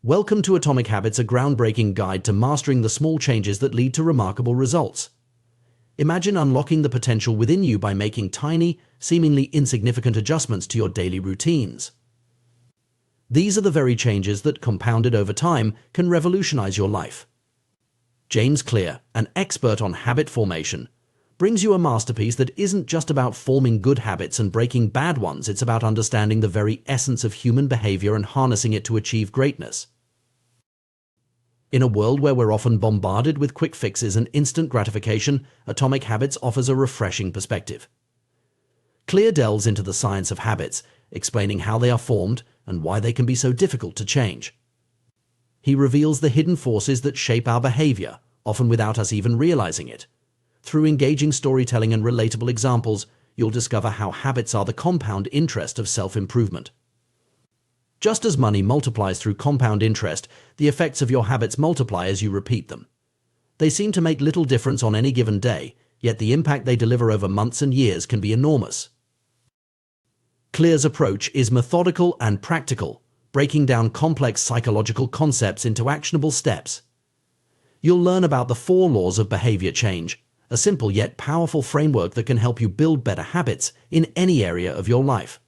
Welcome to Atomic Habits, a groundbreaking guide to mastering the small changes that lead to remarkable results. Imagine unlocking the potential within you by making tiny, seemingly insignificant adjustments to your daily routines. These are the very changes that, compounded over time, can revolutionize your life. James Clear, an expert on habit formation, brings you a masterpiece that isn't just about forming good habits and breaking bad ones. It's about understanding the very essence of human behavior and harnessing it to achieve greatness. In a world where we're often bombarded with quick fixes and instant gratification, Atomic Habits offers a refreshing perspective. Clear delves into the science of habits, explaining how they are formed and why they can be so difficult to change. He reveals the hidden forces that shape our behavior, often without us even realizing it. Through engaging storytelling and relatable examples, you'll discover how habits are the compound interest of self-improvement. Just as money multiplies through compound interest, the effects of your habits multiply as you repeat them. They seem to make little difference on any given day, yet the impact they deliver over months and years can be enormous. Clear's approach is methodical and practical, breaking down complex psychological concepts into actionable steps. You'll learn about the 4 laws of behavior change, a simple yet powerful framework that can help you build better habits in any area of your life.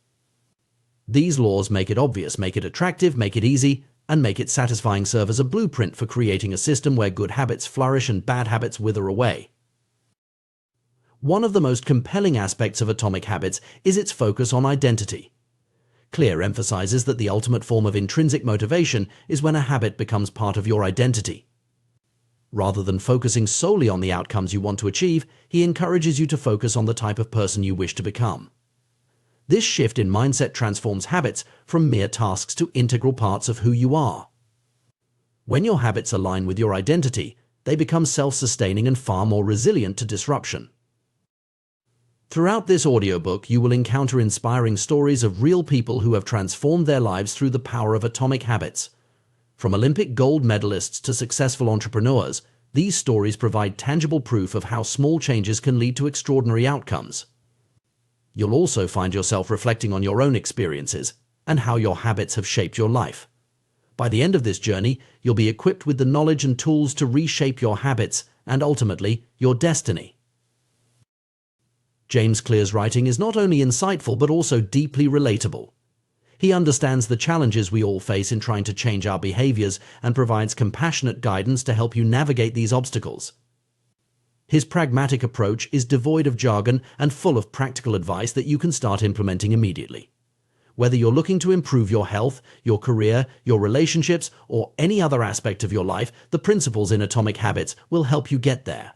These laws make it obvious, make it attractive, make it easy, and make it satisfying. Serve as a blueprint for creating a system where good habits flourish and bad habits wither away. One of the most compelling aspects of Atomic Habits is its focus on identity. Clear emphasizes that the ultimate form of intrinsic motivation is when a habit becomes part of your identity. Rather than focusing solely on the outcomes you want to achieve, he encourages you to focus on the type of person you wish to become. This shift in mindset transforms habits from mere tasks to integral parts of who you are. When your habits align with your identity, they become self-sustaining and far more resilient to disruption. Throughout this audiobook, you will encounter inspiring stories of real people who have transformed their lives through the power of Atomic Habits. From Olympic gold medalists to successful entrepreneurs, these stories provide tangible proof of how small changes can lead to extraordinary outcomes. You'll also find yourself reflecting on your own experiences and how your habits have shaped your life. By the end of this journey, you'll be equipped with the knowledge and tools to reshape your habits and ultimately your destiny. James Clear's writing is not only insightful but also deeply relatable. He understands the challenges we all face in trying to change our behaviors and provides compassionate guidance to help you navigate these obstacles. His pragmatic approach is devoid of jargon and full of practical advice that you can start implementing immediately. Whether you're looking to improve your health, your career, your relationships, or any other aspect of your life, the principles in Atomic Habits will help you get there.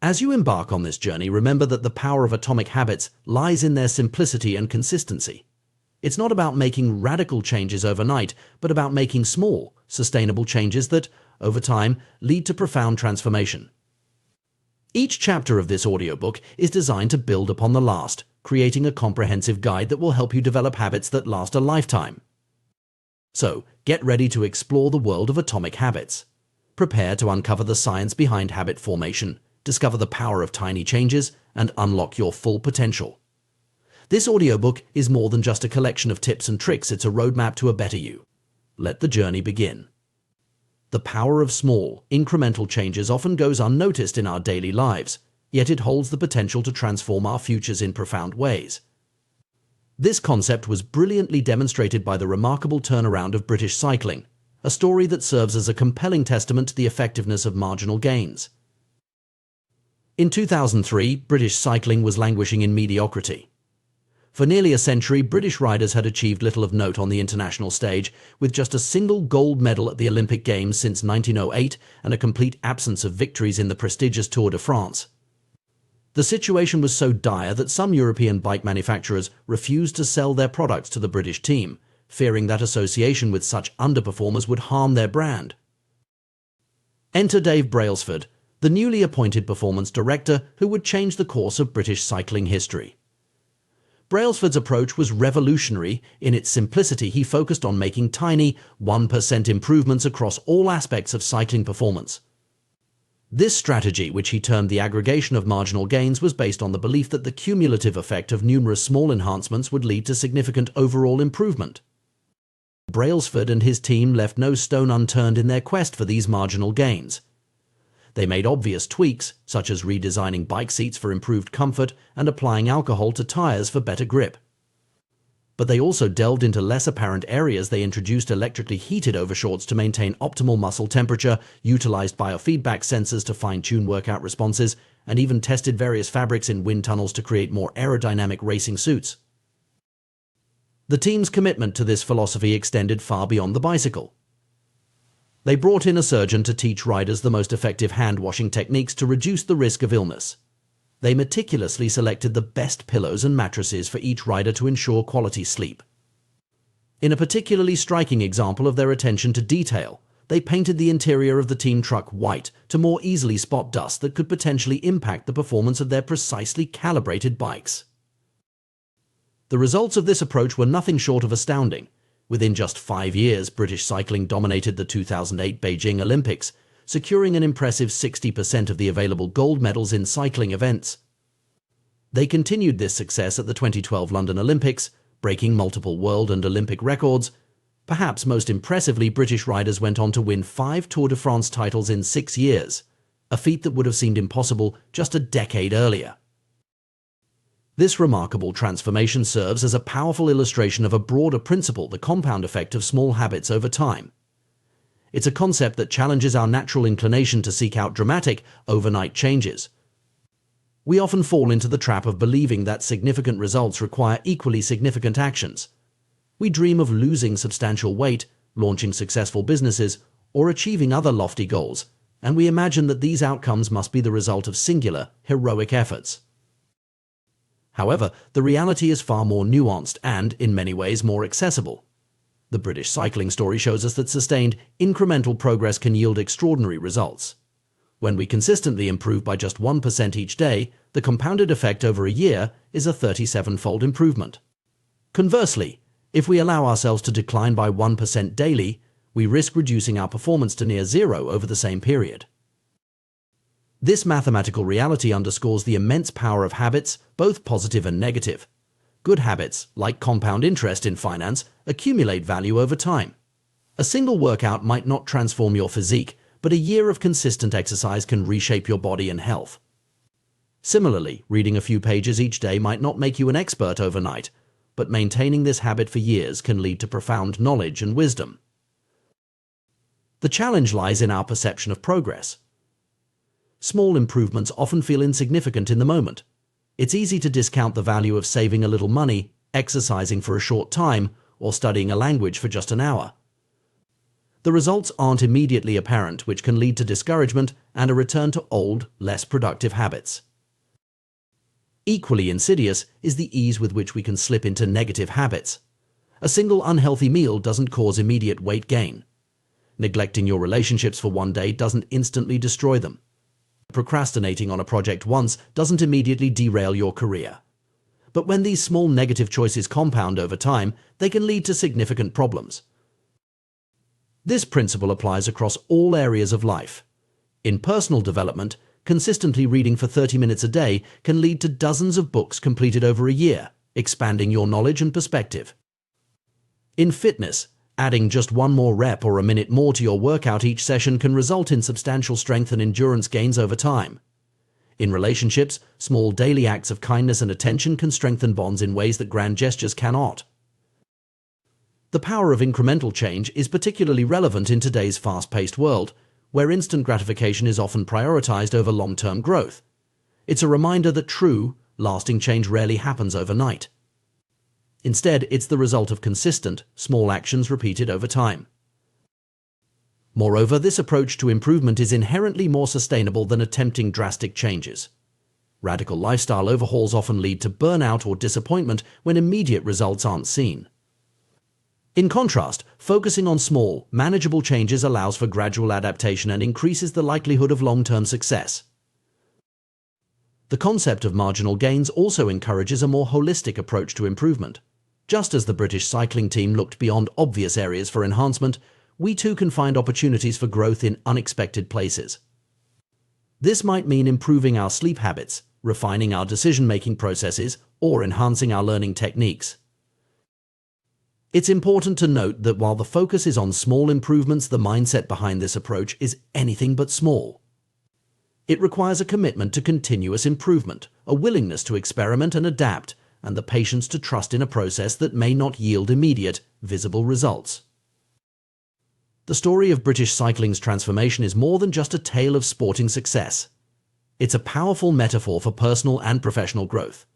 As you embark on this journey, remember that the power of Atomic Habits lies in their simplicity and consistency. It's not about making radical changes overnight, but about making small, sustainable changes that, over time, lead to profound transformation. Each chapter of this audiobook is designed to build upon the last, creating a comprehensive guide that will help you develop habits that last a lifetime. So, get ready to explore the world of Atomic Habits. Prepare to uncover the science behind habit formation, discover the power of tiny changes, and unlock your full potential. This audiobook is more than just a collection of tips and tricks, it's a roadmap to a better you. Let the journey begin. The power of small, incremental changes often goes unnoticed in our daily lives, yet it holds the potential to transform our futures in profound ways. This concept was brilliantly demonstrated by the remarkable turnaround of British cycling, a story that serves as a compelling testament to the effectiveness of marginal gains. In 2003, British cycling was languishing in mediocrity. For nearly a century, British riders had achieved little of note on the international stage, with just a single gold medal at the Olympic Games since 1908 and a complete absence of victories in the prestigious Tour de France. The situation was so dire that some European bike manufacturers refused to sell their products to the British team, fearing that association with such underperformers would harm their brand. Enter Dave Brailsford, the newly appointed performance director who would change the course of British cycling history. Brailsford's approach was revolutionary. In its simplicity, he focused on making tiny, 1% improvements across all aspects of cycling performance. This strategy, which he termed the aggregation of marginal gains, was based on the belief that the cumulative effect of numerous small enhancements would lead to significant overall improvement. Brailsford and his team left no stone unturned in their quest for these marginal gains. They made obvious tweaks, such as redesigning bike seats for improved comfort and applying alcohol to tires for better grip. But they also delved into less apparent areas. They introduced electrically heated overshorts to maintain optimal muscle temperature, utilized biofeedback sensors to fine-tune workout responses, and even tested various fabrics in wind tunnels to create more aerodynamic racing suits. The team's commitment to this philosophy extended far beyond the bicycle. They brought in a surgeon to teach riders the most effective hand-washing techniques to reduce the risk of illness. They meticulously selected the best pillows and mattresses for each rider to ensure quality sleep. In a particularly striking example of their attention to detail, they painted the interior of the team truck white to more easily spot dust that could potentially impact the performance of their precisely calibrated bikes. The results of this approach were nothing short of astounding. Within just 5 years, British cycling dominated the 2008 Beijing Olympics, securing an impressive 60% of the available gold medals in cycling events. They continued this success at the 2012 London Olympics, breaking multiple world and Olympic records. Perhaps most impressively, British riders went on to win 5 Tour de France titles in 6 years, a feat that would have seemed impossible just a decade earlier. This remarkable transformation serves as a powerful illustration of a broader principle, the compound effect of small habits over time. It's a concept that challenges our natural inclination to seek out dramatic, overnight changes. We often fall into the trap of believing that significant results require equally significant actions. We dream of losing substantial weight, launching successful businesses, or achieving other lofty goals, and we imagine that these outcomes must be the result of singular, heroic efforts. However, the reality is far more nuanced and, in many ways, more accessible. The British cycling story shows us that sustained, incremental progress can yield extraordinary results. When we consistently improve by just 1% each day, the compounded effect over a year is a 37-fold improvement. Conversely, if we allow ourselves to decline by 1% daily, we risk reducing our performance to near zero over the same period. This mathematical reality underscores the immense power of habits, both positive and negative. Good habits, like compound interest in finance, accumulate value over time. A single workout might not transform your physique, but a year of consistent exercise can reshape your body and health. Similarly, reading a few pages each day might not make you an expert overnight, but maintaining this habit for years can lead to profound knowledge and wisdom. The challenge lies in our perception of progress. Small improvements often feel insignificant in the moment. It's easy to discount the value of saving a little money, exercising for a short time, or studying a language for just an hour. The results aren't immediately apparent, which can lead to discouragement and a return to old, less productive habits. Equally insidious is the ease with which we can slip into negative habits. A single unhealthy meal doesn't cause immediate weight gain. Neglecting your relationships for one day doesn't instantly destroy them. Procrastinating on a project once doesn't immediately derail your career. But when these small negative choices compound over time, they can lead to significant problems. This principle applies across all areas of life. In personal development, consistently reading for 30 minutes a day can lead to dozens of books completed over a year, expanding your knowledge and perspective. In fitness, adding just one more rep or a minute more to your workout each session can result in substantial strength and endurance gains over time. In relationships, small daily acts of kindness and attention can strengthen bonds in ways that grand gestures cannot. The power of incremental change is particularly relevant in today's fast-paced world, where instant gratification is often prioritized over long-term growth. It's a reminder that true, lasting change rarely happens overnight. Instead, it's the result of consistent, small actions repeated over time. Moreover, this approach to improvement is inherently more sustainable than attempting drastic changes. Radical lifestyle overhauls often lead to burnout or disappointment when immediate results aren't seen. In contrast, focusing on small, manageable changes allows for gradual adaptation and increases the likelihood of long-term success. The concept of marginal gains also encourages a more holistic approach to improvement. Just as the British cycling team looked beyond obvious areas for enhancement, we too can find opportunities for growth in unexpected places. This might mean improving our sleep habits, refining our decision-making processes, or enhancing our learning techniques. It's important to note that while the focus is on small improvements, the mindset behind this approach is anything but small. It requires a commitment to continuous improvement, a willingness to experiment and adapt, and the patience to trust in a process that may not yield immediate, visible results. The story of British cycling's transformation is more than just a tale of sporting success. It's a powerful metaphor for personal and professional growth.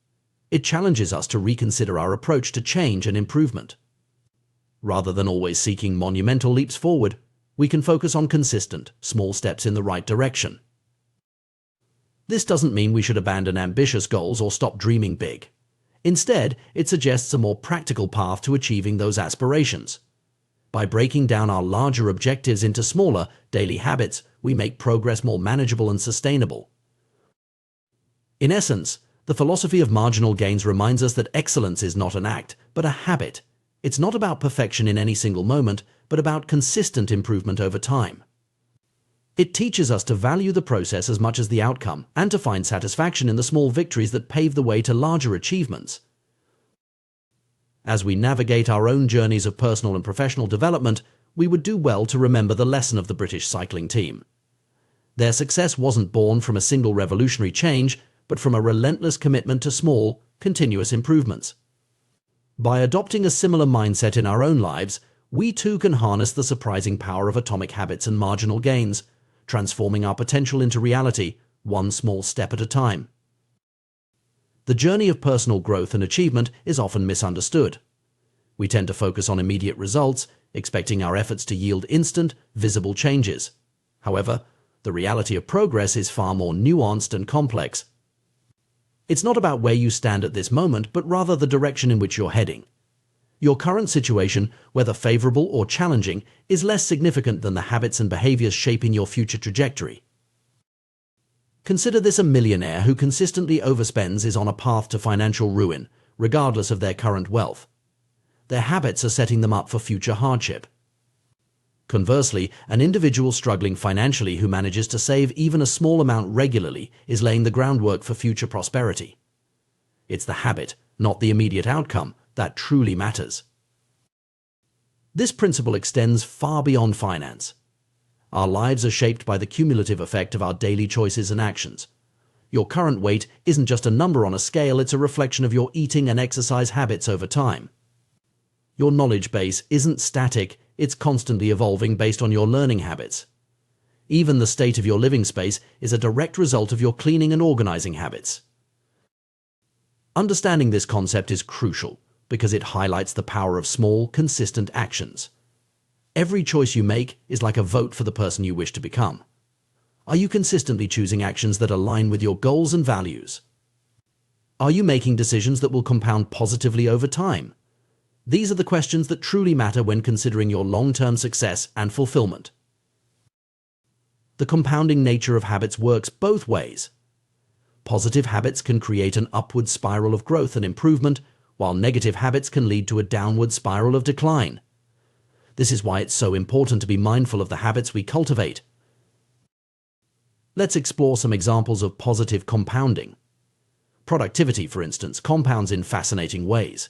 It challenges us to reconsider our approach to change and improvement. Rather than always seeking monumental leaps forward, we can focus on consistent, small steps in the right direction. This doesn't mean we should abandon ambitious goals or stop dreaming big. Instead, it suggests a more practical path to achieving those aspirations. By breaking down our larger objectives into smaller, daily habits, we make progress more manageable and sustainable. In essence, the philosophy of marginal gains reminds us that excellence is not an act, but a habit. It's not about perfection in any single moment, but about consistent improvement over time. It teaches us to value the process as much as the outcome, and to find satisfaction in the small victories that pave the way to larger achievements. As we navigate our own journeys of personal and professional development, we would do well to remember the lesson of the British cycling team. Their success wasn't born from a single revolutionary change, but from a relentless commitment to small, continuous improvements. By adopting a similar mindset in our own lives, we too can harness the surprising power of atomic habits and marginal gains, transforming our potential into reality, one small step at a time. The journey of personal growth and achievement is often misunderstood. We tend to focus on immediate results, expecting our efforts to yield instant, visible changes. However, the reality of progress is far more nuanced and complex. It's not about where you stand at this moment, but rather the direction in which you're heading. Your current situation, whether favorable or challenging, is less significant than the habits and behaviors shaping your future trajectory. Consider this: a millionaire who consistently overspends is on a path to financial ruin, regardless of their current wealth. Their habits are setting them up for future hardship. Conversely, an individual struggling financially who manages to save even a small amount regularly is laying the groundwork for future prosperity. It's the habit, not the immediate outcome, that truly matters. This principle extends far beyond finance. Our lives are shaped by the cumulative effect of our daily choices and actions. Your current weight isn't just a number on a scale, it's a reflection of your eating and exercise habits over time. Your knowledge base isn't static, it's constantly evolving based on your learning habits. Even the state of your living space is a direct result of your cleaning and organizing habits. Understanding this concept is crucial because it highlights the power of small, consistent actions. Every choice you make is like a vote for the person you wish to become. Are you consistently choosing actions that align with your goals and values? Are you making decisions that will compound positively over time? These are the questions that truly matter when considering your long-term success and fulfillment. The compounding nature of habits works both ways. Positive habits can create an upward spiral of growth and improvement, while negative habits can lead to a downward spiral of decline. This is why it's so important to be mindful of the habits we cultivate. Let's explore some examples of positive compounding. Productivity, for instance, compounds in fascinating ways.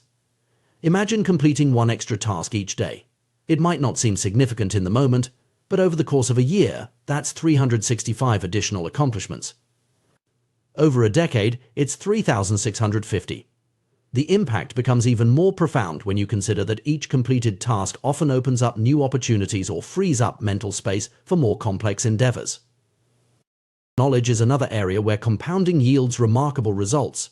Imagine completing one extra task each day. It might not seem significant in the moment, but over the course of a year, that's 365 additional accomplishments. Over a decade, it's 3,650. The impact becomes even more profound when you consider that each completed task often opens up new opportunities or frees up mental space for more complex endeavors. Knowledge is another area where compounding yields remarkable results.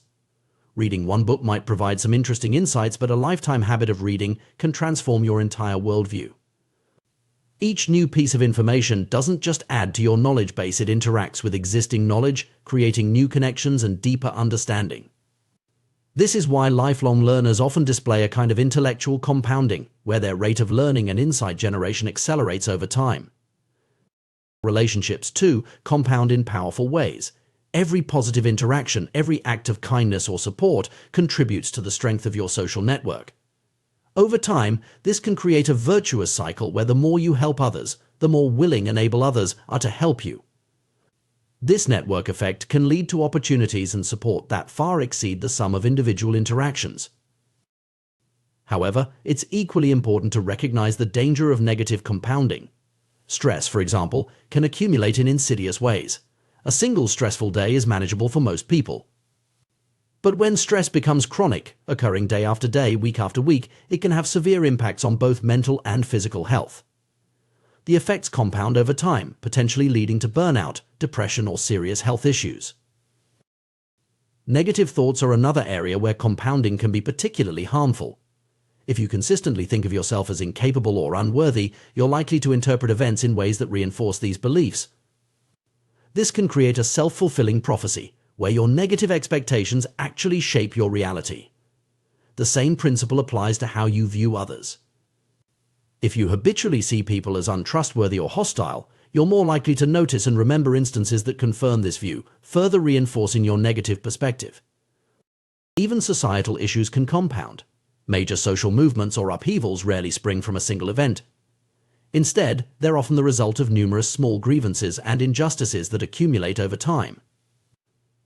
Reading one book might provide some interesting insights, but a lifetime habit of reading can transform your entire worldview. Each new piece of information doesn't just add to your knowledge base, it interacts with existing knowledge, creating new connections and deeper understanding. This is why lifelong learners often display a kind of intellectual compounding, where their rate of learning and insight generation accelerates over time. Relationships, too, compound in powerful ways. Every positive interaction, every act of kindness or support contributes to the strength of your social network. Over time, this can create a virtuous cycle where the more you help others, the more willing and able others are to help you. This network effect can lead to opportunities and support that far exceed the sum of individual interactions. However, it's equally important to recognize the danger of negative compounding. Stress, for example, can accumulate in insidious ways. A single stressful day is manageable for most people. But when stress becomes chronic, occurring day after day, week after week, it can have severe impacts on both mental and physical health. The effects compound over time, potentially leading to burnout, depression, or serious health issues. Negative thoughts are another area where compounding can be particularly harmful. If you consistently think of yourself as incapable or unworthy, you're likely to interpret events in ways that reinforce these beliefs. This can create a self-fulfilling prophecy, where your negative expectations actually shape your reality. The same principle applies to how you view others. If you habitually see people as untrustworthy or hostile, you're more likely to notice and remember instances that confirm this view, further reinforcing your negative perspective. Even societal issues can compound. Major social movements or upheavals rarely spring from a single event. Instead, they're often the result of numerous small grievances and injustices that accumulate over time.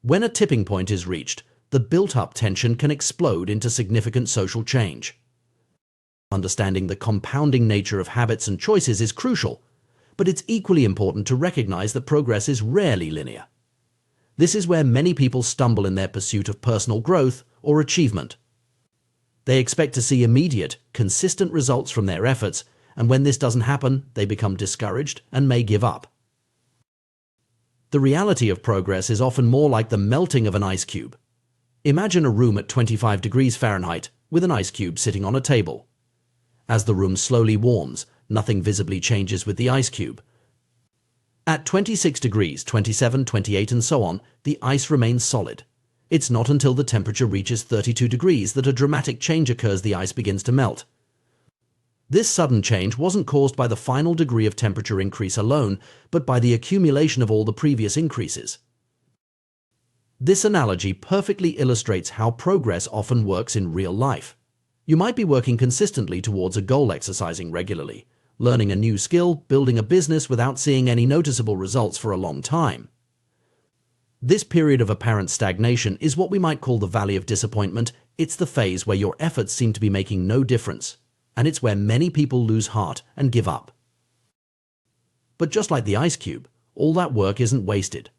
When a tipping point is reached, the built-up tension can explode into significant social change. Understanding the compounding nature of habits and choices is crucial, but it's equally important to recognize that progress is rarely linear. This is where many people stumble in their pursuit of personal growth or achievement. They expect to see immediate, consistent results from their efforts, and when this doesn't happen, they become discouraged and may give up. The reality of progress is often more like the melting of an ice cube. Imagine a room at 25 degrees Fahrenheit with an ice cube sitting on a table. As the room slowly warms, nothing visibly changes with the ice cube. At 26 degrees, 27, 28, and so on, the ice remains solid. It's not until the temperature reaches 32 degrees that a dramatic change occurs. The ice begins to melt. This sudden change wasn't caused by the final degree of temperature increase alone, but by the accumulation of all the previous increases. This analogy perfectly illustrates how progress often works in real life. You might be working consistently towards a goal, exercising regularly, learning a new skill, building a business without seeing any noticeable results for a long time. This period of apparent stagnation is what we might call the valley of disappointment. It's the phase where your efforts seem to be making no difference, and it's where many people lose heart and give up. But just like the ice cube, all that work isn't wasted.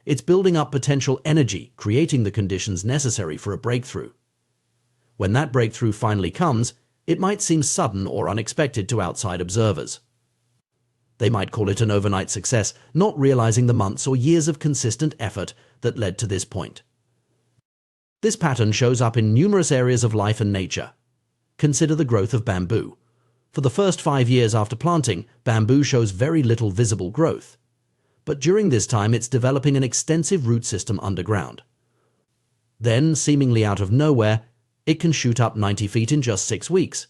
It's building up potential energy, creating the conditions necessary for a breakthrough. When that breakthrough finally comes, it might seem sudden or unexpected to outside observers. They might call it an overnight success, not realizing the months or years of consistent effort that led to this point. This pattern shows up in numerous areas of life and nature. Consider the growth of bamboo. For the first 5 years after planting, bamboo shows very little visible growth. But during this time, it's developing an extensive root system underground. Then, seemingly out of nowhere, it can shoot up 90 feet in just 6 weeks.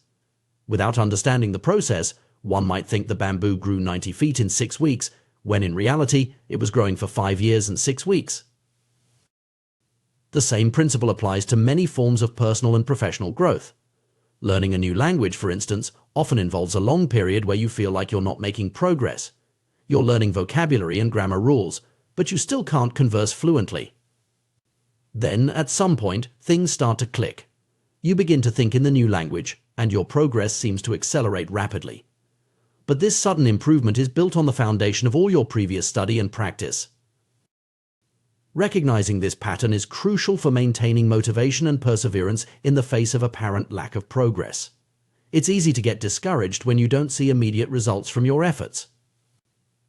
Without understanding the process, one might think the bamboo grew 90 feet in 6 weeks, when in reality, it was growing for 5 years and 6 weeks. The same principle applies to many forms of personal and professional growth. Learning a new language, for instance, often involves a long period where you feel like you're not making progress. You're learning vocabulary and grammar rules, but you still can't converse fluently. Then, at some point, things start to click. You begin to think in the new language, and your progress seems to accelerate rapidly. But this sudden improvement is built on the foundation of all your previous study and practice. Recognizing this pattern is crucial for maintaining motivation and perseverance in the face of apparent lack of progress. It's easy to get discouraged when you don't see immediate results from your efforts.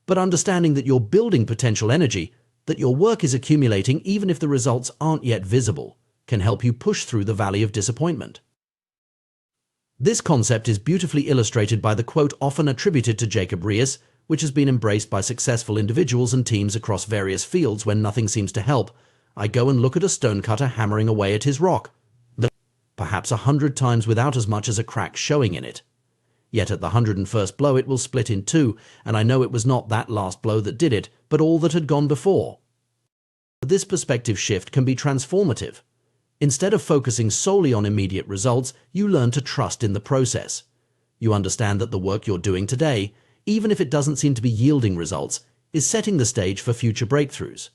But understanding that you're building potential energy, that your work is accumulating even if the results aren't yet visible, can help you push through the valley of disappointment. This concept is beautifully illustrated by the quote often attributed to Jacob Riis, which has been embraced by successful individuals and teams across various fields. When nothing seems to help, I go and look at a stonecutter hammering away at his rock, perhaps 100 times without as much as a crack showing in it. Yet at the 101st blow it will split in two, and I know it was not that last blow that did it, but all that had gone before. This perspective shift can be transformative. Instead of focusing solely on immediate results, you learn to trust in the process. You understand that the work you're doing today, even if it doesn't seem to be yielding results, is setting the stage for future breakthroughs.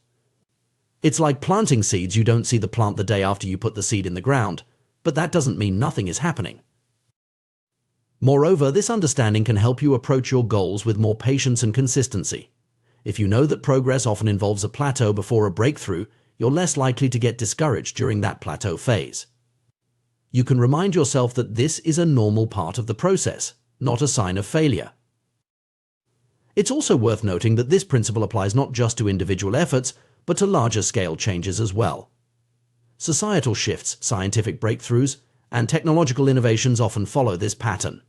It's like planting seeds. You don't see the plant the day after you put the seed in the ground, but that doesn't mean nothing is happening. Moreover, this understanding can help you approach your goals with more patience and consistency. If you know that progress often involves a plateau before a breakthrough, you're less likely to get discouraged during that plateau phase. You can remind yourself that this is a normal part of the process, not a sign of failure. It's also worth noting that this principle applies not just to individual efforts, but to larger scale changes as well. Societal shifts, scientific breakthroughs, and technological innovations often follow this pattern.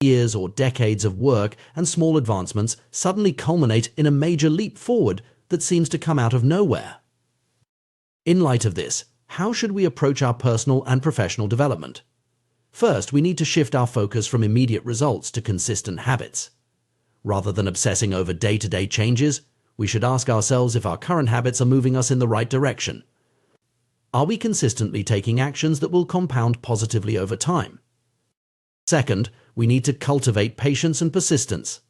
Years or decades of work and small advancements suddenly culminate in a major leap forward that seems to come out of nowhere. In light of this, how should we approach our personal and professional development? First, we need to shift our focus from immediate results to consistent habits. Rather than obsessing over day-to-day changes, we should ask ourselves if our current habits are moving us in the right direction. Are we consistently taking actions that will compound positively over time? Second, we need to cultivate patience and persistence.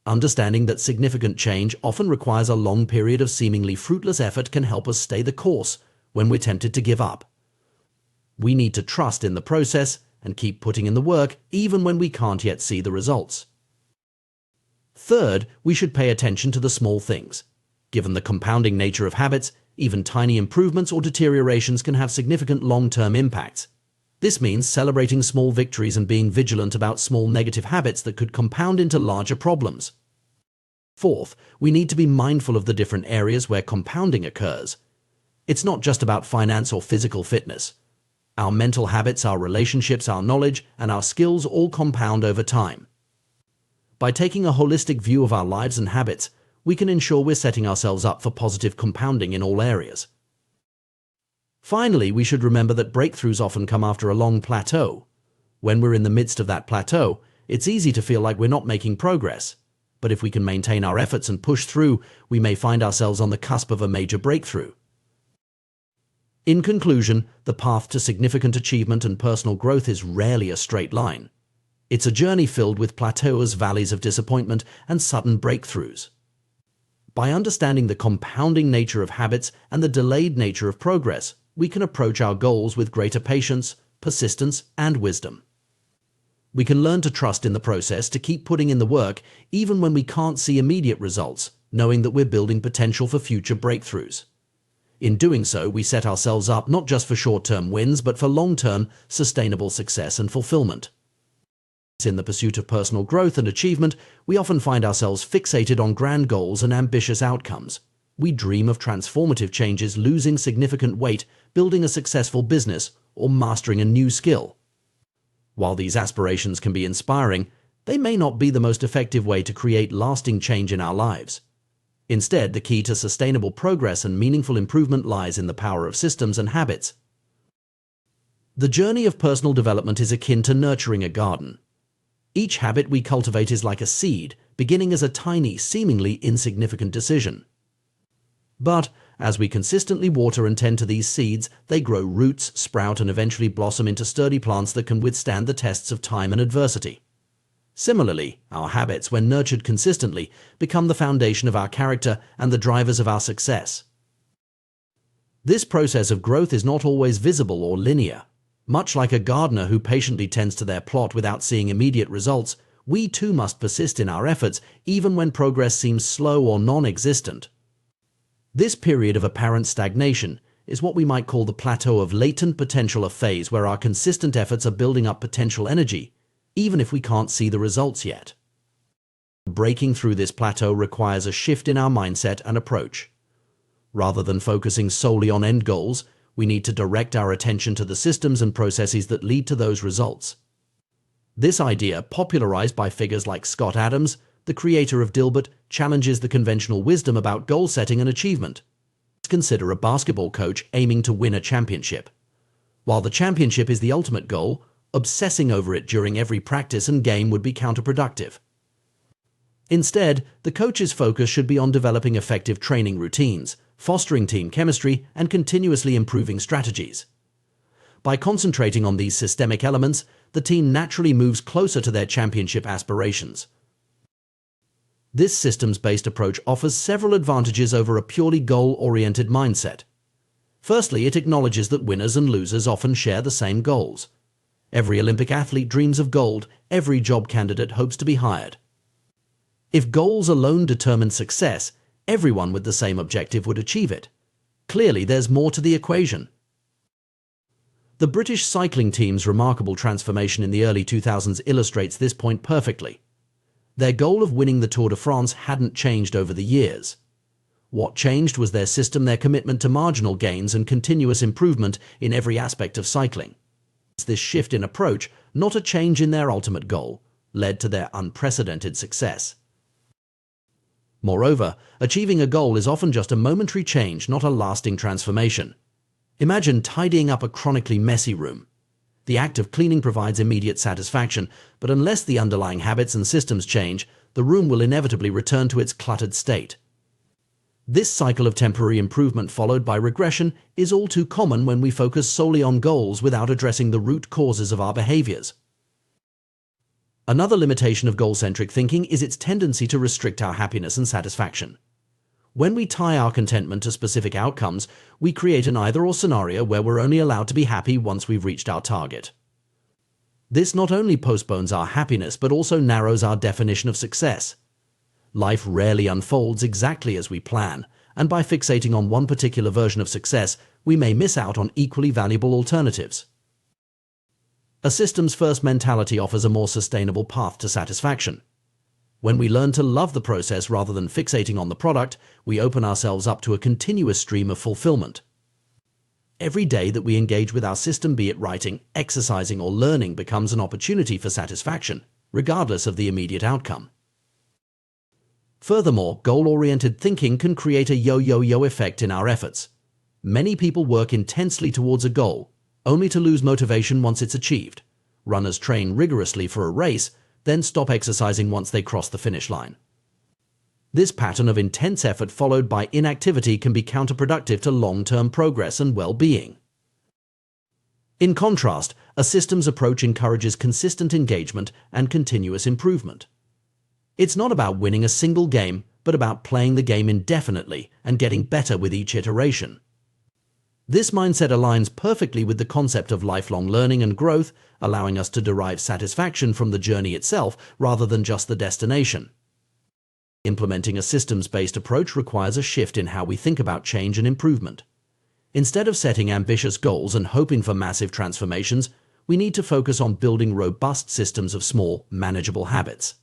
Understanding that significant change often requires a long period of seemingly fruitless effort can help us stay the course when we're tempted to give up. We need to trust in the process and keep putting in the work even when we can't yet see the results. Third, we should pay attention to the small things. Given the compounding nature of habits, even tiny improvements or deteriorations can have significant long-term impacts. This means celebrating small victories and being vigilant about small negative habits that could compound into larger problems. Fourth, we need to be mindful of the different areas where compounding occurs. It's not just about finance or physical fitness. Our mental habits, our relationships, our knowledge, and our skills all compound over time. By taking a holistic view of our lives and habits, we can ensure we're setting ourselves up for positive compounding in all areas. Finally, we should remember that breakthroughs often come after a long plateau. When we're in the midst of that plateau, it's easy to feel like we're not making progress. But if we can maintain our efforts and push through, we may find ourselves on the cusp of a major breakthrough. In conclusion, the path to significant achievement and personal growth is rarely a straight line. It's a journey filled with plateaus, valleys of disappointment, and sudden breakthroughs. By understanding the compounding nature of habits and the delayed nature of progress, we can approach our goals with greater patience, persistence, and wisdom. We can learn to trust in the process, to keep putting in the work even when we can't see immediate results, knowing that we're building potential for future breakthroughs. In doing so, we set ourselves up not just for short-term wins, but for long-term, sustainable success and fulfillment. In the pursuit of personal growth and achievement, we often find ourselves fixated on grand goals and ambitious outcomes. We dream of transformative changes, losing significant weight, building a successful business, or mastering a new skill. While these aspirations can be inspiring, they may not be the most effective way to create lasting change in our lives. Instead, the key to sustainable progress and meaningful improvement lies in the power of systems and habits. The journey of personal development is akin to nurturing a garden. Each habit we cultivate is like a seed, beginning as a tiny, seemingly insignificant decision. But as we consistently water and tend to these seeds, they grow roots, sprout, and eventually blossom into sturdy plants that can withstand the tests of time and adversity. Similarly, our habits, when nurtured consistently, become the foundation of our character and the drivers of our success. This process of growth is not always visible or linear. Much like a gardener who patiently tends to their plot without seeing immediate results, we too must persist in our efforts even when progress seems slow or non-existent. This period of apparent stagnation is what we might call the plateau of latent potential, a phase where our consistent efforts are building up potential energy, even if we can't see the results yet. Breaking through this plateau requires a shift in our mindset and approach. Rather than focusing solely on end goals, we need to direct our attention to the systems and processes that lead to those results. This idea, popularized by figures like Scott Adams, the creator of Dilbert, challenges the conventional wisdom about goal setting and achievement. Consider a basketball coach aiming to win a championship. While the championship is the ultimate goal, obsessing over it during every practice and game would be counterproductive. Instead, the coach's focus should be on developing effective training routines, fostering team chemistry, and continuously improving strategies. By concentrating on these systemic elements, the team naturally moves closer to their championship aspirations. This systems-based approach offers several advantages over a purely goal-oriented mindset. Firstly, it acknowledges that winners and losers often share the same goals. Every Olympic athlete dreams of gold, every job candidate hopes to be hired. If goals alone determined success, everyone with the same objective would achieve it. Clearly, there's more to the equation. The British cycling team's remarkable transformation in the early 2000s illustrates this point perfectly. Their goal of winning the Tour de France hadn't changed over the years. What changed was their system, their commitment to marginal gains and continuous improvement in every aspect of cycling. This shift in approach, not a change in their ultimate goal, led to their unprecedented success. Moreover, achieving a goal is often just a momentary change, not a lasting transformation. Imagine tidying up a chronically messy room. The act of cleaning provides immediate satisfaction, but unless the underlying habits and systems change, the room will inevitably return to its cluttered state. This cycle of temporary improvement followed by regression is all too common when we focus solely on goals without addressing the root causes of our behaviors. Another limitation of goal-centric thinking is its tendency to restrict our happiness and satisfaction. When we tie our contentment to specific outcomes, we create an either-or scenario where we're only allowed to be happy once we've reached our target. This not only postpones our happiness but also narrows our definition of success. Life rarely unfolds exactly as we plan, and by fixating on one particular version of success, we may miss out on equally valuable alternatives. A systems-first mentality offers a more sustainable path to satisfaction. When we learn to love the process rather than fixating on the product, we open ourselves up to a continuous stream of fulfillment. Every day that we engage with our system, be it writing, exercising, or learning, becomes an opportunity for satisfaction, regardless of the immediate outcome. Furthermore, goal-oriented thinking can create a yo-yo-yo effect in our efforts. Many people work intensely towards a goal, only to lose motivation once it's achieved. Runners train rigorously for a race, then stop exercising once they cross the finish line. This pattern of intense effort followed by inactivity can be counterproductive to long-term progress and well-being. In contrast, a systems approach encourages consistent engagement and continuous improvement. It's not about winning a single game, but about playing the game indefinitely and getting better with each iteration. This mindset aligns perfectly with the concept of lifelong learning and growth, allowing us to derive satisfaction from the journey itself rather than just the destination. Implementing a systems-based approach requires a shift in how we think about change and improvement. Instead of setting ambitious goals and hoping for massive transformations, we need to focus on building robust systems of small, manageable habits.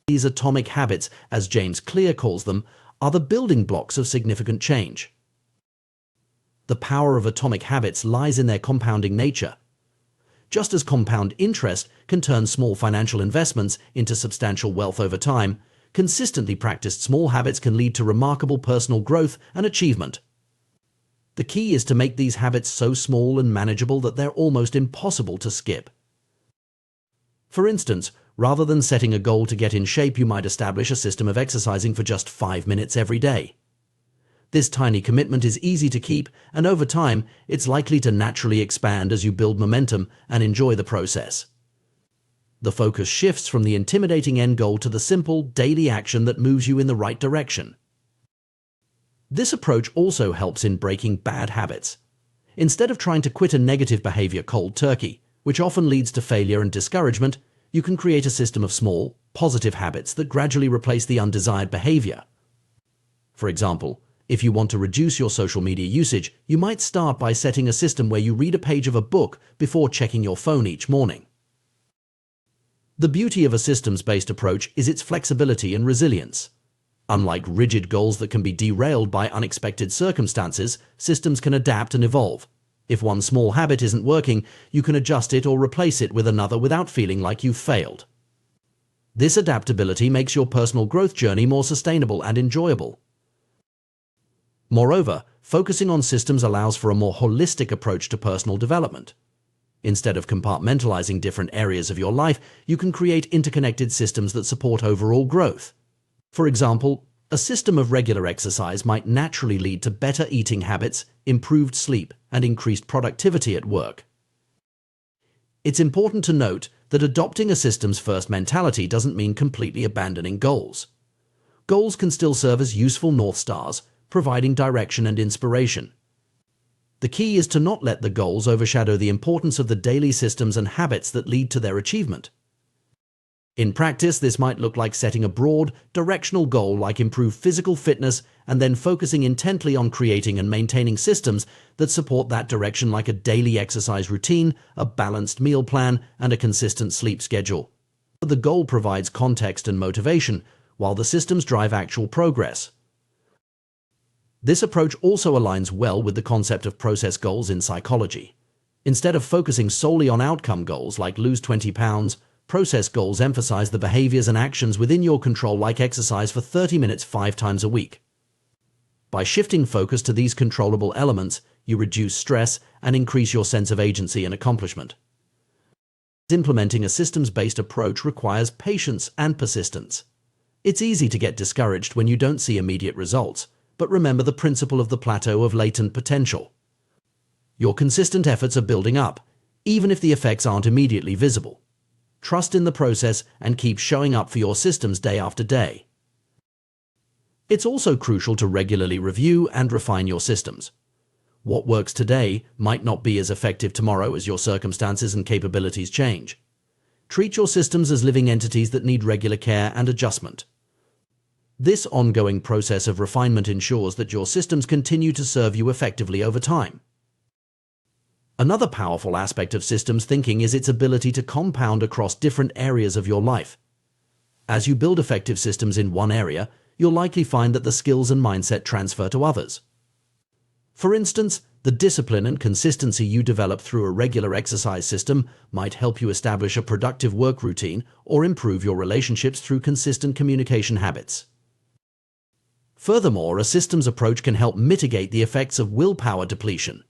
These atomic habits, as James Clear calls them, are the building blocks of significant change. The power of atomic habits lies in their compounding nature. Just as compound interest can turn small financial investments into substantial wealth over time, consistently practiced small habits can lead to remarkable personal growth and achievement. The key is to make these habits so small and manageable that they're almost impossible to skip. For instance, rather than setting a goal to get in shape, you might establish a system of exercising for just 5 minutes every day. This tiny commitment is easy to keep, and over time, it's likely to naturally expand as you build momentum and enjoy the process. The focus shifts from the intimidating end goal to the simple, daily action that moves you in the right direction. This approach also helps in breaking bad habits. Instead of trying to quit a negative behavior cold turkey, which often leads to failure and discouragement, you can create a system of small, positive habits that gradually replace the undesired behavior. For example, if you want to reduce your social media usage, you might start by setting a system where you read a page of a book before checking your phone each morning. The beauty of a systems-based approach is its flexibility and resilience. Unlike rigid goals that can be derailed by unexpected circumstances, systems can adapt and evolve. If one small habit isn't working, you can adjust it or replace it with another without feeling like you've failed. This adaptability makes your personal growth journey more sustainable and enjoyable. Moreover, focusing on systems allows for a more holistic approach to personal development. Instead of compartmentalizing different areas of your life, you can create interconnected systems that support overall growth. For example, a system of regular exercise might naturally lead to better eating habits, improved sleep, and increased productivity at work. It's important to note that adopting a systems-first mentality doesn't mean completely abandoning goals. Goals can still serve as useful North Stars, providing direction and inspiration. The key is to not let the goals overshadow the importance of the daily systems and habits that lead to their achievement. In practice, this might look like setting a broad, directional goal like improved physical fitness and then focusing intently on creating and maintaining systems that support that direction, like a daily exercise routine, a balanced meal plan, and a consistent sleep schedule. The goal provides context and motivation, while the systems drive actual progress. This approach also aligns well with the concept of process goals in psychology. Instead of focusing solely on outcome goals like lose 20 pounds, process goals emphasize the behaviors and actions within your control, like exercise for 30 minutes 5 times a week. By shifting focus to these controllable elements, you reduce stress and increase your sense of agency and accomplishment. Implementing a systems-based approach requires patience and persistence. It's easy to get discouraged when you don't see immediate results, but remember the principle of the plateau of latent potential. Your consistent efforts are building up, even if the effects aren't immediately visible. Trust in the process and keep showing up for your systems day after day. It's also crucial to regularly review and refine your systems. What works today might not be as effective tomorrow as your circumstances and capabilities change. Treat your systems as living entities that need regular care and adjustment. This ongoing process of refinement ensures that your systems continue to serve you effectively over time. Another powerful aspect of systems thinking is its ability to compound across different areas of your life. As you build effective systems in one area, you'll likely find that the skills and mindset transfer to others. For instance, the discipline and consistency you develop through a regular exercise system might help you establish a productive work routine or improve your relationships through consistent communication habits. Furthermore, a systems approach can help mitigate the effects of willpower depletion.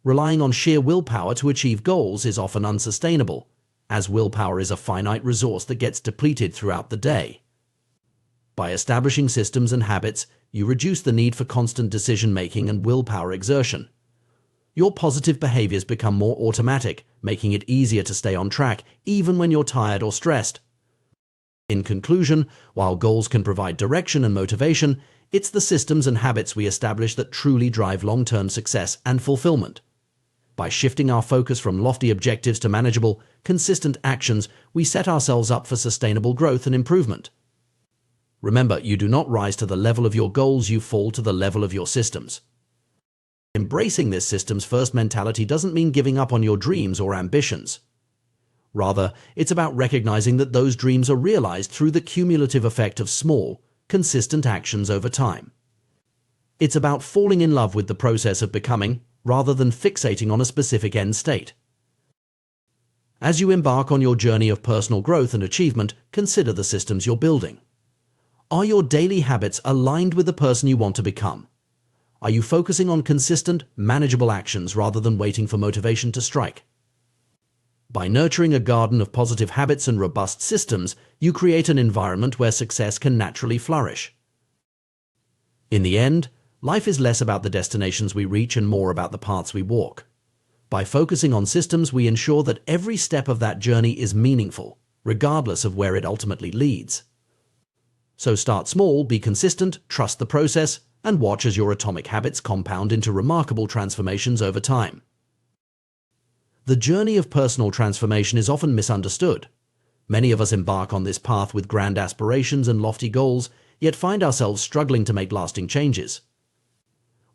Relying on sheer willpower to achieve goals is often unsustainable, as willpower is a finite resource that gets depleted throughout the day. By establishing systems and habits, you reduce the need for constant decision-making and willpower exertion. Your positive behaviors become more automatic, making it easier to stay on track even when you're tired or stressed. In conclusion, while goals can provide direction and motivation, it's the systems and habits we establish that truly drive long-term success and fulfillment. By shifting our focus from lofty objectives to manageable, consistent actions, we set ourselves up for sustainable growth and improvement. Remember, you do not rise to the level of your goals, you fall to the level of your systems. Embracing this systems-first mentality doesn't mean giving up on your dreams or ambitions. Rather, it's about recognizing that those dreams are realized through the cumulative effect of small, consistent actions over time. It's about falling in love with the process of becoming, rather than fixating on a specific end state. As you embark on your journey of personal growth and achievement, consider the systems you're building. Are your daily habits aligned with the person you want to become? Are you focusing on consistent, manageable actions rather than waiting for motivation to strike? By nurturing a garden of positive habits and robust systems, you create an environment where success can naturally flourish. In the end, life is less about the destinations we reach and more about the paths we walk. By focusing on systems, we ensure that every step of that journey is meaningful, regardless of where it ultimately leads. So start small, be consistent, trust the process, and watch as your atomic habits compound into remarkable transformations over time. The journey of personal transformation is often misunderstood. Many of us embark on this path with grand aspirations and lofty goals, yet find ourselves struggling to make lasting changes.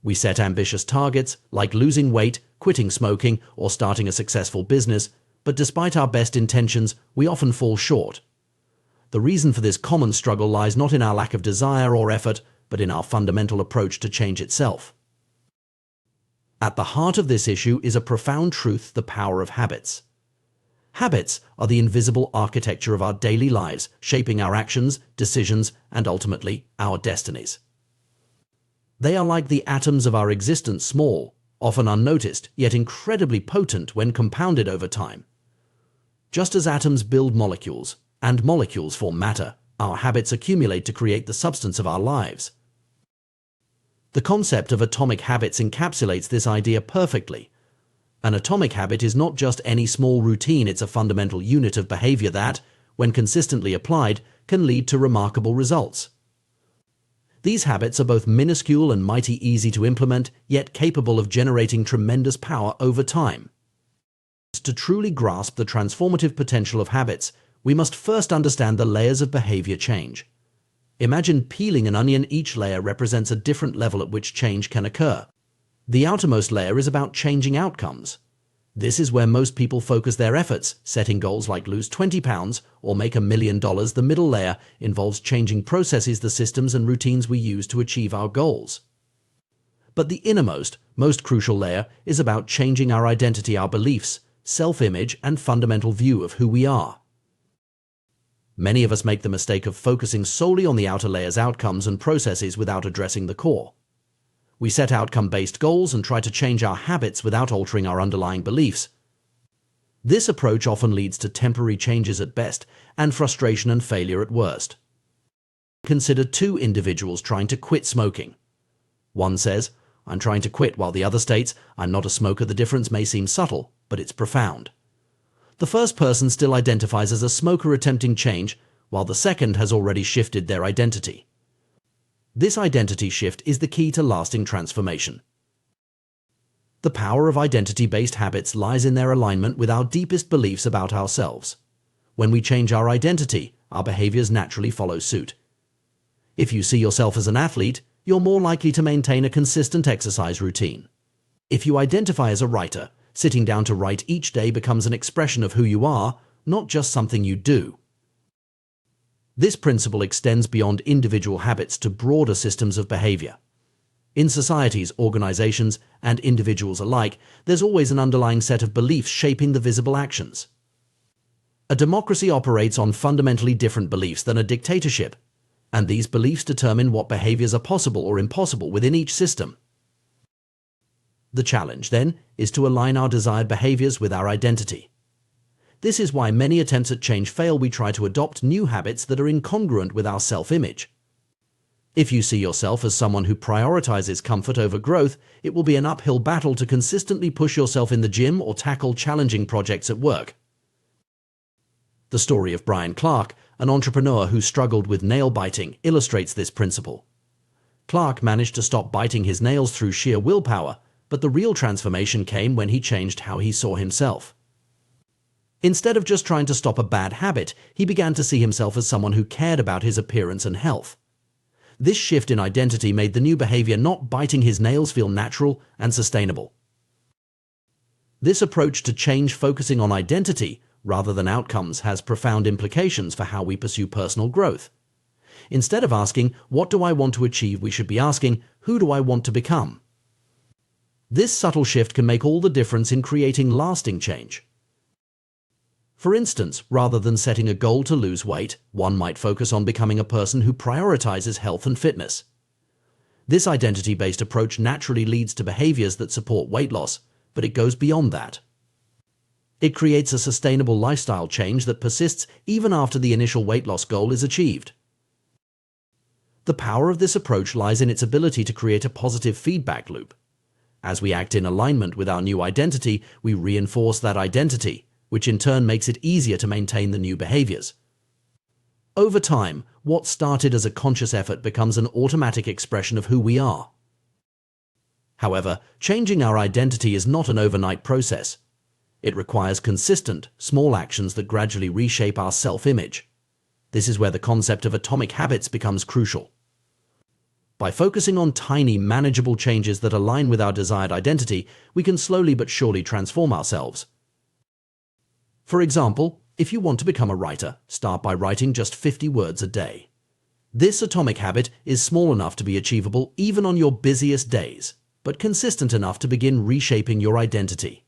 We set ambitious targets, like losing weight, quitting smoking, or starting a successful business, but despite our best intentions, we often fall short. The reason for this common struggle lies not in our lack of desire or effort, but in our fundamental approach to change itself. At the heart of this issue is a profound truth: the power of habits. Habits are the invisible architecture of our daily lives, shaping our actions, decisions, and ultimately, our destinies. They are like the atoms of our existence, small, often unnoticed, yet incredibly potent when compounded over time. Just as atoms build molecules, and molecules form matter, our habits accumulate to create the substance of our lives. The concept of atomic habits encapsulates this idea perfectly. An atomic habit is not just any small routine, it's a fundamental unit of behavior that, when consistently applied, can lead to remarkable results. These habits are both minuscule and mighty easy to implement, yet capable of generating tremendous power over time. To truly grasp the transformative potential of habits, we must first understand the layers of behavior change. Imagine peeling an onion. Each layer represents a different level at which change can occur. The outermost layer is about changing outcomes. This is where most people focus their efforts, setting goals like lose 20 pounds or make $1 million. The middle layer involves changing processes, the systems and routines we use to achieve our goals. But the innermost, most crucial layer is about changing our identity, our beliefs, self-image, and fundamental view of who we are. Many of us make the mistake of focusing solely on the outer layer's outcomes and processes without addressing the core. We set outcome-based goals and try to change our habits without altering our underlying beliefs. This approach often leads to temporary changes at best and frustration and failure at worst. Consider two individuals trying to quit smoking. One says, "I'm trying to quit," while the other states, "I'm not a smoker." The difference may seem subtle, but it's profound. The first person still identifies as a smoker attempting change, while the second has already shifted their identity. This identity shift is the key to lasting transformation. The power of identity-based habits lies in their alignment with our deepest beliefs about ourselves. When we change our identity, our behaviors naturally follow suit. If you see yourself as an athlete, you're more likely to maintain a consistent exercise routine. If you identify as a writer, sitting down to write each day becomes an expression of who you are, not just something you do. This principle extends beyond individual habits to broader systems of behavior. In societies, organizations, and individuals alike, there's always an underlying set of beliefs shaping the visible actions. A democracy operates on fundamentally different beliefs than a dictatorship, and these beliefs determine what behaviors are possible or impossible within each system. The challenge, then, is to align our desired behaviors with our identity. This is why many attempts at change fail. We try to adopt new habits that are incongruent with our self-image. If you see yourself as someone who prioritizes comfort over growth, it will be an uphill battle to consistently push yourself in the gym or tackle challenging projects at work. The story of Brian Clark, an entrepreneur who struggled with nail biting, illustrates this principle. Clark managed to stop biting his nails through sheer willpower, but the real transformation came when he changed how he saw himself. Instead of just trying to stop a bad habit, he began to see himself as someone who cared about his appearance and health. This shift in identity made the new behavior, not biting his nails, feel natural and sustainable. This approach to change, focusing on identity rather than outcomes, has profound implications for how we pursue personal growth. Instead of asking, "What do I want to achieve?" we should be asking, "Who do I want to become?" This subtle shift can make all the difference in creating lasting change. For instance, rather than setting a goal to lose weight, one might focus on becoming a person who prioritizes health and fitness. This identity-based approach naturally leads to behaviors that support weight loss, but it goes beyond that. It creates a sustainable lifestyle change that persists even after the initial weight loss goal is achieved. The power of this approach lies in its ability to create a positive feedback loop. As we act in alignment with our new identity, we reinforce that identity, which in turn makes it easier to maintain the new behaviors. Over time, what started as a conscious effort becomes an automatic expression of who we are. However, changing our identity is not an overnight process. It requires consistent, small actions that gradually reshape our self-image. This is where the concept of atomic habits becomes crucial. By focusing on tiny, manageable changes that align with our desired identity, we can slowly but surely transform ourselves. For example, if you want to become a writer, start by writing just 50 words a day. This atomic habit is small enough to be achievable even on your busiest days, but consistent enough to begin reshaping your identity.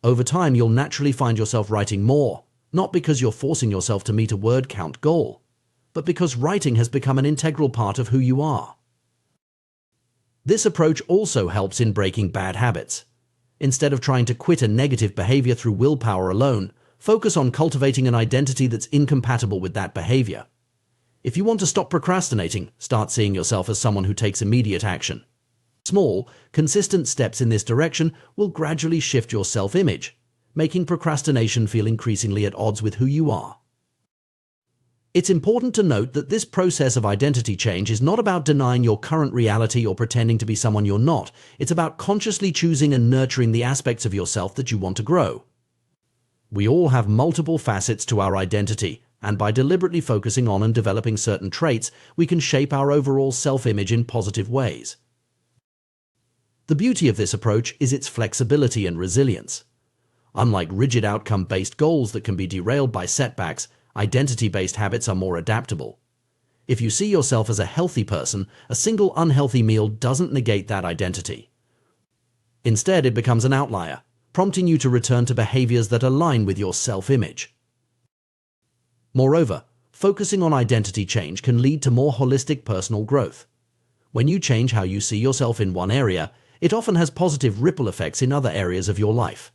Over time, you'll naturally find yourself writing more, not because you're forcing yourself to meet a word count goal, but because writing has become an integral part of who you are. This approach also helps in breaking bad habits. Instead of trying to quit a negative behavior through willpower alone, focus on cultivating an identity that's incompatible with that behavior. If you want to stop procrastinating, start seeing yourself as someone who takes immediate action. Small, consistent steps in this direction will gradually shift your self-image, making procrastination feel increasingly at odds with who you are. It's important to note that this process of identity change is not about denying your current reality or pretending to be someone you're not. It's about consciously choosing and nurturing the aspects of yourself that you want to grow. We all have multiple facets to our identity, and by deliberately focusing on and developing certain traits, we can shape our overall self-image in positive ways. The beauty of this approach is its flexibility and resilience. Unlike rigid outcome-based goals that can be derailed by setbacks, identity-based habits are more adaptable. If you see yourself as a healthy person, a single unhealthy meal doesn't negate that identity. Instead, it becomes an outlier, prompting you to return to behaviors that align with your self-image. Moreover, focusing on identity change can lead to more holistic personal growth. When you change how you see yourself in one area, it often has positive ripple effects in other areas of your life.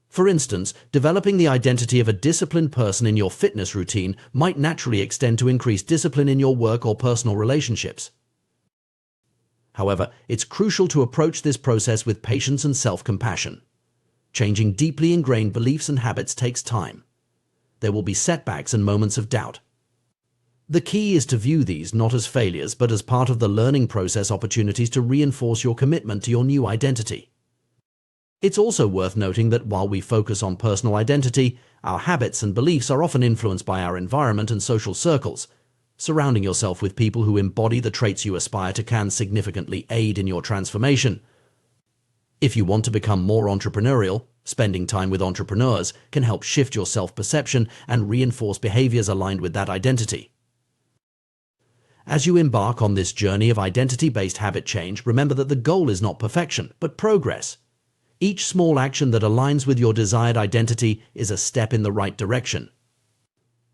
For instance, developing the identity of a disciplined person in your fitness routine might naturally extend to increased discipline in your work or personal relationships. However, it's crucial to approach this process with patience and self-compassion. Changing deeply ingrained beliefs and habits takes time. There will be setbacks and moments of doubt. The key is to view these not as failures, but as part of the learning process, opportunities to reinforce your commitment to your new identity. It's also worth noting that while we focus on personal identity, our habits and beliefs are often influenced by our environment and social circles. Surrounding yourself with people who embody the traits you aspire to can significantly aid in your transformation. If you want to become more entrepreneurial, spending time with entrepreneurs can help shift your self-perception and reinforce behaviors aligned with that identity. As you embark on this journey of identity-based habit change, remember that the goal is not perfection, but progress. Each small action that aligns with your desired identity is a step in the right direction.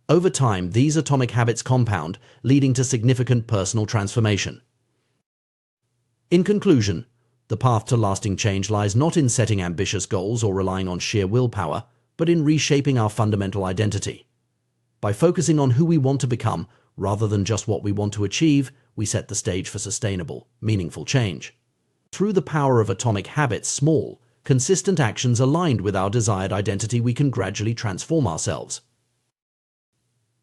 Over time, these atomic habits compound, leading to significant personal transformation. In conclusion, the path to lasting change lies not in setting ambitious goals or relying on sheer willpower, but in reshaping our fundamental identity. By focusing on who we want to become, rather than just what we want to achieve, we set the stage for sustainable, meaningful change. Through the power of atomic habits, small, consistent actions aligned with our desired identity, we can gradually transform ourselves.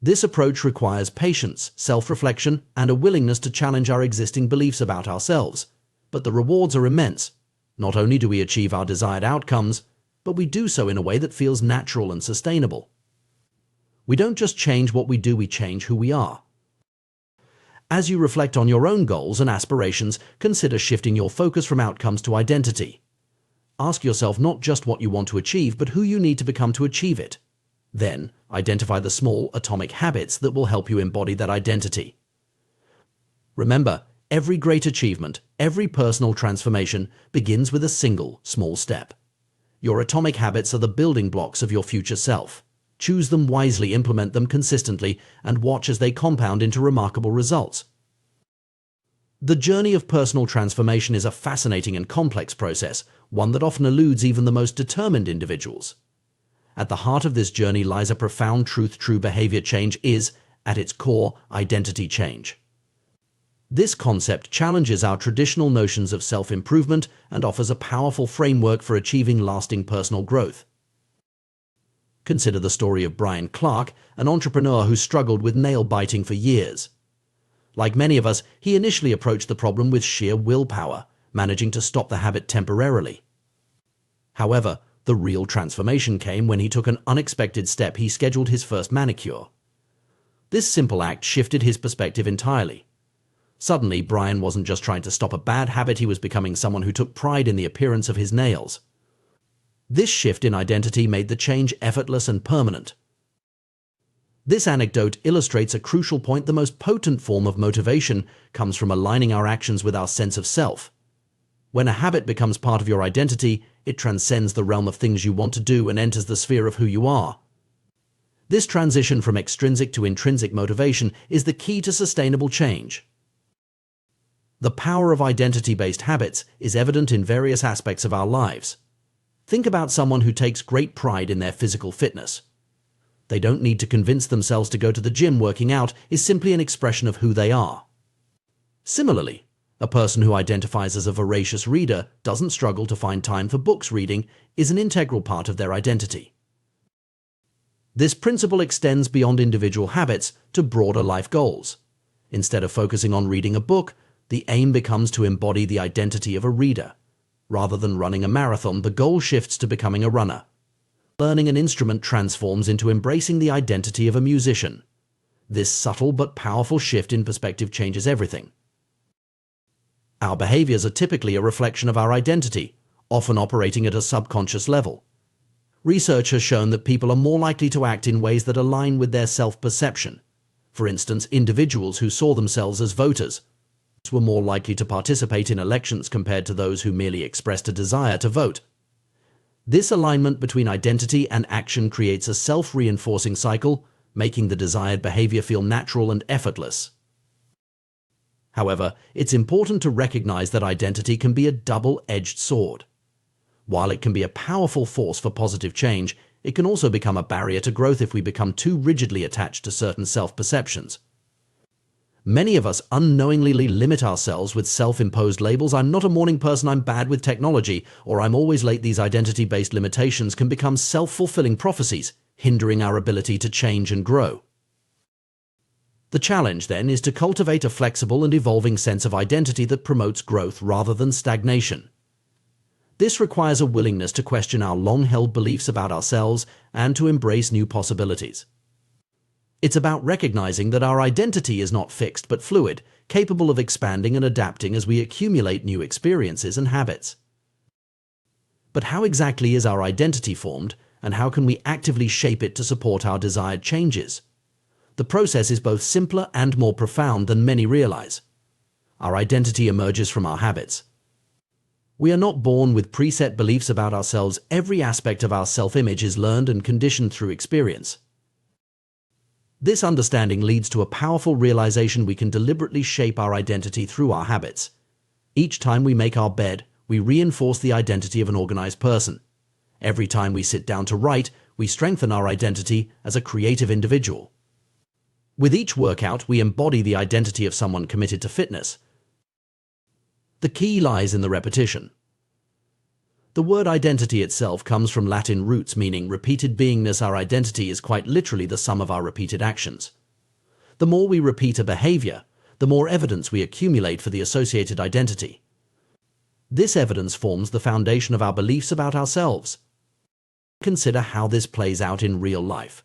This approach requires patience, self-reflection, and a willingness to challenge our existing beliefs about ourselves. But the rewards are immense. Not only do we achieve our desired outcomes, but we do so in a way that feels natural and sustainable. We don't just change what we do, we change who we are. As you reflect on your own goals and aspirations, consider shifting your focus from outcomes to identity. Ask yourself not just what you want to achieve, but who you need to become to achieve it. Then, identify the small atomic habits that will help you embody that identity. Remember, every great achievement, every personal transformation begins with a single, small step. Your atomic habits are the building blocks of your future self. Choose them wisely, implement them consistently, and watch as they compound into remarkable results. The journey of personal transformation is a fascinating and complex process, one that often eludes even the most determined individuals. At the heart of this journey lies a profound truth: true behavior change is, at its core, identity change. This concept challenges our traditional notions of self-improvement and offers a powerful framework for achieving lasting personal growth. Consider the story of Brian Clark, an entrepreneur who struggled with nail biting for years. Like many of us, he initially approached the problem with sheer willpower, managing to stop the habit temporarily. However, the real transformation came when he took an unexpected step. He scheduled his first manicure. This simple act shifted his perspective entirely. Suddenly, Brian wasn't just trying to stop a bad habit, he was becoming someone who took pride in the appearance of his nails. This shift in identity made the change effortless and permanent. This anecdote illustrates a crucial point: the most potent form of motivation comes from aligning our actions with our sense of self. When a habit becomes part of your identity, it transcends the realm of things you want to do and enters the sphere of who you are. This transition from extrinsic to intrinsic motivation is the key to sustainable change. The power of identity-based habits is evident in various aspects of our lives. Think about someone who takes great pride in their physical fitness. They don't need to convince themselves to go to the gym. Working out is simply an expression of who they are. Similarly, a person who identifies as a voracious reader doesn't struggle to find time for books. Reading is an integral part of their identity. This principle extends beyond individual habits to broader life goals. Instead of focusing on reading a book, the aim becomes to embody the identity of a reader. Rather than running a marathon, the goal shifts to becoming a runner. Learning an instrument transforms into embracing the identity of a musician. This subtle but powerful shift in perspective changes everything. Our behaviors are typically a reflection of our identity, often operating at a subconscious level. Research has shown that people are more likely to act in ways that align with their self-perception. For instance, individuals who saw themselves as voters were more likely to participate in elections compared to those who merely expressed a desire to vote. This alignment between identity and action creates a self-reinforcing cycle, making the desired behavior feel natural and effortless. However, it's important to recognize that identity can be a double-edged sword. While it can be a powerful force for positive change, it can also become a barrier to growth if we become too rigidly attached to certain self-perceptions. Many of us unknowingly limit ourselves with self-imposed labels. I'm not a morning person, I'm bad with technology, or I'm always late. These identity-based limitations can become self-fulfilling prophecies, hindering our ability to change and grow. The challenge, then, is to cultivate a flexible and evolving sense of identity that promotes growth rather than stagnation. This requires a willingness to question our long-held beliefs about ourselves and to embrace new possibilities. It's about recognizing that our identity is not fixed but fluid, capable of expanding and adapting as we accumulate new experiences and habits. But how exactly is our identity formed, and how can we actively shape it to support our desired changes? The process is both simpler and more profound than many realize. Our identity emerges from our habits. We are not born with preset beliefs about ourselves. Every aspect of our self-image is learned and conditioned through experience. This understanding leads to a powerful realization: we can deliberately shape our identity through our habits. Each time we make our bed, we reinforce the identity of an organized person. Every time we sit down to write, we strengthen our identity as a creative individual. With each workout, we embody the identity of someone committed to fitness. The key lies in the repetition. The word identity itself comes from Latin roots meaning repeated beingness. Our identity is quite literally the sum of our repeated actions. The more we repeat a behavior, the more evidence we accumulate for the associated identity. This evidence forms the foundation of our beliefs about ourselves. Consider how this plays out in real life.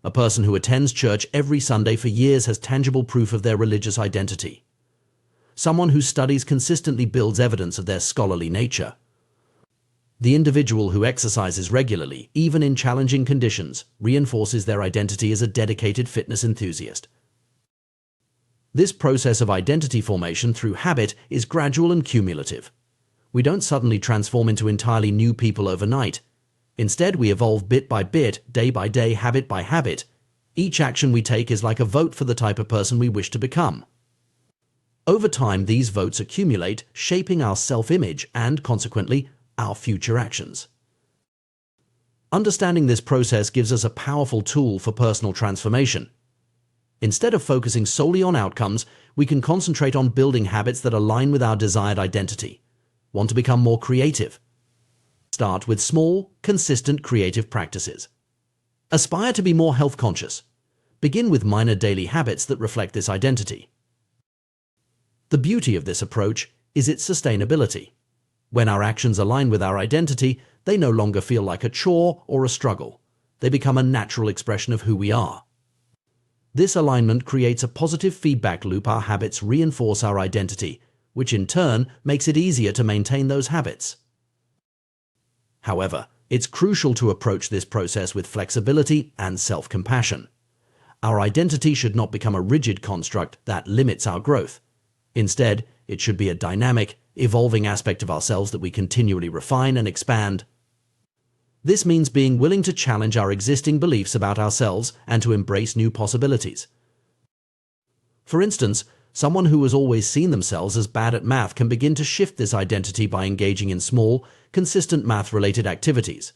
A person who attends church every Sunday for years has tangible proof of their religious identity. Someone who studies consistently builds evidence of their scholarly nature. The individual who exercises regularly, even in challenging conditions, reinforces their identity as a dedicated fitness enthusiast. This process of identity formation through habit is gradual and cumulative. We don't suddenly transform into entirely new people overnight. Instead, we evolve bit by bit, day by day, habit by habit. Each action we take is like a vote for the type of person we wish to become. Over time, these votes accumulate, shaping our self-image and, consequently, our future actions. Understanding this process gives us a powerful tool for personal transformation. Instead of focusing solely on outcomes, we can concentrate on building habits that align with our desired identity. Want to become more creative? Start with small, consistent creative practices. Aspire to be more health conscious. Begin with minor daily habits that reflect this identity. The beauty of this approach is its sustainability. When our actions align with our identity, they no longer feel like a chore or a struggle. They become a natural expression of who we are. This alignment creates a positive feedback loop. Our habits reinforce our identity, which in turn makes it easier to maintain those habits. However, it's crucial to approach this process with flexibility and self-compassion. Our identity should not become a rigid construct that limits our growth. Instead, it should be a dynamic, evolving aspect of ourselves that we continually refine and expand. This means being willing to challenge our existing beliefs about ourselves and to embrace new possibilities. For instance, someone who has always seen themselves as bad at math can begin to shift this identity by engaging in small, consistent math-related activities.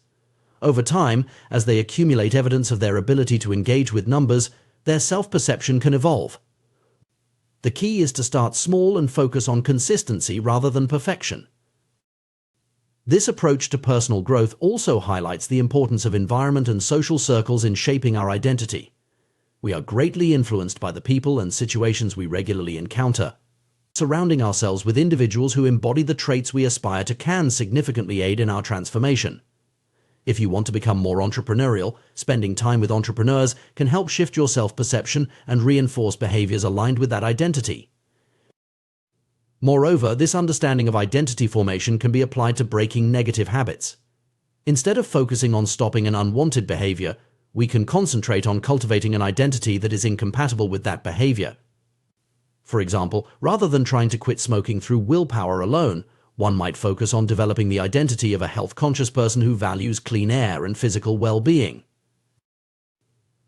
Over time, as they accumulate evidence of their ability to engage with numbers, their self-perception can evolve. The key is to start small and focus on consistency rather than perfection. This approach to personal growth also highlights the importance of environment and social circles in shaping our identity. We are greatly influenced by the people and situations we regularly encounter. Surrounding ourselves with individuals who embody the traits we aspire to can significantly aid in our transformation. If you want to become more entrepreneurial, spending time with entrepreneurs can help shift your self-perception and reinforce behaviors aligned with that identity. Moreover, this understanding of identity formation can be applied to breaking negative habits. Instead of focusing on stopping an unwanted behavior, we can concentrate on cultivating an identity that is incompatible with that behavior. For example, rather than trying to quit smoking through willpower alone, one might focus on developing the identity of a health-conscious person who values clean air and physical well-being.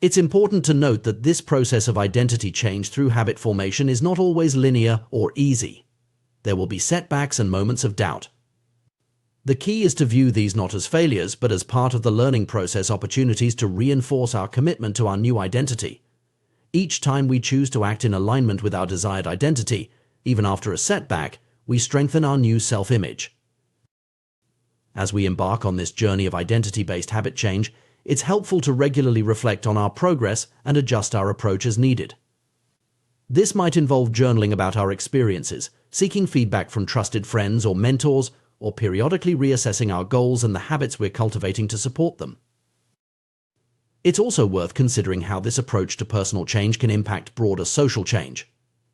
It's important to note that this process of identity change through habit formation is not always linear or easy. There will be setbacks and moments of doubt. The key is to view these not as failures, but as part of the learning process, opportunities to reinforce our commitment to our new identity. Each time we choose to act in alignment with our desired identity, even after a setback, we strengthen our new self-image. As we embark on this journey of identity-based habit change, it's helpful to regularly reflect on our progress and adjust our approach as needed. This might involve journaling about our experiences, seeking feedback from trusted friends or mentors, or periodically reassessing our goals and the habits we're cultivating to support them. It's also worth considering how this approach to personal change can impact broader social change.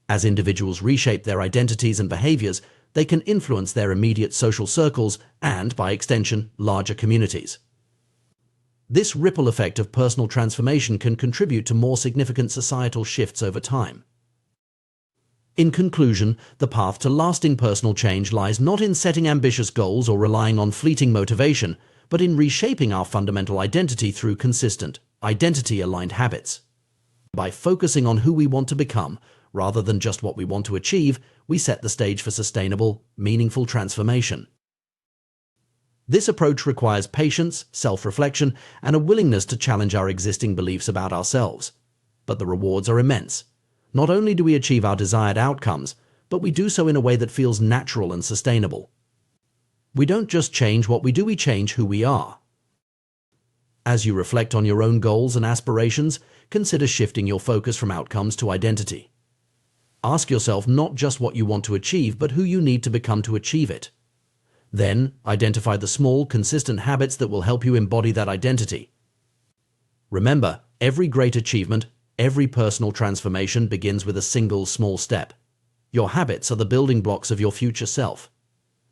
As individuals reshape their identities and behaviors, they can influence their immediate social circles and, by extension, larger communities. This ripple effect of personal transformation can contribute to more significant societal shifts over time. In conclusion, the path to lasting personal change lies not in setting ambitious goals or relying on fleeting motivation, but in reshaping our fundamental identity through consistent, identity-aligned habits. By focusing on who we want to become, rather than just what we want to achieve, we set the stage for sustainable, meaningful transformation. This approach requires patience, self-reflection, and a willingness to challenge our existing beliefs about ourselves. But the rewards are immense. Not only do we achieve our desired outcomes, but we do so in a way that feels natural and sustainable. We don't just change what we do, we change who we are. As you reflect on your own goals and aspirations, consider shifting your focus from outcomes to identity. Ask yourself not just what you want to achieve, but who you need to become to achieve it. Then, identify the small, consistent habits that will help you embody that identity. Remember, every great achievement, every personal transformation begins with a single small step. Your habits are the building blocks of your future self.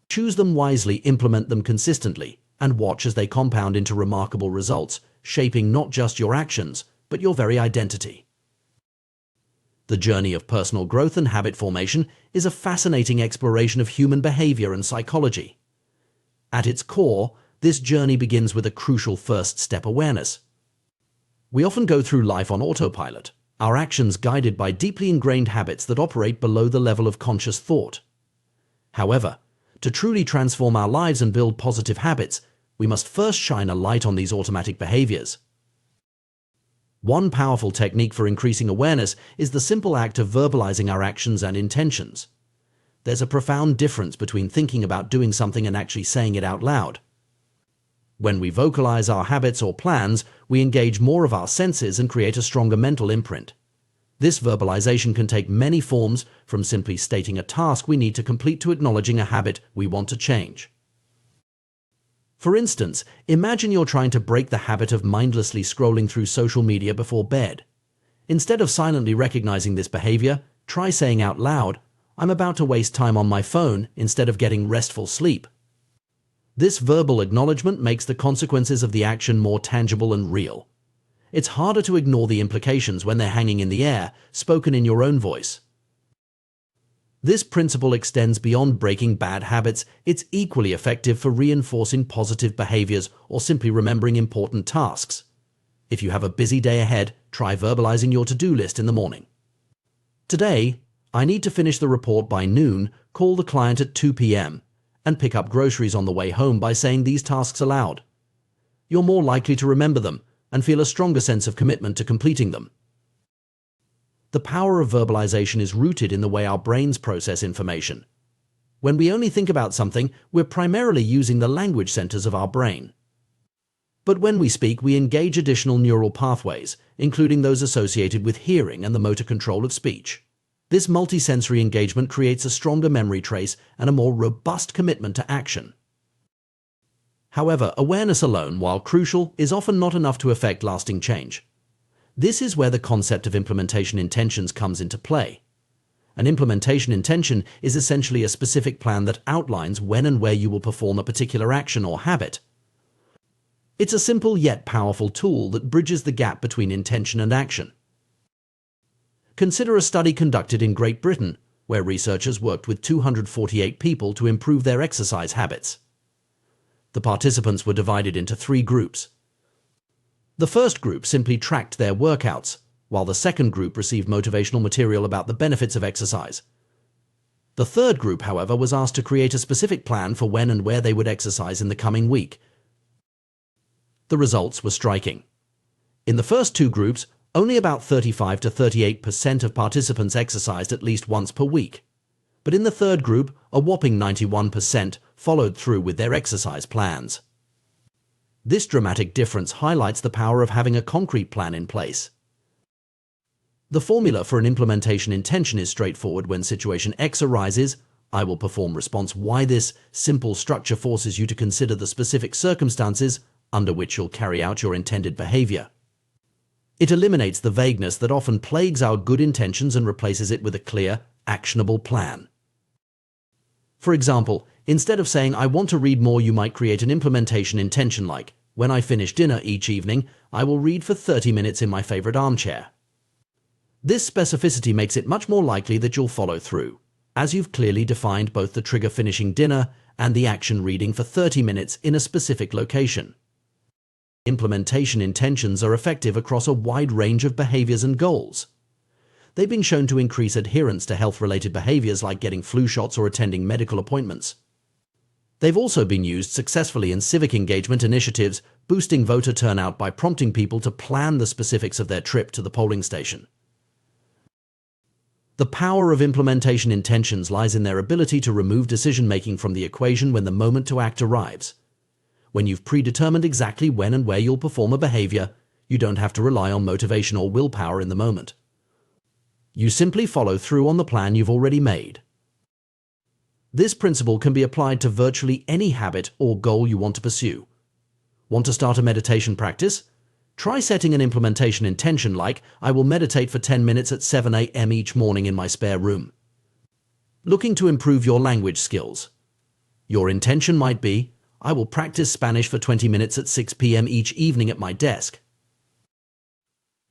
Choose them wisely, implement them consistently, and watch as they compound into remarkable results, shaping not just your actions, but your very identity. The journey of personal growth and habit formation is a fascinating exploration of human behavior and psychology. At its core, this journey begins with a crucial first step: awareness. We often go through life on autopilot, our actions guided by deeply ingrained habits that operate below the level of conscious thought. However, to truly transform our lives and build positive habits, we must first shine a light on these automatic behaviors. One powerful technique for increasing awareness is the simple act of verbalizing our actions and intentions. There's a profound difference between thinking about doing something and actually saying it out loud. When we vocalize our habits or plans, we engage more of our senses and create a stronger mental imprint. This verbalization can take many forms, from simply stating a task we need to complete to acknowledging a habit we want to change. For instance, imagine you're trying to break the habit of mindlessly scrolling through social media before bed. Instead of silently recognizing this behavior, try saying out loud, "I'm about to waste time on my phone instead of getting restful sleep." This verbal acknowledgement makes the consequences of the action more tangible and real. It's harder to ignore the implications when they're hanging in the air, spoken in your own voice. This principle extends beyond breaking bad habits. It's equally effective for reinforcing positive behaviors or simply remembering important tasks. If you have a busy day ahead, try verbalizing your to-do list in the morning. Today, I need to finish the report by noon, call the client at 2 p.m., and pick up groceries on the way home by saying these tasks aloud. You're more likely to remember them and feel a stronger sense of commitment to completing them. The power of verbalization is rooted in the way our brains process information. When we only think about something, we're primarily using the language centers of our brain. But when we speak, we engage additional neural pathways, including those associated with hearing and the motor control of speech. This multisensory engagement creates a stronger memory trace and a more robust commitment to action. However, awareness alone, while crucial, is often not enough to effect lasting change. This is where the concept of implementation intentions comes into play. An implementation intention is essentially a specific plan that outlines when and where you will perform a particular action or habit. It's a simple yet powerful tool that bridges the gap between intention and action. Consider a study conducted in Great Britain, where researchers worked with 248 people to improve their exercise habits. The participants were divided into 3 groups. The first group simply tracked their workouts, while the second group received motivational material about the benefits of exercise. The third group, however, was asked to create a specific plan for when and where they would exercise in the coming week. The results were striking. In the first 2 groups, only about 35 to 38% of participants exercised at least once per week. But in the third group, a whopping 91% followed through with their exercise plans. This dramatic difference highlights the power of having a concrete plan in place. The formula for an implementation intention is straightforward. When situation X arises, I will perform response Y. This simple structure forces you to consider the specific circumstances under which you'll carry out your intended behavior. It eliminates the vagueness that often plagues our good intentions and replaces it with a clear, actionable plan. For example, instead of saying, "I want to read more," you might create an implementation intention like, "When I finish dinner each evening, I will read for 30 minutes in my favorite armchair." This specificity makes it much more likely that you'll follow through, as you've clearly defined both the trigger finishing dinner and the action reading for 30 minutes in a specific location. Implementation intentions are effective across a wide range of behaviors and goals. They've been shown to increase adherence to health-related behaviors like getting flu shots or attending medical appointments. They've also been used successfully in civic engagement initiatives, boosting voter turnout by prompting people to plan the specifics of their trip to the polling station. The power of implementation intentions lies in their ability to remove decision-making from the equation when the moment to act arrives. When you've predetermined exactly when and where you'll perform a behavior, you don't have to rely on motivation or willpower in the moment. You simply follow through on the plan you've already made. This principle can be applied to virtually any habit or goal you want to pursue. Want to start a meditation practice? Try setting an implementation intention like, "I will meditate for 10 minutes at 7 a.m. each morning in my spare room." Looking to improve your language skills? Your intention might be, "I will practice Spanish for 20 minutes at 6 p.m. each evening at my desk."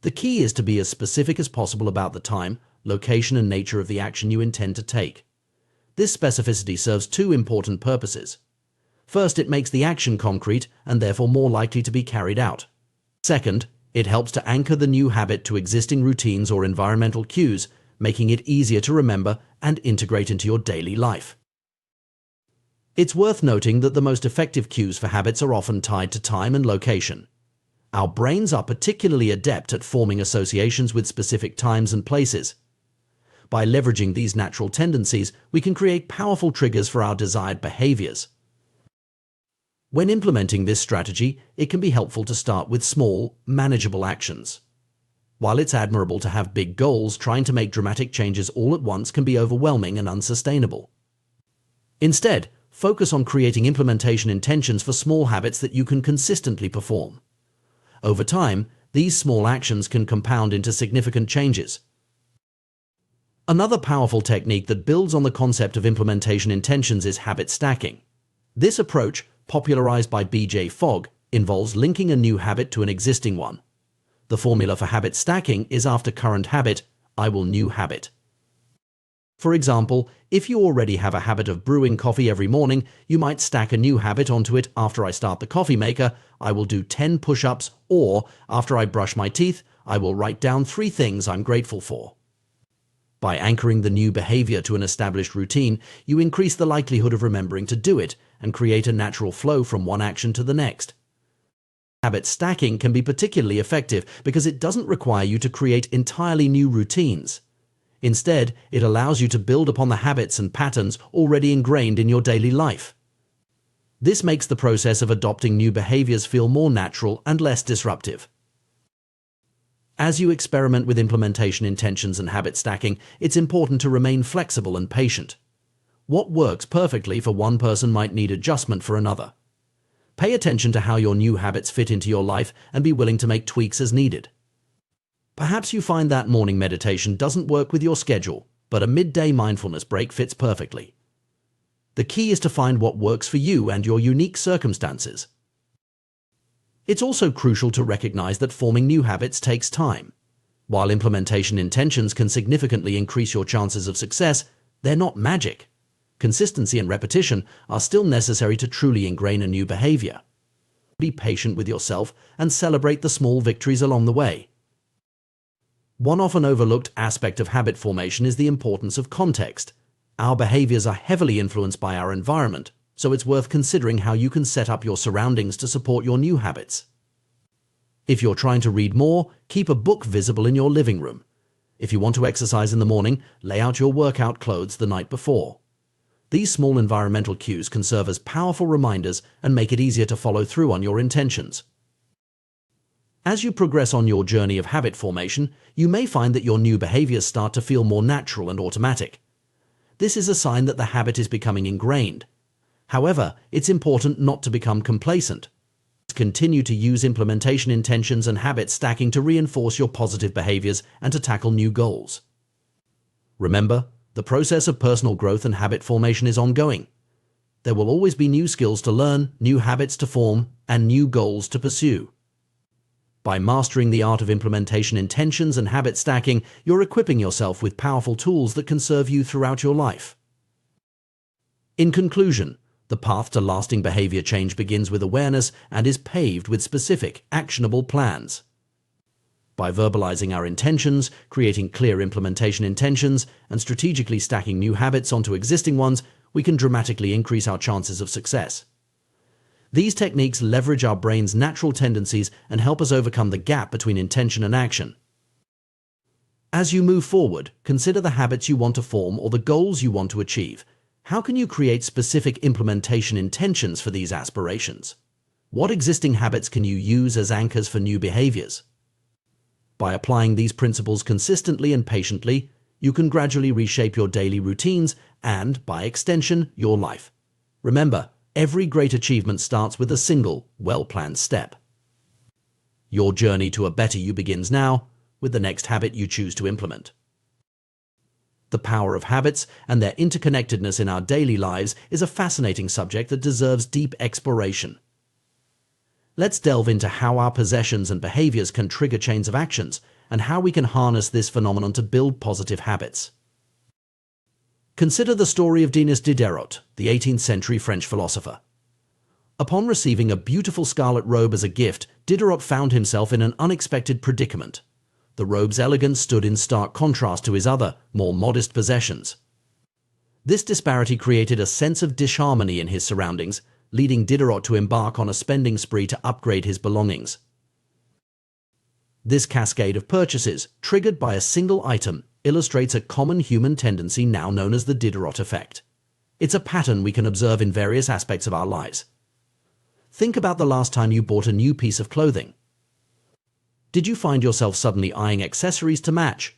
The key is to be as specific as possible about the time, location, and nature of the action you intend to take. This specificity serves 2 important purposes. First, it makes the action concrete and therefore more likely to be carried out. Second, it helps to anchor the new habit to existing routines or environmental cues, making it easier to remember and integrate into your daily life. It's worth noting that the most effective cues for habits are often tied to time and location. Our brains are particularly adept at forming associations with specific times and places. By leveraging these natural tendencies, we can create powerful triggers for our desired behaviors. When implementing this strategy, it can be helpful to start with small, manageable actions. While it's admirable to have big goals, trying to make dramatic changes all at once can be overwhelming and unsustainable. Instead, focus on creating implementation intentions for small habits that you can consistently perform. Over time, these small actions can compound into significant changes. Another powerful technique that builds on the concept of implementation intentions is habit stacking. This approach, popularized by B.J. Fogg, involves linking a new habit to an existing one. The formula for habit stacking is after current habit, I will new habit. For example, if you already have a habit of brewing coffee every morning, you might stack a new habit onto it. After I start the coffee maker, I will do 10 push-ups, or after I brush my teeth, I will write down 3 things I'm grateful for. By anchoring the new behavior to an established routine, you increase the likelihood of remembering to do it and create a natural flow from one action to the next. Habit stacking can be particularly effective because it doesn't require you to create entirely new routines. Instead, it allows you to build upon the habits and patterns already ingrained in your daily life. This makes the process of adopting new behaviors feel more natural and less disruptive. As you experiment with implementation intentions and habit stacking, it's important to remain flexible and patient. What works perfectly for one person might need adjustment for another. Pay attention to how your new habits fit into your life and be willing to make tweaks as needed. Perhaps you find that morning meditation doesn't work with your schedule, but a midday mindfulness break fits perfectly. The key is to find what works for you and your unique circumstances. It's also crucial to recognize that forming new habits takes time. While implementation intentions can significantly increase your chances of success, they're not magic. Consistency and repetition are still necessary to truly ingrain a new behavior. Be patient with yourself and celebrate the small victories along the way. One often overlooked aspect of habit formation is the importance of context. Our behaviors are heavily influenced by our environment, so it's worth considering how you can set up your surroundings to support your new habits. If you're trying to read more, keep a book visible in your living room. If you want to exercise in the morning, lay out your workout clothes the night before. These small environmental cues can serve as powerful reminders and make it easier to follow through on your intentions. As you progress on your journey of habit formation, you may find that your new behaviors start to feel more natural and automatic. This is a sign that the habit is becoming ingrained. However, it's important not to become complacent. Continue to use implementation intentions and habit stacking to reinforce your positive behaviors and to tackle new goals. Remember, the process of personal growth and habit formation is ongoing. There will always be new skills to learn, new habits to form, and new goals to pursue. By mastering the art of implementation intentions and habit stacking, you're equipping yourself with powerful tools that can serve you throughout your life. In conclusion, the path to lasting behavior change begins with awareness and is paved with specific, actionable plans. By verbalizing our intentions, creating clear implementation intentions, and strategically stacking new habits onto existing ones, we can dramatically increase our chances of success. These techniques leverage our brain's natural tendencies and help us overcome the gap between intention and action. As you move forward, consider the habits you want to form or the goals you want to achieve. How can you create specific implementation intentions for these aspirations? What existing habits can you use as anchors for new behaviors? By applying these principles consistently and patiently, you can gradually reshape your daily routines and, by extension, your life. Remember, every great achievement starts with a single, well-planned step. Your journey to a better you begins now, with the next habit you choose to implement. The power of habits and their interconnectedness in our daily lives is a fascinating subject that deserves deep exploration. Let's delve into how our possessions and behaviors can trigger chains of actions and how we can harness this phenomenon to build positive habits. Consider the story of Denis Diderot, the 18th century French philosopher. Upon receiving a beautiful scarlet robe as a gift, Diderot found himself in an unexpected predicament. The robe's elegance stood in stark contrast to his other, more modest possessions. This disparity created a sense of disharmony in his surroundings, leading Diderot to embark on a spending spree to upgrade his belongings. This cascade of purchases, triggered by a single item, illustrates a common human tendency now known as the Diderot effect. It's a pattern we can observe in various aspects of our lives. Think about the last time you bought a new piece of clothing. Did you find yourself suddenly eyeing accessories to match?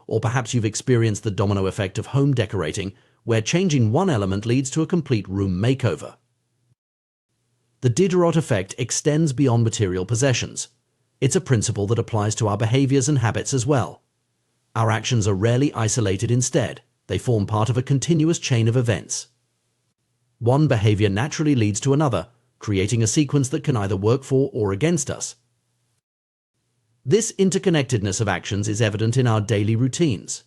Or perhaps you've experienced the domino effect of home decorating, where changing one element leads to a complete room makeover. The Diderot effect extends beyond material possessions. It's a principle that applies to our behaviors and habits as well. Our actions are rarely isolated instead. They form part of a continuous chain of events. One behavior naturally leads to another, creating a sequence that can either work for or against us. This interconnectedness of actions is evident in our daily routines.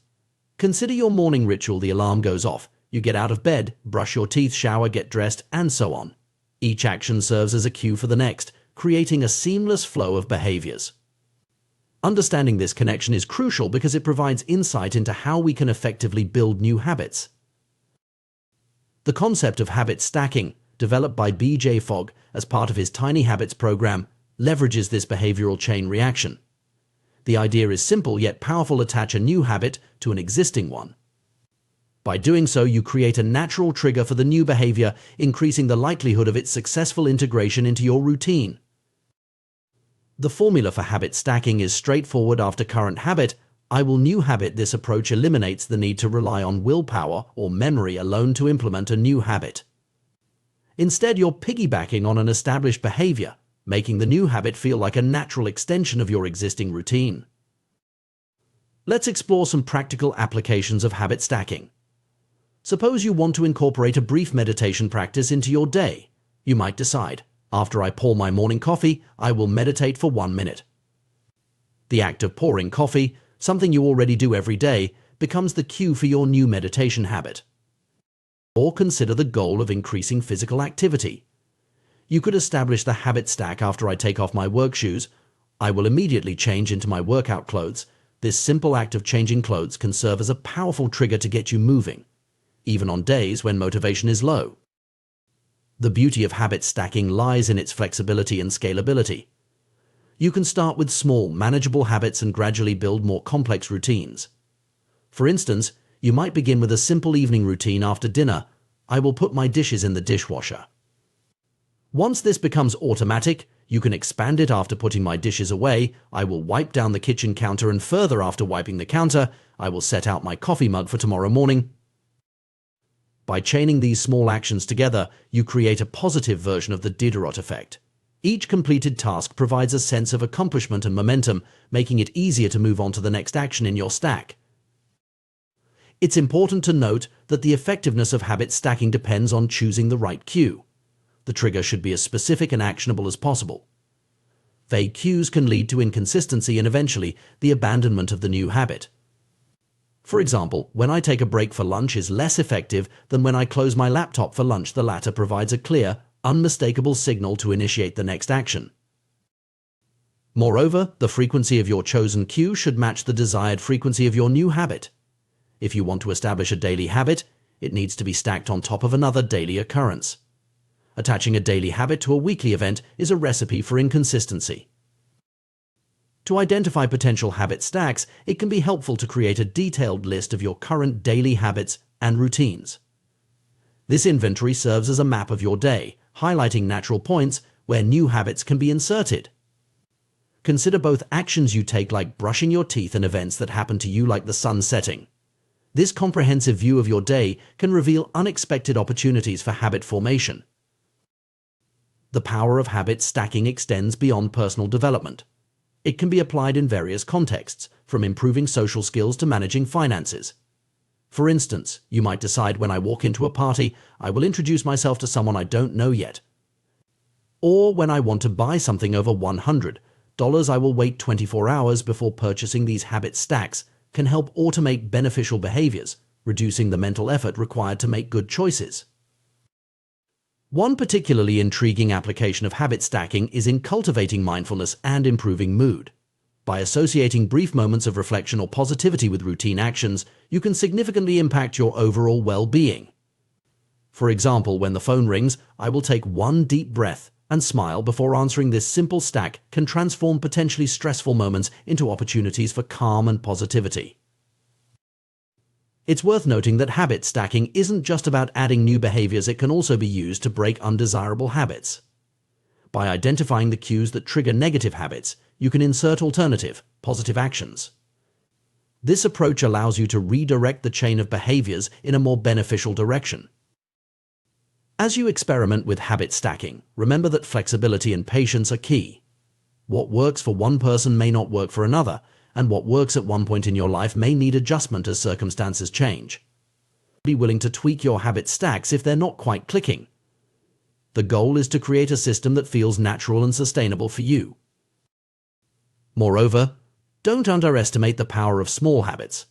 Consider your morning ritual. The alarm goes off, you get out of bed, brush your teeth, shower, get dressed, and so on. Each action serves as a cue for the next, creating a seamless flow of behaviors. Understanding this connection is crucial because it provides insight into how we can effectively build new habits. The concept of habit stacking, developed by B.J. Fogg as part of his Tiny Habits program, leverages this behavioral chain reaction. The idea is simple yet powerful: attach a new habit to an existing one. By doing so, you create a natural trigger for the new behavior, increasing the likelihood of its successful integration into your routine. The formula for habit stacking is straightforward. After current habit, I will new habit. This approach eliminates the need to rely on willpower or memory alone to implement a new habit. Instead, you're piggybacking on an established behavior, making the new habit feel like a natural extension of your existing routine. Let's explore some practical applications of habit stacking. Suppose you want to incorporate a brief meditation practice into your day. You might decide, after I pour my morning coffee, I will meditate for 1 minute. The act of pouring coffee, something you already do every day, becomes the cue for your new meditation habit. Or consider the goal of increasing physical activity. You could establish the habit stack: after I take off my work shoes, I will immediately change into my workout clothes. This simple act of changing clothes can serve as a powerful trigger to get you moving, even on days when motivation is low. The beauty of habit stacking lies in its flexibility and scalability. You can start with small, manageable habits and gradually build more complex routines. For instance, you might begin with a simple evening routine: after dinner, I will put my dishes in the dishwasher. Once this becomes automatic, you can expand it: after putting my dishes away, I will wipe down the kitchen counter, and further, after wiping the counter, I will set out my coffee mug for tomorrow morning. By chaining these small actions together, you create a positive version of the Diderot effect. Each completed task provides a sense of accomplishment and momentum, making it easier to move on to the next action in your stack. It's important to note that the effectiveness of habit stacking depends on choosing the right cue. The trigger should be as specific and actionable as possible. Vague cues can lead to inconsistency and eventually the abandonment of the new habit. For example, when I take a break for lunch is less effective than when I close my laptop for lunch. The latter provides a clear, unmistakable signal to initiate the next action. Moreover, the frequency of your chosen cue should match the desired frequency of your new habit. If you want to establish a daily habit, it needs to be stacked on top of another daily occurrence. Attaching a daily habit to a weekly event is a recipe for inconsistency. To identify potential habit stacks, it can be helpful to create a detailed list of your current daily habits and routines. This inventory serves as a map of your day, highlighting natural points where new habits can be inserted. Consider both actions you take, like brushing your teeth, and events that happen to you, like the sun setting. This comprehensive view of your day can reveal unexpected opportunities for habit formation. The power of habit stacking extends beyond personal development. It can be applied in various contexts, from improving social skills to managing finances. For instance, you might decide, when I walk into a party, I will introduce myself to someone I don't know yet. Or when I want to buy something over $100, I will wait 24 hours before purchasing. These habit stacks can help automate beneficial behaviors, reducing the mental effort required to make good choices. One particularly intriguing application of habit stacking is in cultivating mindfulness and improving mood. By associating brief moments of reflection or positivity with routine actions, you can significantly impact your overall well-being. For example, when the phone rings, I will take one deep breath and smile before answering. This simple stack can transform potentially stressful moments into opportunities for calm and positivity. It's worth noting that habit stacking isn't just about adding new behaviors. It can also be used to break undesirable habits. By identifying the cues that trigger negative habits, you can insert alternative, positive actions. This approach allows you to redirect the chain of behaviors in a more beneficial direction. As you experiment with habit stacking, remember that flexibility and patience are key. What works for one person may not work for another, and what works at one point in your life may need adjustment as circumstances change. Be willing to tweak your habit stacks if they're not quite clicking. The goal is to create a system that feels natural and sustainable for you. Moreover, don't underestimate the power of small habits.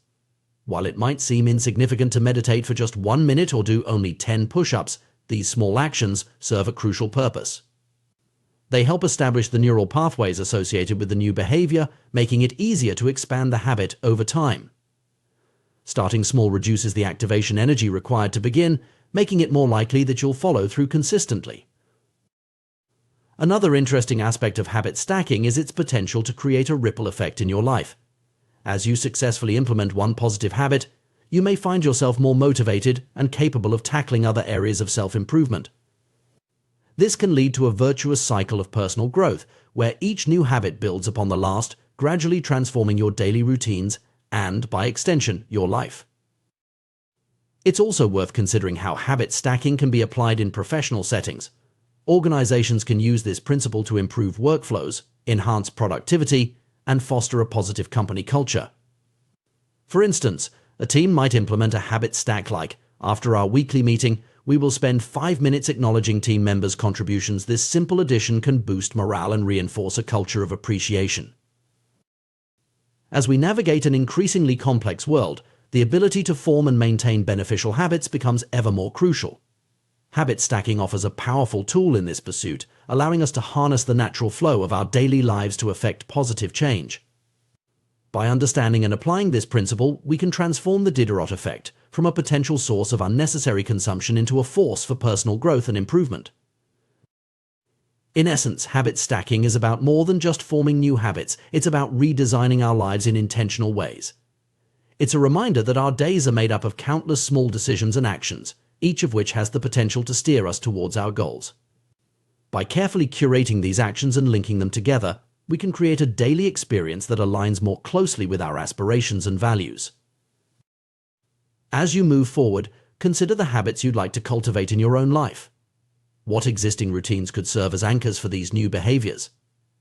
While it might seem insignificant to meditate for just 1 minute or do only 10 push-ups, these small actions serve a crucial purpose. They help establish the neural pathways associated with the new behavior, making it easier to expand the habit over time. Starting small reduces the activation energy required to begin, making it more likely that you'll follow through consistently. Another interesting aspect of habit stacking is its potential to create a ripple effect in your life. As you successfully implement one positive habit, you may find yourself more motivated and capable of tackling other areas of self-improvement. This can lead to a virtuous cycle of personal growth, where each new habit builds upon the last, gradually transforming your daily routines and, by extension, your life. It's also worth considering how habit stacking can be applied in professional settings. Organizations can use this principle to improve workflows, enhance productivity, and foster a positive company culture. For instance, a team might implement a habit stack like, after our weekly meeting, we will spend 5 minutes acknowledging team members' contributions. This simple addition can boost morale and reinforce a culture of appreciation. As we navigate an increasingly complex world, the ability to form and maintain beneficial habits becomes ever more crucial. Habit stacking offers a powerful tool in this pursuit, allowing us to harness the natural flow of our daily lives to effect positive change. By understanding and applying this principle, we can transform the Diderot effect from a potential source of unnecessary consumption into a force for personal growth and improvement. In essence, habit stacking is about more than just forming new habits. It's about redesigning our lives in intentional ways. It's a reminder that our days are made up of countless small decisions and actions, each of which has the potential to steer us towards our goals. By carefully curating these actions and linking them together, we can create a daily experience that aligns more closely with our aspirations and values. As you move forward, consider the habits you'd like to cultivate in your own life. What existing routines could serve as anchors for these new behaviors?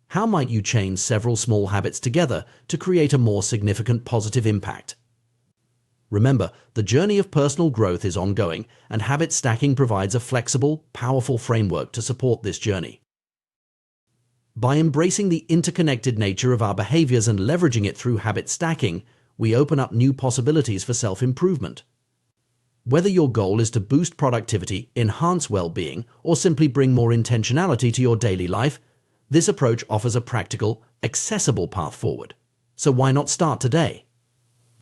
How might you chain several small habits together to create a more significant positive impact? Remember, the journey of personal growth is ongoing, and habit stacking provides a flexible, powerful framework to support this journey. By embracing the interconnected nature of our behaviors and leveraging it through habit stacking, we open up new possibilities for self-improvement. Whether your goal is to boost productivity, enhance well-being, or simply bring more intentionality to your daily life, this approach offers a practical, accessible path forward. So why not start today?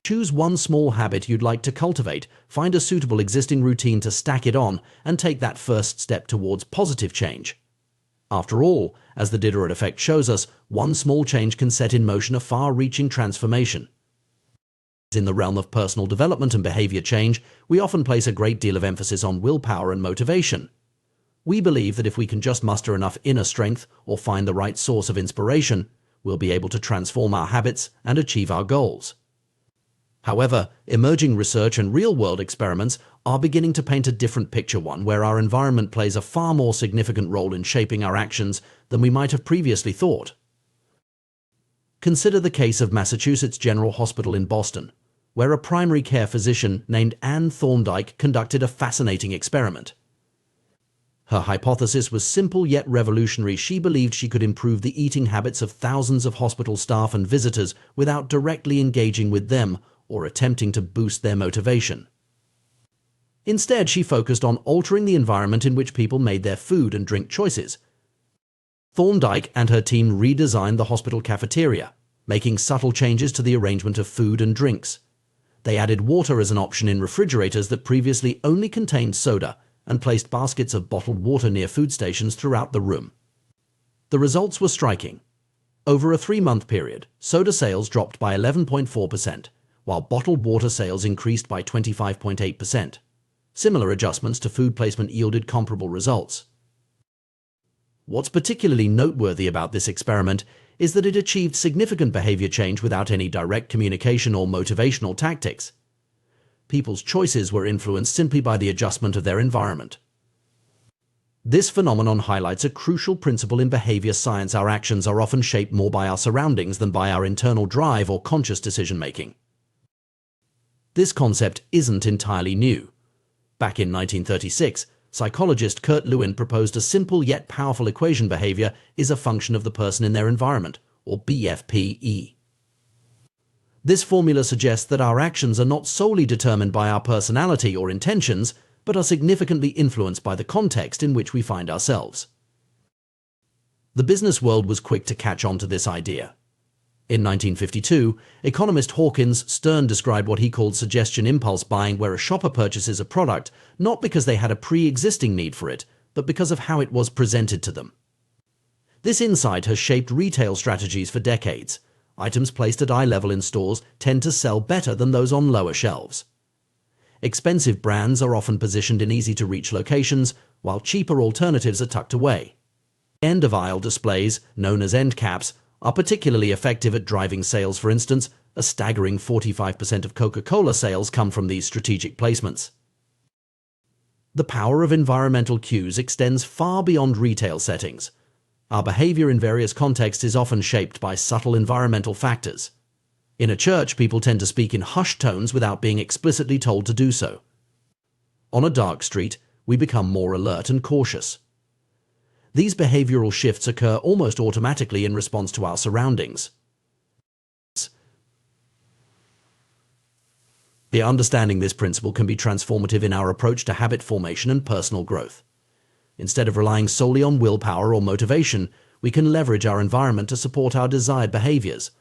Choose one small habit you'd like to cultivate, find a suitable existing routine to stack it on, and take that first step towards positive change. After all, as the Diderot effect shows us, one small change can set in motion a far-reaching transformation. In the realm of personal development and behavior change, we often place a great deal of emphasis on willpower and motivation. We believe that if we can just muster enough inner strength or find the right source of inspiration, we'll be able to transform our habits and achieve our goals. However, emerging research and real-world experiments are beginning to paint a different picture, one where our environment plays a far more significant role in shaping our actions than we might have previously thought. Consider the case of Massachusetts General Hospital in Boston, where a primary care physician named Anne Thorndike conducted a fascinating experiment. Her hypothesis was simple yet revolutionary. She believed she could improve the eating habits of thousands of hospital staff and visitors without directly engaging with them or attempting to boost their motivation. Instead, she focused on altering the environment in which people made their food and drink choices. Thorndike and her team redesigned the hospital cafeteria, making subtle changes to the arrangement of food and drinks. They added water as an option in refrigerators that previously only contained soda, and placed baskets of bottled water near food stations throughout the room. The results were striking. Over a 3-month period, soda sales dropped by 11.4%, while bottled water sales increased by 25.8%. Similar adjustments to food placement yielded comparable results. What's particularly noteworthy about this experiment is that it achieved significant behavior change without any direct communication or motivational tactics. People's choices were influenced simply by the adjustment of their environment. This phenomenon highlights a crucial principle in behavior science. Our actions are often shaped more by our surroundings than by our internal drive or conscious decision-making. This concept isn't entirely new. Back in 1936, psychologist Kurt Lewin proposed a simple yet powerful equation: behavior is a function of the person in their environment, or BFPE. This formula suggests that our actions are not solely determined by our personality or intentions, but are significantly influenced by the context in which we find ourselves. The business world was quick to catch on to this idea. In 1952, economist Hawkins Stern described what he called suggestion impulse buying, where a shopper purchases a product not because they had a pre-existing need for it, but because of how it was presented to them. This insight has shaped retail strategies for decades. Items placed at eye level in stores tend to sell better than those on lower shelves. Expensive brands are often positioned in easy-to-reach locations, while cheaper alternatives are tucked away. End-of-aisle displays, known as end caps, are particularly effective at driving sales. For instance, a staggering 45% of Coca-Cola sales come from these strategic placements. The power of environmental cues extends far beyond retail settings. Our behavior in various contexts is often shaped by subtle environmental factors. In a church, people tend to speak in hushed tones without being explicitly told to do so. On a dark street, we become more alert and cautious. These behavioral shifts occur almost automatically in response to our surroundings. Understanding this principle can be transformative in our approach to habit formation and personal growth. Instead of relying solely on willpower or motivation, we can leverage our environment to support our desired behaviors.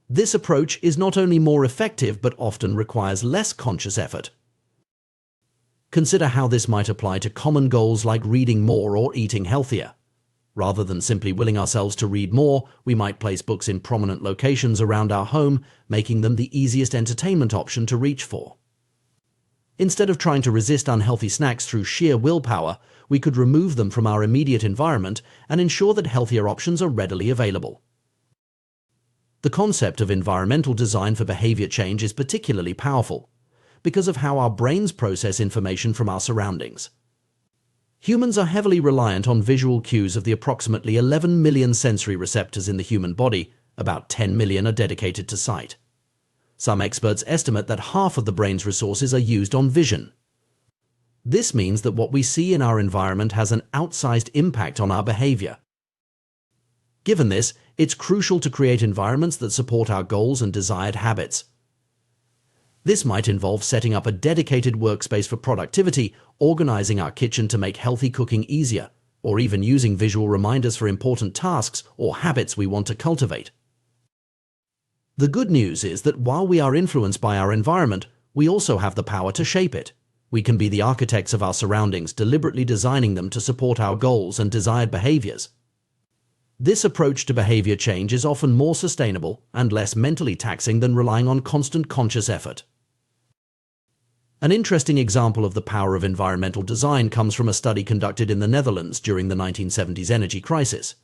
This approach is not only more effective but often requires less conscious effort. Consider how this might apply to common goals like reading more or eating healthier. Rather than simply willing ourselves to read more, we might place books in prominent locations around our home, making them the easiest entertainment option to reach for. Instead of trying to resist unhealthy snacks through sheer willpower, we could remove them from our immediate environment and ensure that healthier options are readily available. The concept of environmental design for behavior change is particularly powerful because of how our brains process information from our surroundings. Humans are heavily reliant on visual cues of the approximately 11 million sensory receptors in the human body. About 10 million are dedicated to sight. Some experts estimate that half of the brain's resources are used on vision. This means that what we see in our environment has an outsized impact on our behavior. Given this, it's crucial to create environments that support our goals and desired habits. This might involve setting up a dedicated workspace for productivity, organizing our kitchen to make healthy cooking easier, or even using visual reminders for important tasks or habits we want to cultivate. The good news is that while we are influenced by our environment, we also have the power to shape it. We can be the architects of our surroundings, deliberately designing them to support our goals and desired behaviors. This approach to behavior change is often more sustainable and less mentally taxing than relying on constant conscious effort. An interesting example of the power of environmental design comes from a study conducted in the Netherlands during the 1970s energy crisis.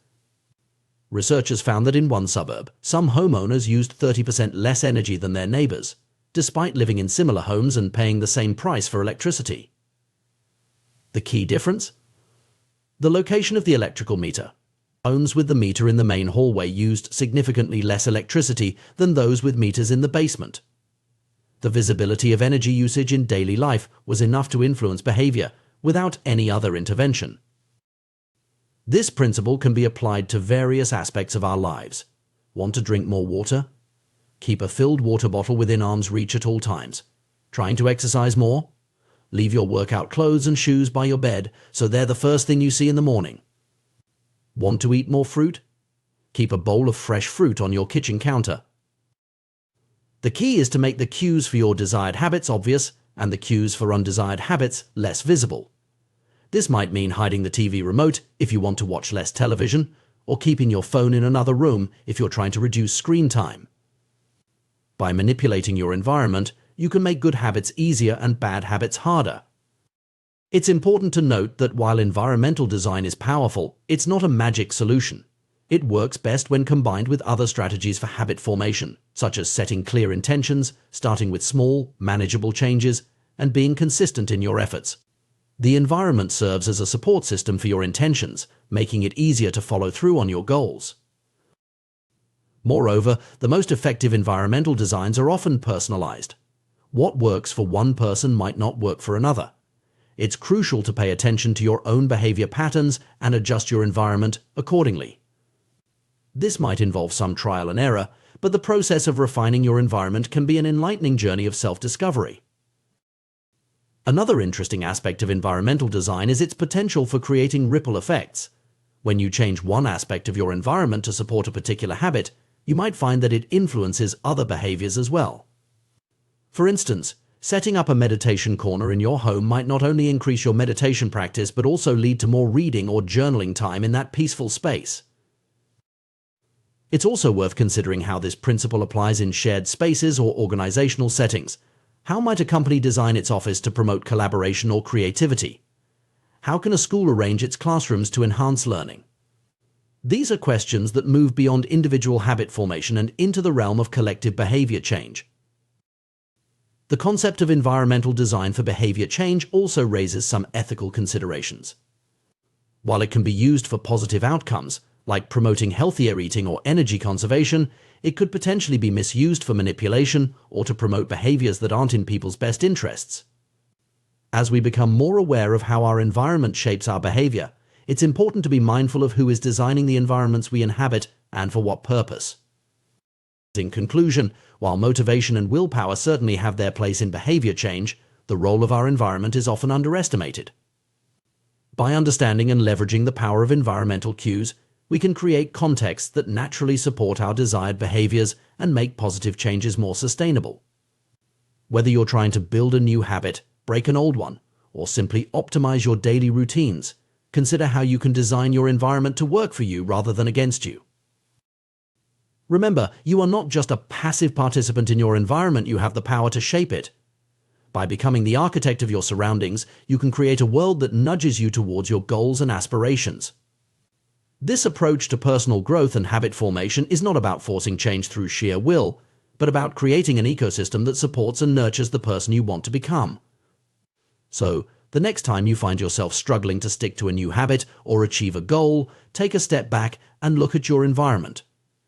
Researchers found that in one suburb, some homeowners used 30% less energy than their neighbors, despite living in similar homes and paying the same price for electricity. The key difference? The location of the electrical meter. Homes with the meter in the main hallway used significantly less electricity than those with meters in the basement. The visibility of energy usage in daily life was enough to influence behavior without any other intervention. This principle can be applied to various aspects of our lives. Want to drink more water? Keep a filled water bottle within arm's reach at all times. Trying to exercise more? Leave your workout clothes and shoes by your bed so they're the first thing you see in the morning. Want to eat more fruit? Keep a bowl of fresh fruit on your kitchen counter. The key is to make the cues for your desired habits obvious and the cues for undesired habits less visible. This might mean hiding the TV remote if you want to watch less television, or keeping your phone in another room if you're trying to reduce screen time. By manipulating your environment, you can make good habits easier and bad habits harder. It's important to note that while environmental design is powerful, it's not a magic solution. It works best when combined with other strategies for habit formation, such as setting clear intentions, starting with small, manageable changes, and being consistent in your efforts. The environment serves as a support system for your intentions, making it easier to follow through on your goals. Moreover, the most effective environmental designs are often personalized. What works for one person might not work for another. It's crucial to pay attention to your own behavior patterns and adjust your environment accordingly. This might involve some trial and error, but the process of refining your environment can be an enlightening journey of self-discovery. Another interesting aspect of environmental design is its potential for creating ripple effects. When you change one aspect of your environment to support a particular habit, you might find that it influences other behaviors as well. For instance, Setting up a meditation corner in your home might not only increase your meditation practice but also lead to more reading or journaling time in that peaceful space. It's also worth considering how this principle applies in shared spaces or organizational settings. How might a company design its office to promote collaboration or creativity? How can a school arrange its classrooms to enhance learning? These are questions that move beyond individual habit formation and into the realm of collective behavior change. The concept of environmental design for behavior change also raises some ethical considerations. While it can be used for positive outcomes, like promoting healthier eating or energy conservation, it could potentially be misused for manipulation or to promote behaviors that aren't in people's best interests. As we become more aware of how our environment shapes our behavior, it's important to be mindful of who is designing the environments we inhabit and for what purpose. In conclusion, while motivation and willpower certainly have their place in behavior change, the role of our environment is often underestimated. By understanding and leveraging the power of environmental cues, we can create contexts that naturally support our desired behaviors and make positive changes more sustainable. Whether you're trying to build a new habit, break an old one, or simply optimize your daily routines, consider how you can design your environment to work for you rather than against you. Remember, you are not just a passive participant in your environment, you have the power to shape it. By becoming the architect of your surroundings, you can create a world that nudges you towards your goals and aspirations. This approach to personal growth and habit formation is not about forcing change through sheer will, but about creating an ecosystem that supports and nurtures the person you want to become. So, the next time you find yourself struggling to stick to a new habit or achieve a goal, take a step back and look at your environment.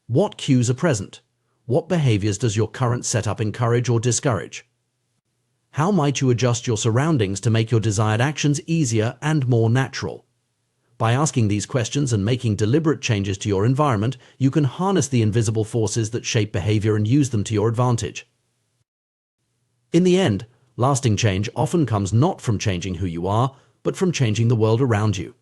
What cues are present? What behaviors does your current setup encourage or discourage? How might you adjust your surroundings to make your desired actions easier and more natural? By asking these questions and making deliberate changes to your environment, you can harness the invisible forces that shape behavior and use them to your advantage. In the end, lasting change often comes not from changing who you are, but from changing the world around you.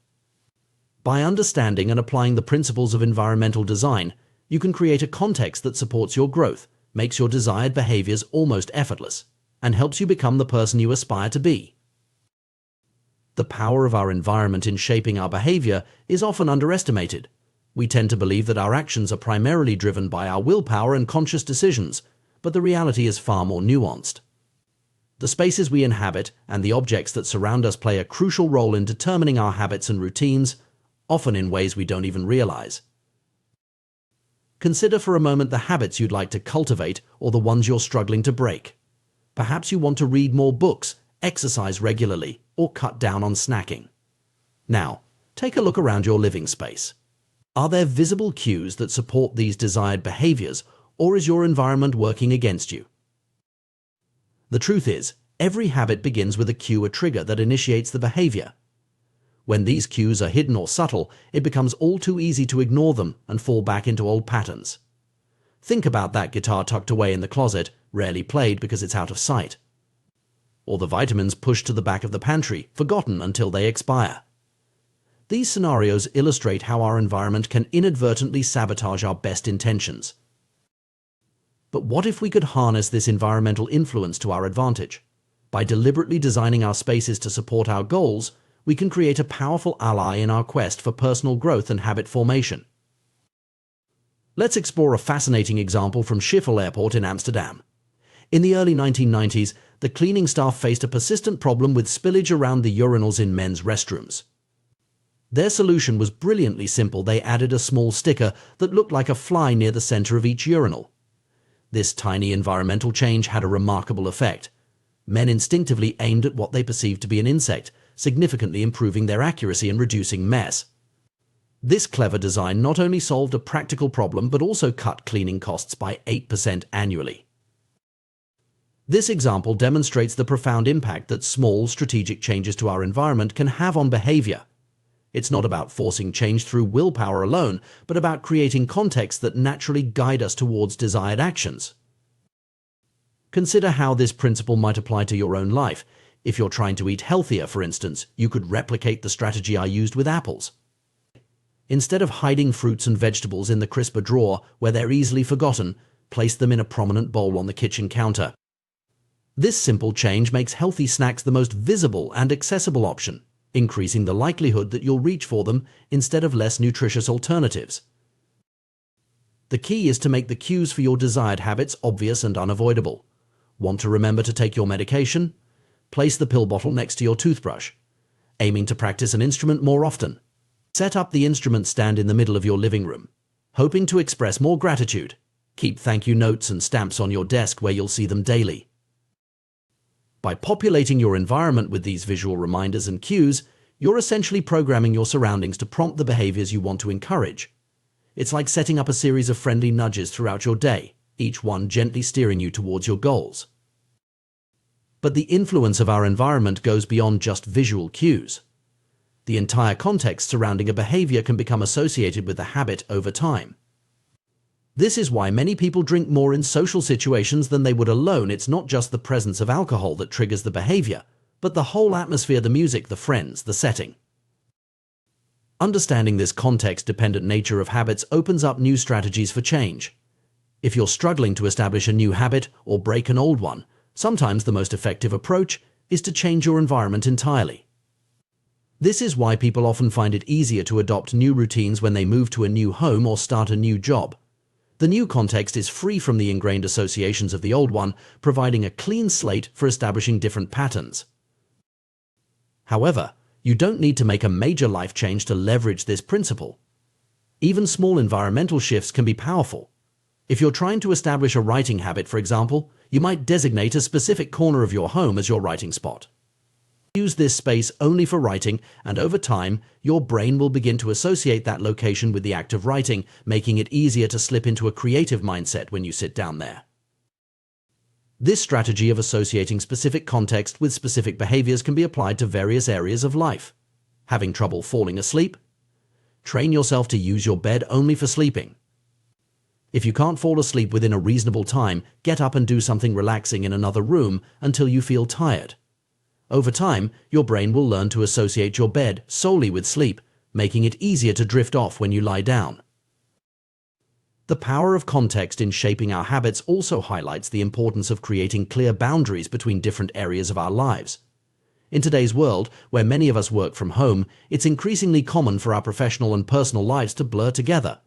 By understanding and applying the principles of environmental design, you can create a context that supports your growth, makes your desired behaviors almost effortless, and helps you become the person you aspire to be. The power of our environment in shaping our behavior is often underestimated. We tend to believe that our actions are primarily driven by our willpower and conscious decisions, but the reality is far more nuanced. The spaces we inhabit and the objects that surround us play a crucial role in determining our habits and routines, often in ways we don't even realize. Consider for a moment the habits you'd like to cultivate or the ones you're struggling to break. Perhaps you want to read more books, exercise regularly, or cut down on snacking. Now, take a look around your living space. Are there visible cues that support these desired behaviors, or is your environment working against you? The truth is, every habit begins with a cue or trigger that initiates the behavior. When these cues are hidden or subtle, it becomes all too easy to ignore them and fall back into old patterns. Think about that guitar tucked away in the closet, rarely played because it's out of sight. Or the vitamins pushed to the back of the pantry, forgotten until they expire. These scenarios illustrate how our environment can inadvertently sabotage our best intentions. But what if we could harness this environmental influence to our advantage? By deliberately designing our spaces to support our goals, we can create a powerful ally in our quest for personal growth and habit formation. Let's explore a fascinating example from Schiphol Airport in Amsterdam. In the early 1990s, the cleaning staff faced a persistent problem with spillage around the urinals in men's restrooms. Their solution was brilliantly simple. They added a small sticker that looked like a fly near the center of each urinal. This tiny environmental change had a remarkable effect. Men instinctively aimed at what they perceived to be an insect, significantly improving their accuracy and reducing mess. This clever design not only solved a practical problem but also cut cleaning costs by 8% annually. This example demonstrates the profound impact that small, strategic changes to our environment can have on behavior. It's not about forcing change through willpower alone, but about creating contexts that naturally guide us towards desired actions. Consider how this principle might apply to your own life. If you're trying to eat healthier, for instance, you could replicate the strategy I used with apples. Instead of hiding fruits and vegetables in the crisper drawer where they're easily forgotten, place them in a prominent bowl on the kitchen counter. This simple change makes healthy snacks the most visible and accessible option, increasing the likelihood that you'll reach for them instead of less nutritious alternatives. The key is to make the cues for your desired habits obvious and unavoidable. Want to remember to take your medication? Place the pill bottle next to your toothbrush. Aiming to practice an instrument more often? Set up the instrument stand in the middle of your living room. Hoping to express more gratitude? Keep thank you notes and stamps on your desk where you'll see them daily. By populating your environment with these visual reminders and cues, you're essentially programming your surroundings to prompt the behaviors you want to encourage. It's like setting up a series of friendly nudges throughout your day, each one gently steering you towards your goals. But the influence of our environment goes beyond just visual cues. The entire context surrounding a behavior can become associated with the habit over time. This is why many people drink more in social situations than they would alone. It's not just the presence of alcohol that triggers the behavior, but the whole atmosphere, the music, the friends, the setting. Understanding this context-dependent nature of habits opens up new strategies for change. If you're struggling to establish a new habit or break an old one, sometimes the most effective approach is to change your environment entirely. This is why people often find it easier to adopt new routines when they move to a new home or start a new job. The new context is free from the ingrained associations of the old one, providing a clean slate for establishing different patterns. However, you don't need to make a major life change to leverage this principle. Even small environmental shifts can be powerful. If you're trying to establish a writing habit, for example, you might designate a specific corner of your home as your writing spot. Use this space only for writing, and over time, your brain will begin to associate that location with the act of writing, making it easier to slip into a creative mindset when you sit down there. This strategy of associating specific context with specific behaviors can be applied to various areas of life. Having trouble falling asleep? Train yourself to use your bed only for sleeping. If you can't fall asleep within a reasonable time, get up and do something relaxing in another room until you feel tired. Over time, your brain will learn to associate your bed solely with sleep, making it easier to drift off when you lie down. The power of context in shaping our habits also highlights the importance of creating clear boundaries between different areas of our lives. In today's world, where many of us work from home, it's increasingly common for our professional and personal lives to blur together.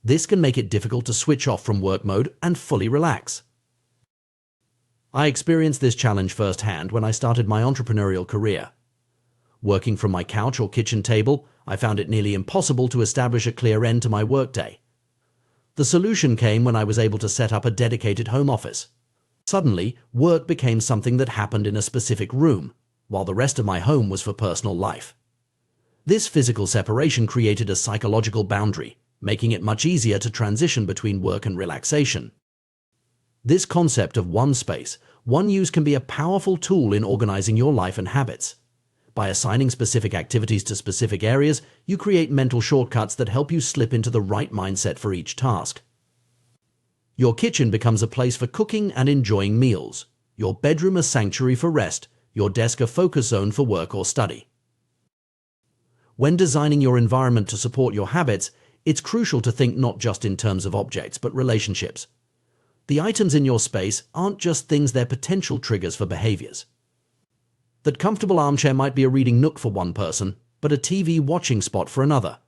This can make it difficult to switch off from work mode and fully relax. I experienced this challenge firsthand when I started my entrepreneurial career. Working from my couch or kitchen table, I found it nearly impossible to establish a clear end to my workday. The solution came when I was able to set up a dedicated home office. Suddenly, work became something that happened in a specific room, while the rest of my home was for personal life. This physical separation created a psychological boundary, making it much easier to transition between work and relaxation. This concept of one space, one use can be a powerful tool in organizing your life and habits. By assigning specific activities to specific areas, you create mental shortcuts that help you slip into the right mindset for each task. Your kitchen becomes a place for cooking and enjoying meals, your bedroom a sanctuary for rest, your desk a focus zone for work or study. When designing your environment to support your habits, it's crucial to think not just in terms of objects, but relationships. The items in your space aren't just things, they're potential triggers for behaviors. That comfortable armchair might be a reading nook for one person, but a TV watching spot for another.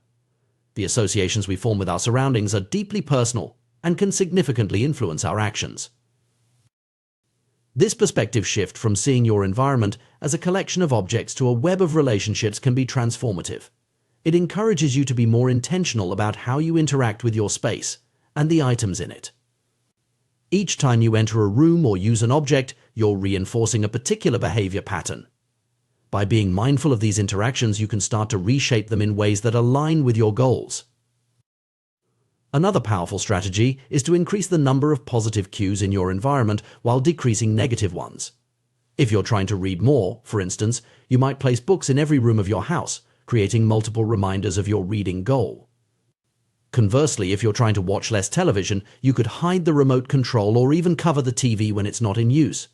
The associations we form with our surroundings are deeply personal and can significantly influence our actions. This perspective shift from seeing your environment as a collection of objects to a web of relationships can be transformative. It encourages you to be more intentional about how you interact with your space and the items in it. Each time you enter a room or use an object, you're reinforcing a particular behavior pattern. By being mindful of these interactions, you can start to reshape them in ways that align with your goals. Another powerful strategy is to increase the number of positive cues in your environment while decreasing negative ones. If you're trying to read more, for instance, you might place books in every room of your house, creating multiple reminders of your reading goal. Conversely, if you're trying to watch less television, you could hide the remote control or even cover the TV when it's not in use.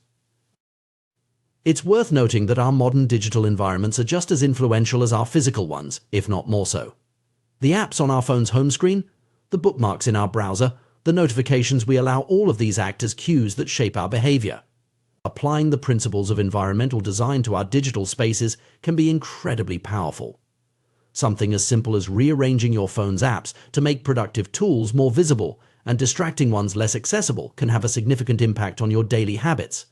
It's worth noting that our modern digital environments are just as influential as our physical ones, if not more so. The apps on our phone's home screen, the bookmarks in our browser, the notifications we allow, all of these act as cues that shape our behavior. Applying the principles of environmental design to our digital spaces can be incredibly powerful. Something as simple as rearranging your phone's apps to make productive tools more visible and distracting ones less accessible can have a significant impact on your daily habits.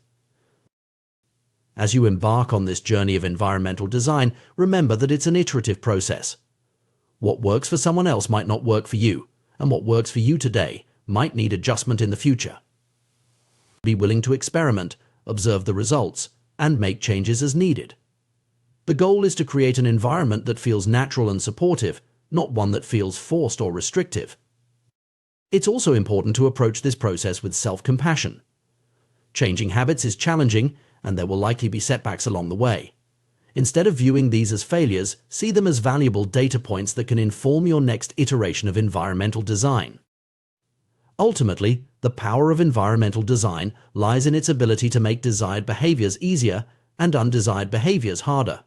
As you embark on this journey of environmental design, remember that it's an iterative process. What works for someone else might not work for you, and what works for you today might need adjustment in the future. Be willing to experiment, observe the results, and make changes as needed. The goal is to create an environment that feels natural and supportive, not one that feels forced or restrictive. It's also important to approach this process with self-compassion. Changing habits is challenging, and there will likely be setbacks along the way. Instead of viewing these as failures, see them as valuable data points that can inform your next iteration of environmental design. Ultimately, the power of environmental design lies in its ability to make desired behaviors easier and undesired behaviors harder.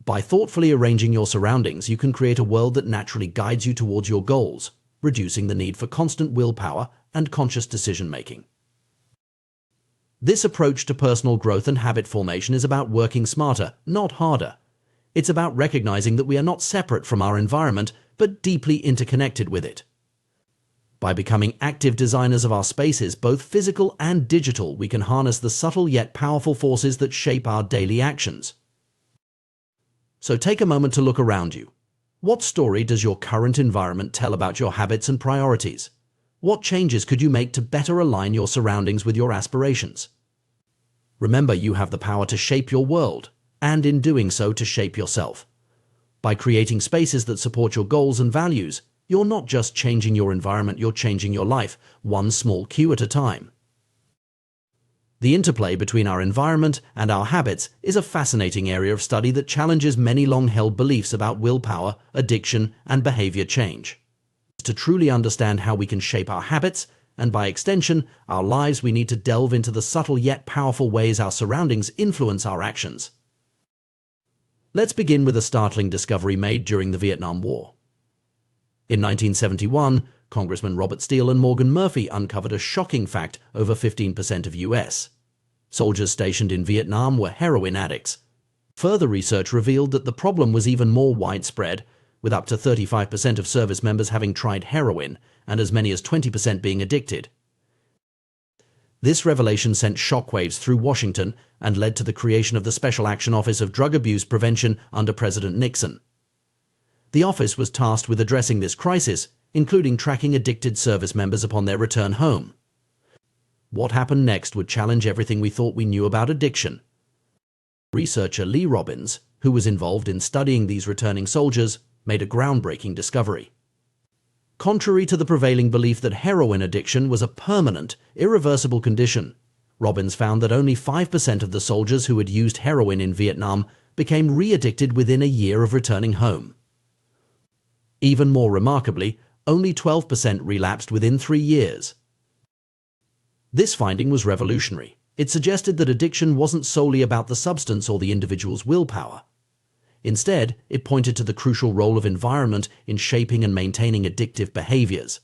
By thoughtfully arranging your surroundings, you can create a world that naturally guides you towards your goals, reducing the need for constant willpower and conscious decision-making. This approach to personal growth and habit formation is about working smarter, not harder. It's about recognizing that we are not separate from our environment, but deeply interconnected with it. By becoming active designers of our spaces, both physical and digital, we can harness the subtle yet powerful forces that shape our daily actions. So take a moment to look around you. What story does your current environment tell about your habits and priorities? What changes could you make to better align your surroundings with your aspirations? Remember, you have the power to shape your world, and in doing so, to shape yourself. By creating spaces that support your goals and values, you're not just changing your environment, you're changing your life, one small cue at a time. The interplay between our environment and our habits is a fascinating area of study that challenges many long-held beliefs about willpower, addiction, and behavior change. To truly understand how we can shape our habits, and by extension, our lives, we need to delve into the subtle yet powerful ways our surroundings influence our actions. Let's begin with a startling discovery made during the Vietnam War. In 1971, Congressman Robert Steele and Morgan Murphy uncovered a shocking fact: over 15% of U.S. soldiers stationed in Vietnam were heroin addicts. Further research revealed that the problem was even more widespread, with up to 35% of service members having tried heroin and as many as 20% being addicted. This revelation sent shockwaves through Washington and led to the creation of the Special Action Office of Drug Abuse Prevention under President Nixon. The office was tasked with addressing this crisis, including tracking addicted service members upon their return home. What happened next would challenge everything we thought we knew about addiction. Researcher Lee Robbins, who was involved in studying these returning soldiers, made a groundbreaking discovery. Contrary to the prevailing belief that heroin addiction was a permanent, irreversible condition, Robbins found that only 5% of the soldiers who had used heroin in Vietnam became re-addicted within a year of returning home. Even more remarkably, only 12% relapsed within 3 years. This finding was revolutionary. It suggested that addiction wasn't solely about the substance or the individual's willpower. Instead, it pointed to the crucial role of environment in shaping and maintaining addictive behaviors.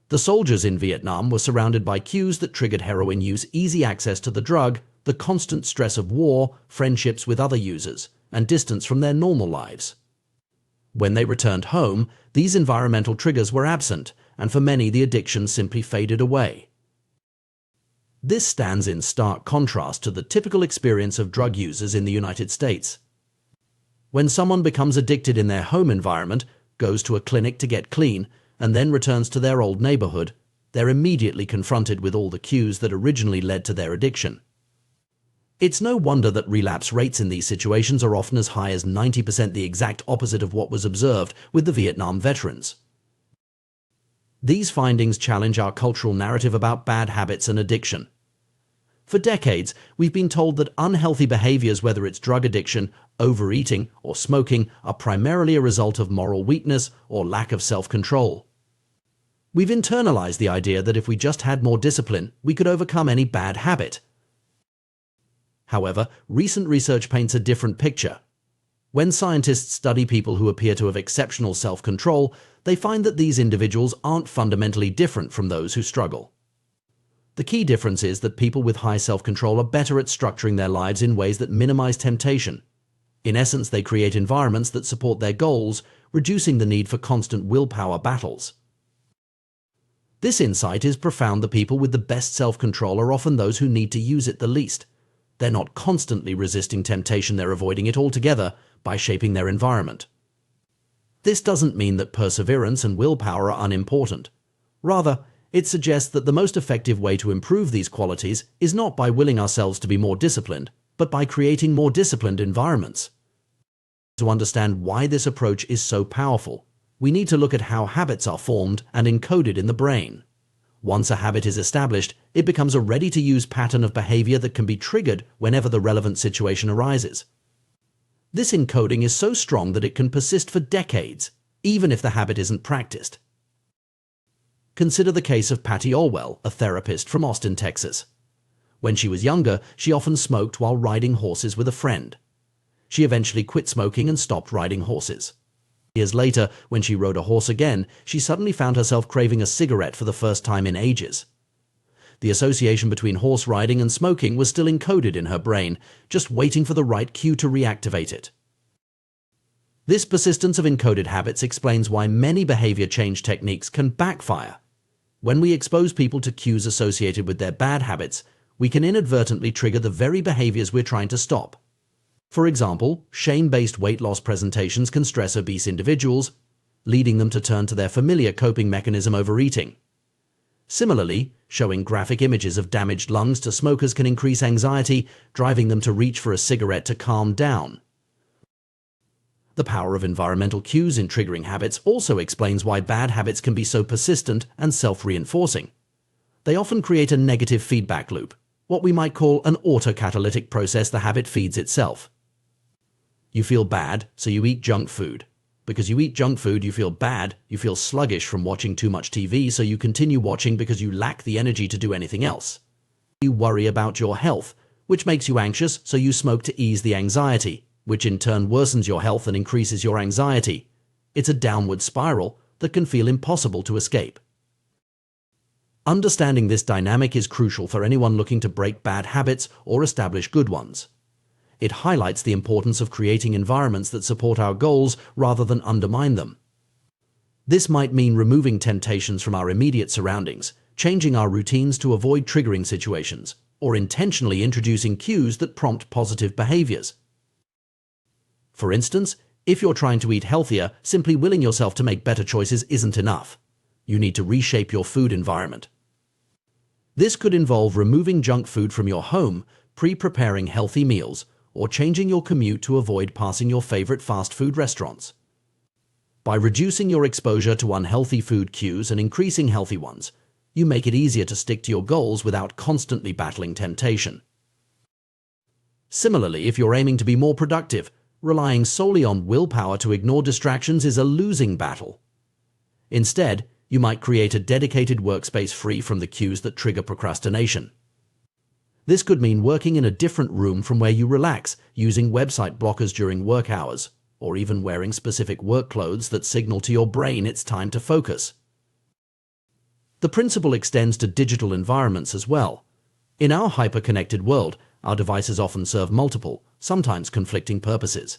The soldiers in Vietnam were surrounded by cues that triggered heroin use: easy access to the drug, the constant stress of war, friendships with other users, and distance from their normal lives. When they returned home, these environmental triggers were absent, and for many the addiction simply faded away. This stands in stark contrast to the typical experience of drug users in the United States. When someone becomes addicted in their home environment, goes to a clinic to get clean, and then returns to their old neighborhood, they're immediately confronted with all the cues that originally led to their addiction. It's no wonder that relapse rates in these situations are often as high as 90%, the exact opposite of what was observed with the Vietnam veterans. These findings challenge our cultural narrative about bad habits and addiction. For decades, we've been told that unhealthy behaviors, whether it's drug addiction, overeating, or smoking, are primarily a result of moral weakness or lack of self-control. We've internalized the idea that if we just had more discipline, we could overcome any bad habit. However, recent research paints a different picture. When scientists study people who appear to have exceptional self-control, they find that these individuals aren't fundamentally different from those who struggle. The key difference is that people with high self-control are better at structuring their lives in ways that minimize temptation. In essence, they create environments that support their goals, reducing the need for constant willpower battles. This insight is profound. The people with the best self-control are often those who need to use it the least. They're not constantly resisting temptation, they're avoiding it altogether by shaping their environment. This doesn't mean that perseverance and willpower are unimportant. Rather, it suggests that the most effective way to improve these qualities is not by willing ourselves to be more disciplined, but by creating more disciplined environments. To understand why this approach is so powerful, we need to look at how habits are formed and encoded in the brain. Once a habit is established, it becomes a ready-to-use pattern of behavior that can be triggered whenever the relevant situation arises. This encoding is so strong that it can persist for decades, even if the habit isn't practiced. Consider the case of Patty Orwell, a therapist from Austin, Texas. When she was younger, she often smoked while riding horses with a friend. She eventually quit smoking and stopped riding horses. Years later, when she rode a horse again, she suddenly found herself craving a cigarette for the first time in ages. The association between horse riding and smoking was still encoded in her brain, just waiting for the right cue to reactivate it. This persistence of encoded habits explains why many behavior change techniques can backfire. When we expose people to cues associated with their bad habits, we can inadvertently trigger the very behaviors we're trying to stop. For example, shame-based weight loss presentations can stress obese individuals, leading them to turn to their familiar coping mechanism, overeating. Similarly, showing graphic images of damaged lungs to smokers can increase anxiety, driving them to reach for a cigarette to calm down. The power of environmental cues in triggering habits also explains why bad habits can be so persistent and self-reinforcing. They often create a negative feedback loop, what we might call an autocatalytic process. The habit feeds itself. You feel bad, so you eat junk food. Because you eat junk food, you feel bad, you feel sluggish from watching too much TV, so you continue watching because you lack the energy to do anything else. You worry about your health, which makes you anxious, so you smoke to ease the anxiety, which in turn worsens your health and increases your anxiety. It's a downward spiral that can feel impossible to escape. Understanding this dynamic is crucial for anyone looking to break bad habits or establish good ones. It highlights the importance of creating environments that support our goals rather than undermine them. This might mean removing temptations from our immediate surroundings, changing our routines to avoid triggering situations, or intentionally introducing cues that prompt positive behaviors. For instance, if you're trying to eat healthier, simply willing yourself to make better choices isn't enough. You need to reshape your food environment. This could involve removing junk food from your home, pre-preparing healthy meals, or changing your commute to avoid passing your favorite fast food restaurants. By reducing your exposure to unhealthy food cues and increasing healthy ones, you make it easier to stick to your goals without constantly battling temptation. Similarly, if you're aiming to be more productive, relying solely on willpower to ignore distractions is a losing battle. Instead, you might create a dedicated workspace free from the cues that trigger procrastination. This could mean working in a different room from where you relax, using website blockers during work hours, or even wearing specific work clothes that signal to your brain it's time to focus. The principle extends to digital environments as well. In our hyper-connected world, our devices often serve multiple, sometimes conflicting purposes.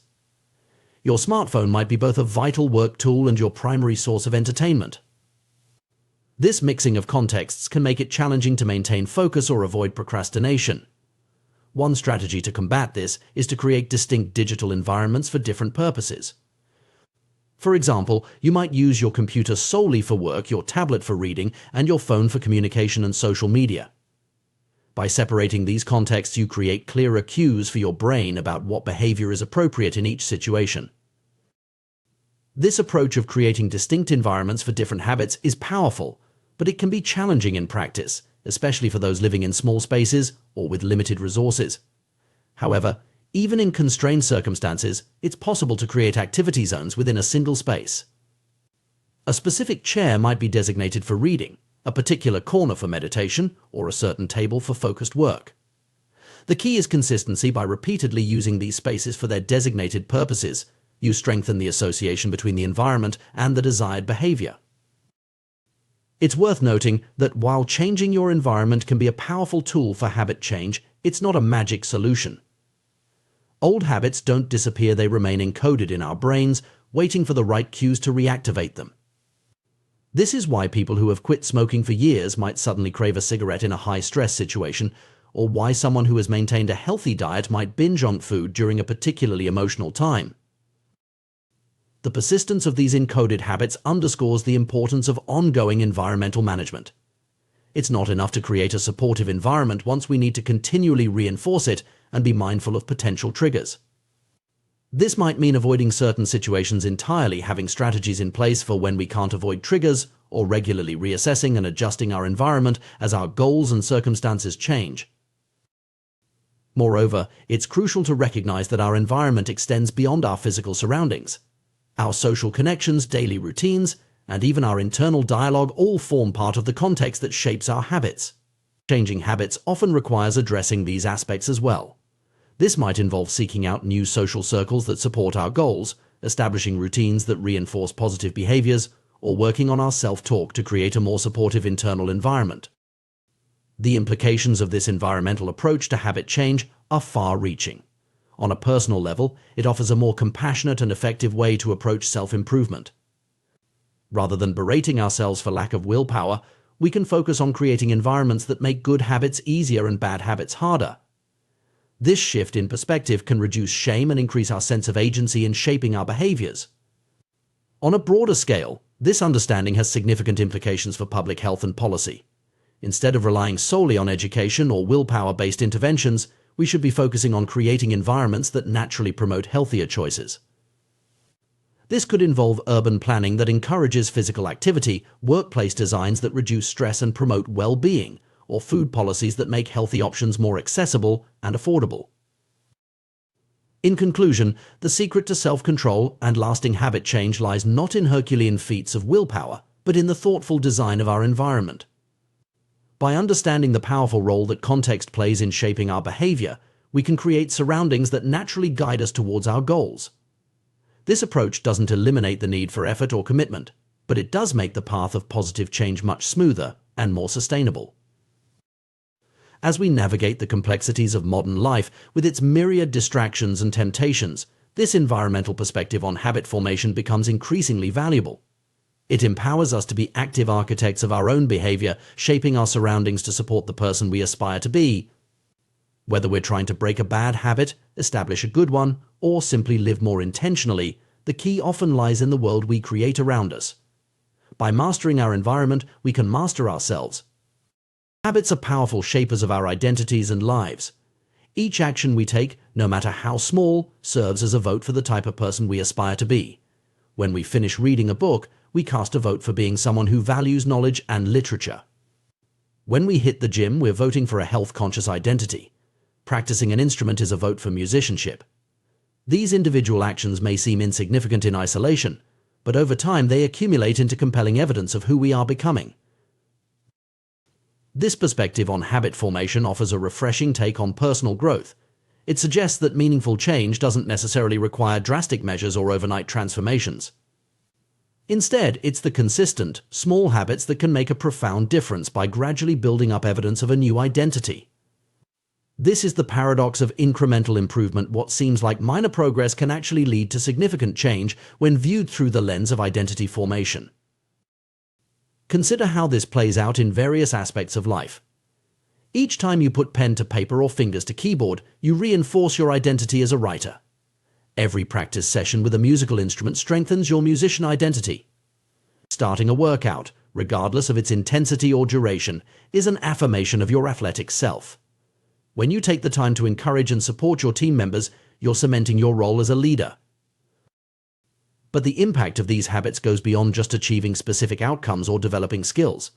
Your smartphone might be both a vital work tool and your primary source of entertainment. This mixing of contexts can make it challenging to maintain focus or avoid procrastination. One strategy to combat this is to create distinct digital environments for different purposes. For example, you might use your computer solely for work, your tablet for reading, and your phone for communication and social media. By separating these contexts, you create clearer cues for your brain about what behavior is appropriate in each situation. This approach of creating distinct environments for different habits is powerful, but it can be challenging in practice, especially for those living in small spaces or with limited resources. However, even in constrained circumstances, it's possible to create activity zones within a single space. A specific chair might be designated for reading, a particular corner for meditation, or a certain table for focused work. The key is consistency. By repeatedly using these spaces for their designated purposes, you strengthen the association between the environment and the desired behavior. It's worth noting that while changing your environment can be a powerful tool for habit change, it's not a magic solution. Old habits don't disappear, they remain encoded in our brains, waiting for the right cues to reactivate them. This is why people who have quit smoking for years might suddenly crave a cigarette in a high-stress situation, or why someone who has maintained a healthy diet might binge on food during a particularly emotional time. The persistence of these encoded habits underscores the importance of ongoing environmental management. It's not enough to create a supportive environment once we need to continually reinforce it and be mindful of potential triggers. This might mean avoiding certain situations entirely, having strategies in place for when we can't avoid triggers, or regularly reassessing and adjusting our environment as our goals and circumstances change. Moreover, it's crucial to recognize that our environment extends beyond our physical surroundings. Our social connections, daily routines, and even our internal dialogue all form part of the context that shapes our habits. Changing habits often requires addressing these aspects as well. This might involve seeking out new social circles that support our goals, establishing routines that reinforce positive behaviors, or working on our self-talk to create a more supportive internal environment. The implications of this environmental approach to habit change are far-reaching. On a personal level, it offers a more compassionate and effective way to approach self-improvement. Rather than berating ourselves for lack of willpower, we can focus on creating environments that make good habits easier and bad habits harder. This shift in perspective can reduce shame and increase our sense of agency in shaping our behaviors. On a broader scale, this understanding has significant implications for public health and policy. Instead of relying solely on education or willpower-based interventions, we should be focusing on creating environments that naturally promote healthier choices. This could involve urban planning that encourages physical activity, workplace designs that reduce stress and promote well-being, or food policies that make healthy options more accessible and affordable. In conclusion, the secret to self-control and lasting habit change lies not in Herculean feats of willpower, but in the thoughtful design of our environment. By understanding the powerful role that context plays in shaping our behavior, we can create surroundings that naturally guide us towards our goals. This approach doesn't eliminate the need for effort or commitment, but it does make the path of positive change much smoother and more sustainable. As we navigate the complexities of modern life with its myriad distractions and temptations, this environmental perspective on habit formation becomes increasingly valuable. It empowers us to be active architects of our own behavior, shaping our surroundings to support the person we aspire to be. Whether we're trying to break a bad habit, establish a good one, or simply live more intentionally, the key often lies in the world we create around us. By mastering our environment, we can master ourselves. Habits are powerful shapers of our identities and lives. Each action we take, no matter how small, serves as a vote for the type of person we aspire to be. When we finish reading a book, we cast a vote for being someone who values knowledge and literature. When we hit the gym, we're voting for a health-conscious identity. Practicing an instrument is a vote for musicianship. These individual actions may seem insignificant in isolation, but over time they accumulate into compelling evidence of who we are becoming. This perspective on habit formation offers a refreshing take on personal growth. It suggests that meaningful change doesn't necessarily require drastic measures or overnight transformations. Instead, it's the consistent, small habits that can make a profound difference by gradually building up evidence of a new identity. This is the paradox of incremental improvement. What seems like minor progress can actually lead to significant change when viewed through the lens of identity formation. Consider how this plays out in various aspects of life. Each time you put pen to paper or fingers to keyboard, you reinforce your identity as a writer. Every practice session with a musical instrument strengthens your musician identity. Starting a workout, regardless of its intensity or duration, is an affirmation of your athletic self. When you take the time to encourage and support your team members, you're cementing your role as a leader. But the impact of these habits goes beyond just achieving specific outcomes or developing skills.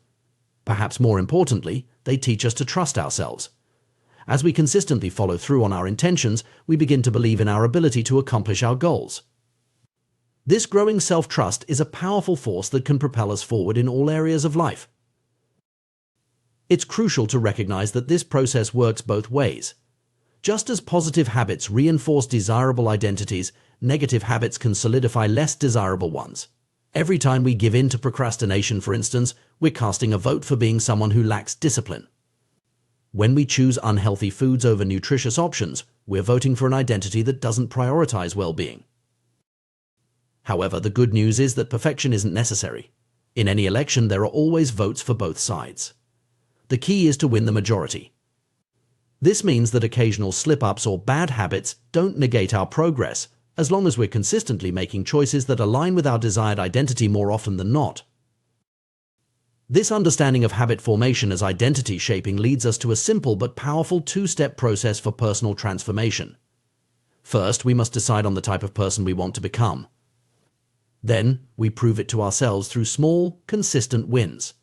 Perhaps more importantly, they teach us to trust ourselves. As we consistently follow through on our intentions, we begin to believe in our ability to accomplish our goals. This growing self-trust is a powerful force that can propel us forward in all areas of life. It's crucial to recognize that this process works both ways. Just as positive habits reinforce desirable identities, negative habits can solidify less desirable ones. Every time we give in to procrastination, for instance, we're casting a vote for being someone who lacks discipline. When we choose unhealthy foods over nutritious options, we're voting for an identity that doesn't prioritize well-being. However, the good news is that perfection isn't necessary. In any election, there are always votes for both sides. The key is to win the majority. This means that occasional slip-ups or bad habits don't negate our progress, as long as we're consistently making choices that align with our desired identity more often than not. This understanding of habit formation as identity shaping leads us to a simple but powerful two-step process for personal transformation. First, we must decide on the type of person we want to become. Then, we prove it to ourselves through small, consistent wins.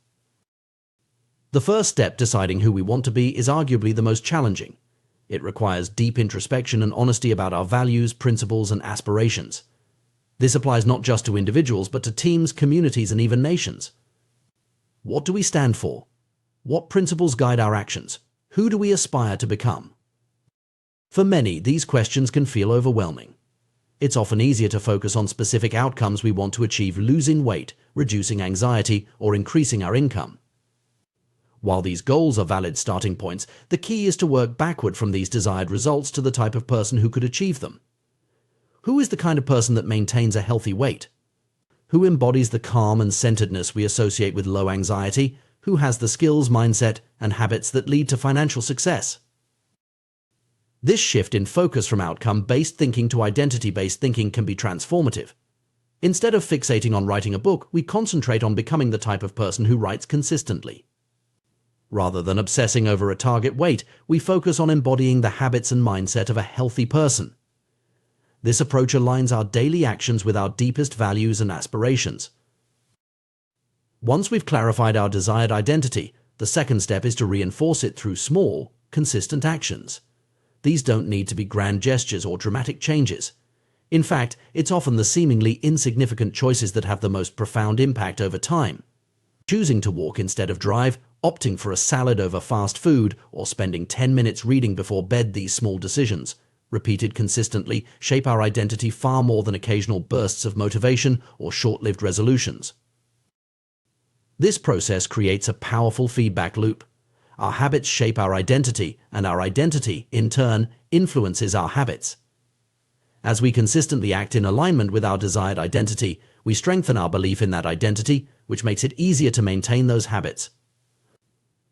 The first step, deciding who we want to be, is arguably the most challenging. It requires deep introspection and honesty about our values, principles, and aspirations. This applies not just to individuals, but to teams, communities, and even nations. What do we stand for? What principles guide our actions? Who do we aspire to become? For many, these questions can feel overwhelming. It's often easier to focus on specific outcomes we want to achieve: losing weight, reducing anxiety, or increasing our income. While these goals are valid starting points, the key is to work backward from these desired results to the type of person who could achieve them. Who is the kind of person that maintains a healthy weight? Who embodies the calm and centeredness we associate with low anxiety? Who has the skills, mindset, and habits that lead to financial success? This shift in focus from outcome-based thinking to identity-based thinking can be transformative. Instead of fixating on writing a book, we concentrate on becoming the type of person who writes consistently. Rather than obsessing over a target weight, we focus on embodying the habits and mindset of a healthy person. This approach aligns our daily actions with our deepest values and aspirations. Once we've clarified our desired identity, the second step is to reinforce it through small, consistent actions. These don't need to be grand gestures or dramatic changes. In fact, it's often the seemingly insignificant choices that have the most profound impact over time. Choosing to walk instead of drive, opting for a salad over fast food, or spending 10 minutes reading before bed, these small decisions, repeated consistently, shape our identity far more than occasional bursts of motivation or short-lived resolutions. This process creates a powerful feedback loop. Our habits shape our identity, and our identity, in turn, influences our habits. As we consistently act in alignment with our desired identity, we strengthen our belief in that identity, which makes it easier to maintain those habits.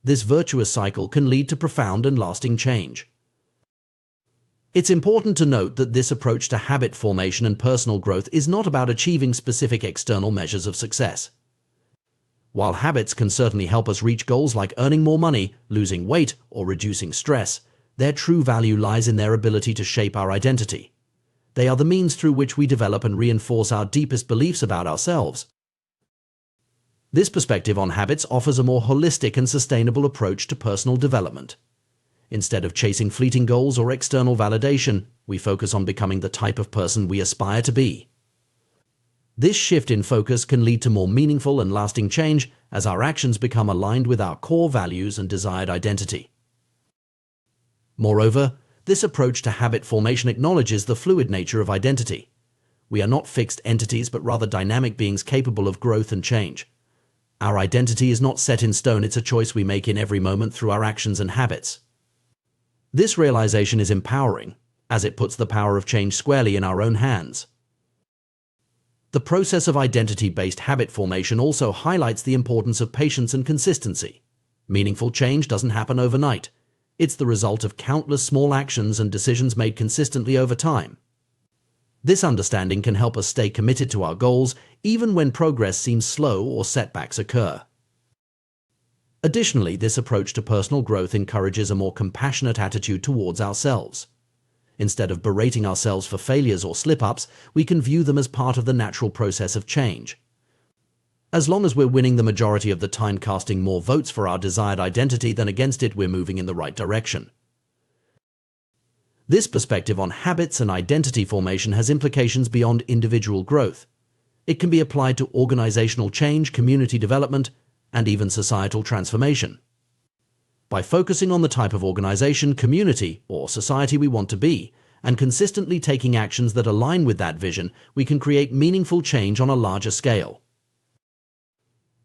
This virtuous cycle can lead to profound and lasting change. It's important to note that this approach to habit formation and personal growth is not about achieving specific external measures of success. While habits can certainly help us reach goals like earning more money, losing weight, or reducing stress, their true value lies in their ability to shape our identity. They are the means through which we develop and reinforce our deepest beliefs about ourselves. This perspective on habits offers a more holistic and sustainable approach to personal development. Instead of chasing fleeting goals or external validation, we focus on becoming the type of person we aspire to be. This shift in focus can lead to more meaningful and lasting change as our actions become aligned with our core values and desired identity. Moreover, this approach to habit formation acknowledges the fluid nature of identity. We are not fixed entities, but rather dynamic beings capable of growth and change. Our identity is not set in stone, it's a choice we make in every moment through our actions and habits. This realization is empowering, as it puts the power of change squarely in our own hands. The process of identity-based habit formation also highlights the importance of patience and consistency. Meaningful change doesn't happen overnight. It's the result of countless small actions and decisions made consistently over time. This understanding can help us stay committed to our goals, even when progress seems slow or setbacks occur. Additionally, this approach to personal growth encourages a more compassionate attitude towards ourselves. Instead of berating ourselves for failures or slip-ups, we can view them as part of the natural process of change. As long as we're winning the majority of the time, casting more votes for our desired identity than against it, we're moving in the right direction. This perspective on habits and identity formation has implications beyond individual growth. It can be applied to organizational change, community development, and even societal transformation. By focusing on the type of organization, community, or society we want to be, and consistently taking actions that align with that vision, we can create meaningful change on a larger scale.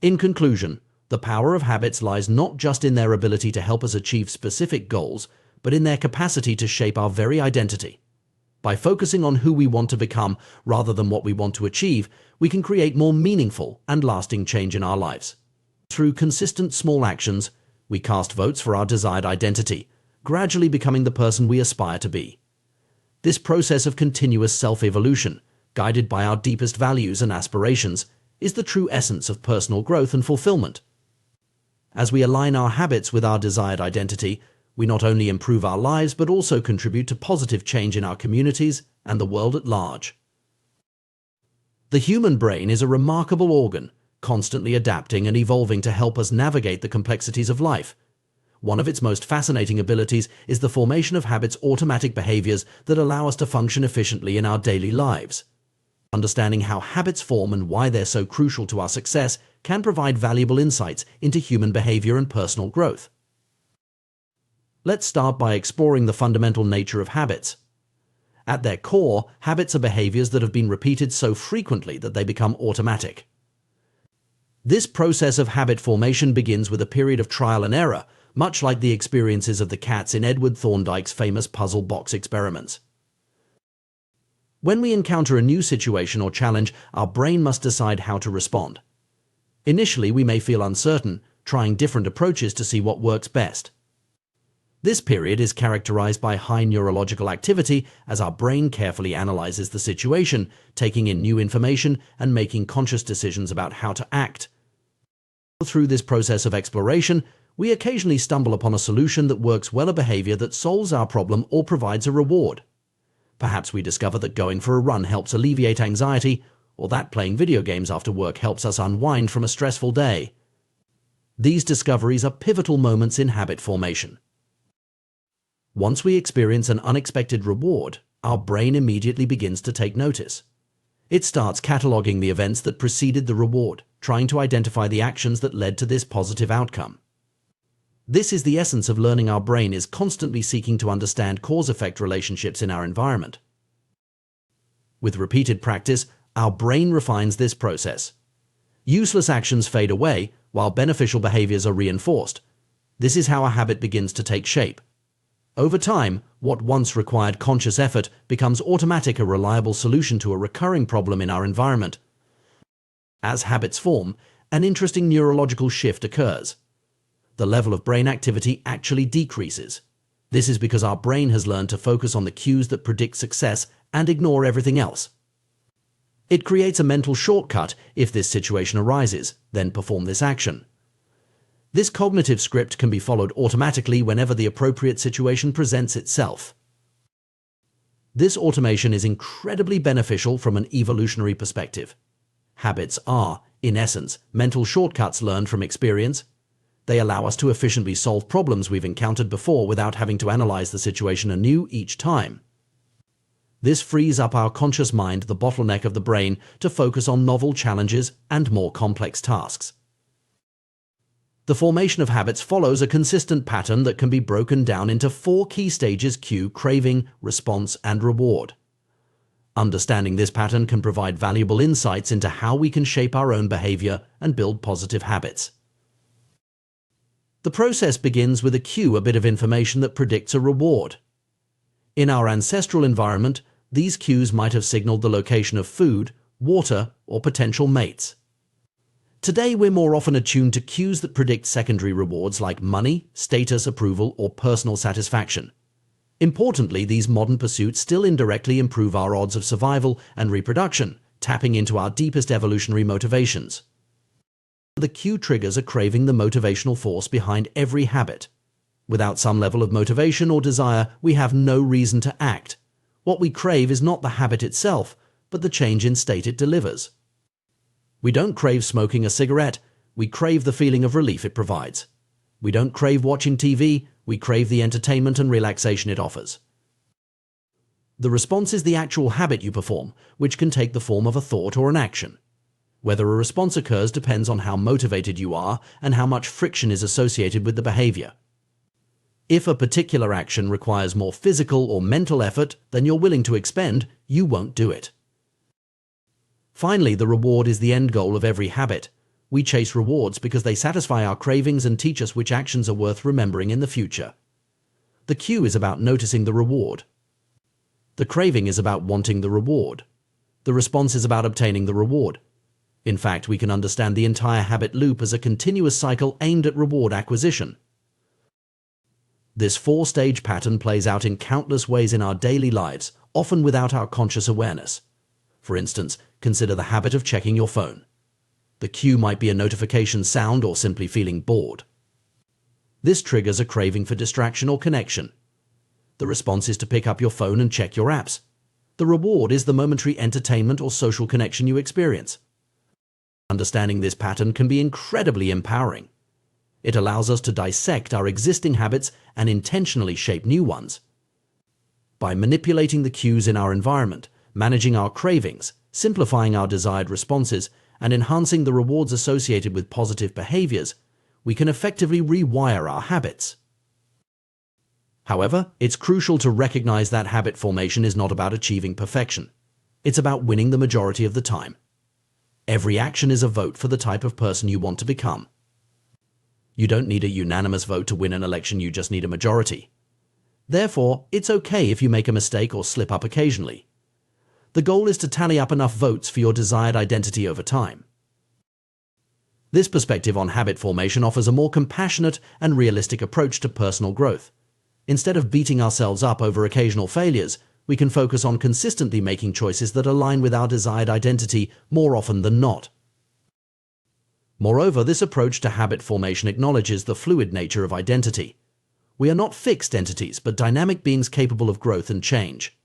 In conclusion, the power of habits lies not just in their ability to help us achieve specific goals, but in their capacity to shape our very identity. By focusing on who we want to become rather than what we want to achieve, we can create more meaningful and lasting change in our lives. Through consistent small actions, we cast votes for our desired identity, gradually becoming the person we aspire to be. This process of continuous self-evolution, guided by our deepest values and aspirations, is the true essence of personal growth and fulfillment. As we align our habits with our desired identity, we not only improve our lives but also contribute to positive change in our communities and the world at large. The human brain is a remarkable organ, constantly adapting and evolving to help us navigate the complexities of life. One of its most fascinating abilities is the formation of habits, automatic behaviors that allow us to function efficiently in our daily lives. Understanding how habits form and why they're so crucial to our success can provide valuable insights into human behavior and personal growth. Let's start by exploring the fundamental nature of habits. At their core, habits are behaviors that have been repeated so frequently that they become automatic. This process of habit formation begins with a period of trial and error, much like the experiences of the cats in Edward Thorndike's famous puzzle box experiments. When we encounter a new situation or challenge, our brain must decide how to respond. Initially, we may feel uncertain, trying different approaches to see what works best. This period is characterized by high neurological activity as our brain carefully analyzes the situation, taking in new information and making conscious decisions about how to act. Through this process of exploration, we occasionally stumble upon a solution that works well, a behavior that solves our problem or provides a reward. Perhaps we discover that going for a run helps alleviate anxiety, or that playing video games after work helps us unwind from a stressful day. These discoveries are pivotal moments in habit formation. Once we experience an unexpected reward, our brain immediately begins to take notice. It starts cataloging the events that preceded the reward, trying to identify the actions that led to this positive outcome. This is the essence of learning. Our brain is constantly seeking to understand cause-effect relationships in our environment. With repeated practice, our brain refines this process. Useless actions fade away, while beneficial behaviors are reinforced. This is how a habit begins to take shape. Over time, what once required conscious effort becomes automatic, a reliable solution to a recurring problem in our environment. As habits form, an interesting neurological shift occurs. The level of brain activity actually decreases. This is because our brain has learned to focus on the cues that predict success and ignore everything else. It creates a mental shortcut. If this situation arises, then perform this action. This cognitive script can be followed automatically whenever the appropriate situation presents itself. This automation is incredibly beneficial from an evolutionary perspective. Habits are, in essence, mental shortcuts learned from experience. They allow us to efficiently solve problems we've encountered before without having to analyze the situation anew each time. This frees up our conscious mind, the bottleneck of the brain, to focus on novel challenges and more complex tasks. The formation of habits follows a consistent pattern that can be broken down into 4 key stages: cue, craving, response, and reward. Understanding this pattern can provide valuable insights into how we can shape our own behavior and build positive habits. The process begins with a cue, a bit of information that predicts a reward. In our ancestral environment, these cues might have signaled the location of food, water, or potential mates. Today, we're more often attuned to cues that predict secondary rewards like money, status, approval, or personal satisfaction. Importantly, these modern pursuits still indirectly improve our odds of survival and reproduction, tapping into our deepest evolutionary motivations. The cue triggers a craving, the motivational force behind every habit. Without some level of motivation or desire, we have no reason to act. What we crave is not the habit itself, but the change in state it delivers. We don't crave smoking a cigarette, we crave the feeling of relief it provides. We don't crave watching TV, we crave the entertainment and relaxation it offers. The response is the actual habit you perform, which can take the form of a thought or an action. Whether a response occurs depends on how motivated you are and how much friction is associated with the behavior. If a particular action requires more physical or mental effort than you're willing to expend, you won't do it. Finally, the reward is the end goal of every habit. we chase rewards because they satisfy our cravings and teach us which actions are worth remembering in the future. The cue is about noticing the reward. The craving is about wanting the reward. The response is about obtaining the reward. In fact, we can understand the entire habit loop as a continuous cycle aimed at reward acquisition. This four-stage pattern plays out in countless ways in our daily lives, often without our conscious awareness. For instance, consider the habit of checking your phone. The cue might be a notification sound or simply feeling bored. This triggers a craving for distraction or connection. The response is to pick up your phone and check your apps. The reward is the momentary entertainment or social connection you experience. Understanding this pattern can be incredibly empowering. It allows us to dissect our existing habits and intentionally shape new ones. By manipulating the cues in our environment, managing our cravings, simplifying our desired responses, and enhancing the rewards associated with positive behaviors, we can effectively rewire our habits. However, it's crucial to recognize that habit formation is not about achieving perfection. It's about winning the majority of the time. Every action is a vote for the type of person you want to become. You don't need a unanimous vote to win an election, you just need a majority. Therefore, it's okay if you make a mistake or slip up occasionally. The goal is to tally up enough votes for your desired identity over time. This perspective on habit formation offers a more compassionate and realistic approach to personal growth. Instead of beating ourselves up over occasional failures, we can focus on consistently making choices that align with our desired identity more often than not. Moreover, this approach to habit formation acknowledges the fluid nature of identity. We are not fixed entities, but dynamic beings capable of growth and change.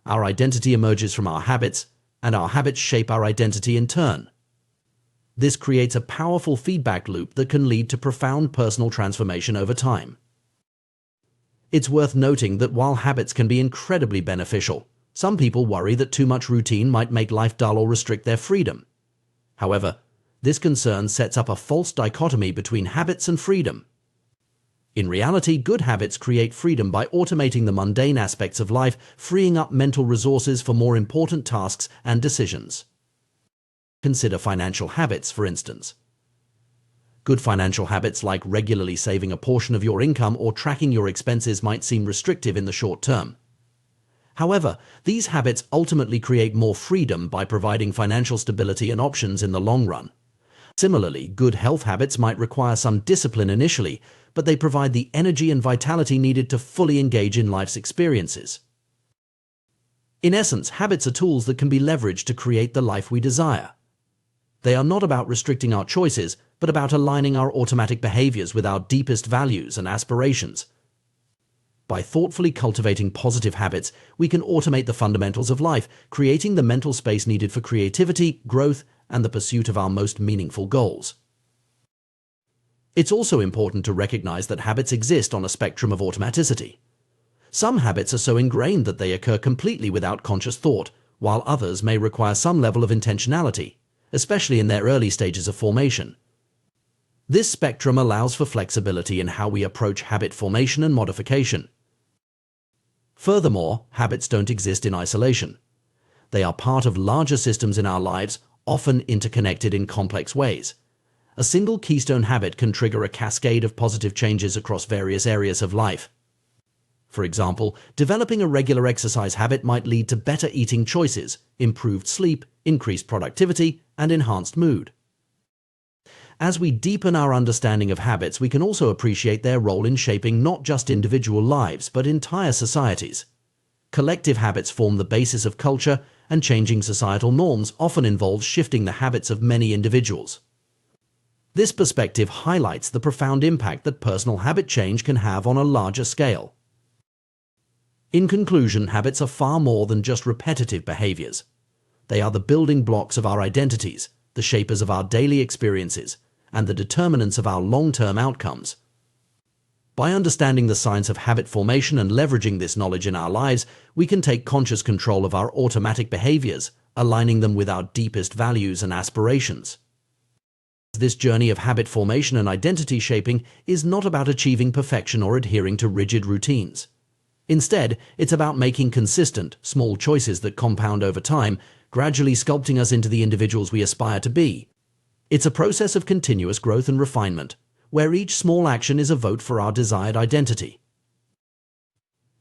Our identity emerges from our habits, and our habits shape our identity in turn. This creates a powerful feedback loop that can lead to profound personal transformation over time. It's worth noting that while habits can be incredibly beneficial, some people worry that too much routine might make life dull or restrict their freedom. However, this concern sets up a false dichotomy between habits and freedom. In reality, good habits create freedom by automating the mundane aspects of life, freeing up mental resources for more important tasks and decisions. Consider financial habits, for instance. Good financial habits like regularly saving a portion of your income or tracking your expenses might seem restrictive in the short term. However, these habits ultimately create more freedom by providing financial stability and options in the long run. Similarly, good health habits might require some discipline initially, but they provide the energy and vitality needed to fully engage in life's experiences. In essence, habits are tools that can be leveraged to create the life we desire. They are not about restricting our choices, but about aligning our automatic behaviors with our deepest values and aspirations. By thoughtfully cultivating positive habits, we can automate the fundamentals of life, creating the mental space needed for creativity, growth, and the pursuit of our most meaningful goals. It's also important to recognize that habits exist on a spectrum of automaticity. Some habits are so ingrained that they occur completely without conscious thought, while others may require some level of intentionality, especially in their early stages of formation. This spectrum allows for flexibility in how we approach habit formation and modification. Furthermore, habits don't exist in isolation. They are part of larger systems in our lives, often interconnected in complex ways. A single keystone habit can trigger a cascade of positive changes across various areas of life. For example, developing a regular exercise habit might lead to better eating choices, improved sleep, increased productivity, and enhanced mood. As we deepen our understanding of habits, we can also appreciate their role in shaping not just individual lives, but entire societies. Collective habits form the basis of culture, and changing societal norms often involves shifting the habits of many individuals. This perspective highlights the profound impact that personal habit change can have on a larger scale. In conclusion, habits are far more than just repetitive behaviors. They are the building blocks of our identities, the shapers of our daily experiences, and the determinants of our long-term outcomes. By understanding the science of habit formation and leveraging this knowledge in our lives, we can take conscious control of our automatic behaviors, aligning them with our deepest values and aspirations. This journey of habit formation and identity shaping is not about achieving perfection or adhering to rigid routines. Instead, it's about making consistent, small choices that compound over time, gradually sculpting us into the individuals we aspire to be. It's a process of continuous growth and refinement, where each small action is a vote for our desired identity.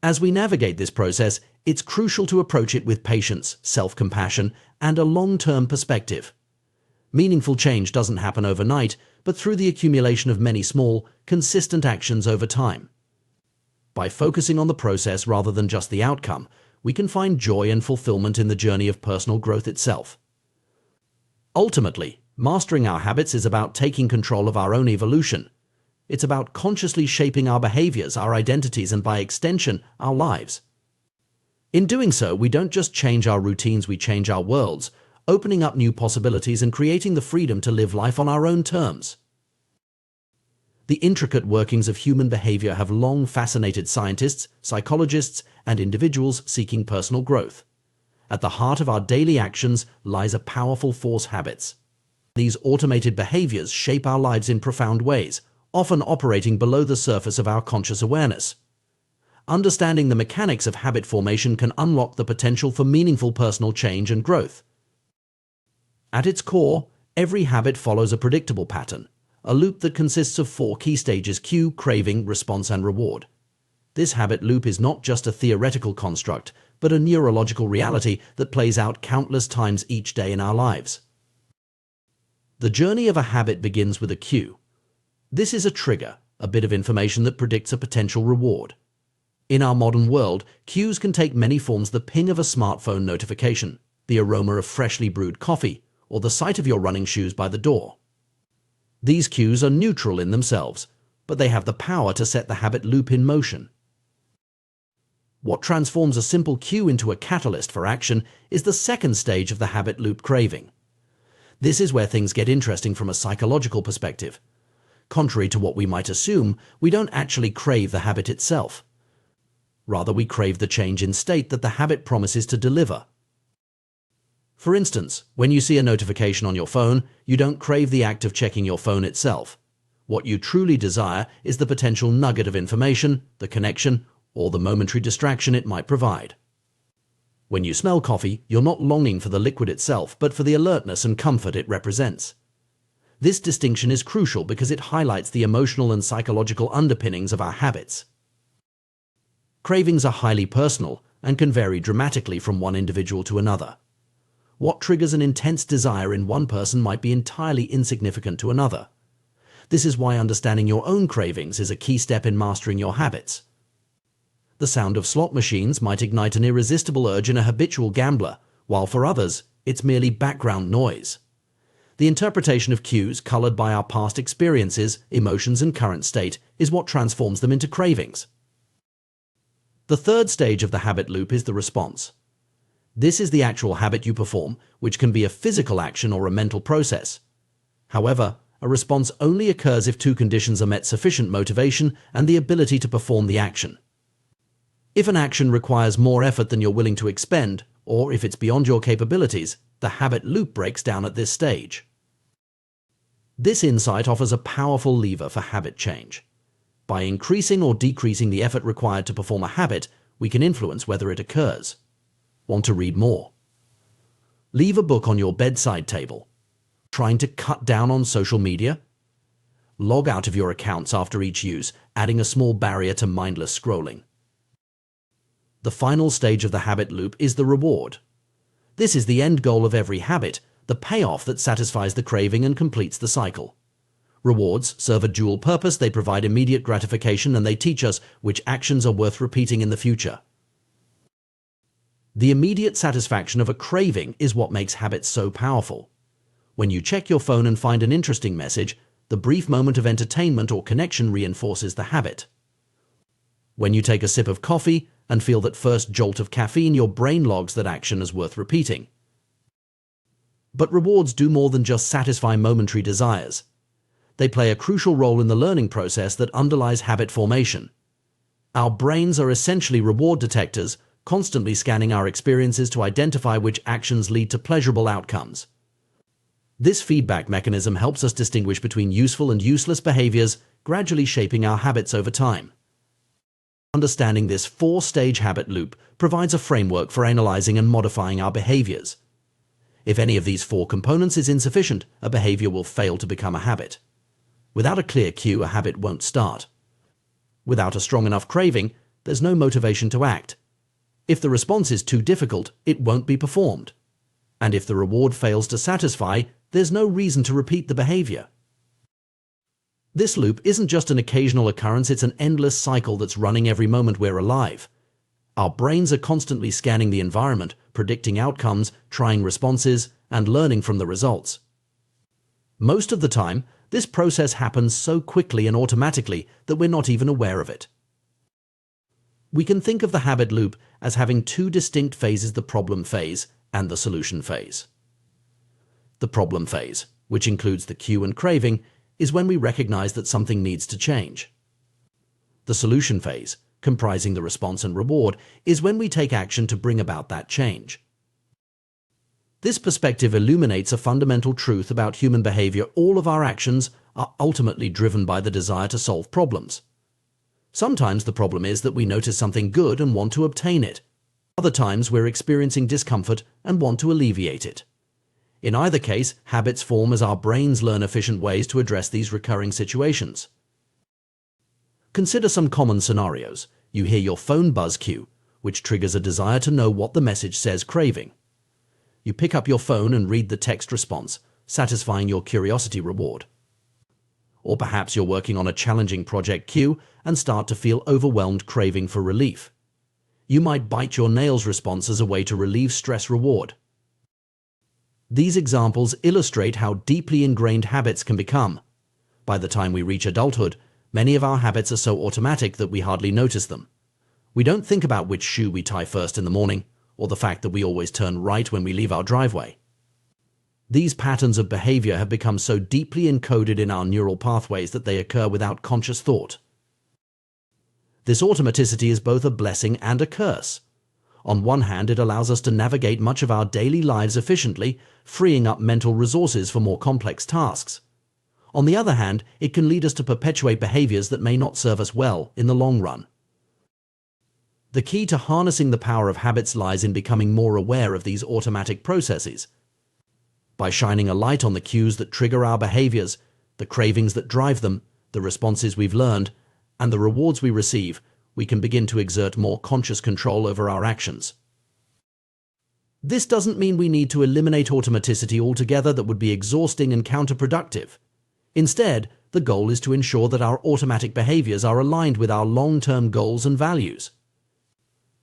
As we navigate this process, it's crucial to approach it with patience, self-compassion, and a long-term perspective. Meaningful change doesn't happen overnight, but through the accumulation of many small, consistent actions over time. By focusing on the process rather than just the outcome, we can find joy and fulfillment in the journey of personal growth itself. Ultimately, mastering our habits is about taking control of our own evolution. It's about consciously shaping our behaviors, our identities, and by extension, our lives. In doing so, we don't just change our routines, we change our worlds, opening up new possibilities and creating the freedom to live life on our own terms. The intricate workings of human behavior have long fascinated scientists, psychologists, and individuals seeking personal growth. At the heart of our daily actions lies a powerful force: habits. These automated behaviors shape our lives in profound ways, often operating below the surface of our conscious awareness. Understanding the mechanics of habit formation can unlock the potential for meaningful personal change and growth. At its core, every habit follows a predictable pattern, a loop that consists of 4 key stages: cue, craving, response, and reward. This habit loop is not just a theoretical construct, but a neurological reality that plays out countless times each day in our lives. The journey of a habit begins with a cue. This is a trigger, a bit of information that predicts a potential reward. In our modern world, cues can take many forms: the ping of a smartphone notification, the aroma of freshly brewed coffee, or the sight of your running shoes by the door. These cues are neutral in themselves, but they have the power to set the habit loop in motion. What transforms a simple cue into a catalyst for action is the second stage of the habit loop: craving. This is where things get interesting from a psychological perspective. Contrary to what we might assume, we don't actually crave the habit itself. Rather, we crave the change in state that the habit promises to deliver. For instance, when you see a notification on your phone, you don't crave the act of checking your phone itself. What you truly desire is the potential nugget of information, the connection, or the momentary distraction it might provide. When you smell coffee, you're not longing for the liquid itself, but for the alertness and comfort it represents. This distinction is crucial because it highlights the emotional and psychological underpinnings of our habits. Cravings are highly personal and can vary dramatically from one individual to another. What triggers an intense desire in one person might be entirely insignificant to another. This is why understanding your own cravings is a key step in mastering your habits. The sound of slot machines might ignite an irresistible urge in a habitual gambler, while for others, it's merely background noise. The interpretation of cues, colored by our past experiences, emotions, and current state, is what transforms them into cravings. The third stage of the habit loop is the response. This is the actual habit you perform, which can be a physical action or a mental process. However, a response only occurs if 2 conditions are met: sufficient motivation and the ability to perform the action. If an action requires more effort than you're willing to expend, or if it's beyond your capabilities, the habit loop breaks down at this stage. This insight offers a powerful lever for habit change. By increasing or decreasing the effort required to perform a habit, we can influence whether it occurs. Want to read more? Leave a book on your bedside table. Trying to cut down on social media? Log out of your accounts after each use, adding a small barrier to mindless scrolling. The final stage of the habit loop is the reward. This is the end goal of every habit, the payoff that satisfies the craving and completes the cycle. Rewards serve a dual purpose: they provide immediate gratification and they teach us which actions are worth repeating in the future. The immediate satisfaction of a craving is what makes habits so powerful. When you check your phone and find an interesting message, the brief moment of entertainment or connection reinforces the habit. When you take a sip of coffee and feel that first jolt of caffeine, your brain logs that action as worth repeating. But rewards do more than just satisfy momentary desires. They play a crucial role in the learning process that underlies habit formation. Our brains are essentially reward detectors, constantly scanning our experiences to identify which actions lead to pleasurable outcomes. This feedback mechanism helps us distinguish between useful and useless behaviors, gradually shaping our habits over time. Understanding this 4-stage habit loop provides a framework for analyzing and modifying our behaviors. If any of these four components is insufficient, a behavior will fail to become a habit. Without a clear cue, a habit won't start. Without a strong enough craving, there's no motivation to act. If the response is too difficult, it won't be performed. And if the reward fails to satisfy, there's no reason to repeat the behavior. This loop isn't just an occasional occurrence, it's an endless cycle that's running every moment we're alive. Our brains are constantly scanning the environment, predicting outcomes, trying responses, and learning from the results. Most of the time, this process happens so quickly and automatically that we're not even aware of it. We can think of the habit loop as having two distinct phases: the problem phase and the solution phase. The problem phase, which includes the cue and craving, is when we recognize that something needs to change. The solution phase, comprising the response and reward, is when we take action to bring about that change. This perspective illuminates a fundamental truth about human behavior: all of our actions are ultimately driven by the desire to solve problems. Sometimes the problem is that we notice something good and want to obtain it. Other times we're experiencing discomfort and want to alleviate it. In either case, habits form as our brains learn efficient ways to address these recurring situations. Consider some common scenarios. You hear your phone buzz cue, which triggers a desire to know what the message says, craving. You pick up your phone and read the text response, satisfying your curiosity reward. Or perhaps you're working on a challenging project, cue, and start to feel overwhelmed, craving for relief. You might bite your nails, response as a way to relieve stress, reward. These examples illustrate how deeply ingrained habits can become. By the time we reach adulthood, many of our habits are so automatic that we hardly notice them. We don't think about which shoe we tie first in the morning, or the fact that we always turn right when we leave our driveway. These patterns of behavior have become so deeply encoded in our neural pathways that they occur without conscious thought. This automaticity is both a blessing and a curse. On one hand, it allows us to navigate much of our daily lives efficiently, freeing up mental resources for more complex tasks. On the other hand, it can lead us to perpetuate behaviors that may not serve us well in the long run. The key to harnessing the power of habits lies in becoming more aware of these automatic processes. By shining a light on the cues that trigger our behaviors, the cravings that drive them, the responses we've learned, and the rewards we receive, we can begin to exert more conscious control over our actions. This doesn't mean we need to eliminate automaticity altogether. That would be exhausting and counterproductive. Instead, the goal is to ensure that our automatic behaviors are aligned with our long-term goals and values.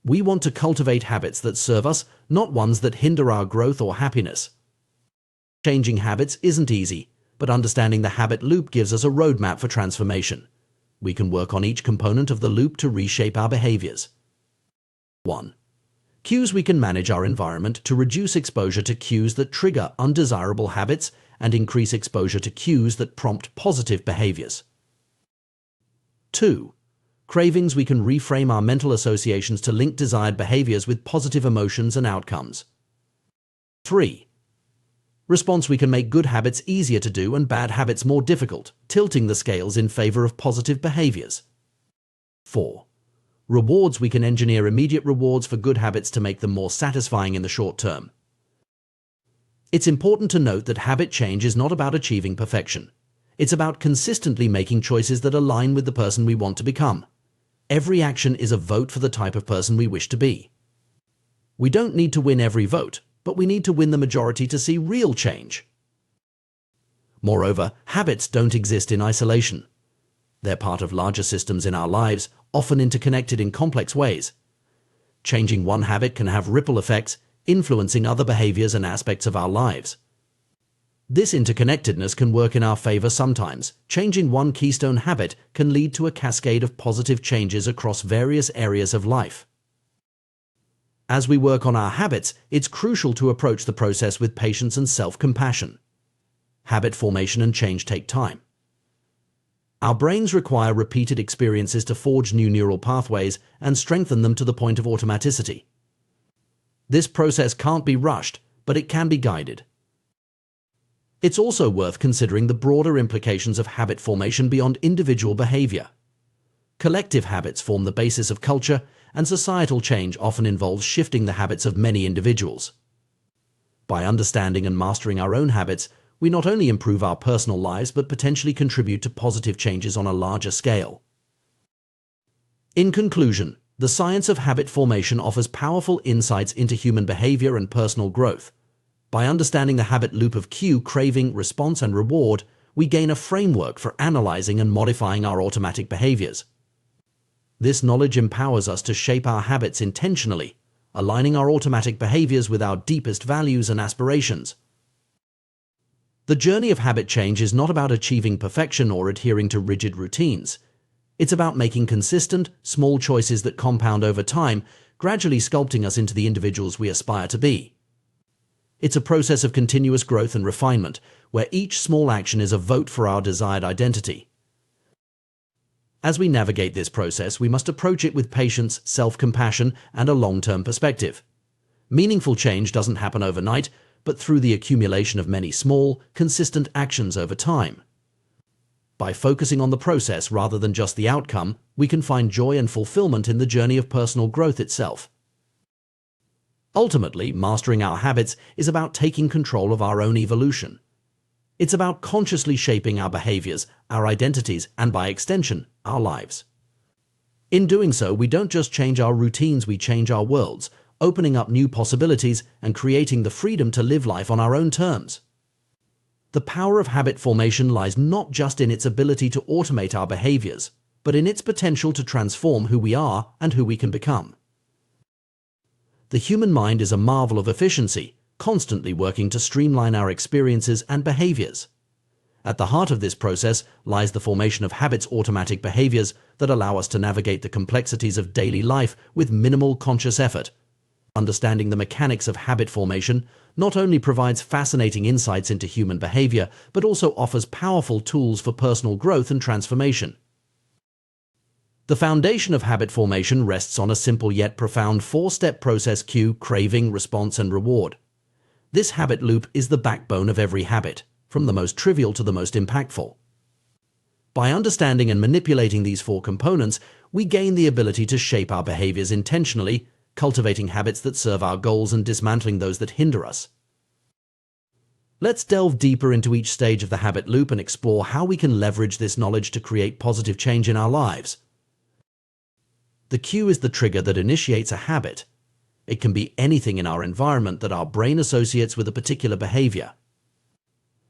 We want to cultivate habits that serve us, not ones that hinder our growth or happiness. Changing habits isn't easy, but understanding the habit loop gives us a roadmap for transformation. We can work on each component of the loop to reshape our behaviors. 1. Cues. We can manage our environment to reduce exposure to cues that trigger undesirable habits and increase exposure to cues that prompt positive behaviors. 2. Cravings. We can reframe our mental associations to link desired behaviors with positive emotions and outcomes. 3. Response. We can make good habits easier to do and bad habits more difficult, tilting the scales in favor of positive behaviors. 4. Rewards. We can engineer immediate rewards for good habits to make them more satisfying in the short term. It's important to note that habit change is not about achieving perfection. It's about consistently making choices that align with the person we want to become. Every action is a vote for the type of person we wish to be. We don't need to win every vote, but we need to win the majority to see real change. Moreover, habits don't exist in isolation. They're part of larger systems in our lives, often interconnected in complex ways. Changing one habit can have ripple effects, influencing other behaviors and aspects of our lives. This interconnectedness can work in our favor sometimes. Changing one keystone habit can lead to a cascade of positive changes across various areas of life. As we work on our habits, it's crucial to approach the process with patience and self-compassion. Habit formation and change take time. Our brains require repeated experiences to forge new neural pathways and strengthen them to the point of automaticity. This process can't be rushed, but it can be guided. It's also worth considering the broader implications of habit formation beyond individual behavior. Collective habits form the basis of culture, and societal change often involves shifting the habits of many individuals. By understanding and mastering our own habits, we not only improve our personal lives but potentially contribute to positive changes on a larger scale. In conclusion, the science of habit formation offers powerful insights into human behavior and personal growth. By understanding the habit loop of cue, craving, response, and reward, we gain a framework for analyzing and modifying our automatic behaviors. This knowledge empowers us to shape our habits intentionally, aligning our automatic behaviors with our deepest values and aspirations. The journey of habit change is not about achieving perfection or adhering to rigid routines. It's about making consistent, small choices that compound over time, gradually sculpting us into the individuals we aspire to be. It's a process of continuous growth and refinement, where each small action is a vote for our desired identity. As we navigate this process, we must approach it with patience, self-compassion, and a long-term perspective. Meaningful change doesn't happen overnight, but through the accumulation of many small, consistent actions over time. By focusing on the process rather than just the outcome, we can find joy and fulfillment in the journey of personal growth itself. Ultimately, mastering our habits is about taking control of our own evolution. It's about consciously shaping our behaviors, our identities, and by extension, our lives. In doing so, we don't just change our routines, we change our worlds, opening up new possibilities and creating the freedom to live life on our own terms. The power of habit formation lies not just in its ability to automate our behaviors, but in its potential to transform who we are and who we can become. The human mind is a marvel of efficiency, constantly working to streamline our experiences and behaviors. At the heart of this process lies the formation of habits, automatic behaviors that allow us to navigate the complexities of daily life with minimal conscious effort. Understanding the mechanics of habit formation not only provides fascinating insights into human behavior, but also offers powerful tools for personal growth and transformation. The foundation of habit formation rests on a simple yet profound four-step process: cue, craving, response, and reward. This habit loop is the backbone of every habit, from the most trivial to the most impactful. By understanding and manipulating these four components, we gain the ability to shape our behaviors intentionally, cultivating habits that serve our goals and dismantling those that hinder us. Let's delve deeper into each stage of the habit loop and explore how we can leverage this knowledge to create positive change in our lives. The cue is the trigger that initiates a habit. It can be anything in our environment that our brain associates with a particular behavior.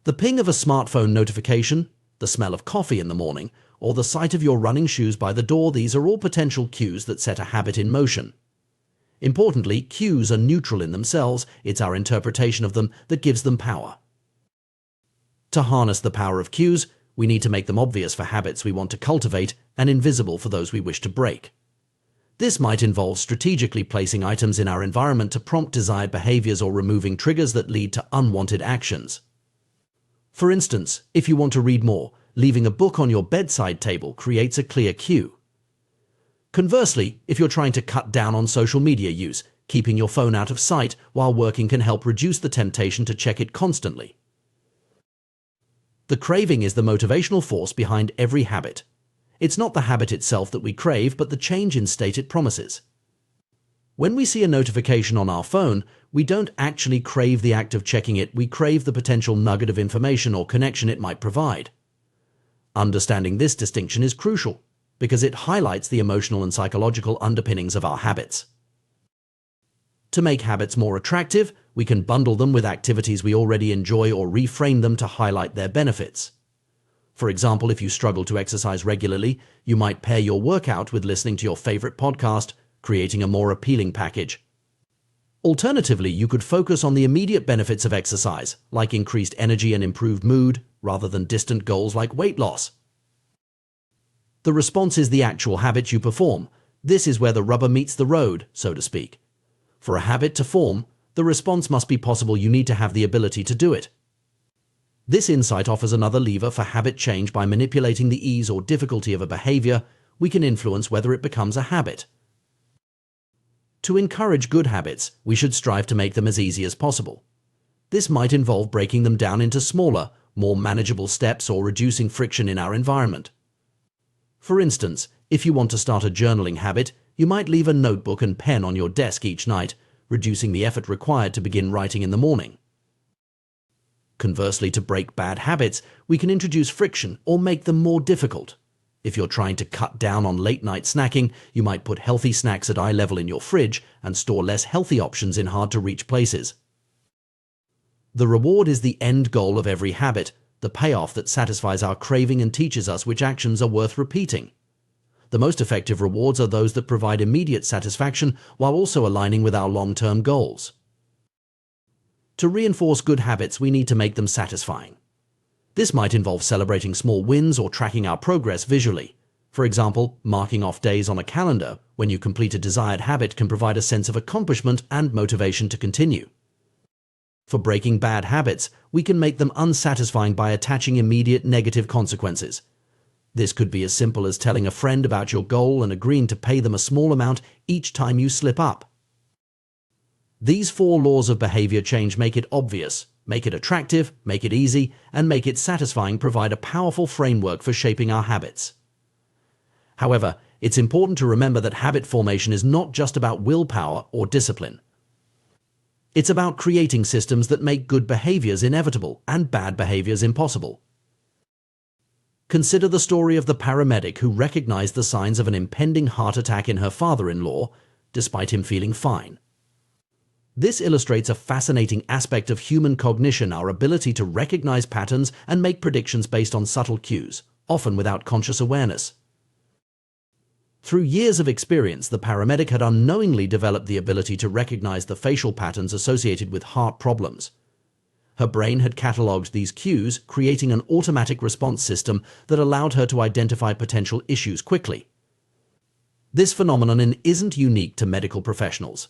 The ping of a smartphone notification, the smell of coffee in the morning, or the sight of your running shoes by the door, these are all potential cues that set a habit in motion. Importantly, cues are neutral in themselves. It's our interpretation of them that gives them power. To harness the power of cues, we need to make them obvious for habits we want to cultivate and invisible for those we wish to break. This might involve strategically placing items in our environment to prompt desired behaviors or removing triggers that lead to unwanted actions. For instance, if you want to read more, leaving a book on your bedside table creates a clear cue. Conversely, if you're trying to cut down on social media use, keeping your phone out of sight while working can help reduce the temptation to check it constantly. The craving is the motivational force behind every habit. It's not the habit itself that we crave, but the change in state it promises. When we see a notification on our phone, we don't actually crave the act of checking it, we crave the potential nugget of information or connection it might provide. Understanding this distinction is crucial, because it highlights the emotional and psychological underpinnings of our habits. To make habits more attractive, we can bundle them with activities we already enjoy or reframe them to highlight their benefits. For example, if you struggle to exercise regularly, you might pair your workout with listening to your favorite podcast, creating a more appealing package. Alternatively, you could focus on the immediate benefits of exercise, like increased energy and improved mood, rather than distant goals like weight loss. The response is the actual habit you perform. This is where the rubber meets the road, so to speak. For a habit to form, the response must be possible. You need to have the ability to do it. This insight offers another lever for habit change. By manipulating the ease or difficulty of a behavior, we can influence whether it becomes a habit. To encourage good habits, we should strive to make them as easy as possible. This might involve breaking them down into smaller, more manageable steps or reducing friction in our environment. For instance, if you want to start a journaling habit, you might leave a notebook and pen on your desk each night, reducing the effort required to begin writing in the morning. Conversely, to break bad habits, we can introduce friction or make them more difficult. If you're trying to cut down on late-night snacking, you might put healthy snacks at eye level in your fridge and store less healthy options in hard-to-reach places. The reward is the end goal of every habit, the payoff that satisfies our craving and teaches us which actions are worth repeating. The most effective rewards are those that provide immediate satisfaction while also aligning with our long-term goals. To reinforce good habits, we need to make them satisfying. This might involve celebrating small wins or tracking our progress visually. For example, marking off days on a calendar when you complete a desired habit can provide a sense of accomplishment and motivation to continue. For breaking bad habits, we can make them unsatisfying by attaching immediate negative consequences. This could be as simple as telling a friend about your goal and agreeing to pay them a small amount each time you slip up. These 4 laws of behavior change make it obvious, make it attractive, make it easy, and make it satisfying provide a powerful framework for shaping our habits. However, it's important to remember that habit formation is not just about willpower or discipline. It's about creating systems that make good behaviors inevitable and bad behaviors impossible. Consider the story of the paramedic who recognized the signs of an impending heart attack in her father-in-law, despite him feeling fine. This illustrates a fascinating aspect of human cognition, our ability to recognize patterns and make predictions based on subtle cues, often without conscious awareness. Through years of experience, the paramedic had unknowingly developed the ability to recognize the facial patterns associated with heart problems. Her brain had catalogued these cues, creating an automatic response system that allowed her to identify potential issues quickly. This phenomenon isn't unique to medical professionals.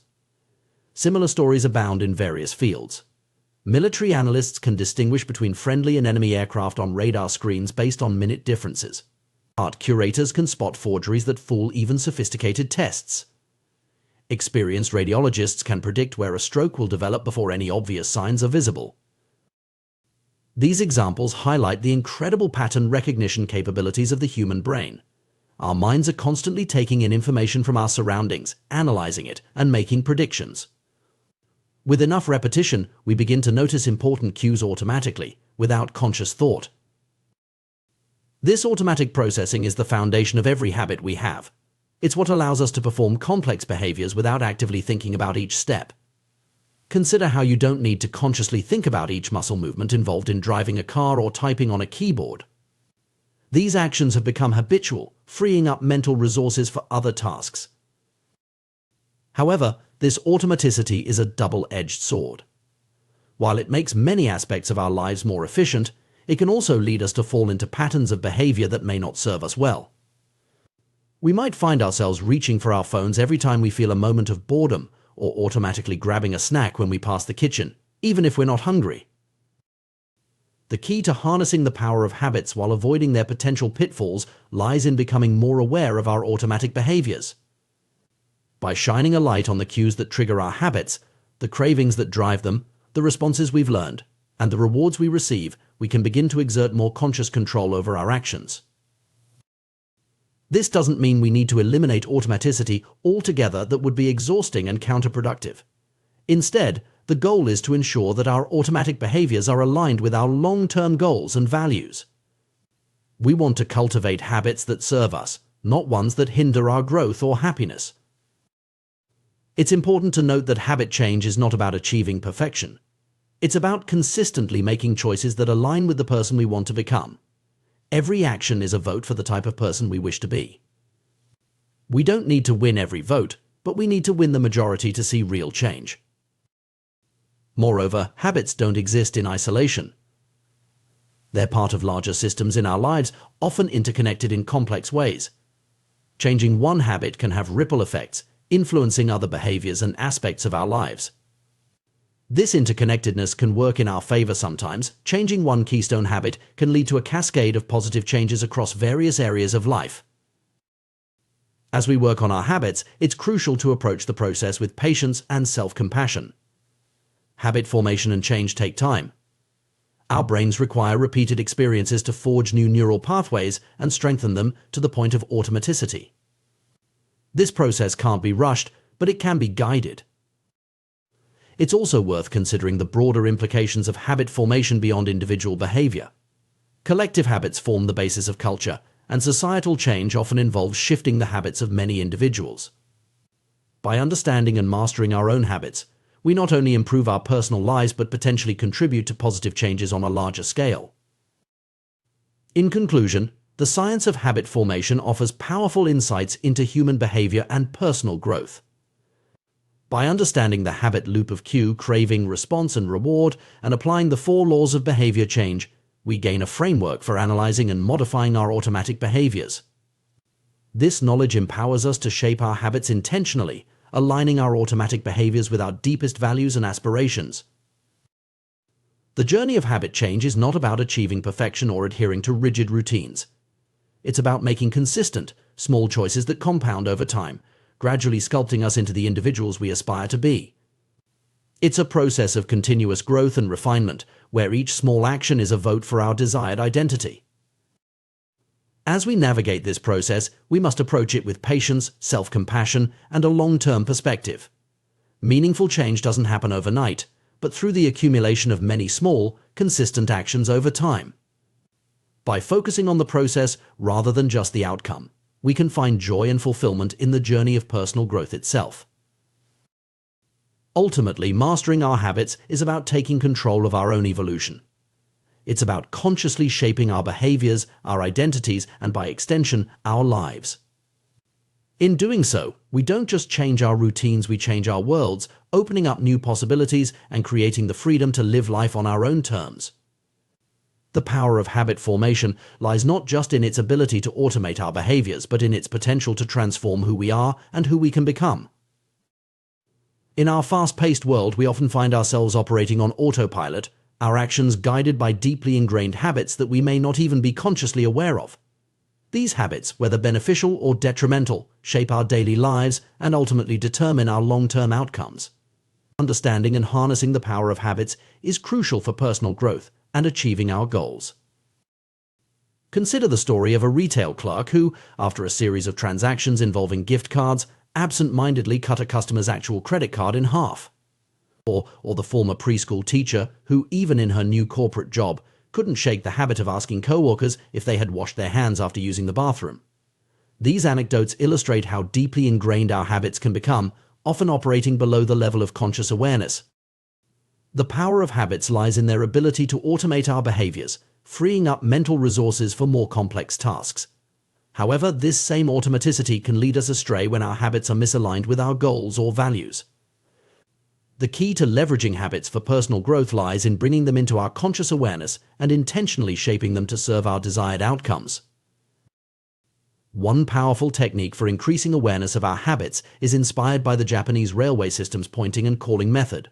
Similar stories abound in various fields. Military analysts can distinguish between friendly and enemy aircraft on radar screens based on minute differences. Art curators can spot forgeries that fool even sophisticated tests. Experienced radiologists can predict where a stroke will develop before any obvious signs are visible. These examples highlight the incredible pattern recognition capabilities of the human brain. Our minds are constantly taking in information from our surroundings, analyzing it, and making predictions. With enough repetition, we begin to notice important cues automatically, without conscious thought. This automatic processing is the foundation of every habit we have. It's what allows us to perform complex behaviors without actively thinking about each step. Consider how you don't need to consciously think about each muscle movement involved in driving a car or typing on a keyboard. These actions have become habitual, freeing up mental resources for other tasks. However, this automaticity is a double-edged sword. While it makes many aspects of our lives more efficient, it can also lead us to fall into patterns of behavior that may not serve us well. We might find ourselves reaching for our phones every time we feel a moment of boredom, or automatically grabbing a snack when we pass the kitchen, even if we're not hungry. The key to harnessing the power of habits while avoiding their potential pitfalls lies in becoming more aware of our automatic behaviors. By shining a light on the cues that trigger our habits, the cravings that drive them, the responses we've learned, and the rewards we receive, we can begin to exert more conscious control over our actions. This doesn't mean we need to eliminate automaticity altogether. That would be exhausting and counterproductive. Instead, the goal is to ensure that our automatic behaviors are aligned with our long-term goals and values. We want to cultivate habits that serve us, not ones that hinder our growth or happiness. It's important to note that habit change is not about achieving perfection. It's about consistently making choices that align with the person we want to become. Every action is a vote for the type of person we wish to be. We don't need to win every vote, but we need to win the majority to see real change. Moreover, habits don't exist in isolation. They're part of larger systems in our lives, often interconnected in complex ways. Changing one habit can have ripple effects, influencing other behaviors and aspects of our lives. This interconnectedness can work in our favor sometimes. Changing one keystone habit can lead to a cascade of positive changes across various areas of life. As we work on our habits, it's crucial to approach the process with patience and self-compassion. Habit formation and change take time. Our brains require repeated experiences to forge new neural pathways and strengthen them to the point of automaticity. This process can't be rushed, but it can be guided. it's also worth considering the broader implications of habit formation beyond individual behavior. Collective habits form the basis of culture, and societal change often involves shifting the habits of many individuals. By understanding and mastering our own habits, we not only improve our personal lives but potentially contribute to positive changes on a larger scale. In conclusion, the science of habit formation offers powerful insights into human behavior and personal growth. By understanding the habit loop of cue, craving, response, and reward, and applying the 4 laws of behavior change, we gain a framework for analyzing and modifying our automatic behaviors. This knowledge empowers us to shape our habits intentionally, aligning our automatic behaviors with our deepest values and aspirations. The journey of habit change is not about achieving perfection or adhering to rigid routines. It's about making consistent, small choices that compound over time, gradually sculpting us into the individuals we aspire to be. It's a process of continuous growth and refinement, where each small action is a vote for our desired identity. As we navigate this process, we must approach it with patience, self-compassion, and a long-term perspective. Meaningful change doesn't happen overnight, but through the accumulation of many small, consistent actions over time. By focusing on the process rather than just the outcome, we can find joy and fulfillment in the journey of personal growth itself. Ultimately, mastering our habits is about taking control of our own evolution. It's about consciously shaping our behaviors, our identities, and by extension, our lives. In doing so, we don't just change our routines, we change our worlds, opening up new possibilities and creating the freedom to live life on our own terms. The power of habit formation lies not just in its ability to automate our behaviors, but in its potential to transform who we are and who we can become. In our fast-paced world, we often find ourselves operating on autopilot, our actions guided by deeply ingrained habits that we may not even be consciously aware of. These habits, whether beneficial or detrimental, shape our daily lives and ultimately determine our long-term outcomes. Understanding and harnessing the power of habits is crucial for personal growth and achieving our goals. Consider the story of a retail clerk who, after a series of transactions involving gift cards, absent-mindedly cut a customer's actual credit card in half. Or the former preschool teacher who, even in her new corporate job, couldn't shake the habit of asking co-workers if they had washed their hands after using the bathroom. These anecdotes illustrate how deeply ingrained our habits can become, often operating below the level of conscious awareness. The power of habits lies in their ability to automate our behaviors, freeing up mental resources for more complex tasks. However, this same automaticity can lead us astray when our habits are misaligned with our goals or values. The key to leveraging habits for personal growth lies in bringing them into our conscious awareness and intentionally shaping them to serve our desired outcomes. One powerful technique for increasing awareness of our habits is inspired by the Japanese railway system's pointing and calling method.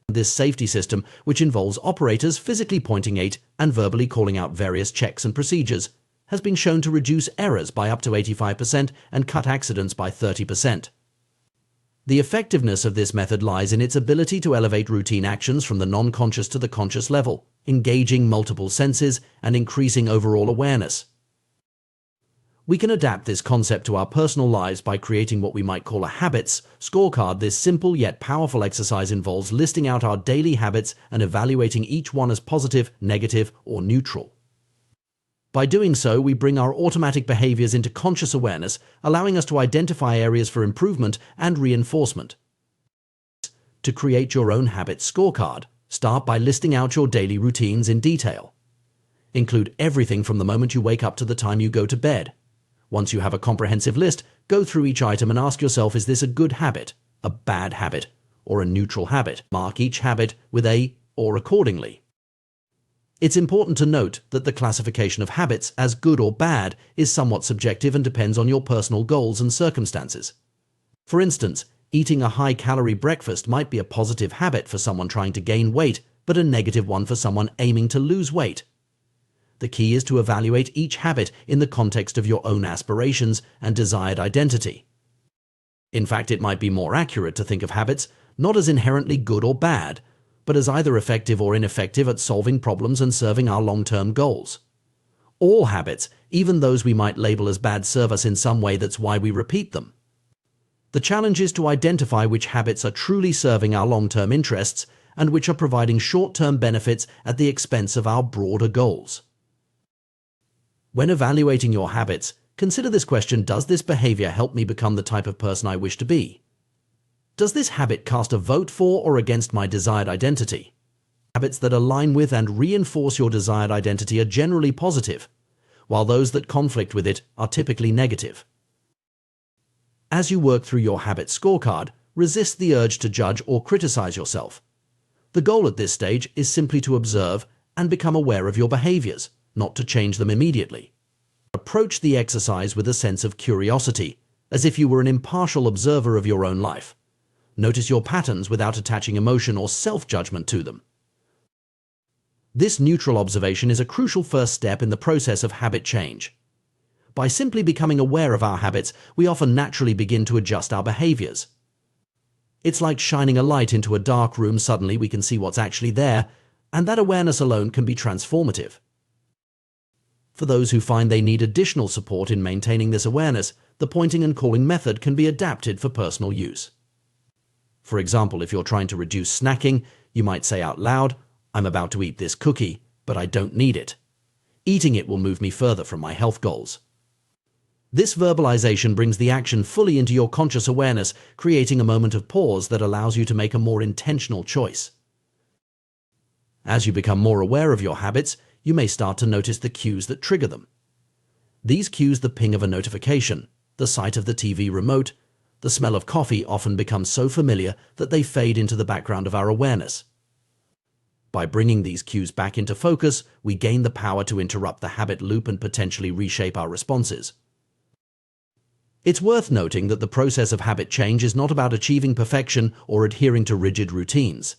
This safety system, which involves operators physically pointing at and verbally calling out various checks and procedures, has been shown to reduce errors by up to 85% and cut accidents by 30%. The effectiveness of this method lies in its ability to elevate routine actions from the non-conscious to the conscious level, engaging multiple senses and increasing overall awareness. We can adapt this concept to our personal lives by creating what we might call a habits scorecard. This simple yet powerful exercise involves listing out our daily habits and evaluating each one as positive, negative, or neutral. By doing so, we bring our automatic behaviors into conscious awareness, allowing us to identify areas for improvement and reinforcement. To create your own habits scorecard, start by listing out your daily routines in detail. Include everything from the moment you wake up to the time you go to bed. Once you have a comprehensive list, go through each item and ask yourself, is this a good habit, a bad habit, or a neutral habit? Mark each habit with a or accordingly. It's important to note that the classification of habits as good or bad is somewhat subjective and depends on your personal goals and circumstances. For instance, eating a high-calorie breakfast might be a positive habit for someone trying to gain weight, but a negative one for someone aiming to lose weight. The key is to evaluate each habit in the context of your own aspirations and desired identity. In fact, it might be more accurate to think of habits not as inherently good or bad, but as either effective or ineffective at solving problems and serving our long-term goals. All habits, even those we might label as bad, serve us in some way. That's why we repeat them. The challenge is to identify which habits are truly serving our long-term interests and which are providing short-term benefits at the expense of our broader goals. When evaluating your habits, consider this question: does this behavior help me become the type of person I wish to be? Does this habit cast a vote for or against my desired identity? Habits that align with and reinforce your desired identity are generally positive, while those that conflict with it are typically negative. As you work through your habit scorecard, resist the urge to judge or criticize yourself. The goal at this stage is simply to observe and become aware of your behaviors, not to change them immediately. Approach the exercise with a sense of curiosity, as if you were an impartial observer of your own life. Notice your patterns without attaching emotion or self-judgment to them. This neutral observation is a crucial first step in the process of habit change. By simply becoming aware of our habits, we often naturally begin to adjust our behaviors. It's like shining a light into a dark room. Suddenly we can see what's actually there, and that awareness alone can be transformative. For those who find they need additional support in maintaining this awareness, the pointing and calling method can be adapted for personal use. For example, if you're trying to reduce snacking, you might say out loud, "I'm about to eat this cookie, but I don't need it. Eating it will move me further from my health goals." This verbalization brings the action fully into your conscious awareness, creating a moment of pause that allows you to make a more intentional choice. As you become more aware of your habits, you may start to notice the cues that trigger them. These cues, the ping of a notification, the sight of the TV remote, the smell of coffee, often become so familiar that they fade into the background of our awareness. By bringing these cues back into focus, we gain the power to interrupt the habit loop and potentially reshape our responses. It's worth noting that the process of habit change is not about achieving perfection or adhering to rigid routines.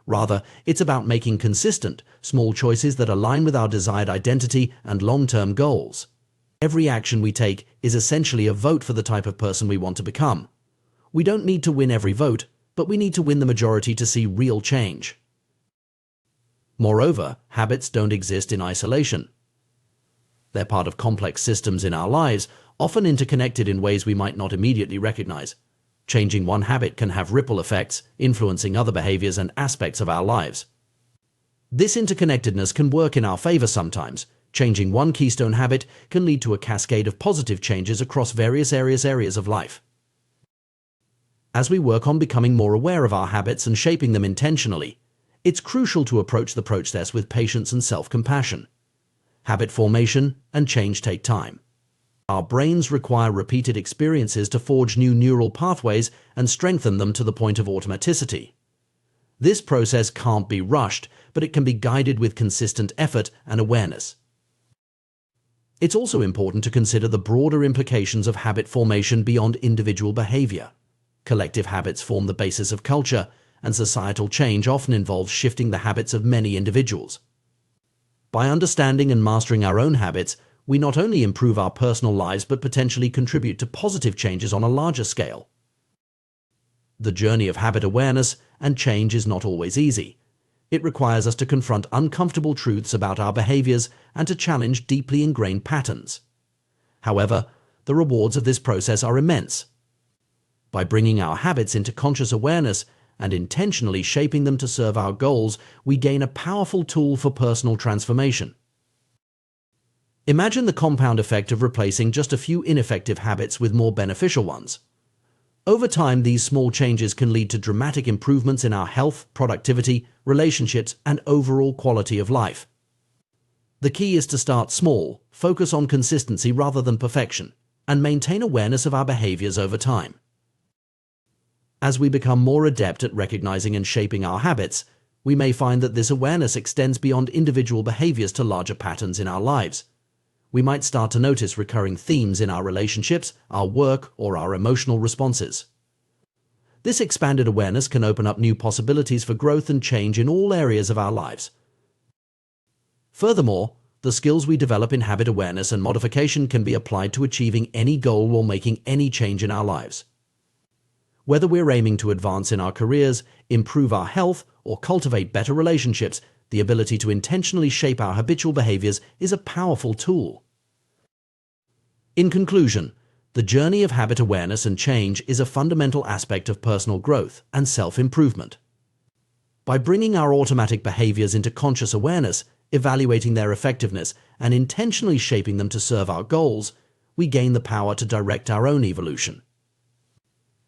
Rather, it's about making consistent, small choices that align with our desired identity and long-term goals. Every action we take is essentially a vote for the type of person we want to become. We don't need to win every vote, but we need to win the majority to see real change. Moreover, habits don't exist in isolation. They're part of complex systems in our lives, often interconnected in ways we might not immediately recognize. Changing one habit can have ripple effects, influencing other behaviors and aspects of our lives. This interconnectedness can work in our favor sometimes. Changing one keystone habit can lead to a cascade of positive changes across various areas of life. As we work on becoming more aware of our habits and shaping them intentionally, it's crucial to approach the process with patience and self-compassion. Habit formation and change take time. Our brains require repeated experiences to forge new neural pathways and strengthen them to the point of automaticity. This process can't be rushed, but it can be guided with consistent effort and awareness. It's also important to consider the broader implications of habit formation beyond individual behavior. Collective habits form the basis of culture, and societal change often involves shifting the habits of many individuals. By understanding and mastering our own habits, we not only improve our personal lives but potentially contribute to positive changes on a larger scale. The journey of habit awareness and change is not always easy. It requires us to confront uncomfortable truths about our behaviors and to challenge deeply ingrained patterns. However, the rewards of this process are immense. By bringing our habits into conscious awareness and intentionally shaping them to serve our goals, we gain a powerful tool for personal transformation. Imagine the compound effect of replacing just a few ineffective habits with more beneficial ones. Over time, these small changes can lead to dramatic improvements in our health, productivity, relationships, and overall quality of life. The key is to start small, focus on consistency rather than perfection, and maintain awareness of our behaviors over time. As we become more adept at recognizing and shaping our habits, we may find that this awareness extends beyond individual behaviors to larger patterns in our lives. We might start to notice recurring themes in our relationships, our work, or our emotional responses. This expanded awareness can open up new possibilities for growth and change in all areas of our lives. Furthermore, the skills we develop in habit awareness and modification can be applied to achieving any goal or making any change in our lives. Whether we're aiming to advance in our careers, improve our health, or cultivate better relationships, the ability to intentionally shape our habitual behaviors is a powerful tool. In conclusion, The journey of habit awareness and change is a fundamental aspect of personal growth and self-improvement. By bringing our automatic behaviors into conscious awareness, evaluating their effectiveness, and intentionally shaping them to serve our goals, we gain the power to direct our own evolution.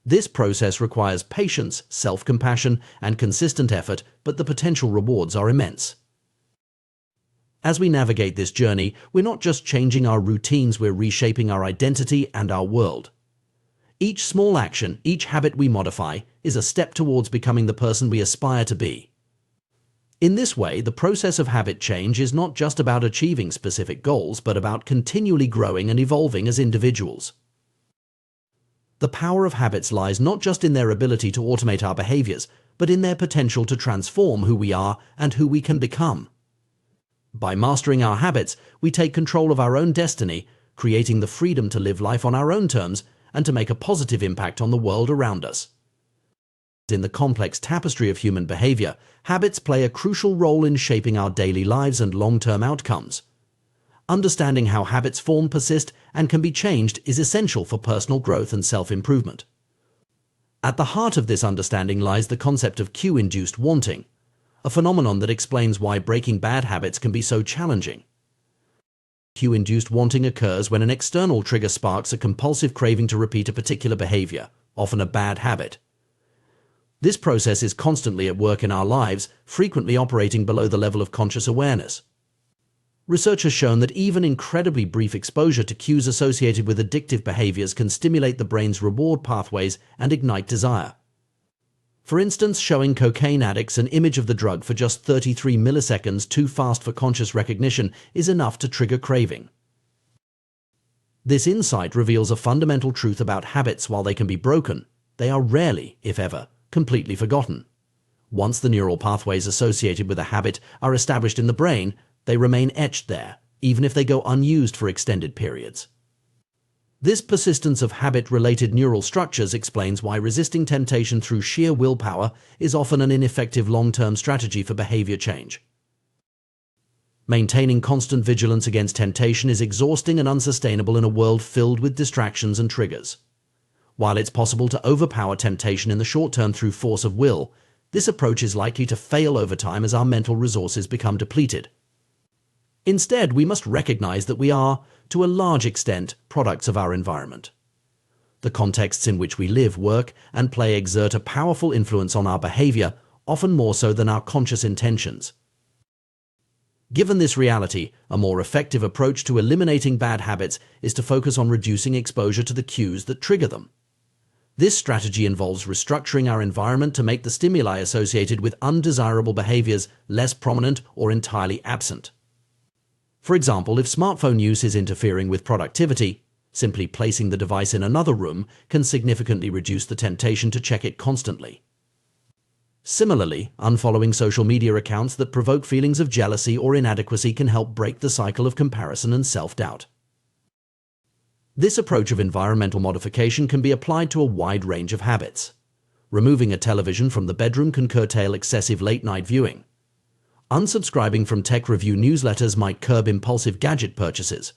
This process requires patience, self-compassion, and consistent effort, but the potential rewards are immense. As we navigate this journey, we're not just changing our routines, we're reshaping our identity and our world. Each small action, each habit we modify, is a step towards becoming the person we aspire to be. In this way, the process of habit change is not just about achieving specific goals, but about continually growing and evolving as individuals. The power of habits lies not just in their ability to automate our behaviors, but in their potential to transform who we are and who we can become. By mastering our habits, we take control of our own destiny, creating the freedom to live life on our own terms and to make a positive impact on the world around us. In the complex tapestry of human behavior, habits play a crucial role in shaping our daily lives and long-term outcomes. Understanding how habits form, persist, and can be changed is essential for personal growth and self-improvement. At the heart of this understanding lies the concept of cue-induced wanting, a phenomenon that explains why breaking bad habits can be so challenging. Cue-induced wanting occurs when an external trigger sparks a compulsive craving to repeat a particular behavior, often a bad habit. This process is constantly at work in our lives, frequently operating below the level of conscious awareness. Research has shown that even incredibly brief exposure to cues associated with addictive behaviors can stimulate the brain's reward pathways and ignite desire. For instance, showing cocaine addicts an image of the drug for just 33 milliseconds too fast for conscious recognition is enough to trigger craving. This insight reveals a fundamental truth about habits. While they can be broken, they are rarely, if ever, completely forgotten. Once the neural pathways associated with a habit are established in the brain, they remain etched there, even if they go unused for extended periods. This persistence of habit-related neural structures explains why resisting temptation through sheer willpower is often an ineffective long-term strategy for behavior change. Maintaining constant vigilance against temptation is exhausting and unsustainable in a world filled with distractions and triggers. While it's possible to overpower temptation in the short term through force of will, this approach is likely to fail over time as our mental resources become depleted. Instead, we must recognize that we are, to a large extent, products of our environment. The contexts in which we live, work, and play exert a powerful influence on our behavior, often more so than our conscious intentions. Given this reality, a more effective approach to eliminating bad habits is to focus on reducing exposure to the cues that trigger them. This strategy involves restructuring our environment to make the stimuli associated with undesirable behaviors less prominent or entirely absent. For example, if smartphone use is interfering with productivity, simply placing the device in another room can significantly reduce the temptation to check it constantly. Similarly, unfollowing social media accounts that provoke feelings of jealousy or inadequacy can help break the cycle of comparison and self-doubt. This approach of environmental modification can be applied to a wide range of habits. Removing a television from the bedroom can curtail excessive late-night viewing. Unsubscribing from tech review newsletters might curb impulsive gadget purchases.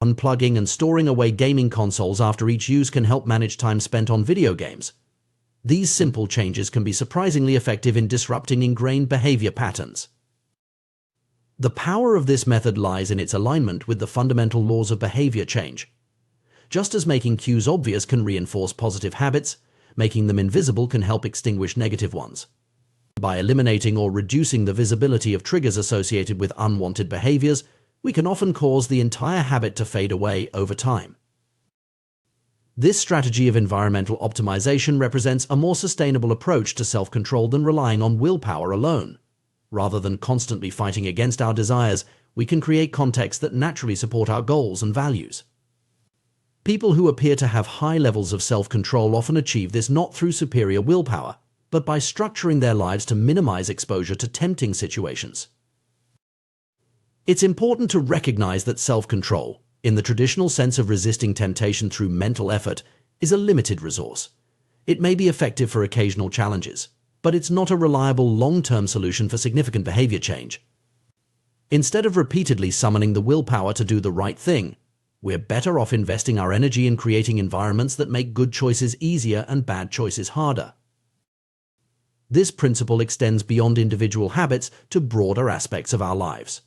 Unplugging and storing away gaming consoles after each use can help manage time spent on video games. These simple changes can be surprisingly effective in disrupting ingrained behavior patterns. The power of this method lies in its alignment with the fundamental laws of behavior change. Just as making cues obvious can reinforce positive habits, making them invisible can help extinguish negative ones. By eliminating or reducing the visibility of triggers associated with unwanted behaviors, we can often cause the entire habit to fade away over time. This strategy of environmental optimization represents a more sustainable approach to self-control than relying on willpower alone. Rather than constantly fighting against our desires, we can create contexts that naturally support our goals and values. People who appear to have high levels of self-control often achieve this not through superior willpower, but by structuring their lives to minimize exposure to tempting situations. It's important to recognize that self-control, in the traditional sense of resisting temptation through mental effort, is a limited resource. It may be effective for occasional challenges, but it's not a reliable long-term solution for significant behavior change. Instead of repeatedly summoning the willpower to do the right thing, we're better off investing our energy in creating environments that make good choices easier and bad choices harder. This principle extends beyond individual habits to broader aspects of our lives.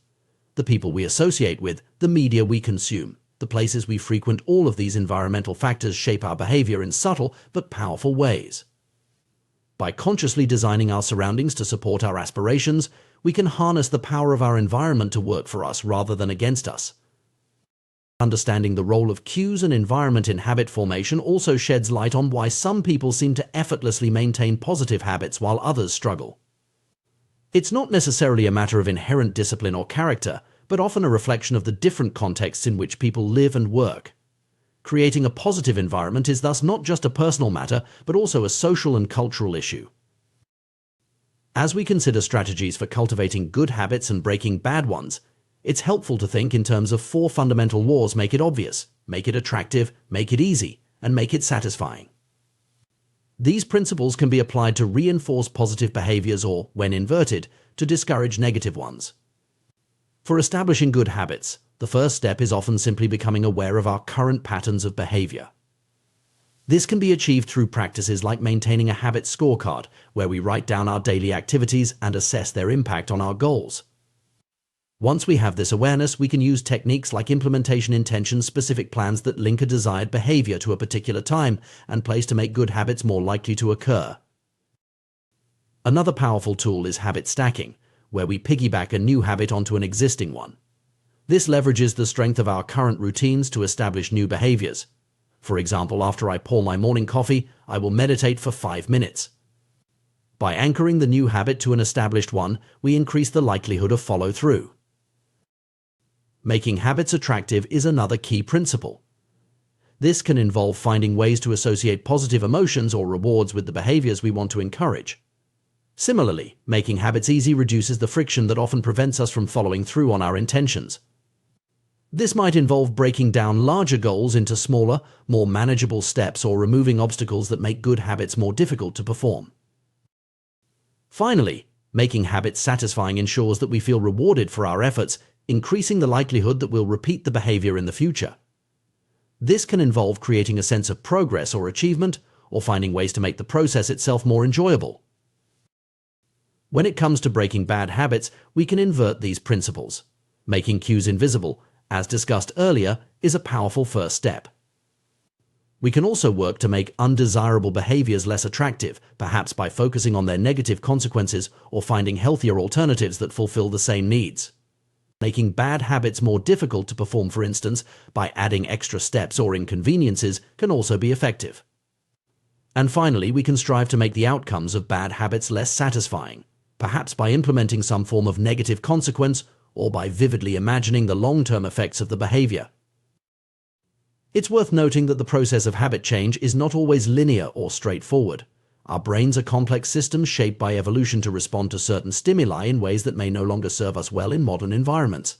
The people we associate with, the media we consume, the places we frequent, all of these environmental factors shape our behavior in subtle but powerful ways. By consciously designing our surroundings to support our aspirations, we can harness the power of our environment to work for us rather than against us. Understanding the role of cues and environment in habit formation also sheds light on why some people seem to effortlessly maintain positive habits while others struggle. It's not necessarily a matter of inherent discipline or character, but often a reflection of the different contexts in which people live and work. Creating a positive environment is thus not just a personal matter, but also a social and cultural issue. As we consider strategies for cultivating good habits and breaking bad ones, it's helpful to think in terms of 4 fundamental laws: make it obvious, make it attractive, make it easy, and make it satisfying. These principles can be applied to reinforce positive behaviors or, when inverted, to discourage negative ones. For establishing good habits, the first step is often simply becoming aware of our current patterns of behavior. This can be achieved through practices like maintaining a habit scorecard, where we write down our daily activities and assess their impact on our goals. Once we have this awareness, we can use techniques like implementation intention-specific plans that link a desired behavior to a particular time and place to make good habits more likely to occur. Another powerful tool is habit stacking, where we piggyback a new habit onto an existing one. This leverages the strength of our current routines to establish new behaviors. For example, after I pour my morning coffee, I will meditate for 5 minutes. By anchoring the new habit to an established one, we increase the likelihood of follow-through. Making habits attractive is another key principle. This can involve finding ways to associate positive emotions or rewards with the behaviors we want to encourage. Similarly, making habits easy reduces the friction that often prevents us from following through on our intentions. This might involve breaking down larger goals into smaller, more manageable steps or removing obstacles that make good habits more difficult to perform. Finally, making habits satisfying ensures that we feel rewarded for our efforts, increasing the likelihood that we'll repeat the behavior in the future. This can involve creating a sense of progress or achievement, or finding ways to make the process itself more enjoyable. When it comes to breaking bad habits, we can invert these principles. Making cues invisible, as discussed earlier, is a powerful first step. We can also work to make undesirable behaviors less attractive, perhaps by focusing on their negative consequences or finding healthier alternatives that fulfill the same needs. Making bad habits more difficult to perform, for instance, by adding extra steps or inconveniences, can also be effective. And finally, we can strive to make the outcomes of bad habits less satisfying, perhaps by implementing some form of negative consequence or by vividly imagining the long-term effects of the behavior. It's worth noting that the process of habit change is not always linear or straightforward. Our brains are complex systems shaped by evolution to respond to certain stimuli in ways that may no longer serve us well in modern environments.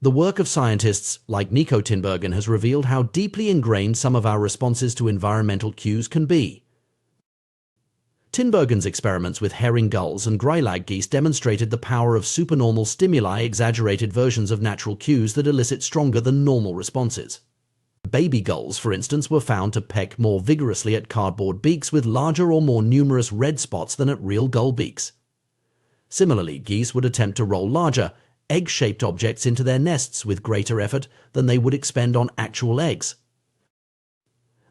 The work of scientists like Nico Tinbergen has revealed how deeply ingrained some of our responses to environmental cues can be. Tinbergen's experiments with herring gulls and greylag geese demonstrated the power of supernormal stimuli, exaggerated versions of natural cues that elicit stronger than normal responses. Baby gulls, for instance, were found to peck more vigorously at cardboard beaks with larger or more numerous red spots than at real gull beaks. Similarly, geese would attempt to roll larger, egg-shaped objects into their nests with greater effort than they would expend on actual eggs.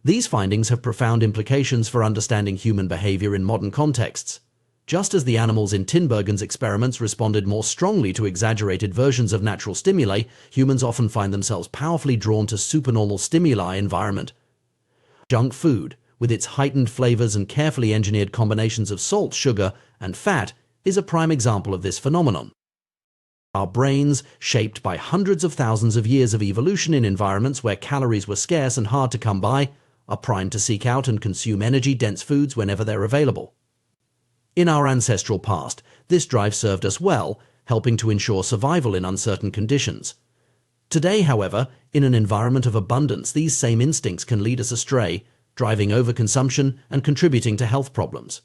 These findings have profound implications for understanding human behavior in modern contexts. Just as the animals in Tinbergen's experiments responded more strongly to exaggerated versions of natural stimuli, humans often find themselves powerfully drawn to supernormal stimuli environment. Junk food, with its heightened flavors and carefully engineered combinations of salt, sugar, and fat, is a prime example of this phenomenon. Our brains, shaped by hundreds of thousands of years of evolution in environments where calories were scarce and hard to come by, are primed to seek out and consume energy-dense foods whenever they're available. In our ancestral past, this drive served us well, helping to ensure survival in uncertain conditions. Today, however, in an environment of abundance, these same instincts can lead us astray, driving overconsumption and contributing to health problems.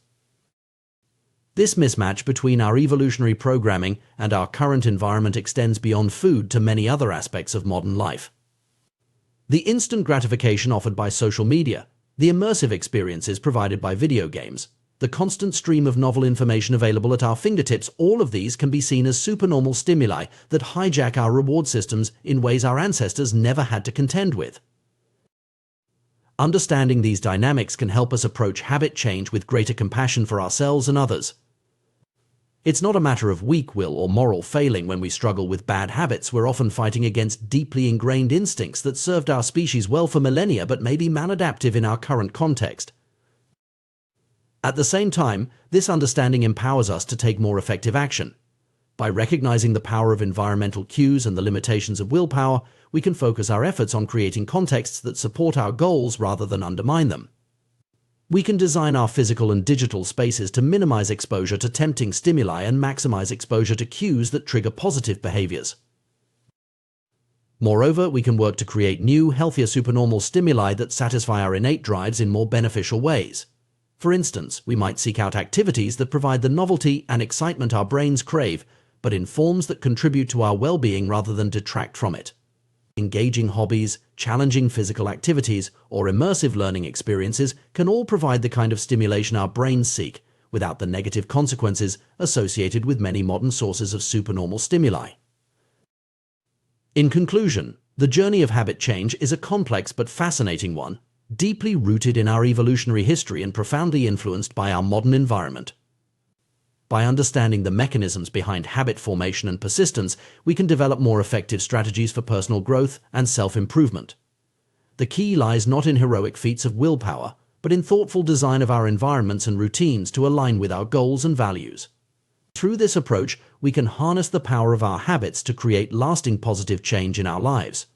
This mismatch between our evolutionary programming and our current environment extends beyond food to many other aspects of modern life. The instant gratification offered by social media, the immersive experiences provided by video games, the constant stream of novel information available at our fingertips, all of these can be seen as supernormal stimuli that hijack our reward systems in ways our ancestors never had to contend with. Understanding these dynamics can help us approach habit change with greater compassion for ourselves and others. It's not a matter of weak will or moral failing when we struggle with bad habits. We're often fighting against deeply ingrained instincts that served our species well for millennia but may be maladaptive in our current context. At the same time, this understanding empowers us to take more effective action. By recognizing the power of environmental cues and the limitations of willpower, we can focus our efforts on creating contexts that support our goals rather than undermine them. We can design our physical and digital spaces to minimize exposure to tempting stimuli and maximize exposure to cues that trigger positive behaviors. Moreover, we can work to create new, healthier supernormal stimuli that satisfy our innate drives in more beneficial ways. For instance, we might seek out activities that provide the novelty and excitement our brains crave, but in forms that contribute to our well-being rather than detract from it. Engaging hobbies, challenging physical activities, or immersive learning experiences can all provide the kind of stimulation our brains seek, without the negative consequences associated with many modern sources of supernormal stimuli. In conclusion, the journey of habit change is a complex but fascinating one, deeply rooted in our evolutionary history and profoundly influenced by our modern environment. By understanding the mechanisms behind habit formation and persistence, we can develop more effective strategies for personal growth and self-improvement. The key lies not in heroic feats of willpower, but in thoughtful design of our environments and routines to align with our goals and values. Through this approach, we can harness the power of our habits to create lasting positive change in our lives.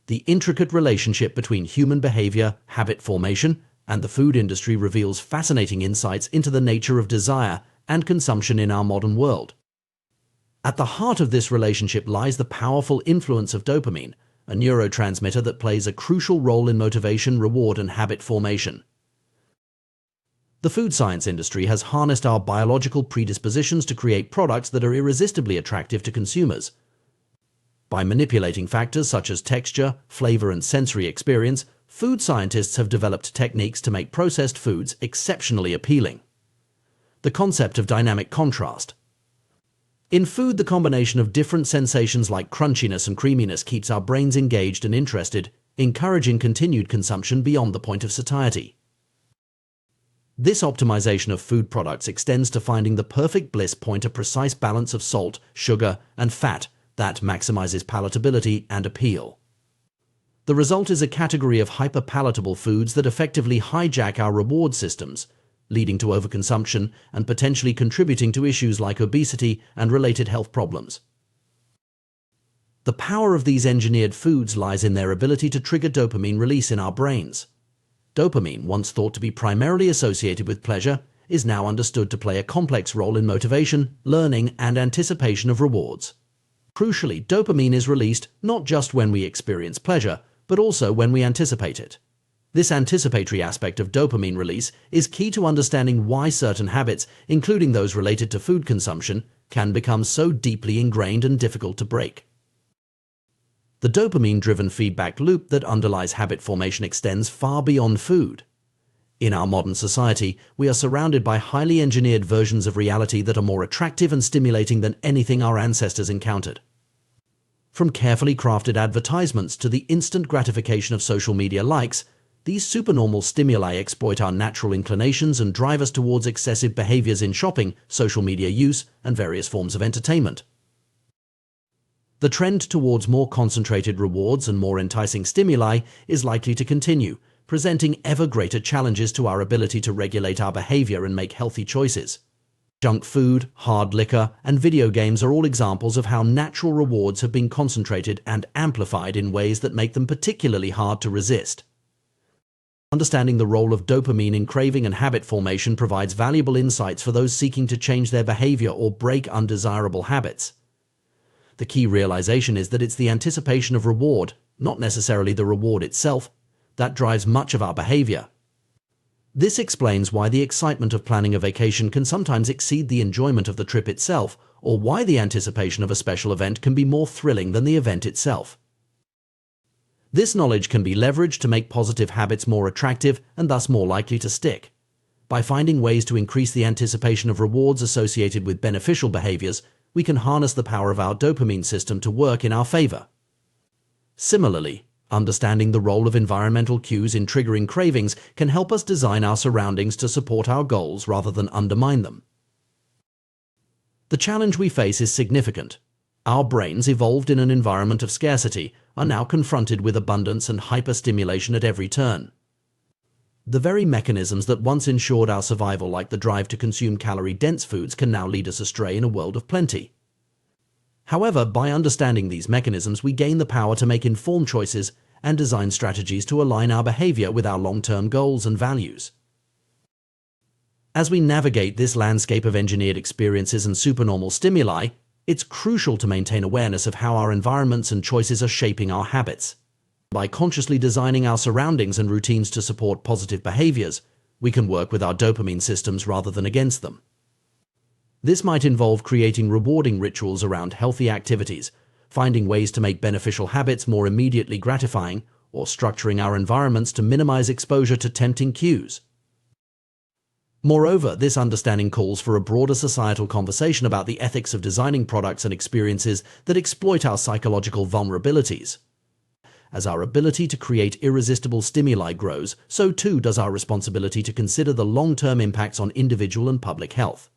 The intricate relationship between human behavior, habit formation, and the food industry reveals fascinating insights into the nature of desire and consumption in our modern world. At the heart of this relationship lies the powerful influence of dopamine, a neurotransmitter that plays a crucial role in motivation, reward, and habit formation. The food science industry has harnessed our biological predispositions to create products that are irresistibly attractive to consumers. By manipulating factors such as texture, flavor, and sensory experience, food scientists have developed techniques to make processed foods exceptionally appealing. The concept of dynamic contrast. In food, the combination of different sensations like crunchiness and creaminess keeps our brains engaged and interested, encouraging continued consumption beyond the point of satiety. This optimization of food products extends to finding the perfect bliss point, a precise balance of salt, sugar, and fat that maximizes palatability and appeal. The result is a category of hyper-palatable foods that effectively hijack our reward systems, leading to overconsumption and potentially contributing to issues like obesity and related health problems. The power of these engineered foods lies in their ability to trigger dopamine release in our brains. Dopamine, once thought to be primarily associated with pleasure, is now understood to play a complex role in motivation, learning, and anticipation of rewards. Crucially, dopamine is released not just when we experience pleasure, but also when we anticipate it. This anticipatory aspect of dopamine release is key to understanding why certain habits, including those related to food consumption, can become so deeply ingrained and difficult to break. The dopamine-driven feedback loop that underlies habit formation extends far beyond food. In our modern society, we are surrounded by highly engineered versions of reality that are more attractive and stimulating than anything our ancestors encountered. From carefully crafted advertisements to the instant gratification of social media likes, these supernormal stimuli exploit our natural inclinations and drive us towards excessive behaviors in shopping, social media use, and various forms of entertainment. The trend towards more concentrated rewards and more enticing stimuli is likely to continue, presenting ever greater challenges to our ability to regulate our behavior and make healthy choices. Junk food, hard liquor, and video games are all examples of how natural rewards have been concentrated and amplified in ways that make them particularly hard to resist. Understanding the role of dopamine in craving and habit formation provides valuable insights for those seeking to change their behavior or break undesirable habits. The key realization is that it's the anticipation of reward, not necessarily the reward itself, that drives much of our behavior. This explains why the excitement of planning a vacation can sometimes exceed the enjoyment of the trip itself, or why the anticipation of a special event can be more thrilling than the event itself. This knowledge can be leveraged to make positive habits more attractive and thus more likely to stick. By finding ways to increase the anticipation of rewards associated with beneficial behaviors, we can harness the power of our dopamine system to work in our favor. Similarly, understanding the role of environmental cues in triggering cravings can help us design our surroundings to support our goals rather than undermine them. The challenge we face is significant. Our brains, evolved in an environment of scarcity, are now confronted with abundance and hyperstimulation at every turn. The very mechanisms that once ensured our survival, like the drive to consume calorie-dense foods, can now lead us astray in a world of plenty. However, by understanding these mechanisms, we gain the power to make informed choices and design strategies to align our behavior with our long-term goals and values. As we navigate this landscape of engineered experiences and supernormal stimuli, it's crucial to maintain awareness of how our environments and choices are shaping our habits. By consciously designing our surroundings and routines to support positive behaviors, we can work with our dopamine systems rather than against them. This might involve creating rewarding rituals around healthy activities, finding ways to make beneficial habits more immediately gratifying, or structuring our environments to minimize exposure to tempting cues. Moreover, this understanding calls for a broader societal conversation about the ethics of designing products and experiences that exploit our psychological vulnerabilities. As our ability to create irresistible stimuli grows, so too does our responsibility to consider the long-term impacts on individual and public health.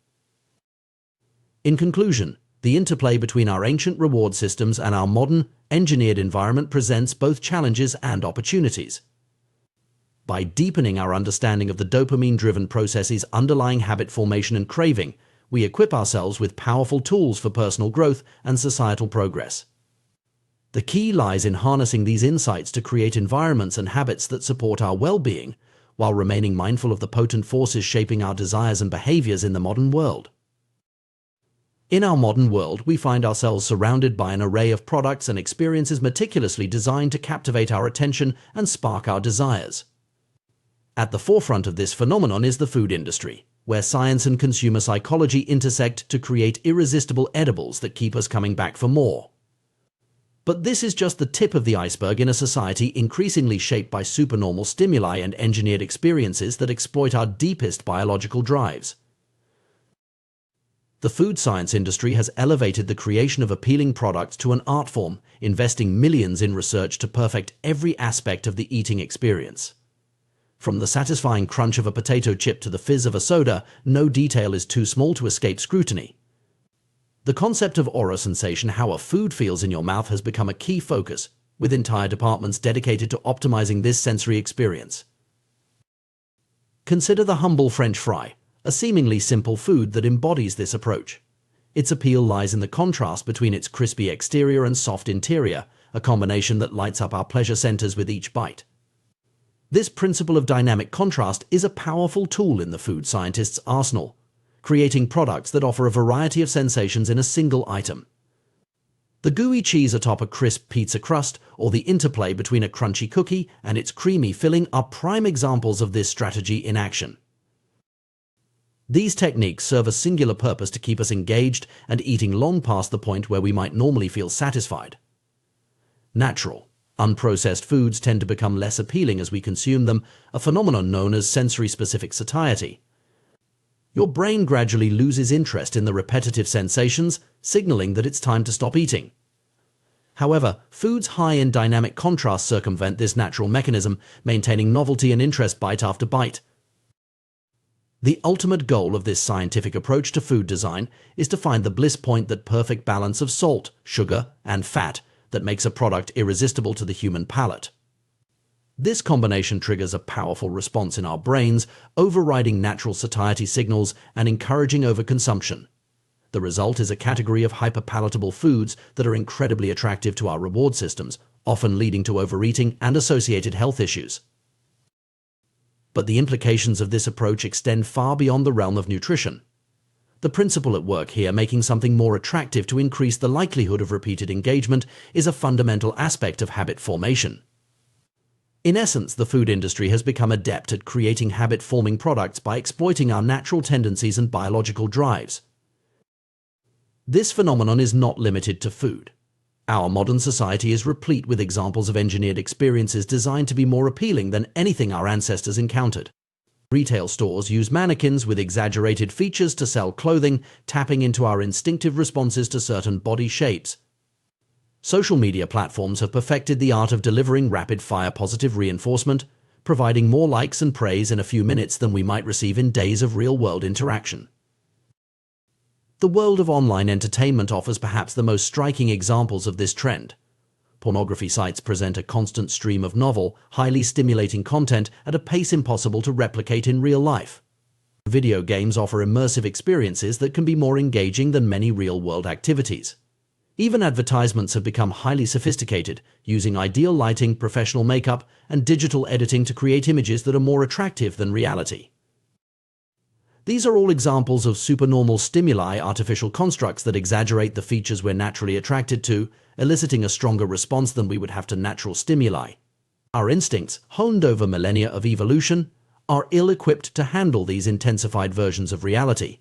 In conclusion, the interplay between our ancient reward systems and our modern, engineered environment presents both challenges and opportunities. By deepening our understanding of the dopamine-driven processes underlying habit formation and craving, we equip ourselves with powerful tools for personal growth and societal progress. The key lies in harnessing these insights to create environments and habits that support our well-being, while remaining mindful of the potent forces shaping our desires and behaviors in the modern world. In our modern world, we find ourselves surrounded by an array of products and experiences meticulously designed to captivate our attention and spark our desires. At the forefront of this phenomenon is the food industry, where science and consumer psychology intersect to create irresistible edibles that keep us coming back for more. But this is just the tip of the iceberg in a society increasingly shaped by supernormal stimuli and engineered experiences that exploit our deepest biological drives. The food science industry has elevated the creation of appealing products to an art form, investing millions in research to perfect every aspect of the eating experience. From the satisfying crunch of a potato chip to the fizz of a soda, no detail is too small to escape scrutiny. The concept of orosensation, how a food feels in your mouth, has become a key focus, with entire departments dedicated to optimizing this sensory experience. Consider the humble French fry, a seemingly simple food that embodies this approach. Its appeal lies in the contrast between its crispy exterior and soft interior, a combination that lights up our pleasure centers with each bite. This principle of dynamic contrast is a powerful tool in the food scientist's arsenal, creating products that offer a variety of sensations in a single item. The gooey cheese atop a crisp pizza crust, or the interplay between a crunchy cookie and its creamy filling, are prime examples of this strategy in action. These techniques serve a singular purpose: to keep us engaged and eating long past the point where we might normally feel satisfied. Natural, unprocessed foods tend to become less appealing as we consume them, a phenomenon known as sensory-specific satiety. Your brain gradually loses interest in the repetitive sensations, signaling that it's time to stop eating. However, foods high in dynamic contrast circumvent this natural mechanism, maintaining novelty and interest bite after bite. The ultimate goal of this scientific approach to food design is to find the bliss point, that perfect balance of salt, sugar, and fat that makes a product irresistible to the human palate. This combination triggers a powerful response in our brains, overriding natural satiety signals and encouraging overconsumption. The result is a category of hyperpalatable foods that are incredibly attractive to our reward systems, often leading to overeating and associated health issues. But the implications of this approach extend far beyond the realm of nutrition. The principle at work here, making something more attractive to increase the likelihood of repeated engagement, is a fundamental aspect of habit formation. In essence, the food industry has become adept at creating habit-forming products by exploiting our natural tendencies and biological drives. This phenomenon is not limited to food. Our modern society is replete with examples of engineered experiences designed to be more appealing than anything our ancestors encountered. Retail stores use mannequins with exaggerated features to sell clothing, tapping into our instinctive responses to certain body shapes. Social media platforms have perfected the art of delivering rapid-fire positive reinforcement, providing more likes and praise in a few minutes than we might receive in days of real-world interaction. The world of online entertainment offers perhaps the most striking examples of this trend. Pornography sites present a constant stream of novel, highly stimulating content at a pace impossible to replicate in real life. Video games offer immersive experiences that can be more engaging than many real-world activities. Even advertisements have become highly sophisticated, using ideal lighting, professional makeup, and digital editing to create images that are more attractive than reality. These are all examples of supernormal stimuli, artificial constructs that exaggerate the features we're naturally attracted to, eliciting a stronger response than we would have to natural stimuli. Our instincts, honed over millennia of evolution, are ill-equipped to handle these intensified versions of reality.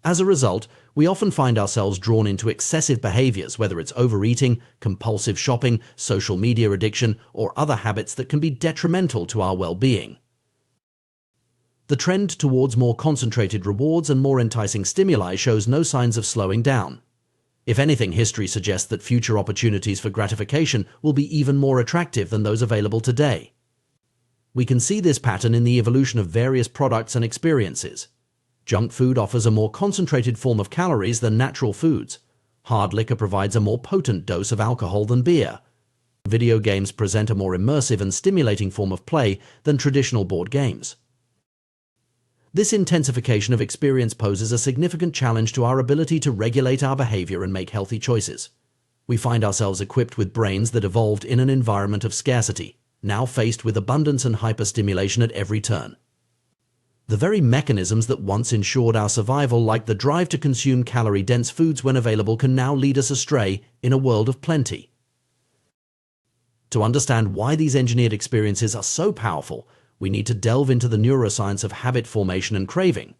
As a result, we often find ourselves drawn into excessive behaviors, whether it's overeating, compulsive shopping, social media addiction, or other habits that can be detrimental to our well-being. The trend towards more concentrated rewards and more enticing stimuli shows no signs of slowing down. If anything, history suggests that future opportunities for gratification will be even more attractive than those available today. We can see this pattern in the evolution of various products and experiences. Junk food offers a more concentrated form of calories than natural foods. Hard liquor provides a more potent dose of alcohol than beer. Video games present a more immersive and stimulating form of play than traditional board games. This intensification of experience poses a significant challenge to our ability to regulate our behavior and make healthy choices. We find ourselves equipped with brains that evolved in an environment of scarcity, now faced with abundance and hyperstimulation at every turn. The very mechanisms that once ensured our survival, like the drive to consume calorie-dense foods when available, can now lead us astray in a world of plenty. To understand why these engineered experiences are so powerful, we need to delve into the neuroscience of habit formation and craving.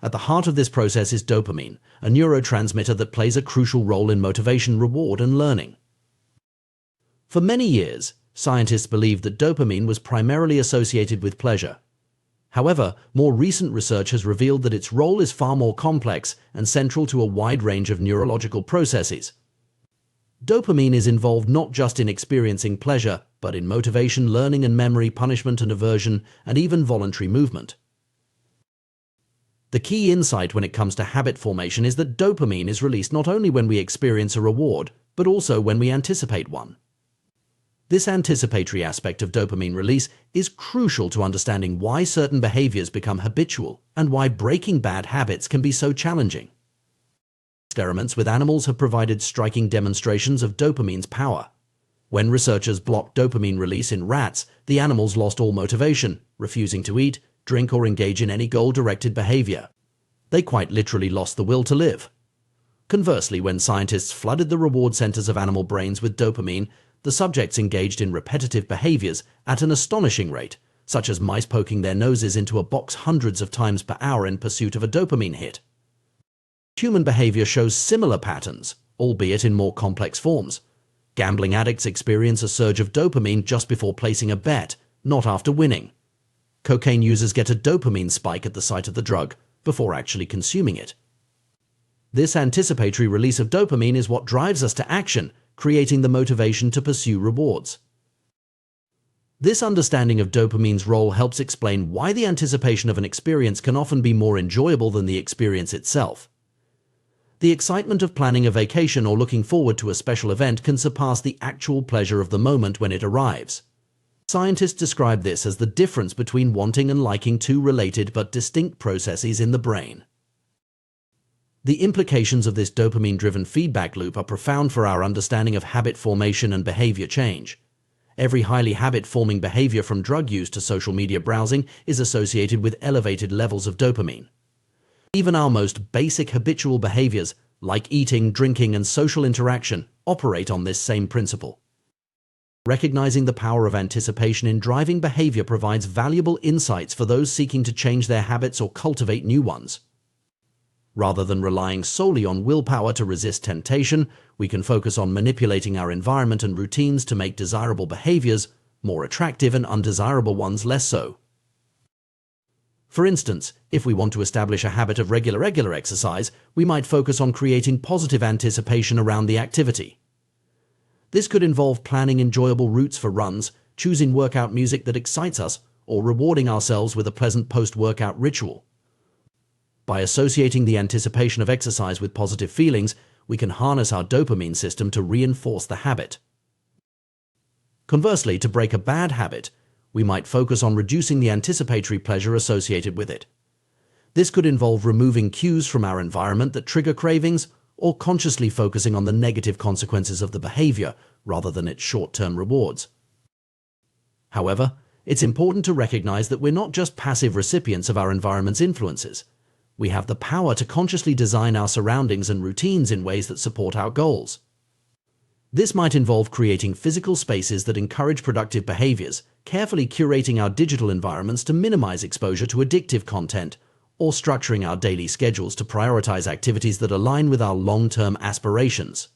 At the heart of this process is dopamine, a neurotransmitter that plays a crucial role in motivation, reward, and learning. For many years, scientists believed that dopamine was primarily associated with pleasure. However, more recent research has revealed that its role is far more complex and central to a wide range of neurological processes. Dopamine is involved not just in experiencing pleasure, but in motivation, learning and memory, punishment and aversion, and even voluntary movement. The key insight when it comes to habit formation is that dopamine is released not only when we experience a reward, but also when we anticipate one. This anticipatory aspect of dopamine release is crucial to understanding why certain behaviors become habitual and why breaking bad habits can be so challenging. Experiments with animals have provided striking demonstrations of dopamine's power. When researchers blocked dopamine release in rats, the animals lost all motivation, refusing to eat, drink, or engage in any goal-directed behavior. They quite literally lost the will to live. Conversely, when scientists flooded the reward centers of animal brains with dopamine, the subjects engaged in repetitive behaviors at an astonishing rate, such as mice poking their noses into a box hundreds of times per hour in pursuit of a dopamine hit. Human behavior shows similar patterns, albeit in more complex forms. Gambling addicts experience a surge of dopamine just before placing a bet, not after winning. Cocaine users get a dopamine spike at the sight of the drug, before actually consuming it. This anticipatory release of dopamine is what drives us to action, creating the motivation to pursue rewards. This understanding of dopamine's role helps explain why the anticipation of an experience can often be more enjoyable than the experience itself. The excitement of planning a vacation or looking forward to a special event can surpass the actual pleasure of the moment when it arrives. Scientists describe this as the difference between wanting and liking, two related but distinct processes in the brain. The implications of this dopamine-driven feedback loop are profound for our understanding of habit formation and behavior change. Every highly habit-forming behavior, from drug use to social media browsing, is associated with elevated levels of dopamine. Even our most basic habitual behaviors, like eating, drinking, and social interaction, operate on this same principle. Recognizing the power of anticipation in driving behavior provides valuable insights for those seeking to change their habits or cultivate new ones. Rather than relying solely on willpower to resist temptation, we can focus on manipulating our environment and routines to make desirable behaviors more attractive and undesirable ones less so. For instance, if we want to establish a habit of regular exercise, we might focus on creating positive anticipation around the activity. This could involve planning enjoyable routes for runs, choosing workout music that excites us, or rewarding ourselves with a pleasant post-workout ritual. By associating the anticipation of exercise with positive feelings, we can harness our dopamine system to reinforce the habit. Conversely, to break a bad habit, we might focus on reducing the anticipatory pleasure associated with it. This could involve removing cues from our environment that trigger cravings, or consciously focusing on the negative consequences of the behavior rather than its short-term rewards. However, it's important to recognize that we're not just passive recipients of our environment's influences. We have the power to consciously design our surroundings and routines in ways that support our goals. This might involve creating physical spaces that encourage productive behaviors, carefully curating our digital environments to minimize exposure to addictive content, or structuring our daily schedules to prioritize activities that align with our long-term aspirations.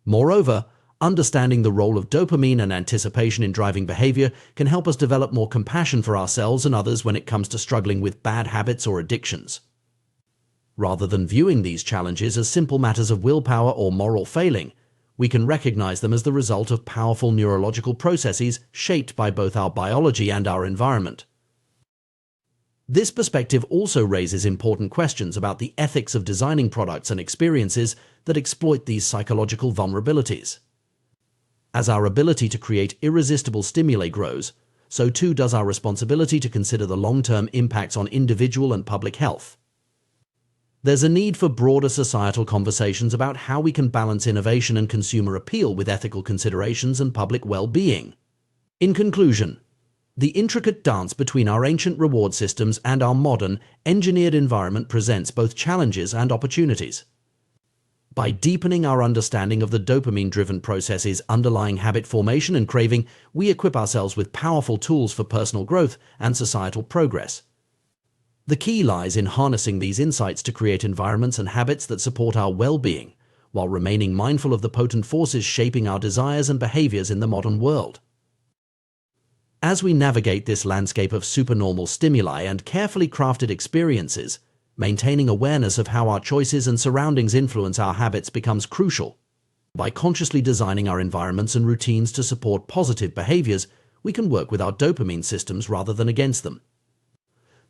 Moreover, understanding the role of dopamine and anticipation in driving behavior can help us develop more compassion for ourselves and others when it comes to struggling with bad habits or addictions. Rather than viewing these challenges as simple matters of willpower or moral failing, we can recognize them as the result of powerful neurological processes shaped by both our biology and our environment. This perspective also raises important questions about the ethics of designing products and experiences that exploit these psychological vulnerabilities. As our ability to create irresistible stimuli grows, so too does our responsibility to consider the long-term impacts on individual and public health. There's a need for broader societal conversations about how we can balance innovation and consumer appeal with ethical considerations and public well-being. In conclusion, the intricate dance between our ancient reward systems and our modern, engineered environment presents both challenges and opportunities. By deepening our understanding of the dopamine-driven processes underlying habit formation and craving, we equip ourselves with powerful tools for personal growth and societal progress. The key lies in harnessing these insights to create environments and habits that support our well-being, while remaining mindful of the potent forces shaping our desires and behaviors in the modern world. As we navigate this landscape of supernormal stimuli and carefully crafted experiences, maintaining awareness of how our choices and surroundings influence our habits becomes crucial. By consciously designing our environments and routines to support positive behaviors, we can work with our dopamine systems rather than against them.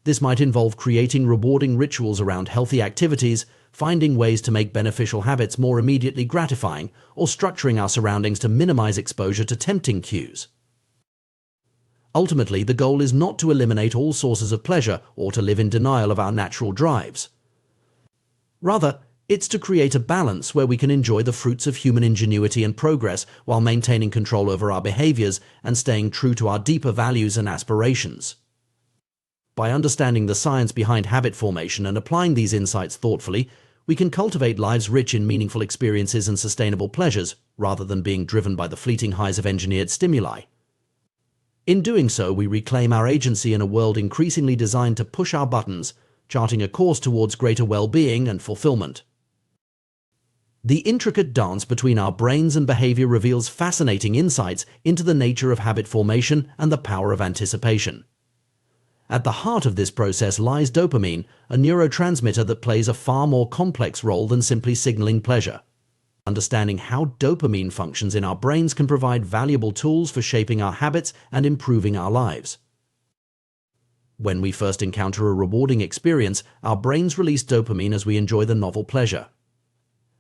This might involve creating rewarding rituals around healthy activities, finding ways to make beneficial habits more immediately gratifying, or structuring our surroundings to minimize exposure to tempting cues. Ultimately, the goal is not to eliminate all sources of pleasure or to live in denial of our natural drives. Rather, it's to create a balance where we can enjoy the fruits of human ingenuity and progress while maintaining control over our behaviors and staying true to our deeper values and aspirations. By understanding the science behind habit formation and applying these insights thoughtfully, we can cultivate lives rich in meaningful experiences and sustainable pleasures, rather than being driven by the fleeting highs of engineered stimuli. In doing so, we reclaim our agency in a world increasingly designed to push our buttons, charting a course towards greater well-being and fulfillment. The intricate dance between our brains and behavior reveals fascinating insights into the nature of habit formation and the power of anticipation. At the heart of this process lies dopamine, a neurotransmitter that plays a far more complex role than simply signaling pleasure. Understanding how dopamine functions in our brains can provide valuable tools for shaping our habits and improving our lives. When we first encounter a rewarding experience, our brains release dopamine as we enjoy the novel pleasure.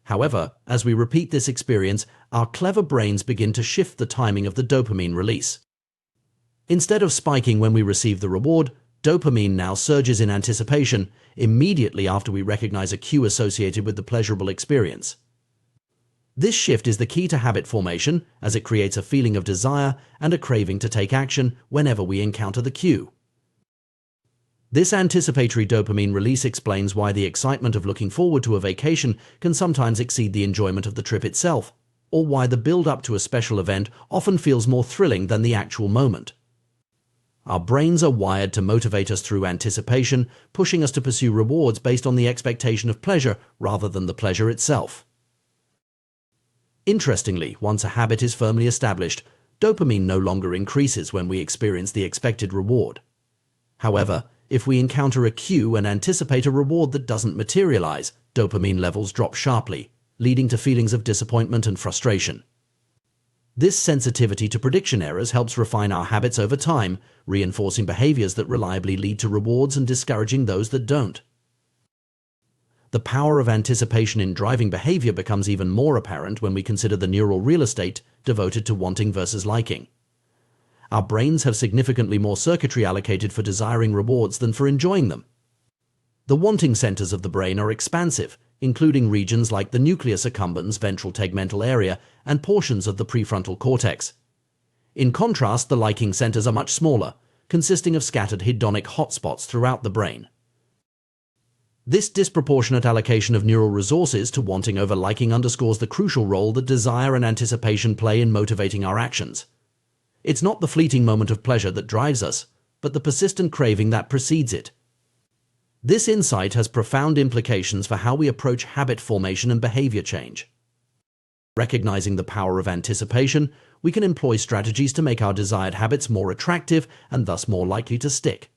However, as we repeat this experience, our clever brains begin to shift the timing of the dopamine release. Instead of spiking when we receive the reward, dopamine now surges in anticipation immediately after we recognize a cue associated with the pleasurable experience. This shift is the key to habit formation, as it creates a feeling of desire and a craving to take action whenever we encounter the cue. This anticipatory dopamine release explains why the excitement of looking forward to a vacation can sometimes exceed the enjoyment of the trip itself, or why the build-up to a special event often feels more thrilling than the actual moment. Our brains are wired to motivate us through anticipation, pushing us to pursue rewards based on the expectation of pleasure rather than the pleasure itself. Interestingly, once a habit is firmly established, dopamine no longer increases when we experience the expected reward. However, if we encounter a cue and anticipate a reward that doesn't materialize, dopamine levels drop sharply, leading to feelings of disappointment and frustration. This sensitivity to prediction errors helps refine our habits over time, reinforcing behaviors that reliably lead to rewards and discouraging those that don't. The power of anticipation in driving behavior becomes even more apparent when we consider the neural real estate devoted to wanting versus liking. Our brains have significantly more circuitry allocated for desiring rewards than for enjoying them. The wanting centers of the brain are expansive, including regions like the nucleus accumbens ventral tegmental area and portions of the prefrontal cortex. In contrast, the liking centers are much smaller, consisting of scattered hedonic hotspots throughout the brain. This disproportionate allocation of neural resources to wanting over liking underscores the crucial role that desire and anticipation play in motivating our actions. It's not the fleeting moment of pleasure that drives us, but the persistent craving that precedes it. This insight has profound implications for how we approach habit formation and behavior change. Recognizing the power of anticipation, we can employ strategies to make our desired habits more attractive and thus more likely to stick.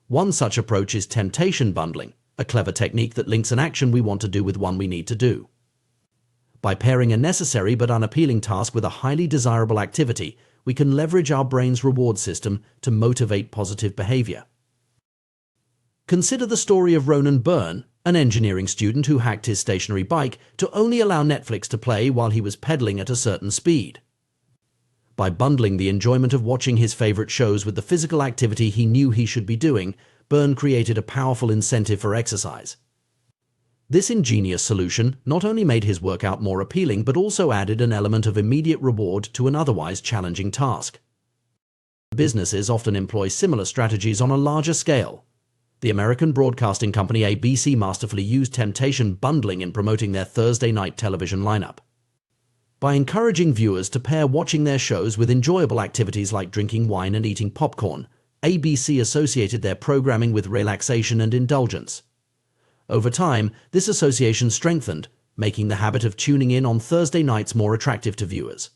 One such approach is temptation bundling, a clever technique that links an action we want to do with one we need to do. By pairing a necessary but unappealing task with a highly desirable activity, we can leverage our brain's reward system to motivate positive behavior. Consider the story of Ronan Byrne, an engineering student who hacked his stationary bike to only allow Netflix to play while he was pedaling at a certain speed. By bundling the enjoyment of watching his favorite shows with the physical activity he knew he should be doing, Byrne created a powerful incentive for exercise. This ingenious solution not only made his workout more appealing but also added an element of immediate reward to an otherwise challenging task. Businesses often employ similar strategies on a larger scale. The American broadcasting company ABC masterfully used temptation bundling in promoting their Thursday night television lineup. By encouraging viewers to pair watching their shows with enjoyable activities like drinking wine and eating popcorn, ABC associated their programming with relaxation and indulgence. Over time, this association strengthened, making the habit of tuning in on Thursday nights more attractive to viewers.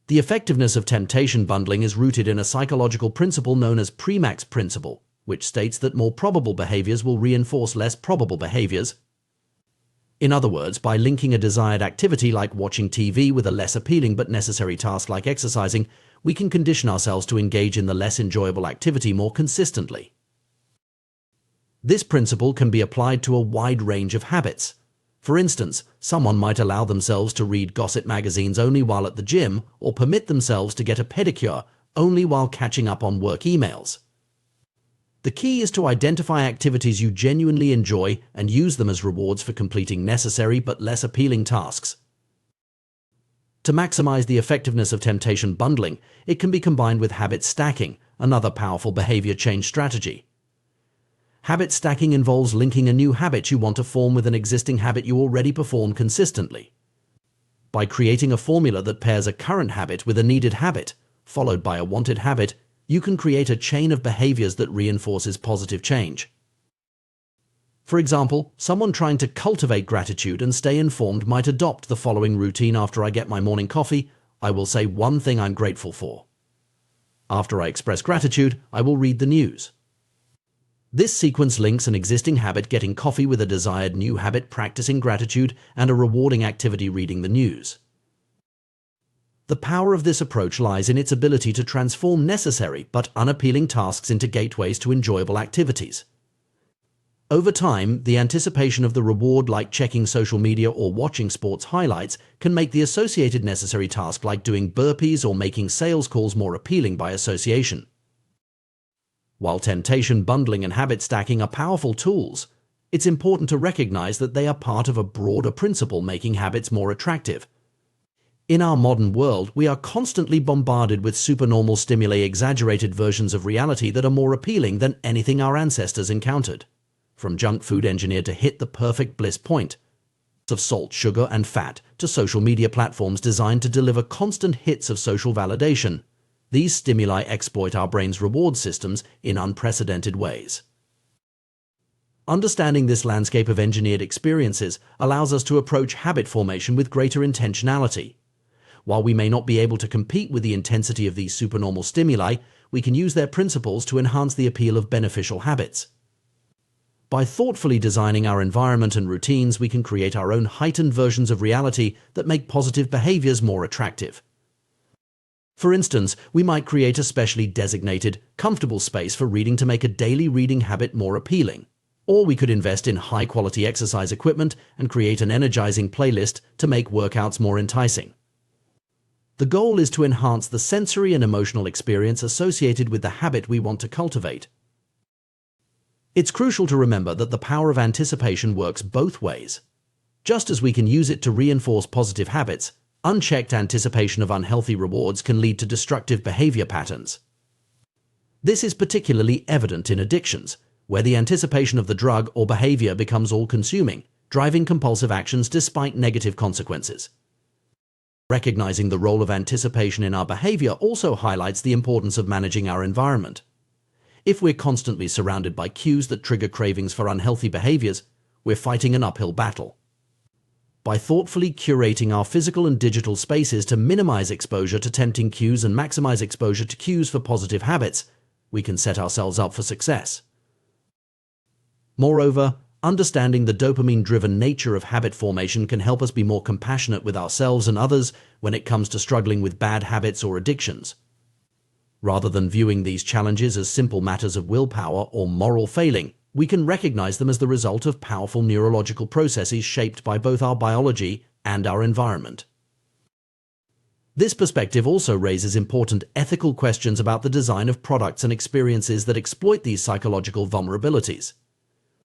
The effectiveness of temptation bundling is rooted in a psychological principle known as Premack's principle, which states that more probable behaviors will reinforce less probable behaviors. In other words, by linking a desired activity like watching TV with a less appealing but necessary task like exercising, we can condition ourselves to engage in the less enjoyable activity more consistently. This principle can be applied to a wide range of habits. For instance, someone might allow themselves to read gossip magazines only while at the gym or permit themselves to get a pedicure only while catching up on work emails. The key is to identify activities you genuinely enjoy and use them as rewards for completing necessary but less appealing tasks. To maximize the effectiveness of temptation bundling, it can be combined with habit stacking, another powerful behavior change strategy. Habit stacking involves linking a new habit you want to form with an existing habit you already perform consistently. By creating a formula that pairs a current habit with a needed habit, followed by a wanted habit, you can create a chain of behaviors that reinforces positive change. For example, someone trying to cultivate gratitude and stay informed might adopt the following routine: after I get my morning coffee, I will say one thing I'm grateful for. After I express gratitude, I will read the news. This sequence links an existing habit, getting coffee, with a desired new habit, practicing gratitude, and a rewarding activity, reading the news. The power of this approach lies in its ability to transform necessary but unappealing tasks into gateways to enjoyable activities. Over time, the anticipation of the reward, like checking social media or watching sports highlights, can make the associated necessary task, like doing burpees or making sales calls, more appealing by association. While temptation bundling and habit stacking are powerful tools, it's important to recognize that they are part of a broader principle making habits more attractive. In our modern world, we are constantly bombarded with supernormal stimuli, exaggerated versions of reality that are more appealing than anything our ancestors encountered. From junk food engineered to hit the perfect bliss point, of salt, sugar, and fat, to social media platforms designed to deliver constant hits of social validation, These stimuli exploit our brain's reward systems in unprecedented ways. Understanding this landscape of engineered experiences allows us to approach habit formation with greater intentionality. While we may not be able to compete with the intensity of these supernormal stimuli, we can use their principles to enhance the appeal of beneficial habits. By thoughtfully designing our environment and routines, we can create our own heightened versions of reality that make positive behaviors more attractive. For instance, we might create a specially designated, comfortable space for reading to make a daily reading habit more appealing. Or we could invest in high-quality exercise equipment and create an energizing playlist to make workouts more enticing. The goal is to enhance the sensory and emotional experience associated with the habit we want to cultivate. It's crucial to remember that the power of anticipation works both ways. Just as we can use it to reinforce positive habits, unchecked anticipation of unhealthy rewards can lead to destructive behavior patterns. This is particularly evident in addictions, where the anticipation of the drug or behavior becomes all-consuming, driving compulsive actions despite negative consequences. Recognizing the role of anticipation in our behavior also highlights the importance of managing our environment. If we're constantly surrounded by cues that trigger cravings for unhealthy behaviors, we're fighting an uphill battle. By thoughtfully curating our physical and digital spaces to minimize exposure to tempting cues and maximize exposure to cues for positive habits, we can set ourselves up for success. Moreover, understanding the dopamine-driven nature of habit formation can help us be more compassionate with ourselves and others when it comes to struggling with bad habits or addictions. Rather than viewing these challenges as simple matters of willpower or moral failing, we can recognize them as the result of powerful neurological processes shaped by both our biology and our environment. This perspective also raises important ethical questions about the design of products and experiences that exploit these psychological vulnerabilities.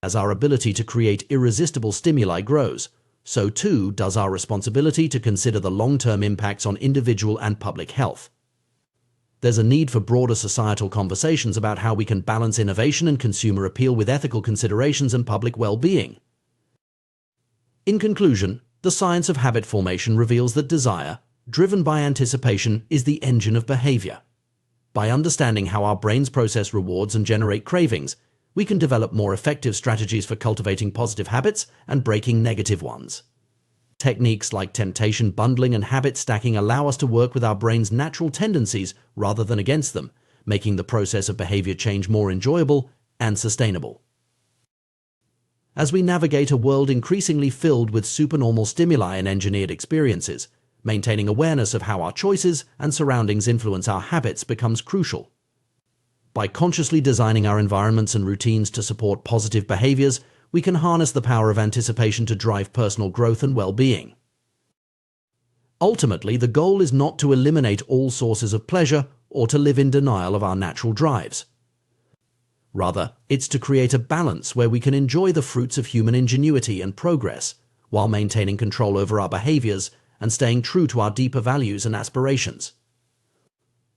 As our ability to create irresistible stimuli grows, so too does our responsibility to consider the long-term impacts on individual and public health. There's a need for broader societal conversations about how we can balance innovation and consumer appeal with ethical considerations and public well-being. In conclusion, the science of habit formation reveals that desire, driven by anticipation, is the engine of behavior. By understanding how our brains process rewards and generate cravings, we can develop more effective strategies for cultivating positive habits and breaking negative ones. Techniques like temptation bundling and habit stacking allow us to work with our brain's natural tendencies rather than against them, making the process of behavior change more enjoyable and sustainable. As we navigate a world increasingly filled with supernormal stimuli and engineered experiences, maintaining awareness of how our choices and surroundings influence our habits becomes crucial. By consciously designing our environments and routines to support positive behaviors, we can harness the power of anticipation to drive personal growth and well-being. Ultimately, the goal is not to eliminate all sources of pleasure or to live in denial of our natural drives. Rather, it's to create a balance where we can enjoy the fruits of human ingenuity and progress while maintaining control over our behaviors and staying true to our deeper values and aspirations.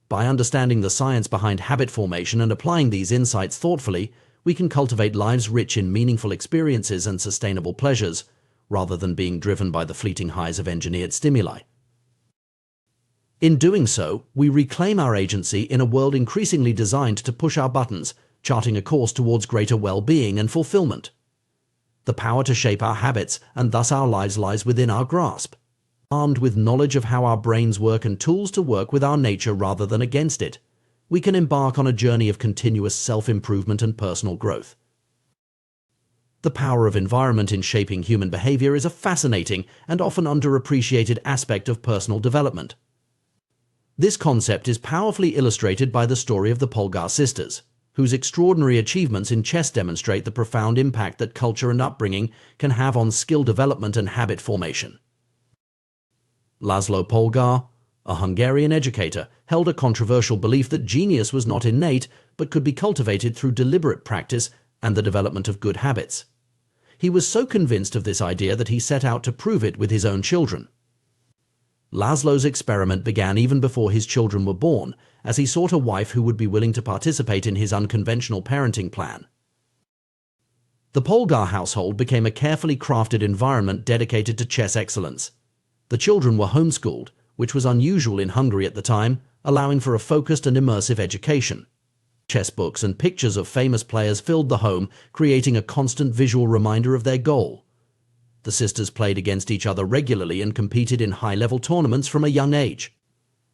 By understanding the science behind habit formation and applying these insights thoughtfully, we can cultivate lives rich in meaningful experiences and sustainable pleasures, rather than being driven by the fleeting highs of engineered stimuli. In doing so, we reclaim our agency in a world increasingly designed to push our buttons, charting a course towards greater well-being and fulfillment. The power to shape our habits and thus our lives lies within our grasp. Armed with knowledge of how our brains work and tools to work with our nature rather than against it, we can embark on a journey of continuous self-improvement and personal growth. The power of environment in shaping human behavior is a fascinating and often underappreciated aspect of personal development. This concept is powerfully illustrated by the story of the Polgar sisters, whose extraordinary achievements in chess demonstrate the profound impact that culture and upbringing can have on skill development and habit formation. Laszlo Polgar, a Hungarian educator, held a controversial belief that genius was not innate but could be cultivated through deliberate practice and the development of good habits. He was so convinced of this idea that he set out to prove it with his own children. Laszlo's experiment began even before his children were born, as he sought a wife who would be willing to participate in his unconventional parenting plan. The Polgar household became a carefully crafted environment dedicated to chess excellence. The children were homeschooled, which was unusual in Hungary at the time, allowing for a focused and immersive education. Chess books and pictures of famous players filled the home, creating a constant visual reminder of their goal. The sisters played against each other regularly and competed in high-level tournaments from a young age.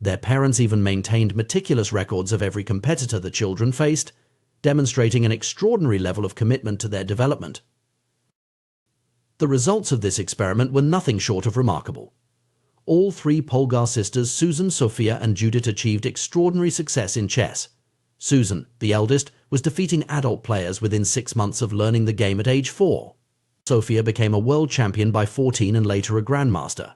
Their parents even maintained meticulous records of every competitor the children faced, demonstrating an extraordinary level of commitment to their development. The results of this experiment were nothing short of remarkable. All three Polgar sisters, Susan, Sophia, and Judith, achieved extraordinary success in chess. Susan, the eldest, was defeating adult players within 6 months of learning the game at age 4. Sophia became a world champion by 14 and later a grandmaster.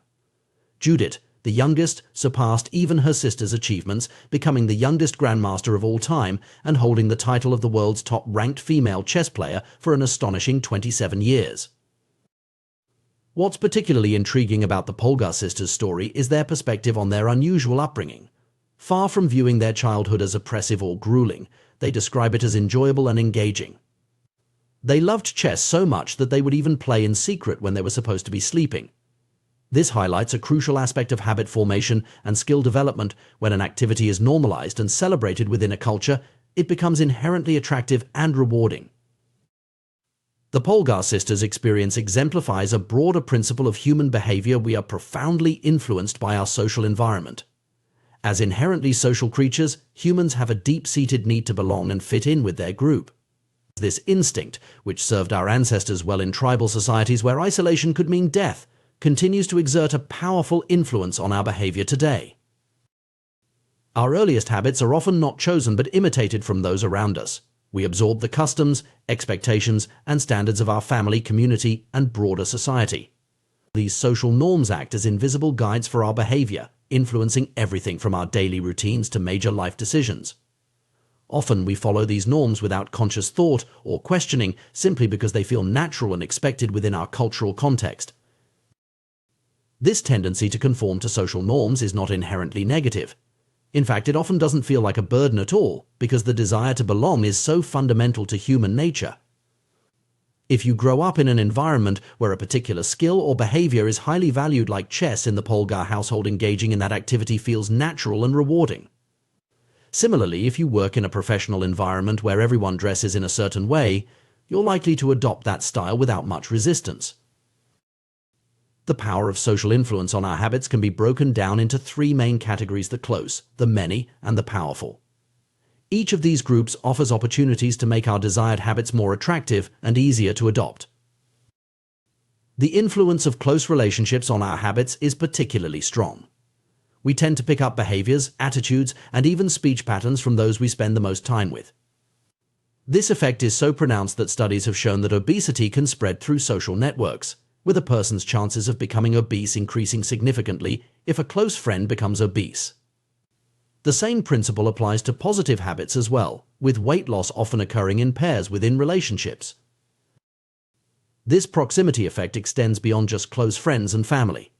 Judith, the youngest, surpassed even her sister's achievements, becoming the youngest grandmaster of all time and holding the title of the world's top-ranked female chess player for an astonishing 27 years. What's particularly intriguing about the Polgar sisters' story is their perspective on their unusual upbringing. Far from viewing their childhood as oppressive or grueling, they describe it as enjoyable and engaging. They loved chess so much that they would even play in secret when they were supposed to be sleeping. This highlights a crucial aspect of habit formation and skill development. When an activity is normalized and celebrated within a culture, it becomes inherently attractive and rewarding. The Polgar sisters' experience exemplifies a broader principle of human behavior. We are profoundly influenced by our social environment. As inherently social creatures, humans have a deep-seated need to belong and fit in with their group. This instinct, which served our ancestors well in tribal societies where isolation could mean death, continues to exert a powerful influence on our behavior today. Our earliest habits are often not chosen but imitated from those around us. We absorb the customs, expectations, and standards of our family, community, and broader society. These social norms act as invisible guides for our behavior, influencing everything from our daily routines to major life decisions. Often we follow these norms without conscious thought or questioning, simply because they feel natural and expected within our cultural context. This tendency to conform to social norms is not inherently negative. In fact, it often doesn't feel like a burden at all, because the desire to belong is so fundamental to human nature. If you grow up in an environment where a particular skill or behavior is highly valued, like chess in the Polgar household, engaging in that activity feels natural and rewarding. Similarly, if you work in a professional environment where everyone dresses in a certain way, you're likely to adopt that style without much resistance. The power of social influence on our habits can be broken down into 3 main categories: the close, the many, and the powerful. Each of these groups offers opportunities to make our desired habits more attractive and easier to adopt. The influence of close relationships on our habits is particularly strong. We tend to pick up behaviors, attitudes, and even speech patterns from those we spend the most time with. This effect is so pronounced that studies have shown that obesity can spread through social networks, with a person's chances of becoming obese increasing significantly if a close friend becomes obese. The same principle applies to positive habits as well, with weight loss often occurring in pairs within relationships. This proximity effect extends beyond just close friends and family.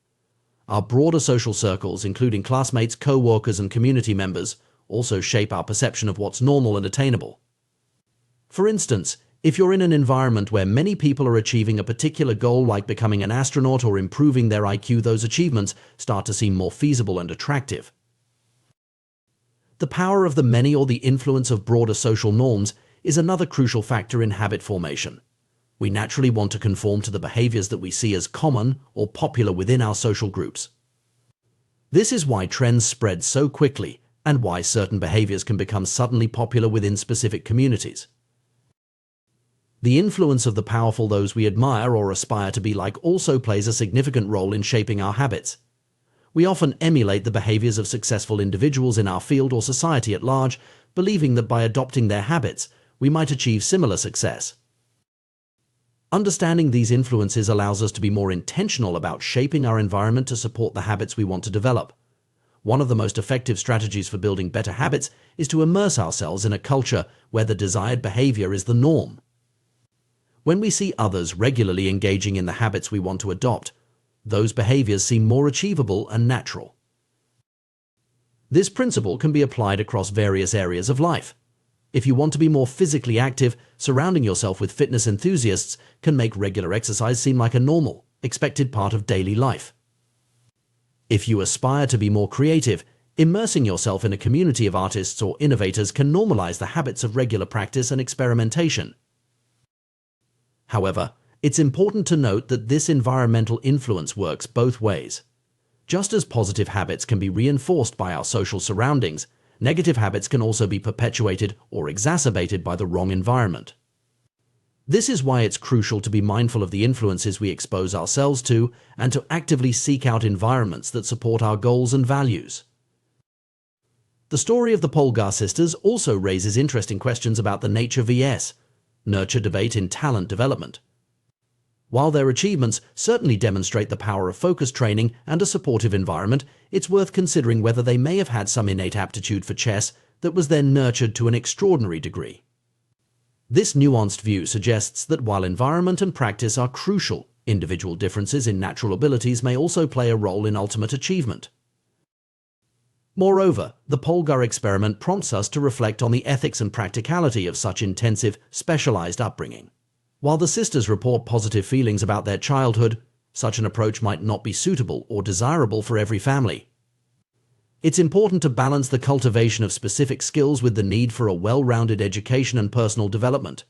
Our broader social circles, including classmates, co-workers, and community members, also shape our perception of what's normal and attainable. For instance, if you're in an environment where many people are achieving a particular goal, like becoming an astronaut or improving their IQ, those achievements start to seem more feasible and attractive. The power of the many, or the influence of broader social norms, is another crucial factor in habit formation. We naturally want to conform to the behaviors that we see as common or popular within our social groups. This is why trends spread so quickly and why certain behaviors can become suddenly popular within specific communities. The influence of the powerful, those we admire or aspire to be like, also plays a significant role in shaping our habits. We often emulate the behaviors of successful individuals in our field or society at large, believing that by adopting their habits, we might achieve similar success. Understanding these influences allows us to be more intentional about shaping our environment to support the habits we want to develop. One of the most effective strategies for building better habits is to immerse ourselves in a culture where the desired behavior is the norm. When we see others regularly engaging in the habits we want to adopt, those behaviors seem more achievable and natural. This principle can be applied across various areas of life. If you want to be more physically active, surrounding yourself with fitness enthusiasts can make regular exercise seem like a normal, expected part of daily life. If you aspire to be more creative, Immersing yourself in a community of artists or innovators can normalize the habits of regular practice and experimentation. However, it's important to note that this environmental influence works both ways. Just as positive habits can be reinforced by our social surroundings, negative habits can also be perpetuated or exacerbated by the wrong environment. This is why it's crucial to be mindful of the influences we expose ourselves to and to actively seek out environments that support our goals and values. The story of the Polgar sisters also raises interesting questions about the nature vs. nurture debate in talent development. While their achievements certainly demonstrate the power of focus training and a supportive environment, it's worth considering whether they may have had some innate aptitude for chess that was then nurtured to an extraordinary degree. This nuanced view suggests that while environment and practice are crucial, individual differences in natural abilities may also play a role in ultimate achievement. Moreover, the Polgar experiment prompts us to reflect on the ethics and practicality of such intensive, specialized upbringing. While the sisters report positive feelings about their childhood, such an approach might not be suitable or desirable for every family. It's important to balance the cultivation of specific skills with the need for a well-rounded education and personal development.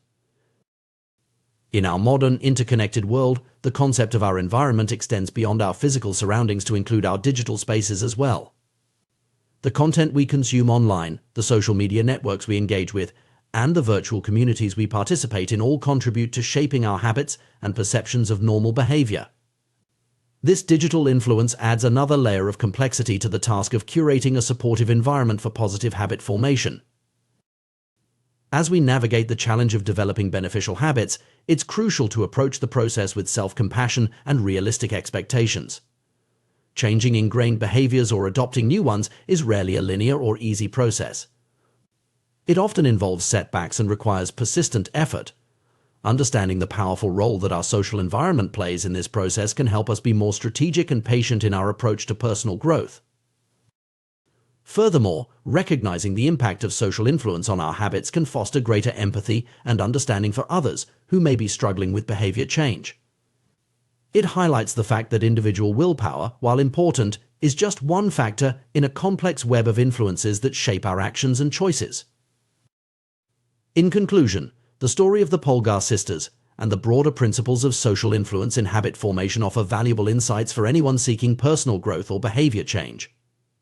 In our modern, interconnected world, the concept of our environment extends beyond our physical surroundings to include our digital spaces as well. The content we consume online, the social media networks we engage with, and the virtual communities we participate in all contribute to shaping our habits and perceptions of normal behavior. This digital influence adds another layer of complexity to the task of curating a supportive environment for positive habit formation. As we navigate the challenge of developing beneficial habits, it's crucial to approach the process with self-compassion and realistic expectations. Changing ingrained behaviors or adopting new ones is rarely a linear or easy process. It often involves setbacks and requires persistent effort. Understanding the powerful role that our social environment plays in this process can help us be more strategic and patient in our approach to personal growth. Furthermore, recognizing the impact of social influence on our habits can foster greater empathy and understanding for others who may be struggling with behavior change. It highlights the fact that individual willpower, while important, is just one factor in a complex web of influences that shape our actions and choices. In conclusion, the story of the Polgar sisters and the broader principles of social influence in habit formation offer valuable insights for anyone seeking personal growth or behavior change.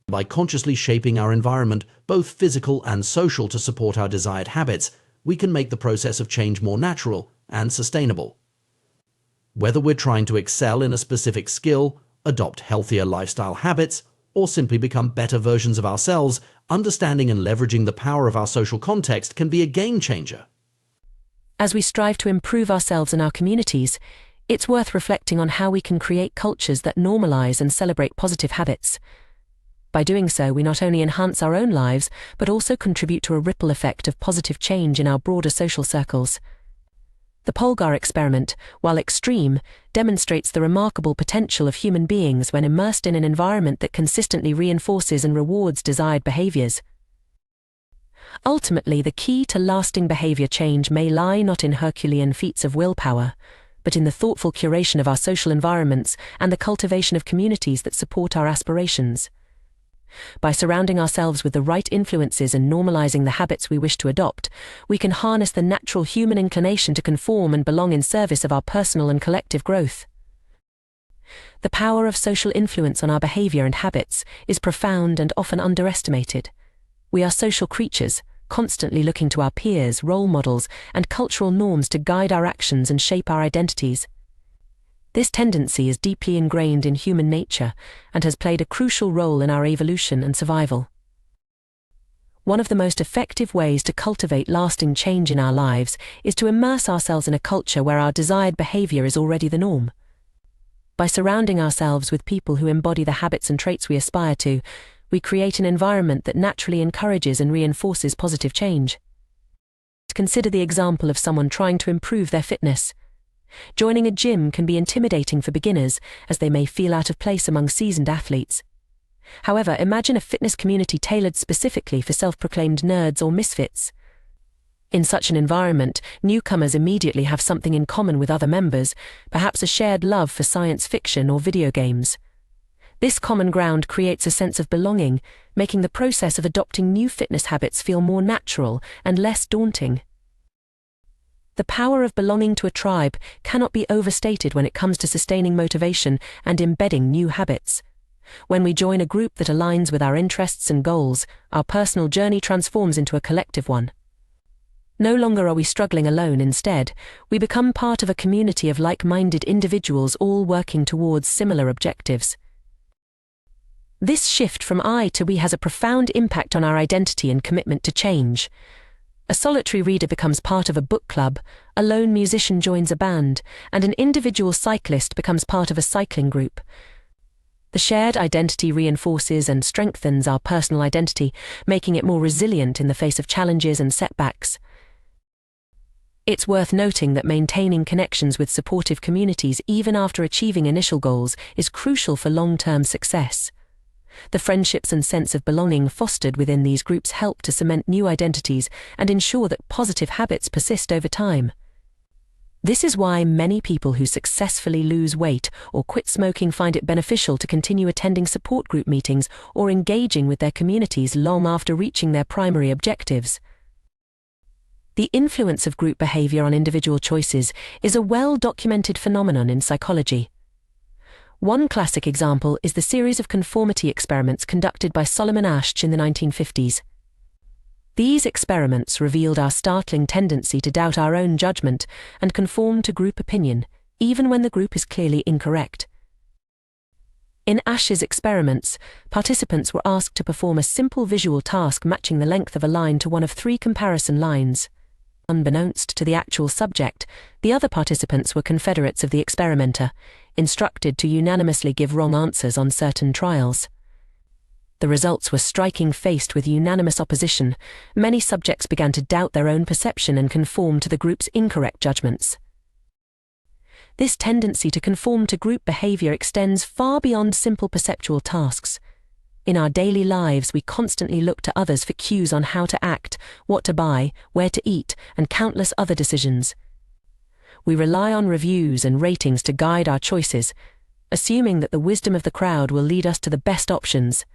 By consciously shaping our environment, both physical and social, to support our desired habits, we can make the process of change more natural and sustainable. Whether we're trying to excel in a specific skill, adopt healthier lifestyle habits, or simply become better versions of ourselves, understanding and leveraging the power of our social context can be a game changer. As we strive to improve ourselves and our communities, it's worth reflecting on how we can create cultures that normalize and celebrate positive habits. By doing so, we not only enhance our own lives, but also contribute to a ripple effect of positive change in our broader social circles. The Polgar experiment, while extreme, demonstrates the remarkable potential of human beings when immersed in an environment that consistently reinforces and rewards desired behaviors. Ultimately, the key to lasting behavior change may lie not in Herculean feats of willpower, but in the thoughtful curation of our social environments and the cultivation of communities that support our aspirations. By surrounding ourselves with the right influences and normalizing the habits we wish to adopt, we can harness the natural human inclination to conform and belong in service of our personal and collective growth. The power of social influence on our behavior and habits is profound and often underestimated. We are social creatures, constantly looking to our peers, role models, and cultural norms to guide our actions and shape our identities. This tendency is deeply ingrained in human nature and has played a crucial role in our evolution and survival. One of the most effective ways to cultivate lasting change in our lives is to immerse ourselves in a culture where our desired behavior is already the norm. By surrounding ourselves with people who embody the habits and traits we aspire to, we create an environment that naturally encourages and reinforces positive change. Consider the example of someone trying to improve their fitness. Joining a gym can be intimidating for beginners, as they may feel out of place among seasoned athletes. However, imagine a fitness community tailored specifically for self-proclaimed nerds or misfits. In such an environment, newcomers immediately have something in common with other members, perhaps a shared love for science fiction or video games. This common ground creates a sense of belonging, making the process of adopting new fitness habits feel more natural and less daunting. The power of belonging to a tribe cannot be overstated when it comes to sustaining motivation and embedding new habits. When we join a group that aligns with our interests and goals, our personal journey transforms into a collective one. No longer are we struggling alone. Instead, we become part of a community of like-minded individuals all working towards similar objectives. This shift from I to we has a profound impact on our identity and commitment to change. A solitary reader becomes part of a book club, a lone musician joins a band, and an individual cyclist becomes part of a cycling group. The shared identity reinforces and strengthens our personal identity, making it more resilient in the face of challenges and setbacks. It's worth noting that maintaining connections with supportive communities even after achieving initial goals is crucial for long-term success. The friendships and sense of belonging fostered within these groups help to cement new identities and ensure that positive habits persist over time. This is why many people who successfully lose weight or quit smoking find it beneficial to continue attending support group meetings or engaging with their communities long after reaching their primary objectives. The influence of group behavior on individual choices is a well-documented phenomenon in psychology. One classic example is the series of conformity experiments conducted by Solomon Asch in the 1950s. These experiments revealed our startling tendency to doubt our own judgment and conform to group opinion, even when the group is clearly incorrect. In Asch's experiments, participants were asked to perform a simple visual task matching the length of a line to one of 3 comparison lines. Unbeknownst to the actual subject, the other participants were confederates of the experimenter, instructed to unanimously give wrong answers on certain trials. The results were striking. Faced with unanimous opposition, many subjects began to doubt their own perception and conform to the group's incorrect judgments. This tendency to conform to group behavior extends far beyond simple perceptual tasks. In our daily lives, we constantly look to others for cues on how to act, what to buy, where to eat, and countless other decisions. We rely on reviews and ratings to guide our choices, assuming that the wisdom of the crowd will lead us to the best options.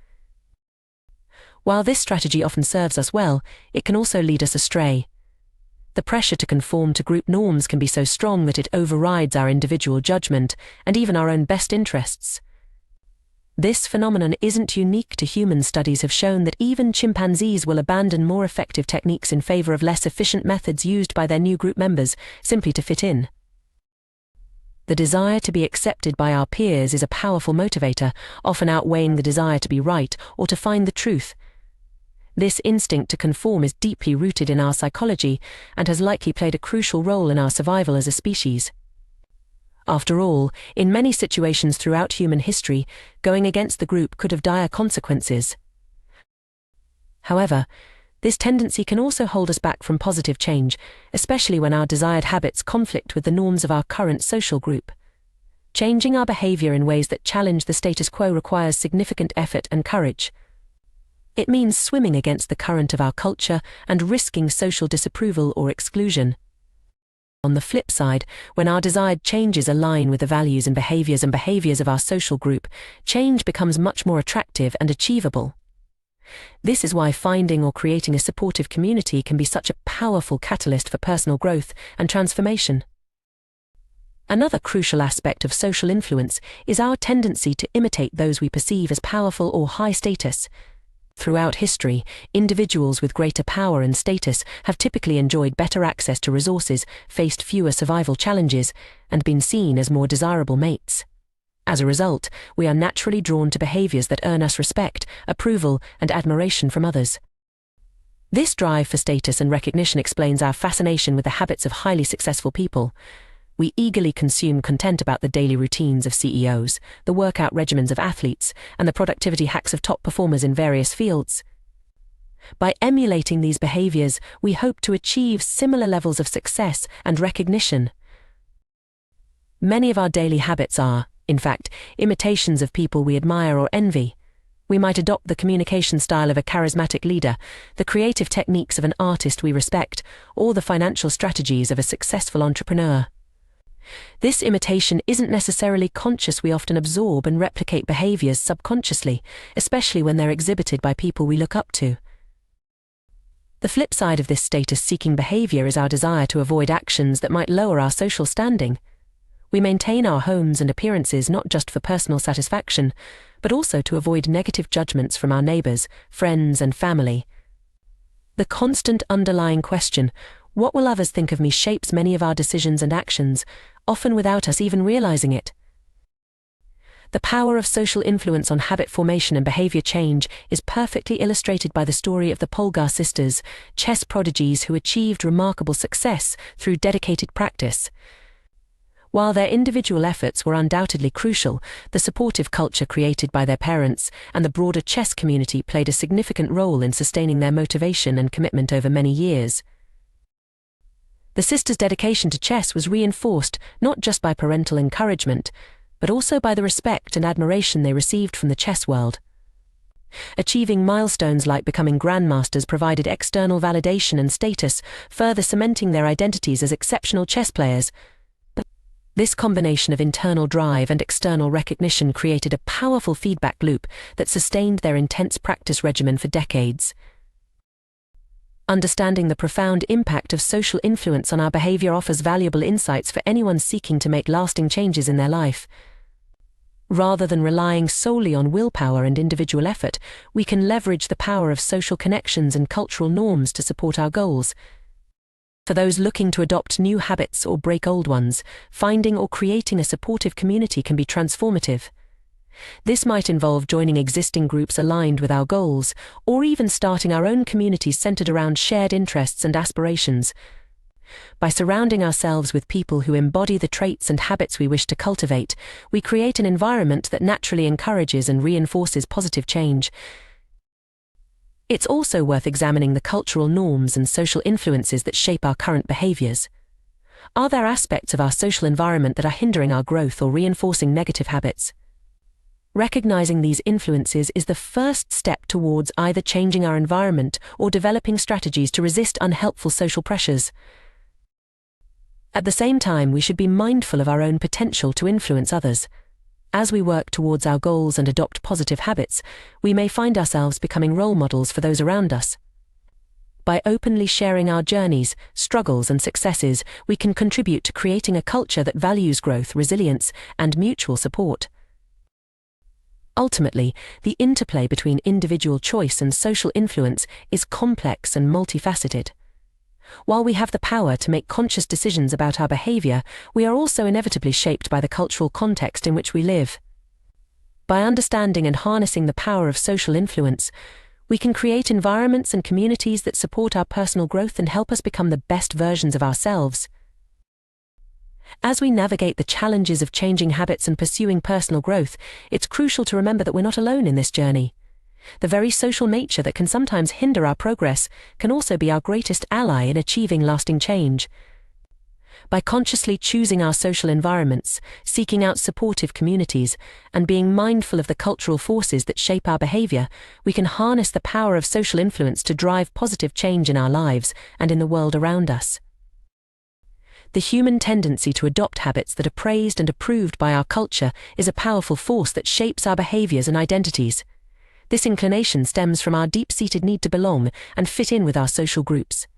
While this strategy often serves us well, it can also lead us astray. The pressure to conform to group norms can be so strong that it overrides our individual judgment and even our own best interests. This phenomenon isn't unique to humans. Studies have shown that even chimpanzees will abandon more effective techniques in favor of less efficient methods used by their new group members, simply to fit in. The desire to be accepted by our peers is a powerful motivator, often outweighing the desire to be right or to find the truth. This instinct to conform is deeply rooted in our psychology and has likely played a crucial role in our survival as a species. After all, in many situations throughout human history, going against the group could have dire consequences. However, this tendency can also hold us back from positive change, especially when our desired habits conflict with the norms of our current social group. Changing our behavior in ways that challenge the status quo requires significant effort and courage. It means swimming against the current of our culture and risking social disapproval or exclusion. On the flip side, when our desired changes align with the values and behaviors of our social group, change becomes much more attractive and achievable. This is why finding or creating a supportive community can be such a powerful catalyst for personal growth and transformation. Another crucial aspect of social influence is our tendency to imitate those we perceive as powerful or high status. Throughout history, individuals with greater power and status have typically enjoyed better access to resources, faced fewer survival challenges, and been seen as more desirable mates. As a result, we are naturally drawn to behaviors that earn us respect, approval, and admiration from others. This drive for status and recognition explains our fascination with the habits of highly successful people. We eagerly consume content about the daily routines of CEOs, the workout regimens of athletes, and the productivity hacks of top performers in various fields. By emulating these behaviors, we hope to achieve similar levels of success and recognition. Many of our daily habits are, in fact, imitations of people we admire or envy. We might adopt the communication style of a charismatic leader, the creative techniques of an artist we respect, or the financial strategies of a successful entrepreneur. This imitation isn't necessarily conscious. We often absorb and replicate behaviors subconsciously, especially when they're exhibited by people we look up to. The flip side of this status-seeking behavior is our desire to avoid actions that might lower our social standing. We maintain our homes and appearances not just for personal satisfaction, but also to avoid negative judgments from our neighbors, friends, and family. The constant underlying question, "What will others think of me?" shapes many of our decisions and actions, often without us even realizing it. The power of social influence on habit formation and behavior change is perfectly illustrated by the story of the Polgar sisters, chess prodigies who achieved remarkable success through dedicated practice. While their individual efforts were undoubtedly crucial, the supportive culture created by their parents and the broader chess community played a significant role in sustaining their motivation and commitment over many years. The sisters' dedication to chess was reinforced not just by parental encouragement, but also by the respect and admiration they received from the chess world. Achieving milestones like becoming grandmasters provided external validation and status, further cementing their identities as exceptional chess players. This combination of internal drive and external recognition created a powerful feedback loop that sustained their intense practice regimen for decades. Understanding the profound impact of social influence on our behavior offers valuable insights for anyone seeking to make lasting changes in their life. Rather than relying solely on willpower and individual effort, we can leverage the power of social connections and cultural norms to support our goals. For those looking to adopt new habits or break old ones, finding or creating a supportive community can be transformative. This might involve joining existing groups aligned with our goals, or even starting our own communities centered around shared interests and aspirations. By surrounding ourselves with people who embody the traits and habits we wish to cultivate, we create an environment that naturally encourages and reinforces positive change. It's also worth examining the cultural norms and social influences that shape our current behaviors. Are there aspects of our social environment that are hindering our growth or reinforcing negative habits? Recognizing these influences is the first step towards either changing our environment or developing strategies to resist unhelpful social pressures. At the same time, we should be mindful of our own potential to influence others. As we work towards our goals and adopt positive habits, we may find ourselves becoming role models for those around us. By openly sharing our journeys, struggles, and successes, we can contribute to creating a culture that values growth, resilience, and mutual support. Ultimately, the interplay between individual choice and social influence is complex and multifaceted. While we have the power to make conscious decisions about our behavior, we are also inevitably shaped by the cultural context in which we live. By understanding and harnessing the power of social influence, we can create environments and communities that support our personal growth and help us become the best versions of ourselves. As we navigate the challenges of changing habits and pursuing personal growth, it's crucial to remember that we're not alone in this journey. The very social nature that can sometimes hinder our progress can also be our greatest ally in achieving lasting change. By consciously choosing our social environments, seeking out supportive communities, and being mindful of the cultural forces that shape our behavior, we can harness the power of social influence to drive positive change in our lives and in the world around us. The human tendency to adopt habits that are praised and approved by our culture is a powerful force that shapes our behaviors and identities. This inclination stems from our deep-seated need to belong and fit in with our social groups.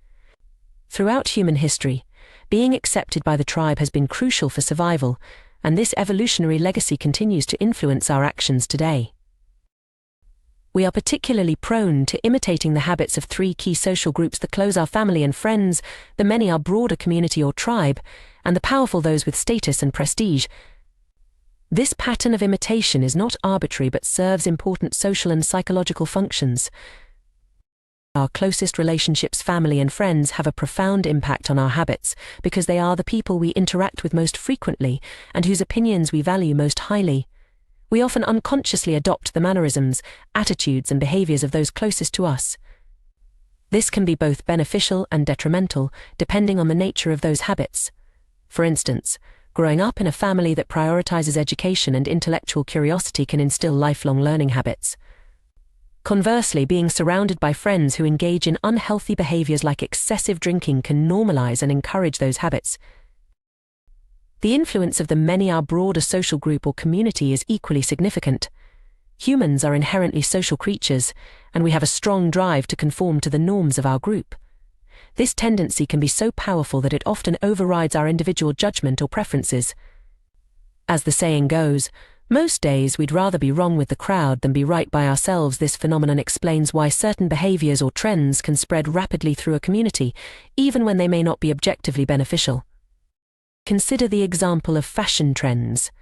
Throughout human history, being accepted by the tribe has been crucial for survival, and this evolutionary legacy continues to influence our actions today. We are particularly prone to imitating the habits of three key social groups: the close, our family and friends; the many, our broader community or tribe; and the powerful, those with status and prestige. This pattern of imitation is not arbitrary but serves important social and psychological functions. Our closest relationships, family and friends, have a profound impact on our habits because they are the people we interact with most frequently and whose opinions we value most highly. We often unconsciously adopt the mannerisms, attitudes and behaviors of those closest to us. This can be both beneficial and detrimental, depending on the nature of those habits. For instance, growing up in a family that prioritizes education and intellectual curiosity can instill lifelong learning habits. Conversely, being surrounded by friends who engage in unhealthy behaviors like excessive drinking can normalize and encourage those habits. The influence of the many our broader social group or community is equally significant. Humans are inherently social creatures, and we have a strong drive to conform to the norms of our group. This tendency can be so powerful that it often overrides our individual judgment or preferences. As the saying goes, most days we'd rather be wrong with the crowd than be right by ourselves. This phenomenon explains why certain behaviors or trends can spread rapidly through a community, even when they may not be objectively beneficial. Consider the example of fashion trends.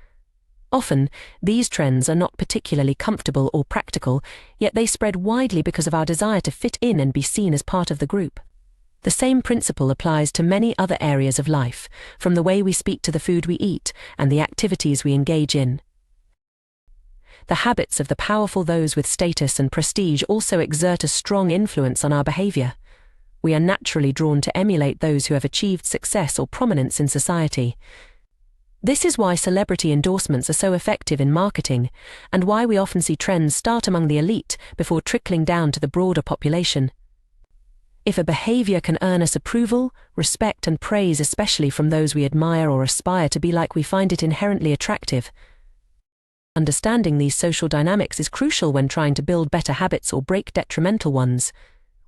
Often, these trends are not particularly comfortable or practical, yet they spread widely because of our desire to fit in and be seen as part of the group. The same principle applies to many other areas of life, from the way we speak to the food we eat and the activities we engage in. The habits of the powerful, those with status and prestige, also exert a strong influence on our behavior. We are naturally drawn to emulate those who have achieved success or prominence in society. This is why celebrity endorsements are so effective in marketing, and why we often see trends start among the elite before trickling down to the broader population. If a behavior can earn us approval, respect, and praise, especially from those we admire or aspire to be like, we find it inherently attractive. Understanding these social dynamics is crucial when trying to build better habits or break detrimental ones.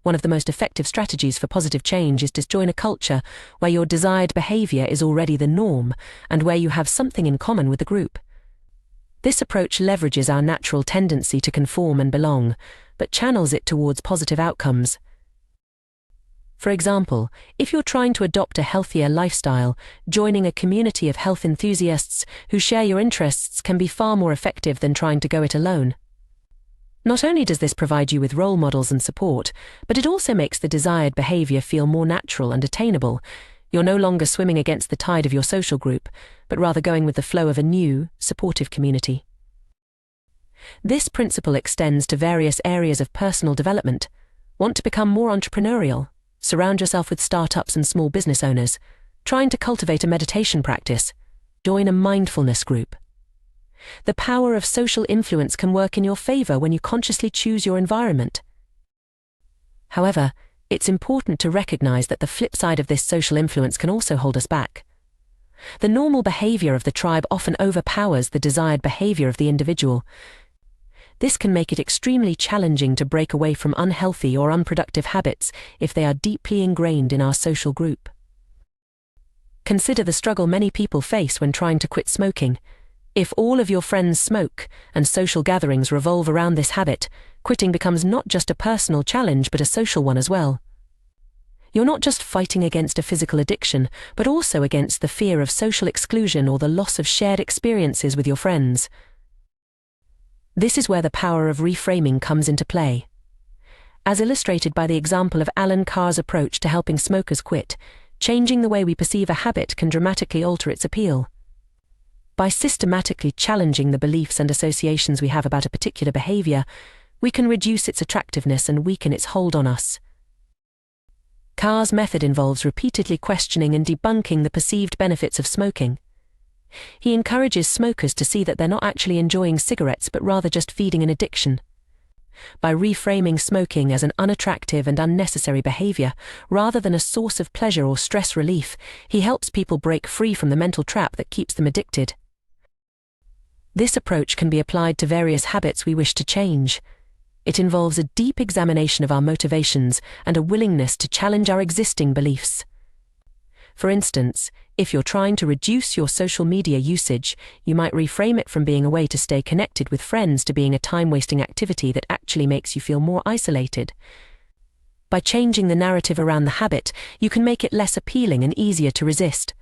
One of the most effective strategies for positive change is to join a culture where your desired behavior is already the norm and where you have something in common with the group. This approach leverages our natural tendency to conform and belong, but channels it towards positive outcomes. For example, if you're trying to adopt a healthier lifestyle, joining a community of health enthusiasts who share your interests can be far more effective than trying to go it alone. Not only does this provide you with role models and support, but it also makes the desired behavior feel more natural and attainable. You're no longer swimming against the tide of your social group, but rather going with the flow of a new, supportive community. This principle extends to various areas of personal development. Want to become more entrepreneurial? Surround yourself with startups and small business owners. Trying to cultivate a meditation practice? Join a mindfulness group. The power of social influence can work in your favor when you consciously choose your environment. However, it's important to recognize that the flip side of this social influence can also hold us back. The normal behavior of the tribe often overpowers the desired behavior of the individual. This can make it extremely challenging to break away from unhealthy or unproductive habits if they are deeply ingrained in our social group. Consider the struggle many people face when trying to quit smoking. If all of your friends smoke and social gatherings revolve around this habit, quitting becomes not just a personal challenge but a social one as well. You're not just fighting against a physical addiction, but also against the fear of social exclusion or the loss of shared experiences with your friends. This is where the power of reframing comes into play. As illustrated by the example of Alan Carr's approach to helping smokers quit, changing the way we perceive a habit can dramatically alter its appeal. By systematically challenging the beliefs and associations we have about a particular behavior, we can reduce its attractiveness and weaken its hold on us. Carr's method involves repeatedly questioning and debunking the perceived benefits of smoking. He encourages smokers to see that they're not actually enjoying cigarettes but rather just feeding an addiction. By reframing smoking as an unattractive and unnecessary behavior, rather than a source of pleasure or stress relief, he helps people break free from the mental trap that keeps them addicted. This approach can be applied to various habits we wish to change. It involves a deep examination of our motivations and a willingness to challenge our existing beliefs. For instance, if you're trying to reduce your social media usage, you might reframe it from being a way to stay connected with friends to being a time-wasting activity that actually makes you feel more isolated. By changing the narrative around the habit, you can make it less appealing and easier to resist.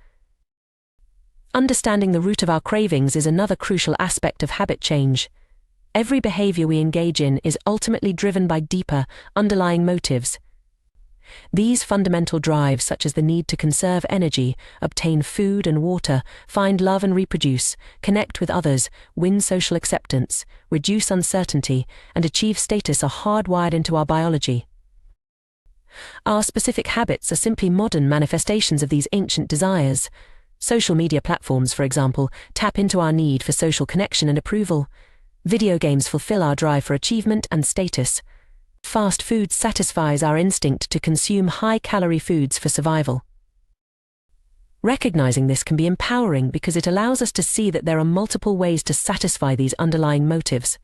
Understanding the root of our cravings is another crucial aspect of habit change. Every behavior we engage in is ultimately driven by deeper, underlying motives. These fundamental drives, such as the need to conserve energy, obtain food and water, find love and reproduce, connect with others, win social acceptance, reduce uncertainty, and achieve status, are hardwired into our biology. Our specific habits are simply modern manifestations of these ancient desires. Social media platforms, for example, tap into our need for social connection and approval. Video games fulfill our drive for achievement and status. Fast food satisfies our instinct to consume high-calorie foods for survival. Recognizing this can be empowering because it allows us to see that there are multiple ways to satisfy these underlying motives.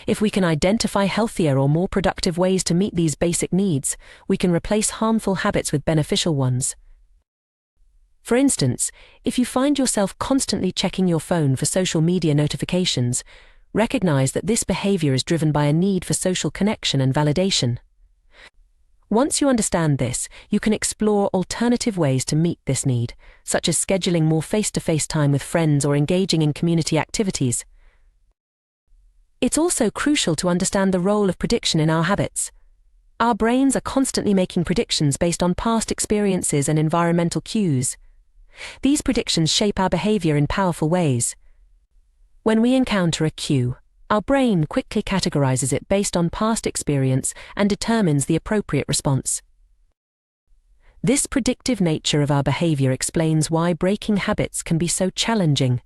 If we can identify healthier or more productive ways to meet these basic needs, we can replace harmful habits with beneficial ones. For instance, if you find yourself constantly checking your phone for social media notifications, recognize that this behavior is driven by a need for social connection and validation. Once you understand this, you can explore alternative ways to meet this need, such as scheduling more face-to-face time with friends or engaging in community activities. It's also crucial to understand the role of prediction in our habits. Our brains are constantly making predictions based on past experiences and environmental cues. These predictions shape our behavior in powerful ways. When we encounter a cue, our brain quickly categorizes it based on past experience and determines the appropriate response. This predictive nature of our behavior explains why breaking habits can be so challenging.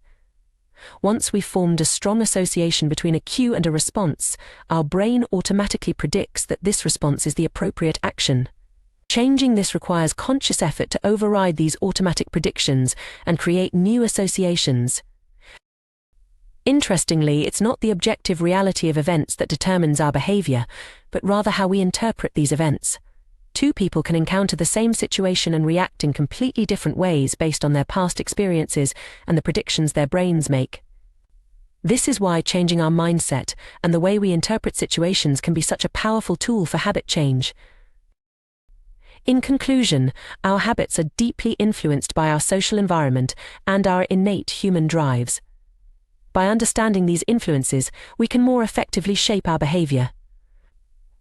Once we've formed a strong association between a cue and a response, our brain automatically predicts that this response is the appropriate action. Changing this requires conscious effort to override these automatic predictions and create new associations. Interestingly, it's not the objective reality of events that determines our behavior, but rather how we interpret these events. Two people can encounter the same situation and react in completely different ways based on their past experiences and the predictions their brains make. This is why changing our mindset and the way we interpret situations can be such a powerful tool for habit change. In conclusion, our habits are deeply influenced by our social environment and our innate human drives. By understanding these influences, we can more effectively shape our behavior.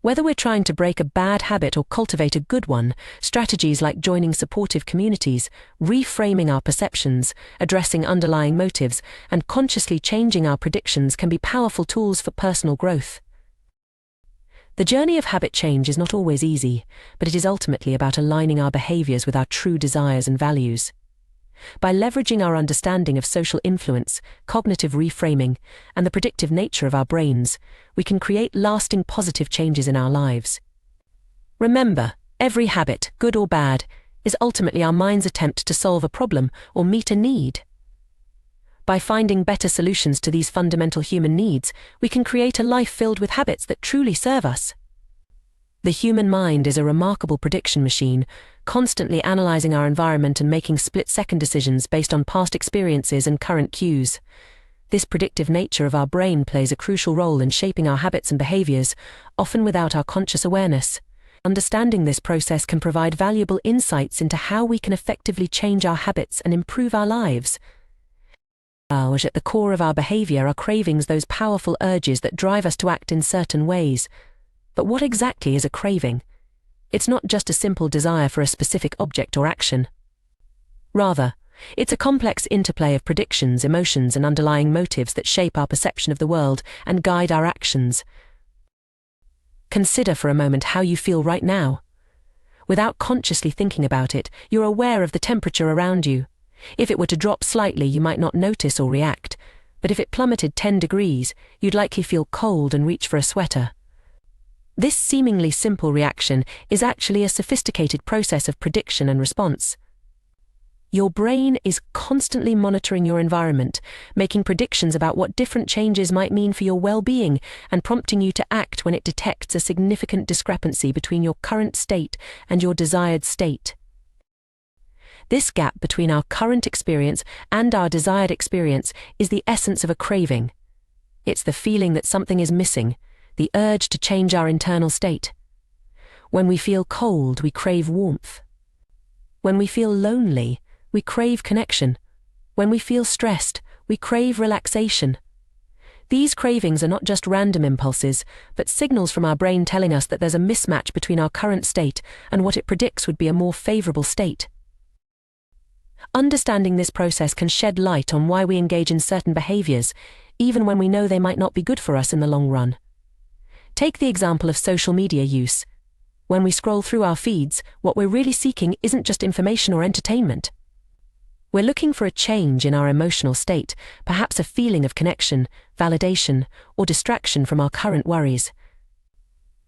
Whether we're trying to break a bad habit or cultivate a good one, strategies like joining supportive communities, reframing our perceptions, addressing underlying motives, and consciously changing our predictions can be powerful tools for personal growth. The journey of habit change is not always easy, but it is ultimately about aligning our behaviors with our true desires and values. By leveraging our understanding of social influence, cognitive reframing, and the predictive nature of our brains, we can create lasting positive changes in our lives. Remember, every habit, good or bad, is ultimately our mind's attempt to solve a problem or meet a need. By finding better solutions to these fundamental human needs, we can create a life filled with habits that truly serve us. The human mind is a remarkable prediction machine, constantly analyzing our environment and making split-second decisions based on past experiences and current cues. This predictive nature of our brain plays a crucial role in shaping our habits and behaviors, often without our conscious awareness. Understanding this process can provide valuable insights into how we can effectively change our habits and improve our lives. At the core of our behavior are cravings, those powerful urges that drive us to act in certain ways. But what exactly is a craving? It's not just a simple desire for a specific object or action. Rather, it's a complex interplay of predictions, emotions, and underlying motives that shape our perception of the world and guide our actions. Consider for a moment how you feel right now. Without consciously thinking about it, you're aware of the temperature around you. If it were to drop slightly, you might not notice or react, but if it plummeted 10 degrees, you'd likely feel cold and reach for a sweater. This seemingly simple reaction is actually a sophisticated process of prediction and response. Your brain is constantly monitoring your environment, making predictions about what different changes might mean for your well-being and prompting you to act when it detects a significant discrepancy between your current state and your desired state. This gap between our current experience and our desired experience is the essence of a craving. It's the feeling that something is missing, the urge to change our internal state. When we feel cold, we crave warmth. When we feel lonely, we crave connection. When we feel stressed, we crave relaxation. These cravings are not just random impulses, but signals from our brain telling us that there's a mismatch between our current state and what it predicts would be a more favorable state. Understanding this process can shed light on why we engage in certain behaviors, even when we know they might not be good for us in the long run. Take the example of social media use. When we scroll through our feeds, what we're really seeking isn't just information or entertainment. We're looking for a change in our emotional state, perhaps a feeling of connection, validation, or distraction from our current worries.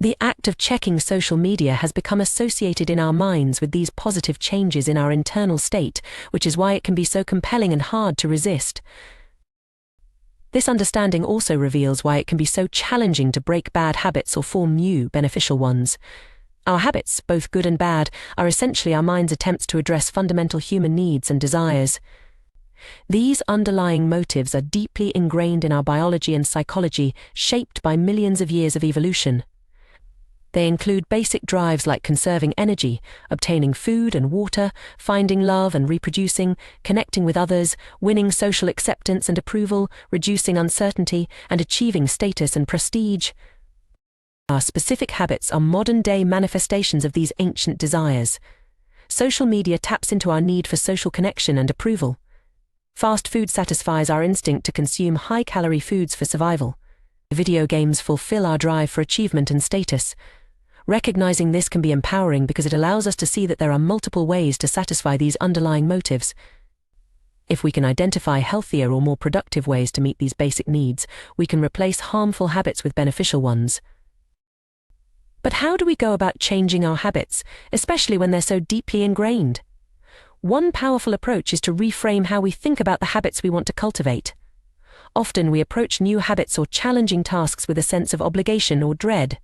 The act of checking social media has become associated in our minds with these positive changes in our internal state, which is why it can be so compelling and hard to resist. This understanding also reveals why it can be so challenging to break bad habits or form new, beneficial ones. Our habits, both good and bad, are essentially our mind's attempts to address fundamental human needs and desires. These underlying motives are deeply ingrained in our biology and psychology, shaped by millions of years of evolution. They include basic drives like conserving energy, obtaining food and water, finding love and reproducing, connecting with others, winning social acceptance and approval, reducing uncertainty, and achieving status and prestige. Our specific habits are modern-day manifestations of these ancient desires. Social media taps into our need for social connection and approval. Fast food satisfies our instinct to consume high-calorie foods for survival. Video games fulfill our drive for achievement and status. Recognizing this can be empowering because it allows us to see that there are multiple ways to satisfy these underlying motives. If we can identify healthier or more productive ways to meet these basic needs, we can replace harmful habits with beneficial ones. But how do we go about changing our habits, especially when they're so deeply ingrained? One powerful approach is to reframe how we think about the habits we want to cultivate. Often we approach new habits or challenging tasks with a sense of obligation or dread.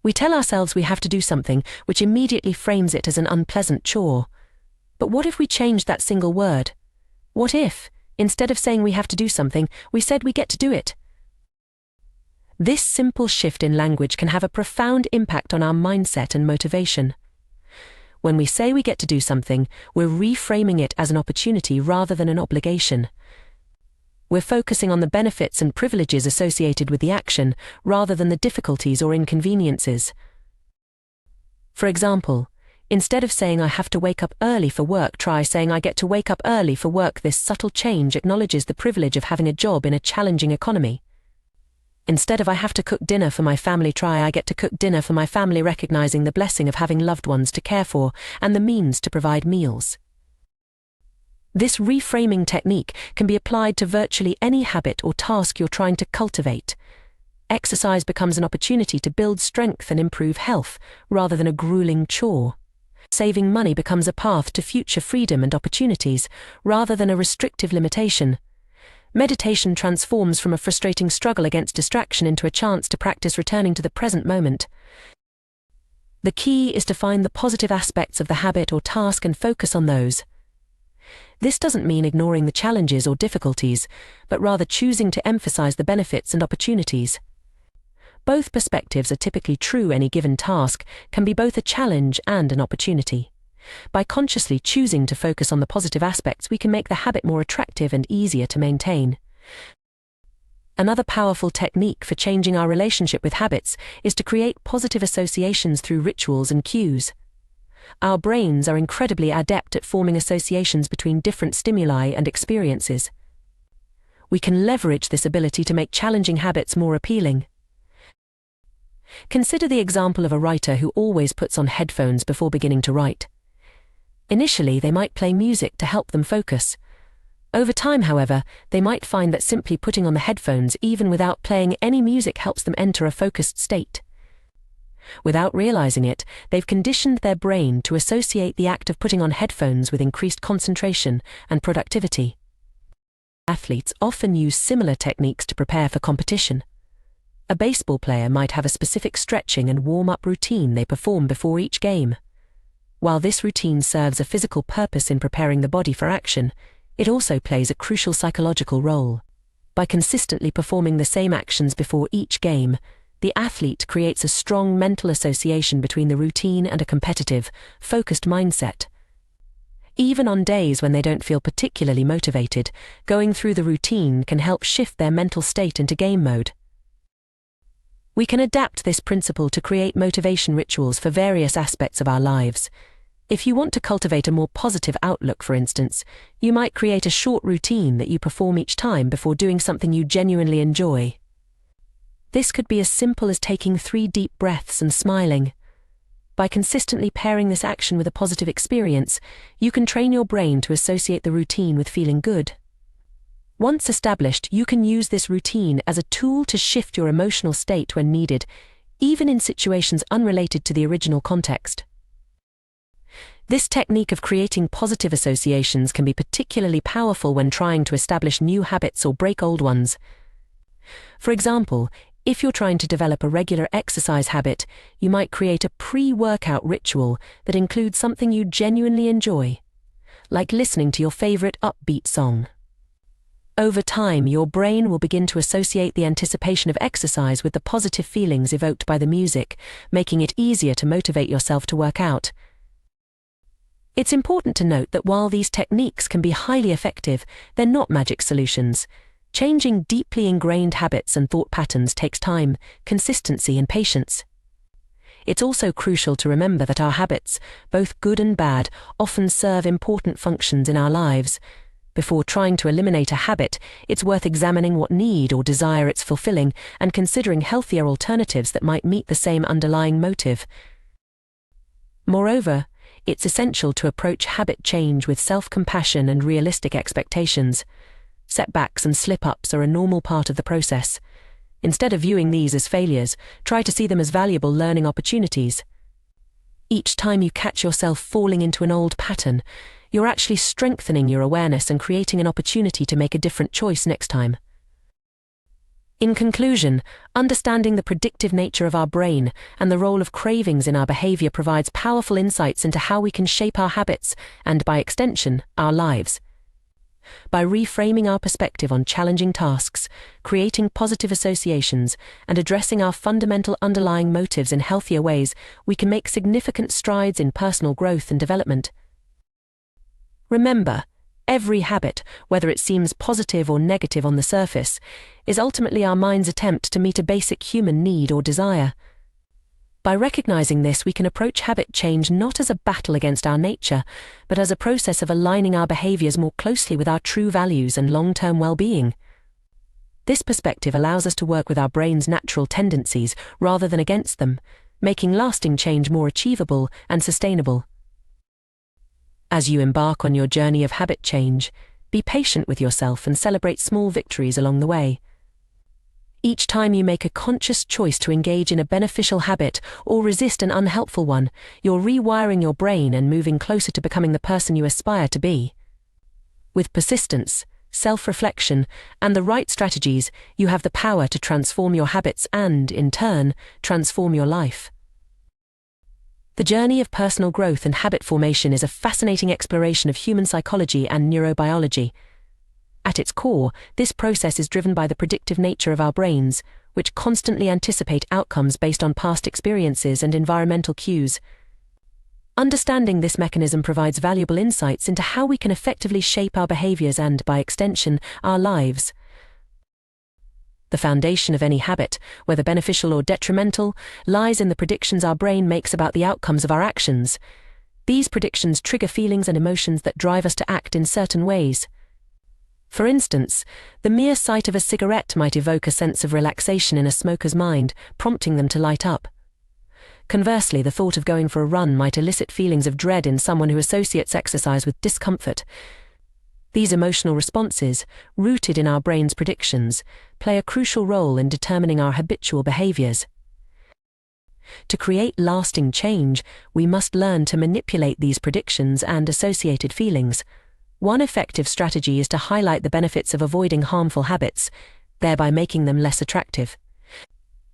We tell ourselves we have to do something, which immediately frames it as an unpleasant chore. But what if we changed that single word? What if, instead of saying we have to do something, we said we get to do it? This simple shift in language can have a profound impact on our mindset and motivation. When we say we get to do something, we're reframing it as an opportunity rather than an obligation. We're focusing on the benefits and privileges associated with the action, rather than the difficulties or inconveniences. For example, instead of saying I have to wake up early for work, try saying I get to wake up early for work. This subtle change acknowledges the privilege of having a job in a challenging economy. Instead of I have to cook dinner for my family, try I get to cook dinner for my family, recognizing the blessing of having loved ones to care for and the means to provide meals. This reframing technique can be applied to virtually any habit or task you're trying to cultivate. Exercise becomes an opportunity to build strength and improve health, rather than a grueling chore. Saving money becomes a path to future freedom and opportunities, rather than a restrictive limitation. Meditation transforms from a frustrating struggle against distraction into a chance to practice returning to the present moment. The key is to find the positive aspects of the habit or task and focus on those. This doesn't mean ignoring the challenges or difficulties, but rather choosing to emphasize the benefits and opportunities. Both perspectives are typically true. Any given task can be both a challenge and an opportunity. By consciously choosing to focus on the positive aspects, we can make the habit more attractive and easier to maintain. Another powerful technique for changing our relationship with habits is to create positive associations through rituals and cues. Our brains are incredibly adept at forming associations between different stimuli and experiences. We can leverage this ability to make challenging habits more appealing. Consider the example of a writer who always puts on headphones before beginning to write. Initially, they might play music to help them focus. Over time, however, they might find that simply putting on the headphones, even without playing any music, helps them enter a focused state. Without realizing it, they've conditioned their brain to associate the act of putting on headphones with increased concentration and productivity. Athletes often use similar techniques to prepare for competition. A baseball player might have a specific stretching and warm-up routine they perform before each game. While this routine serves a physical purpose in preparing the body for action, it also plays a crucial psychological role. By consistently performing the same actions before each game, the athlete creates a strong mental association between the routine and a competitive, focused mindset. Even on days when they don't feel particularly motivated, going through the routine can help shift their mental state into game mode. We can adapt this principle to create motivation rituals for various aspects of our lives. If you want to cultivate a more positive outlook, for instance, you might create a short routine that you perform each time before doing something you genuinely enjoy. This could be as simple as taking 3 deep breaths and smiling. By consistently pairing this action with a positive experience, you can train your brain to associate the routine with feeling good. Once established, you can use this routine as a tool to shift your emotional state when needed, even in situations unrelated to the original context. This technique of creating positive associations can be particularly powerful when trying to establish new habits or break old ones. For example, if you're trying to develop a regular exercise habit, you might create a pre-workout ritual that includes something you genuinely enjoy, like listening to your favorite upbeat song. Over time, your brain will begin to associate the anticipation of exercise with the positive feelings evoked by the music, making it easier to motivate yourself to work out. It's important to note that while these techniques can be highly effective, they're not magic solutions. Changing deeply ingrained habits and thought patterns takes time, consistency, and patience. It's also crucial to remember that our habits, both good and bad, often serve important functions in our lives. Before trying to eliminate a habit, it's worth examining what need or desire it's fulfilling and considering healthier alternatives that might meet the same underlying motive. Moreover, it's essential to approach habit change with self-compassion and realistic expectations. Setbacks and slip-ups are a normal part of the process. Instead of viewing these as failures, try to see them as valuable learning opportunities. Each time you catch yourself falling into an old pattern, you're actually strengthening your awareness and creating an opportunity to make a different choice next time. In conclusion, understanding the predictive nature of our brain and the role of cravings in our behavior provides powerful insights into how we can shape our habits and, by extension, our lives. By reframing our perspective on challenging tasks, creating positive associations, and addressing our fundamental underlying motives in healthier ways, we can make significant strides in personal growth and development. Remember, every habit, whether it seems positive or negative on the surface, is ultimately our mind's attempt to meet a basic human need or desire. By recognizing this, we can approach habit change not as a battle against our nature, but as a process of aligning our behaviors more closely with our true values and long-term well-being. This perspective allows us to work with our brain's natural tendencies rather than against them, making lasting change more achievable and sustainable. As you embark on your journey of habit change, be patient with yourself and celebrate small victories along the way. Each time you make a conscious choice to engage in a beneficial habit or resist an unhelpful one, you're rewiring your brain and moving closer to becoming the person you aspire to be. With persistence, self-reflection, and the right strategies, you have the power to transform your habits and, in turn, transform your life. The journey of personal growth and habit formation is a fascinating exploration of human psychology and neurobiology. At its core, this process is driven by the predictive nature of our brains, which constantly anticipate outcomes based on past experiences and environmental cues. Understanding this mechanism provides valuable insights into how we can effectively shape our behaviors and, by extension, our lives. The foundation of any habit, whether beneficial or detrimental, lies in the predictions our brain makes about the outcomes of our actions. These predictions trigger feelings and emotions that drive us to act in certain ways. For instance, the mere sight of a cigarette might evoke a sense of relaxation in a smoker's mind, prompting them to light up. Conversely, the thought of going for a run might elicit feelings of dread in someone who associates exercise with discomfort. These emotional responses, rooted in our brain's predictions, play a crucial role in determining our habitual behaviors. To create lasting change, we must learn to manipulate these predictions and associated feelings. One effective strategy is to highlight the benefits of avoiding harmful habits, thereby making them less attractive.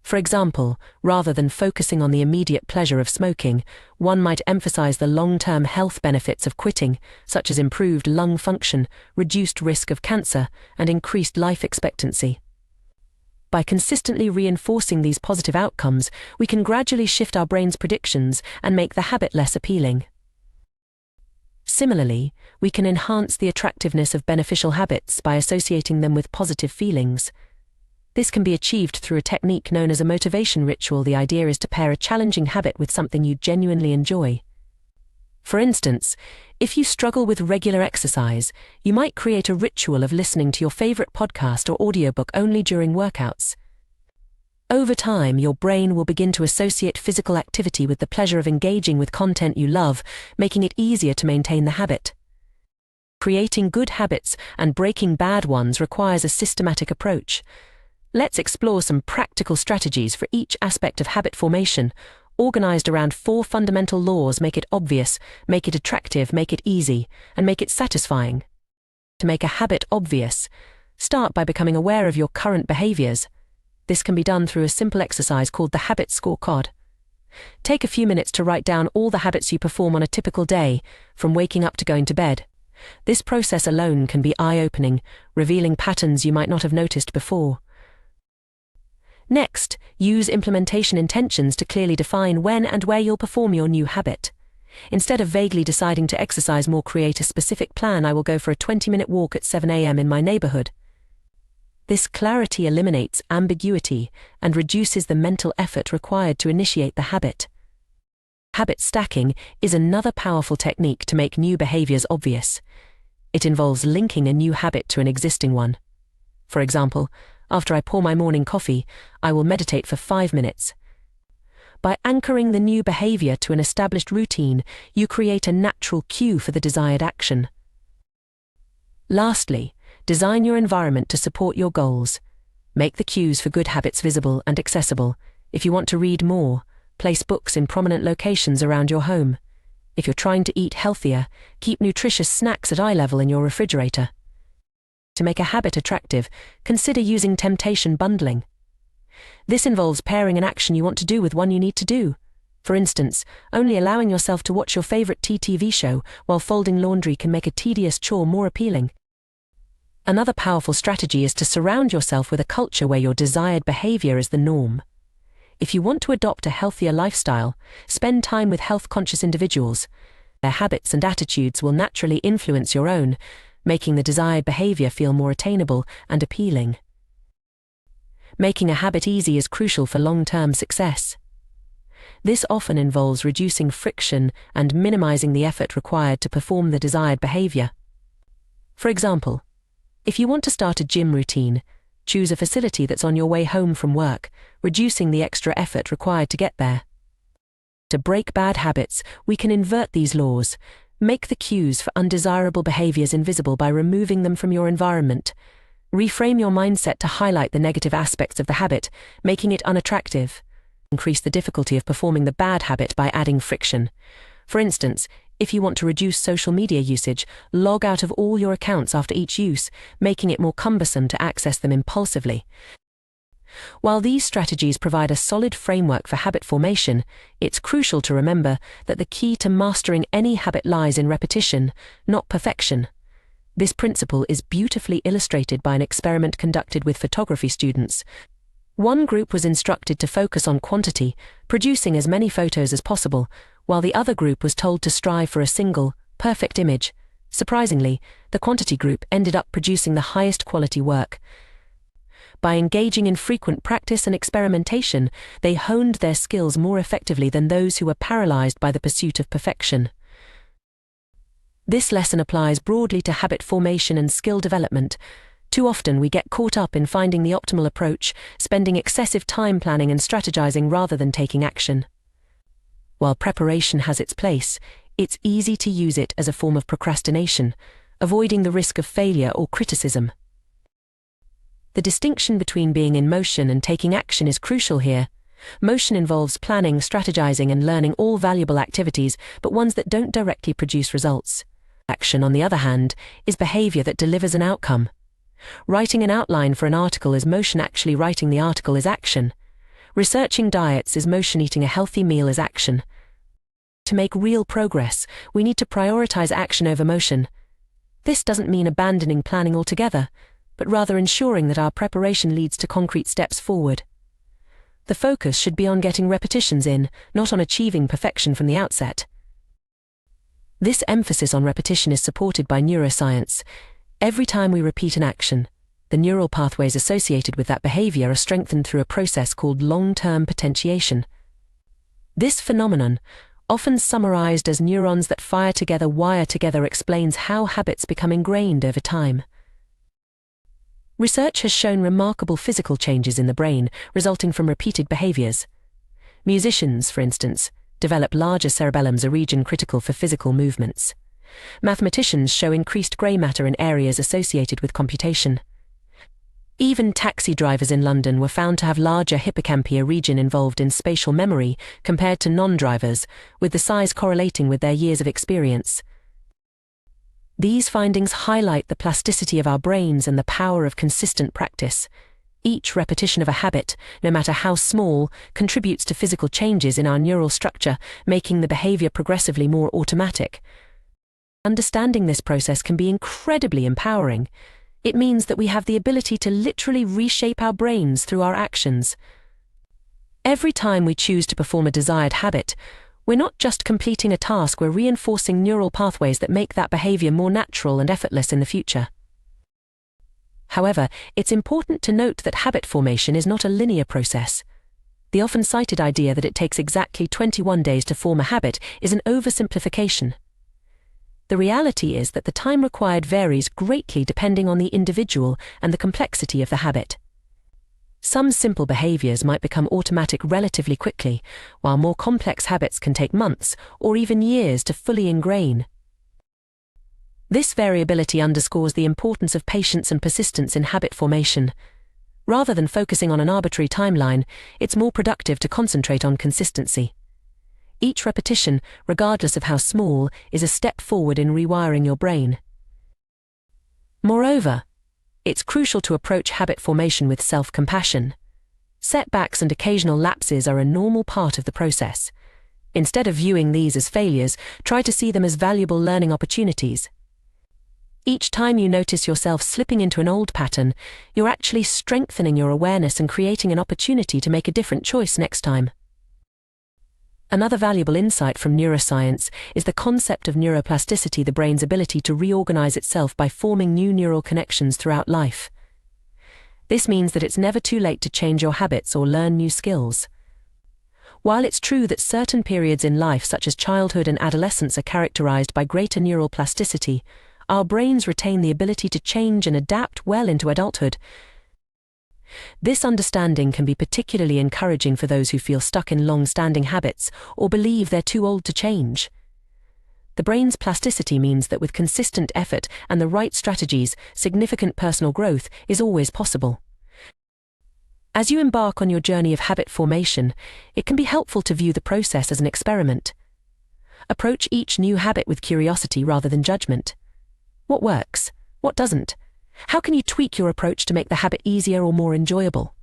For example, rather than focusing on the immediate pleasure of smoking, one might emphasize the long-term health benefits of quitting, such as improved lung function, reduced risk of cancer, and increased life expectancy. By consistently reinforcing these positive outcomes, we can gradually shift our brain's predictions and make the habit less appealing. Similarly, we can enhance the attractiveness of beneficial habits by associating them with positive feelings. This can be achieved through a technique known as a motivation ritual. The idea is to pair a challenging habit with something you genuinely enjoy. For instance, if you struggle with regular exercise, you might create a ritual of listening to your favorite podcast or audiobook only during workouts. Over time, your brain will begin to associate physical activity with the pleasure of engaging with content you love, making it easier to maintain the habit. Creating good habits and breaking bad ones requires a systematic approach. Let's explore some practical strategies for each aspect of habit formation, organized around 4 fundamental laws: make it obvious, make it attractive, make it easy, and make it satisfying. To make a habit obvious, start by becoming aware of your current behaviors. This can be done through a simple exercise called the Habit Scorecard. Take a few minutes to write down all the habits you perform on a typical day, from waking up to going to bed. This process alone can be eye-opening, revealing patterns you might not have noticed before. Next, use implementation intentions to clearly define when and where you'll perform your new habit. Instead of vaguely deciding to exercise more, create a specific plan. I will go for a 20-minute walk at 7 a.m. in my neighborhood. This clarity eliminates ambiguity and reduces the mental effort required to initiate the habit. Habit stacking is another powerful technique to make new behaviors obvious. It involves linking a new habit to an existing one. For example, after I pour my morning coffee, I will meditate for 5 minutes. By anchoring the new behavior to an established routine, you create a natural cue for the desired action. Lastly, design your environment to support your goals. Make the cues for good habits visible and accessible. If you want to read more, place books in prominent locations around your home. If you're trying to eat healthier, keep nutritious snacks at eye level in your refrigerator. To make a habit attractive, consider using temptation bundling. This involves pairing an action you want to do with one you need to do. For instance, only allowing yourself to watch your favorite TV show while folding laundry can make a tedious chore more appealing. Another powerful strategy is to surround yourself with a culture where your desired behavior is the norm. If you want to adopt a healthier lifestyle, spend time with health-conscious individuals. Their habits and attitudes will naturally influence your own, making the desired behavior feel more attainable and appealing. Making a habit easy is crucial for long-term success. This often involves reducing friction and minimizing the effort required to perform the desired behavior. For example, if you want to start a gym routine, choose a facility that's on your way home from work, reducing the extra effort required to get there. To break bad habits, we can invert these laws. Make the cues for undesirable behaviors invisible by removing them from your environment. Reframe your mindset to highlight the negative aspects of the habit, making it unattractive. Increase the difficulty of performing the bad habit by adding friction. For instance, if you want to reduce social media usage, log out of all your accounts after each use, making it more cumbersome to access them impulsively. While these strategies provide a solid framework for habit formation, it's crucial to remember that the key to mastering any habit lies in repetition, not perfection. This principle is beautifully illustrated by an experiment conducted with photography students. One group was instructed to focus on quantity, producing as many photos as possible, while the other group was told to strive for a single, perfect image. Surprisingly, the quantity group ended up producing the highest quality work. By engaging in frequent practice and experimentation, they honed their skills more effectively than those who were paralyzed by the pursuit of perfection. This lesson applies broadly to habit formation and skill development. Too often we get caught up in finding the optimal approach, spending excessive time planning and strategizing rather than taking action. While preparation has its place, it's easy to use it as a form of procrastination, avoiding the risk of failure or criticism. The distinction between being in motion and taking action is crucial here. Motion involves planning, strategizing, and learning, all valuable activities, but ones that don't directly produce results. Action, on the other hand, is behavior that delivers an outcome. Writing an outline for an article is motion, actually writing the article is action. Researching diets is motion, eating a healthy meal is action. To make real progress, we need to prioritize action over motion. This doesn't mean abandoning planning altogether, but rather ensuring that our preparation leads to concrete steps forward. The focus should be on getting repetitions in, not on achieving perfection from the outset. This emphasis on repetition is supported by neuroscience. Every time we repeat an action, the neural pathways associated with that behavior are strengthened through a process called long-term potentiation. This phenomenon, often summarized as neurons that fire together, wire together, explains how habits become ingrained over time. Research has shown remarkable physical changes in the brain resulting from repeated behaviors. Musicians, for instance, develop larger cerebellums, a region critical for physical movements. Mathematicians show increased grey matter in areas associated with computation. Even taxi drivers in London were found to have larger hippocampia region involved in spatial memory compared to non-drivers, with the size correlating with their years of experience. These findings highlight the plasticity of our brains and the power of consistent practice. Each repetition of a habit, no matter how small, contributes to physical changes in our neural structure, making the behavior progressively more automatic. Understanding this process can be incredibly empowering. It means that we have the ability to literally reshape our brains through our actions. Every time we choose to perform a desired habit, we're not just completing a task, we're reinforcing neural pathways that make that behavior more natural and effortless in the future. However, it's important to note that habit formation is not a linear process. The often cited idea that it takes exactly 21 days to form a habit is an oversimplification. The reality is that the time required varies greatly depending on the individual and the complexity of the habit. Some simple behaviors might become automatic relatively quickly, while more complex habits can take months or even years to fully ingrain. This variability underscores the importance of patience and persistence in habit formation. Rather than focusing on an arbitrary timeline, it's more productive to concentrate on consistency. Each repetition, regardless of how small, is a step forward in rewiring your brain. Moreover, it's crucial to approach habit formation with self-compassion. Setbacks and occasional lapses are a normal part of the process. Instead of viewing these as failures, try to see them as valuable learning opportunities. Each time you notice yourself slipping into an old pattern, you're actually strengthening your awareness and creating an opportunity to make a different choice next time. Another valuable insight from neuroscience is the concept of neuroplasticity, the brain's ability to reorganize itself by forming new neural connections throughout life. This means that it's never too late to change your habits or learn new skills. While it's true that certain periods in life, such as childhood and adolescence, are characterized by greater neural plasticity, our brains retain the ability to change and adapt well into adulthood. This understanding can be particularly encouraging for those who feel stuck in long-standing habits or believe they're too old to change. The brain's plasticity means that with consistent effort and the right strategies, significant personal growth is always possible. As you embark on your journey of habit formation, it can be helpful to view the process as an experiment. Approach each new habit with curiosity rather than judgment. What works? What doesn't? How can you tweak your approach to make the habit easier or more enjoyable?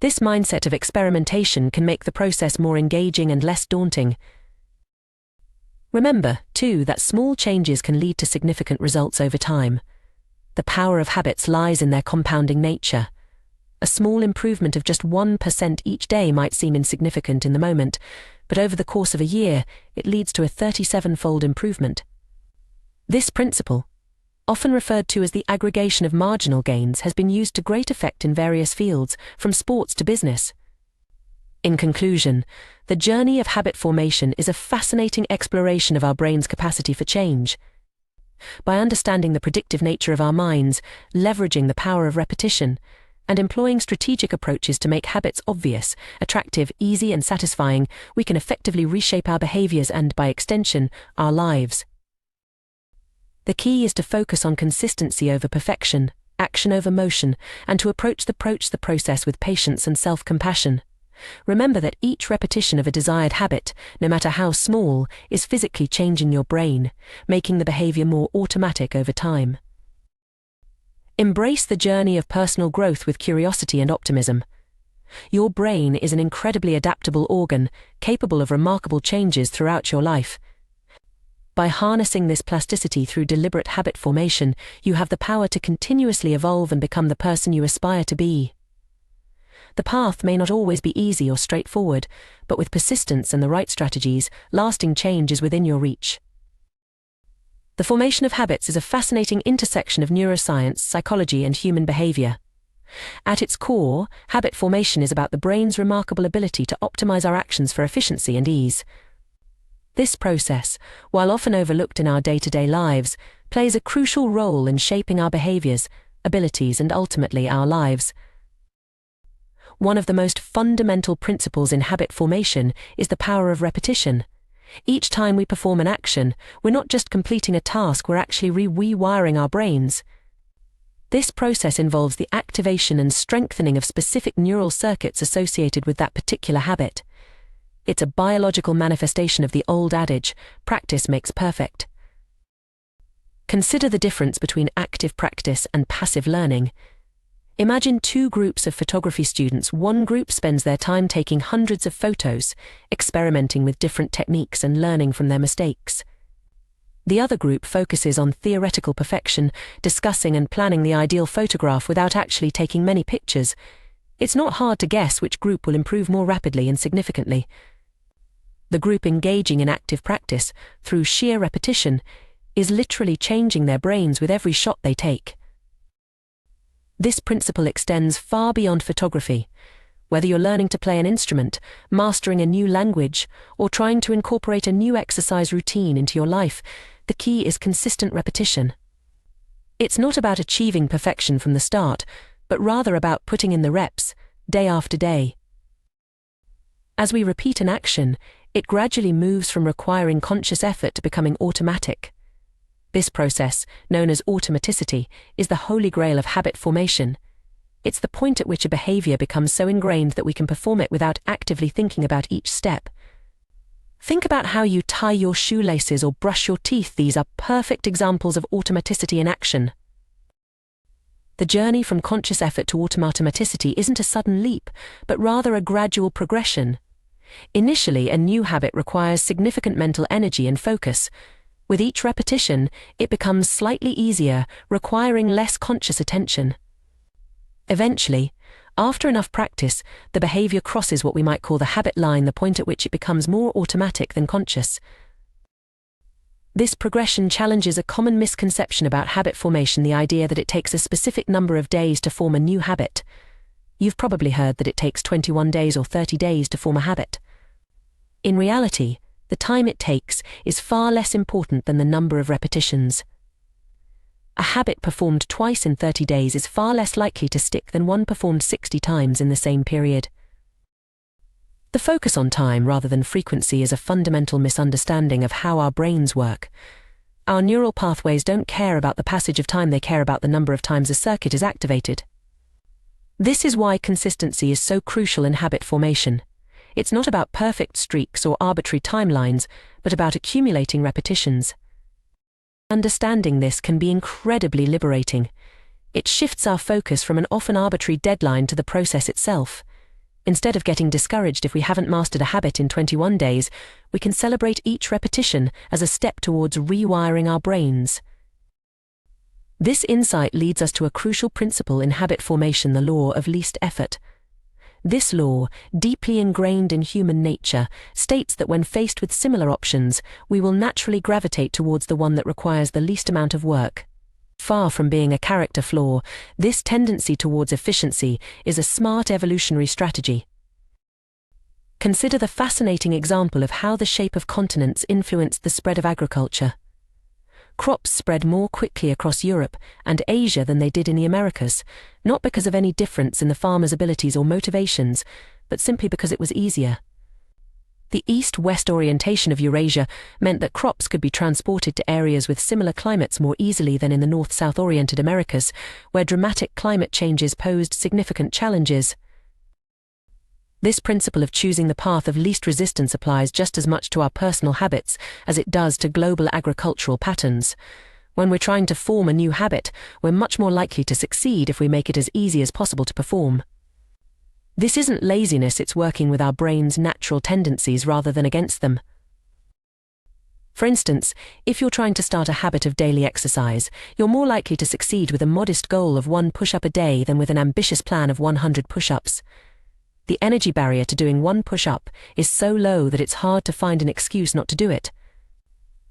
This mindset of experimentation can make the process more engaging and less daunting. Remember, too, that small changes can lead to significant results over time. The power of habits lies in their compounding nature. A small improvement of just 1% each day might seem insignificant in the moment, but over the course of a year, it leads to a 37-fold improvement. This principle, often referred to as the aggregation of marginal gains, has been used to great effect in various fields, from sports to business. In conclusion, the journey of habit formation is a fascinating exploration of our brain's capacity for change. By understanding the predictive nature of our minds, leveraging the power of repetition, and employing strategic approaches to make habits obvious, attractive, easy, and satisfying, we can effectively reshape our behaviors and, by extension, our lives. The key is to focus on consistency over perfection, action over motion, and to approach the process with patience and self-compassion. Remember that each repetition of a desired habit, no matter how small, is physically changing your brain, making the behavior more automatic over time. Embrace the journey of personal growth with curiosity and optimism. Your brain is an incredibly adaptable organ, capable of remarkable changes throughout your life. By harnessing this plasticity through deliberate habit formation, you have the power to continuously evolve and become the person you aspire to be. The path may not always be easy or straightforward, but with persistence and the right strategies, lasting change is within your reach. The formation of habits is a fascinating intersection of neuroscience, psychology, and human behavior. At its core, habit formation is about the brain's remarkable ability to optimize our actions for efficiency and ease. This process, while often overlooked in our day-to-day lives, plays a crucial role in shaping our behaviors, abilities, and ultimately our lives. One of the most fundamental principles in habit formation is the power of repetition. Each time we perform an action, we're not just completing a task, we're actually rewiring our brains. This process involves the activation and strengthening of specific neural circuits associated with that particular habit. It's a biological manifestation of the old adage, practice makes perfect. Consider the difference between active practice and passive learning. Imagine two groups of photography students. One group spends their time taking hundreds of photos, experimenting with different techniques and learning from their mistakes. The other group focuses on theoretical perfection, discussing and planning the ideal photograph without actually taking many pictures. It's not hard to guess which group will improve more rapidly and significantly. The group engaging in active practice, through sheer repetition, is literally changing their brains with every shot they take. This principle extends far beyond photography. Whether you're learning to play an instrument, mastering a new language, or trying to incorporate a new exercise routine into your life, the key is consistent repetition. It's not about achieving perfection from the start, but rather about putting in the reps, day after day. As we repeat an action, it gradually moves from requiring conscious effort to becoming automatic. This process, known as automaticity, is the holy grail of habit formation. It's the point at which a behavior becomes so ingrained that we can perform it without actively thinking about each step. Think about how you tie your shoelaces or brush your teeth. These are perfect examples of automaticity in action. The journey from conscious effort to automaticity isn't a sudden leap, but rather a gradual progression. Initially, a new habit requires significant mental energy and focus. With each repetition, it becomes slightly easier, requiring less conscious attention. Eventually, after enough practice, the behavior crosses what we might call the habit line, the point at which it becomes more automatic than conscious. This progression challenges a common misconception about habit formation, the idea that it takes a specific number of days to form a new habit. You've probably heard that it takes 21 days or 30 days to form a habit. In reality, the time it takes is far less important than the number of repetitions. A habit performed twice in 30 days is far less likely to stick than one performed 60 times in the same period. The focus on time rather than frequency is a fundamental misunderstanding of how our brains work. Our neural pathways don't care about the passage of time, they care about the number of times a circuit is activated. This is why consistency is so crucial in habit formation. It's not about perfect streaks or arbitrary timelines, but about accumulating repetitions. Understanding this can be incredibly liberating. It shifts our focus from an often arbitrary deadline to the process itself. Instead of getting discouraged if we haven't mastered a habit in 21 days, we can celebrate each repetition as a step towards rewiring our brains. This insight leads us to a crucial principle in habit formation, the law of least effort. This law, deeply ingrained in human nature, states that when faced with similar options, we will naturally gravitate towards the one that requires the least amount of work. Far from being a character flaw, this tendency towards efficiency is a smart evolutionary strategy. Consider the fascinating example of how the shape of continents influenced the spread of agriculture. Crops spread more quickly across Europe and Asia than they did in the Americas, not because of any difference in the farmers' abilities or motivations, but simply because it was easier. The east-west orientation of Eurasia meant that crops could be transported to areas with similar climates more easily than in the north-south oriented Americas, where dramatic climate changes posed significant challenges. This principle of choosing the path of least resistance applies just as much to our personal habits as it does to global agricultural patterns. When we're trying to form a new habit, we're much more likely to succeed if we make it as easy as possible to perform. This isn't laziness, it's working with our brain's natural tendencies rather than against them. For instance, if you're trying to start a habit of daily exercise, you're more likely to succeed with a modest goal of 1 push-up a day than with an ambitious plan of 100 push-ups. The energy barrier to doing 1 push-up is so low that it's hard to find an excuse not to do it.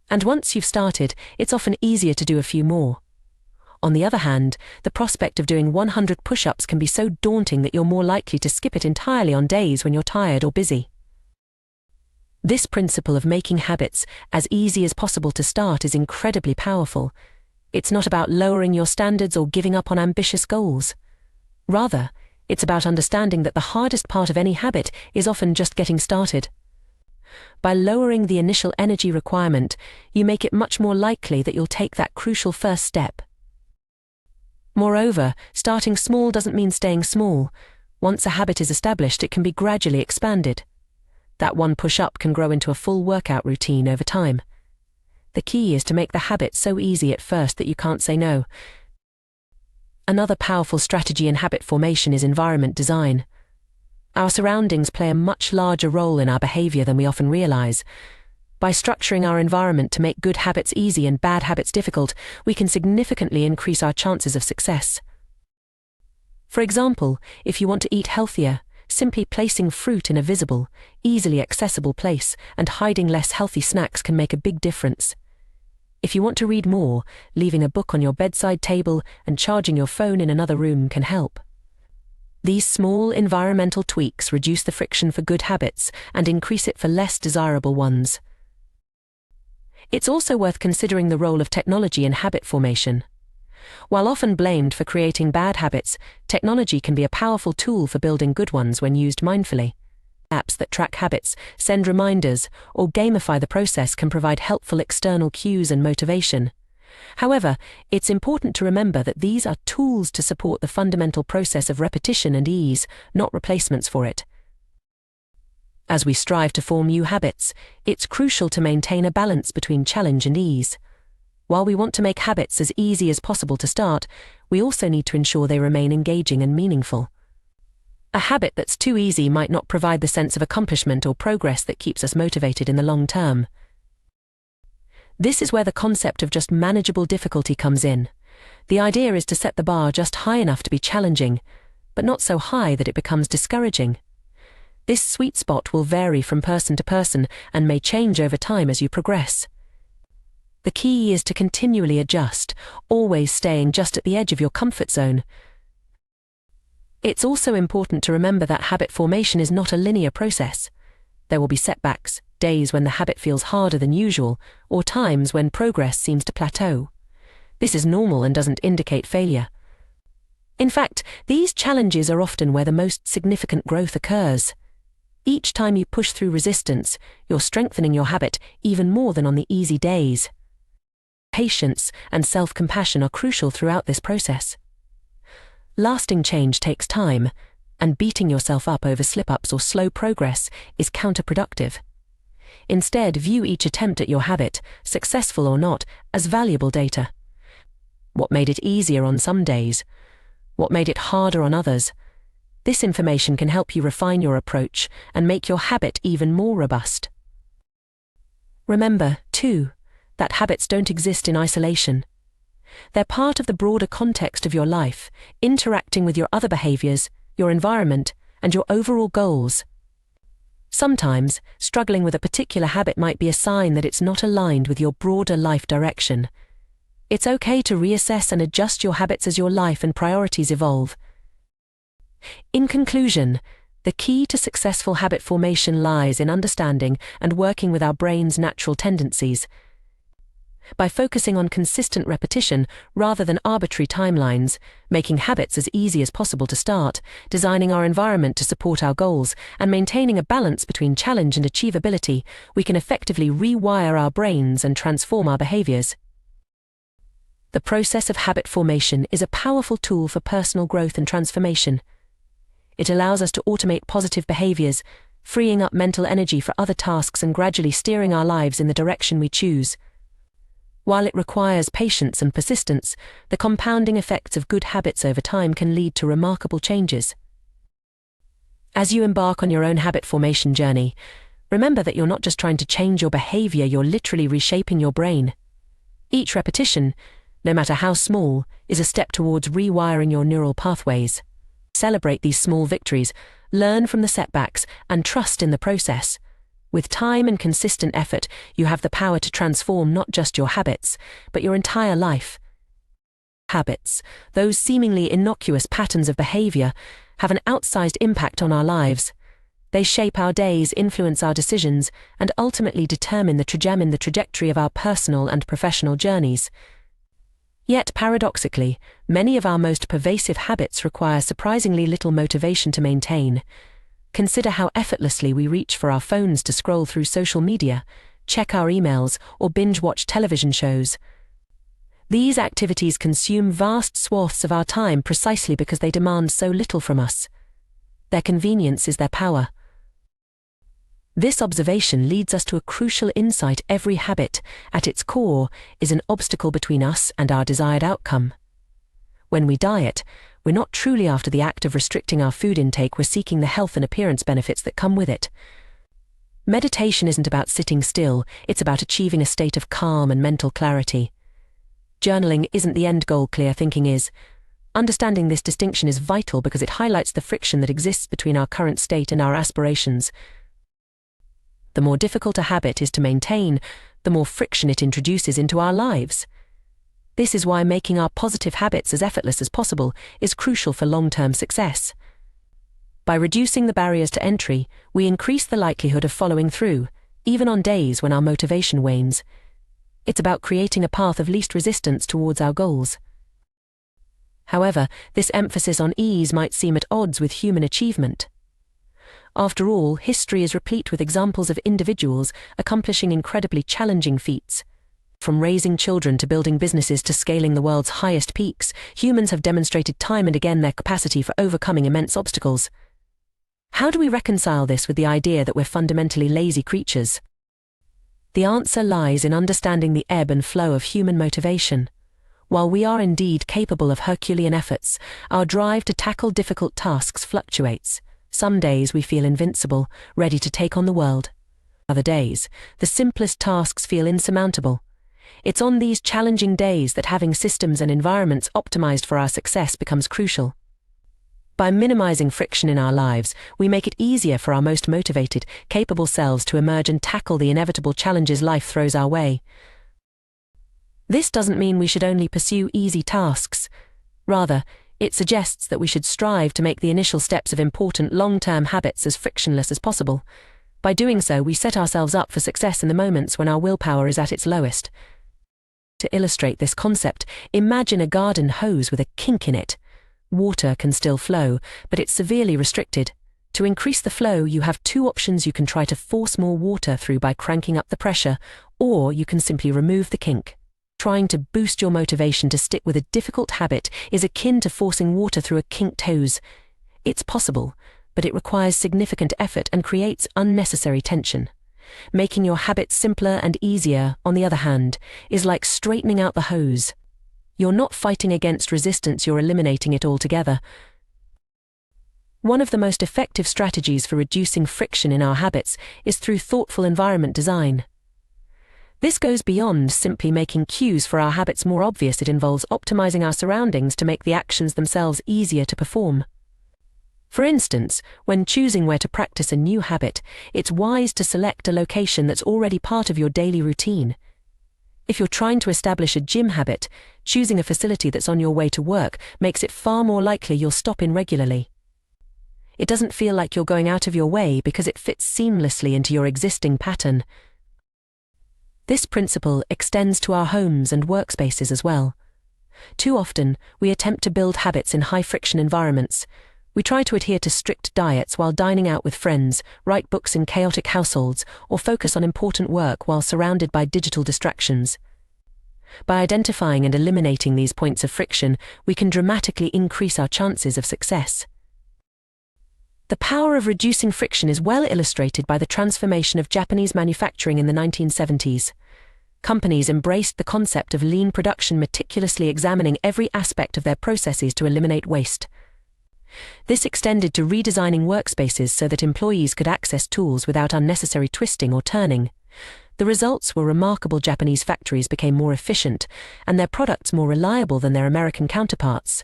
And once you've started, it's often easier to do a few more. On the other hand, the prospect of doing 100 push-ups can be so daunting that you're more likely to skip it entirely on days when you're tired or busy. This principle of making habits as easy as possible to start is incredibly powerful. It's not about lowering your standards or giving up on ambitious goals. Rather, it's about understanding that the hardest part of any habit is often just getting started. By lowering the initial energy requirement, you make it much more likely that you'll take that crucial first step. Moreover, starting small doesn't mean staying small. Once a habit is established, it can be gradually expanded. That one push-up can grow into a full workout routine over time. The key is to make the habit so easy at first that you can't say no. Another powerful strategy in habit formation is environment design. Our surroundings play a much larger role in our behavior than we often realize. By structuring our environment to make good habits easy and bad habits difficult, we can significantly increase our chances of success. For example, if you want to eat healthier, simply placing fruit in a visible, easily accessible place and hiding less healthy snacks can make a big difference. If you want to read more, leaving a book on your bedside table and charging your phone in another room can help. These small environmental tweaks reduce the friction for good habits and increase it for less desirable ones. It's also worth considering the role of technology in habit formation. While often blamed for creating bad habits, technology can be a powerful tool for building good ones when used mindfully. Apps that track habits, send reminders, or gamify the process can provide helpful external cues and motivation. However, it's important to remember that these are tools to support the fundamental process of repetition and ease, not replacements for it. As we strive to form new habits, it's crucial to maintain a balance between challenge and ease. While we want to make habits as easy as possible to start, we also need to ensure they remain engaging and meaningful. A habit that's too easy might not provide the sense of accomplishment or progress that keeps us motivated in the long term. This is where the concept of just manageable difficulty comes in. The idea is to set the bar just high enough to be challenging, but not so high that it becomes discouraging. This sweet spot will vary from person to person and may change over time as you progress. The key is to continually adjust, always staying just at the edge of your comfort zone. It's also important to remember that habit formation is not a linear process. There will be setbacks, days when the habit feels harder than usual, or times when progress seems to plateau. This is normal and doesn't indicate failure. In fact, these challenges are often where the most significant growth occurs. Each time you push through resistance, you're strengthening your habit even more than on the easy days. Patience and self-compassion are crucial throughout this process. Lasting change takes time, and beating yourself up over slip-ups or slow progress is counterproductive. Instead, view each attempt at your habit, successful or not, as valuable data. What made it easier on some days? What made it harder on others? This information can help you refine your approach and make your habit even more robust. Remember, too, that habits don't exist in isolation. They're part of the broader context of your life, interacting with your other behaviors, your environment, and your overall goals. Sometimes, struggling with a particular habit might be a sign that it's not aligned with your broader life direction. It's okay to reassess and adjust your habits as your life and priorities evolve. In conclusion, the key to successful habit formation lies in understanding and working with our brain's natural tendencies. By focusing on consistent repetition rather than arbitrary timelines, making habits as easy as possible to start, designing our environment to support our goals, and maintaining a balance between challenge and achievability, we can effectively rewire our brains and transform our behaviors. The process of habit formation is a powerful tool for personal growth and transformation. It allows us to automate positive behaviors, freeing up mental energy for other tasks and gradually steering our lives in the direction we choose. While it requires patience and persistence, the compounding effects of good habits over time can lead to remarkable changes. As you embark on your own habit formation journey, remember that you're not just trying to change your behavior, you're literally reshaping your brain. Each repetition, no matter how small, is a step towards rewiring your neural pathways. Celebrate these small victories, learn from the setbacks, and trust in the process. With time and consistent effort, you have the power to transform not just your habits, but your entire life. Habits, those seemingly innocuous patterns of behavior, have an outsized impact on our lives. They shape our days, influence our decisions, and ultimately determine the trajectory of our personal and professional journeys. Yet, paradoxically, many of our most pervasive habits require surprisingly little motivation to maintain. Consider how effortlessly we reach for our phones to scroll through social media, check our emails, or binge-watch television shows. These activities consume vast swaths of our time precisely because they demand so little from us. Their convenience is their power. This observation leads us to a crucial insight: every habit, at its core, is an obstacle between us and our desired outcome. When we diet, we're not truly after the act of restricting our food intake, we're seeking the health and appearance benefits that come with it. Meditation isn't about sitting still, it's about achieving a state of calm and mental clarity. Journaling isn't the end goal, clear thinking is. Understanding this distinction is vital because it highlights the friction that exists between our current state and our aspirations. The more difficult a habit is to maintain, the more friction it introduces into our lives. This is why making our positive habits as effortless as possible is crucial for long-term success. By reducing the barriers to entry, we increase the likelihood of following through, even on days when our motivation wanes. It's about creating a path of least resistance towards our goals. However, this emphasis on ease might seem at odds with human achievement. After all, history is replete with examples of individuals accomplishing incredibly challenging feats. From raising children to building businesses to scaling the world's highest peaks, humans have demonstrated time and again their capacity for overcoming immense obstacles. How do we reconcile this with the idea that we're fundamentally lazy creatures? The answer lies in understanding the ebb and flow of human motivation. While we are indeed capable of Herculean efforts, our drive to tackle difficult tasks fluctuates. Some days we feel invincible, ready to take on the world. Other days, the simplest tasks feel insurmountable. It's on these challenging days that having systems and environments optimized for our success becomes crucial. By minimizing friction in our lives, we make it easier for our most motivated, capable selves to emerge and tackle the inevitable challenges life throws our way. This doesn't mean we should only pursue easy tasks. Rather, it suggests that we should strive to make the initial steps of important long-term habits as frictionless as possible. By doing so, we set ourselves up for success in the moments when our willpower is at its lowest. To illustrate this concept, imagine a garden hose with a kink in it. Water can still flow, but it's severely restricted. To increase the flow, you have two options. You can try to force more water through by cranking up the pressure, or you can simply remove the kink. Trying to boost your motivation to stick with a difficult habit is akin to forcing water through a kinked hose. It's possible, but it requires significant effort and creates unnecessary tension. Making your habits simpler and easier, on the other hand, is like straightening out the hose. You're not fighting against resistance, you're eliminating it altogether. One of the most effective strategies for reducing friction in our habits is through thoughtful environment design. This goes beyond simply making cues for our habits more obvious. It involves optimizing our surroundings to make the actions themselves easier to perform. For instance, when choosing where to practice a new habit, it's wise to select a location that's already part of your daily routine. If you're trying to establish a gym habit, choosing a facility that's on your way to work makes it far more likely you'll stop in regularly. It doesn't feel like you're going out of your way because it fits seamlessly into your existing pattern. This principle extends to our homes and workspaces as well. Too often, we attempt to build habits in high-friction environments. We try to adhere to strict diets while dining out with friends, write books in chaotic households, or focus on important work while surrounded by digital distractions. By identifying and eliminating these points of friction, we can dramatically increase our chances of success. The power of reducing friction is well illustrated by the transformation of Japanese manufacturing in the 1970s. Companies embraced the concept of lean production, meticulously examining every aspect of their processes to eliminate waste. This extended to redesigning workspaces so that employees could access tools without unnecessary twisting or turning. The results were remarkable. Japanese factories became more efficient, and their products more reliable than their American counterparts.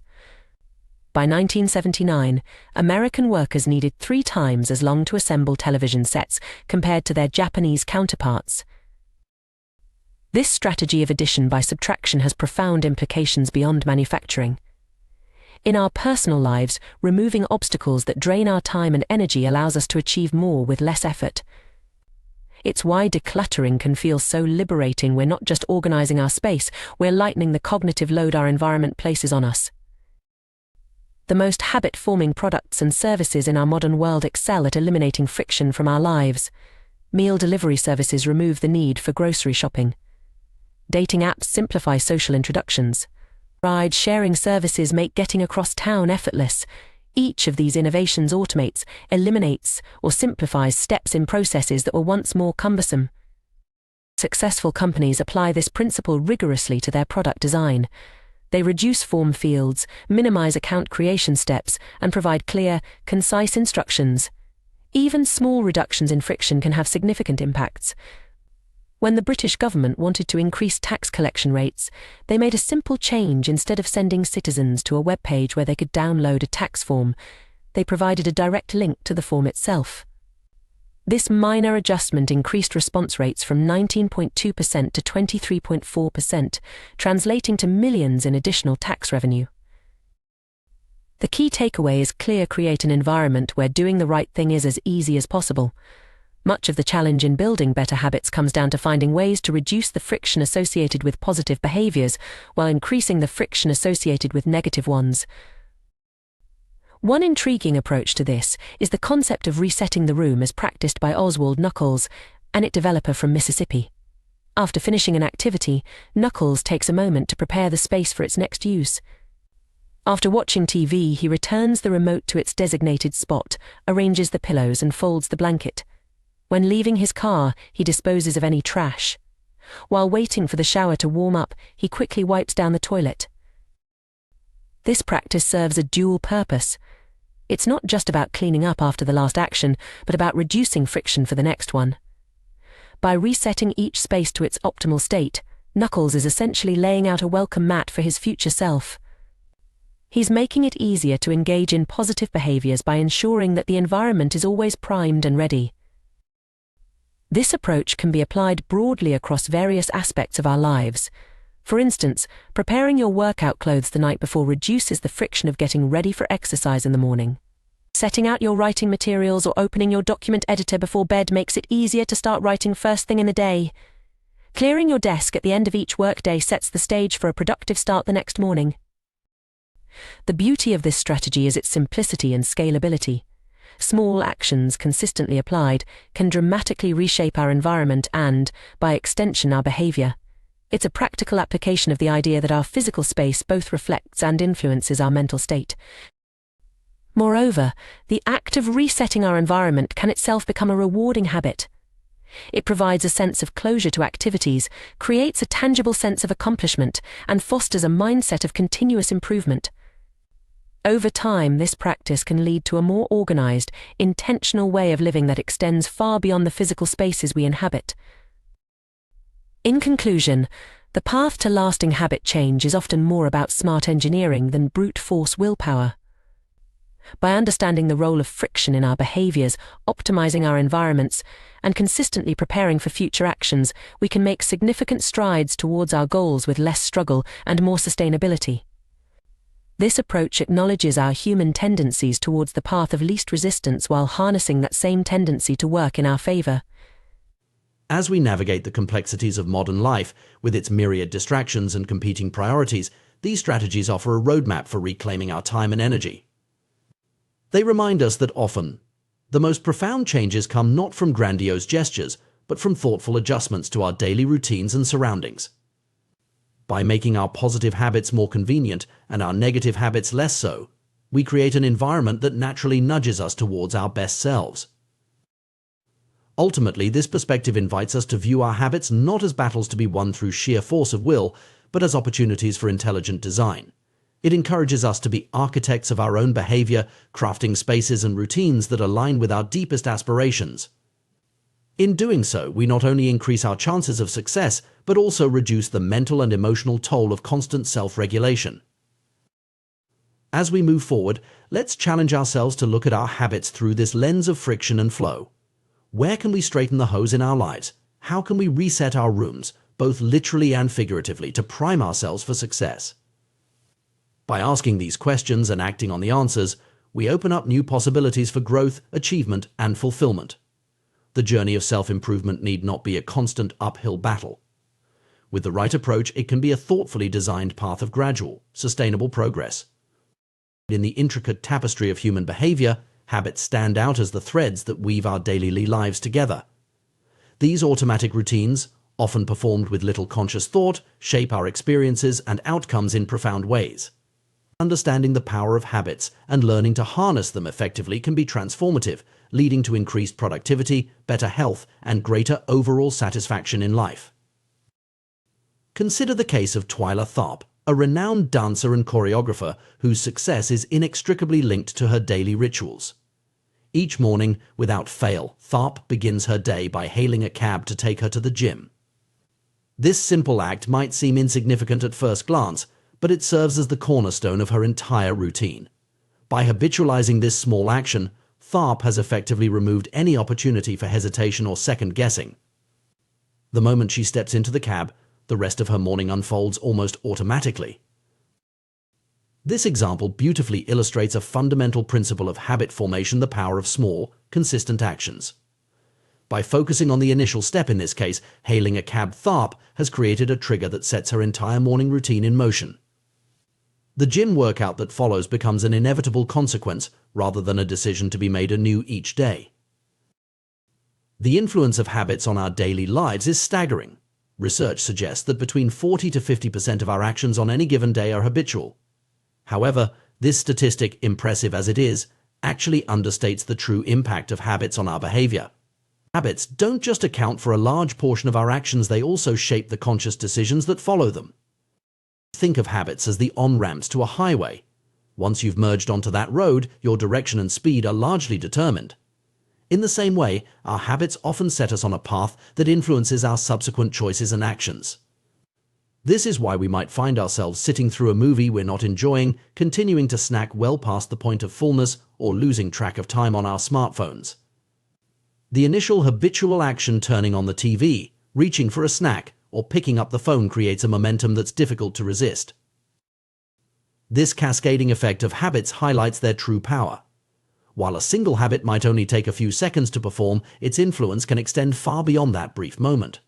By 1979, American workers needed 3 times as long to assemble television sets compared to their Japanese counterparts. This strategy of addition by subtraction has profound implications beyond manufacturing. In our personal lives, removing obstacles that drain our time and energy allows us to achieve more with less effort. It's why decluttering can feel so liberating. We're not just organizing our space, we're lightening the cognitive load our environment places on us. The most habit-forming products and services in our modern world excel at eliminating friction from our lives. Meal delivery services remove the need for grocery shopping. Dating apps simplify social introductions. Ride-sharing services make getting across town effortless. Each of these innovations automates, eliminates, or simplifies steps in processes that were once more cumbersome. Successful companies apply this principle rigorously to their product design. They reduce form fields, minimize account creation steps, and provide clear, concise instructions. Even small reductions in friction can have significant impacts. When the British government wanted to increase tax collection rates, they made a simple change. Instead of sending citizens to a web page where they could download a tax form, they provided a direct link to the form itself. This minor adjustment increased response rates from 19.2% to 23.4%, translating to millions in additional tax revenue. The key takeaway is clear: create an environment where doing the right thing is as easy as possible. Much of the challenge in building better habits comes down to finding ways to reduce the friction associated with positive behaviors while increasing the friction associated with negative ones. One intriguing approach to this is the concept of resetting the room as practiced by Oswald Knuckles, an IT developer from Mississippi. After finishing an activity, Knuckles takes a moment to prepare the space for its next use. After watching TV, he returns the remote to its designated spot, arranges the pillows and folds the blanket. When leaving his car, he disposes of any trash. While waiting for the shower to warm up, he quickly wipes down the toilet. This practice serves a dual purpose. It's not just about cleaning up after the last action, but about reducing friction for the next one. By resetting each space to its optimal state, Knuckles is essentially laying out a welcome mat for his future self. He's making it easier to engage in positive behaviors by ensuring that the environment is always primed and ready. This approach can be applied broadly across various aspects of our lives. For instance, preparing your workout clothes the night before reduces the friction of getting ready for exercise in the morning. Setting out your writing materials or opening your document editor before bed makes it easier to start writing first thing in the day. Clearing your desk at the end of each workday sets the stage for a productive start the next morning. The beauty of this strategy is its simplicity and scalability. Small actions consistently applied can dramatically reshape our environment and, by extension, our behavior. It's a practical application of the idea that our physical space both reflects and influences our mental state. Moreover, the act of resetting our environment can itself become a rewarding habit. It provides a sense of closure to activities, creates a tangible sense of accomplishment, and fosters a mindset of continuous improvement. Over time, this practice can lead to a more organized, intentional way of living that extends far beyond the physical spaces we inhabit. In conclusion, the path to lasting habit change is often more about smart engineering than brute force willpower. By understanding the role of friction in our behaviors, optimizing our environments, and consistently preparing for future actions, we can make significant strides towards our goals with less struggle and more sustainability. This approach acknowledges our human tendencies towards the path of least resistance while harnessing that same tendency to work in our favor. As we navigate the complexities of modern life, with its myriad distractions and competing priorities, these strategies offer a roadmap for reclaiming our time and energy. They remind us that often, the most profound changes come not from grandiose gestures, but from thoughtful adjustments to our daily routines and surroundings. By making our positive habits more convenient and our negative habits less so, we create an environment that naturally nudges us towards our best selves. Ultimately, this perspective invites us to view our habits not as battles to be won through sheer force of will, but as opportunities for intelligent design. It encourages us to be architects of our own behavior, crafting spaces and routines that align with our deepest aspirations. In doing so, we not only increase our chances of success, but also reduce the mental and emotional toll of constant self-regulation. As we move forward, let's challenge ourselves to look at our habits through this lens of friction and flow. Where can we straighten the hose in our lives? How can we reset our rooms, both literally and figuratively, to prime ourselves for success? By asking these questions and acting on the answers, we open up new possibilities for growth, achievement, and fulfillment. The journey of self-improvement need not be a constant uphill battle. With the right approach, it can be a thoughtfully designed path of gradual, sustainable progress. In the intricate tapestry of human behavior, habits stand out as the threads that weave our daily lives together. These automatic routines, often performed with little conscious thought, shape our experiences and outcomes in profound ways. Understanding the power of habits and learning to harness them effectively can be transformative, leading to increased productivity, better health, and greater overall satisfaction in life. Consider the case of Twyla Tharp, a renowned dancer and choreographer whose success is inextricably linked to her daily rituals. Each morning, without fail, Tharp begins her day by hailing a cab to take her to the gym. This simple act might seem insignificant at first glance, but it serves as the cornerstone of her entire routine. By habitualizing this small action, Tharp has effectively removed any opportunity for hesitation or second-guessing. The moment she steps into the cab, the rest of her morning unfolds almost automatically. This example beautifully illustrates a fundamental principle of habit formation: the power of small, consistent actions. By focusing on the initial step in this case, hailing a cab, Tharp has created a trigger that sets her entire morning routine in motion. The gym workout that follows becomes an inevitable consequence rather than a decision to be made anew each day. The influence of habits on our daily lives is staggering. Research suggests that between 40 to 50% of our actions on any given day are habitual. However, this statistic, impressive as it is, actually understates the true impact of habits on our behavior. Habits don't just account for a large portion of our actions, they also shape the conscious decisions that follow them. Think of habits as the on-ramps to a highway. Once you've merged onto that road, your direction and speed are largely determined. In the same way, our habits often set us on a path that influences our subsequent choices and actions. This is why we might find ourselves sitting through a movie we're not enjoying, continuing to snack well past the point of fullness, or losing track of time on our smartphones. The initial habitual action, turning on the TV, reaching for a snack, or picking up the phone, creates a momentum that's difficult to resist. This cascading effect of habits highlights their true power. While a single habit might only take a few seconds to perform, its influence can extend far beyond that brief moment.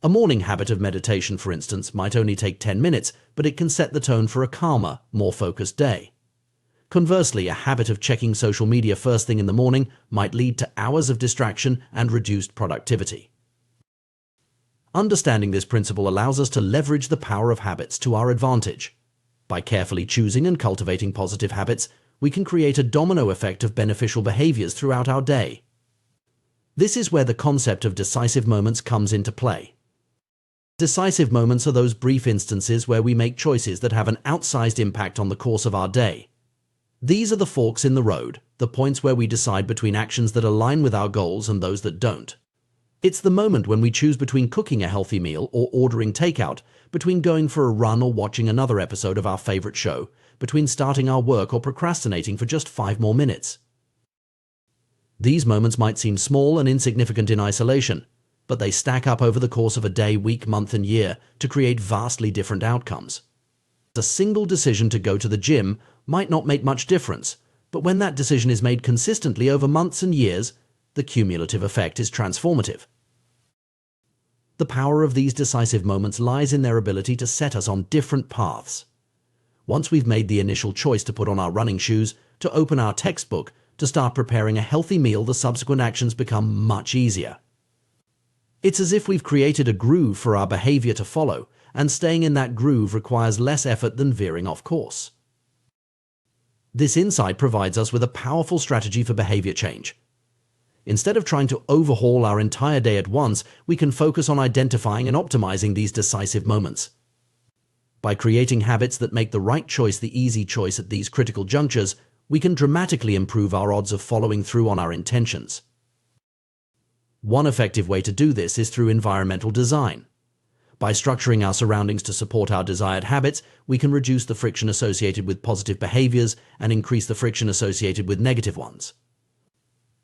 A morning habit of meditation, for instance, might only take 10 minutes, but it can set the tone for a calmer, more focused day. Conversely, a habit of checking social media first thing in the morning might lead to hours of distraction and reduced productivity. Understanding this principle allows us to leverage the power of habits to our advantage. By carefully choosing and cultivating positive habits, we can create a domino effect of beneficial behaviors throughout our day. This is where the concept of decisive moments comes into play. Decisive moments are those brief instances where we make choices that have an outsized impact on the course of our day. These are the forks in the road, the points where we decide between actions that align with our goals and those that don't. It's the moment when we choose between cooking a healthy meal or ordering takeout, between going for a run or watching another episode of our favorite show, between starting our work or procrastinating for just 5 more minutes. These moments might seem small and insignificant in isolation, but they stack up over the course of a day, week, month, and year to create vastly different outcomes. A single decision to go to the gym might not make much difference, but when that decision is made consistently over months and years, the cumulative effect is transformative. The power of these decisive moments lies in their ability to set us on different paths. Once we've made the initial choice to put on our running shoes, to open our textbook, to start preparing a healthy meal, the subsequent actions become much easier. It's as if we've created a groove for our behavior to follow, and staying in that groove requires less effort than veering off course. This insight provides us with a powerful strategy for behavior change. Instead of trying to overhaul our entire day at once, we can focus on identifying and optimizing these decisive moments. By creating habits that make the right choice the easy choice at these critical junctures, we can dramatically improve our odds of following through on our intentions. One effective way to do this is through environmental design. By structuring our surroundings to support our desired habits, we can reduce the friction associated with positive behaviors and increase the friction associated with negative ones.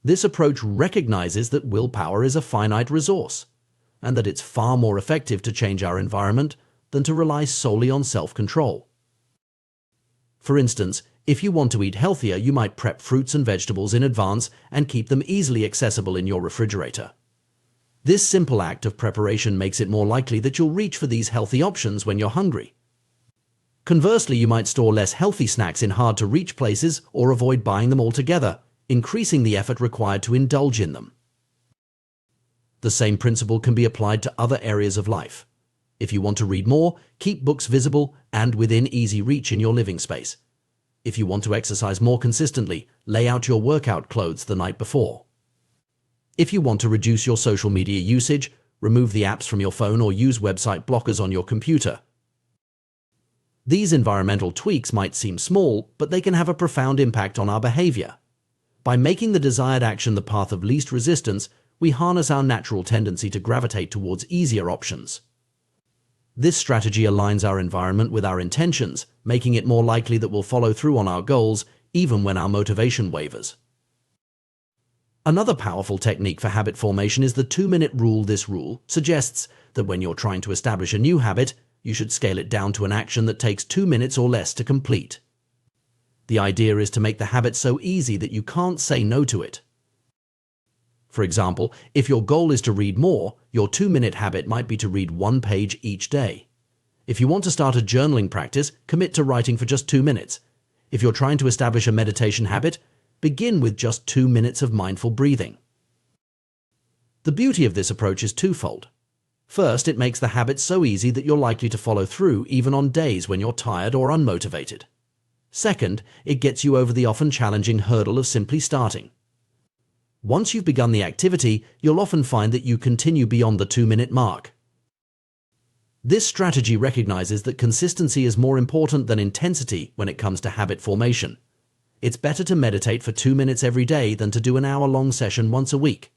This approach recognizes that willpower is a finite resource, and that it's far more effective to change our environment than to rely solely on self-control. For instance, if you want to eat healthier, you might prep fruits and vegetables in advance and keep them easily accessible in your refrigerator. This simple act of preparation makes it more likely that you'll reach for these healthy options when you're hungry. Conversely, you might store less healthy snacks in hard-to-reach places or avoid buying them altogether, increasing the effort required to indulge in them. The same principle can be applied to other areas of life. If you want to read more, keep books visible and within easy reach in your living space. If you want to exercise more consistently, lay out your workout clothes the night before. If you want to reduce your social media usage, remove the apps from your phone or use website blockers on your computer. These environmental tweaks might seem small, but they can have a profound impact on our behavior. By making the desired action the path of least resistance, we harness our natural tendency to gravitate towards easier options. This strategy aligns our environment with our intentions, making it more likely that we'll follow through on our goals, even when our motivation wavers. Another powerful technique for habit formation is the 2-minute rule. This rule suggests that when you're trying to establish a new habit, you should scale it down to an action that takes 2 minutes or less to complete. The idea is to make the habit so easy that you can't say no to it. For example, if your goal is to read more, your 2-minute habit might be to read 1 page each day. If you want to start a journaling practice, commit to writing for just 2 minutes. If you're trying to establish a meditation habit, begin with just 2 minutes of mindful breathing. The beauty of this approach is twofold. First, it makes the habit so easy that you're likely to follow through even on days when you're tired or unmotivated. Second, it gets you over the often challenging hurdle of simply starting. Once you've begun the activity, you'll often find that you continue beyond the 2-minute mark. This strategy recognizes that consistency is more important than intensity when it comes to habit formation. It's better to meditate for 2 minutes every day than to do an hour-long session once a week.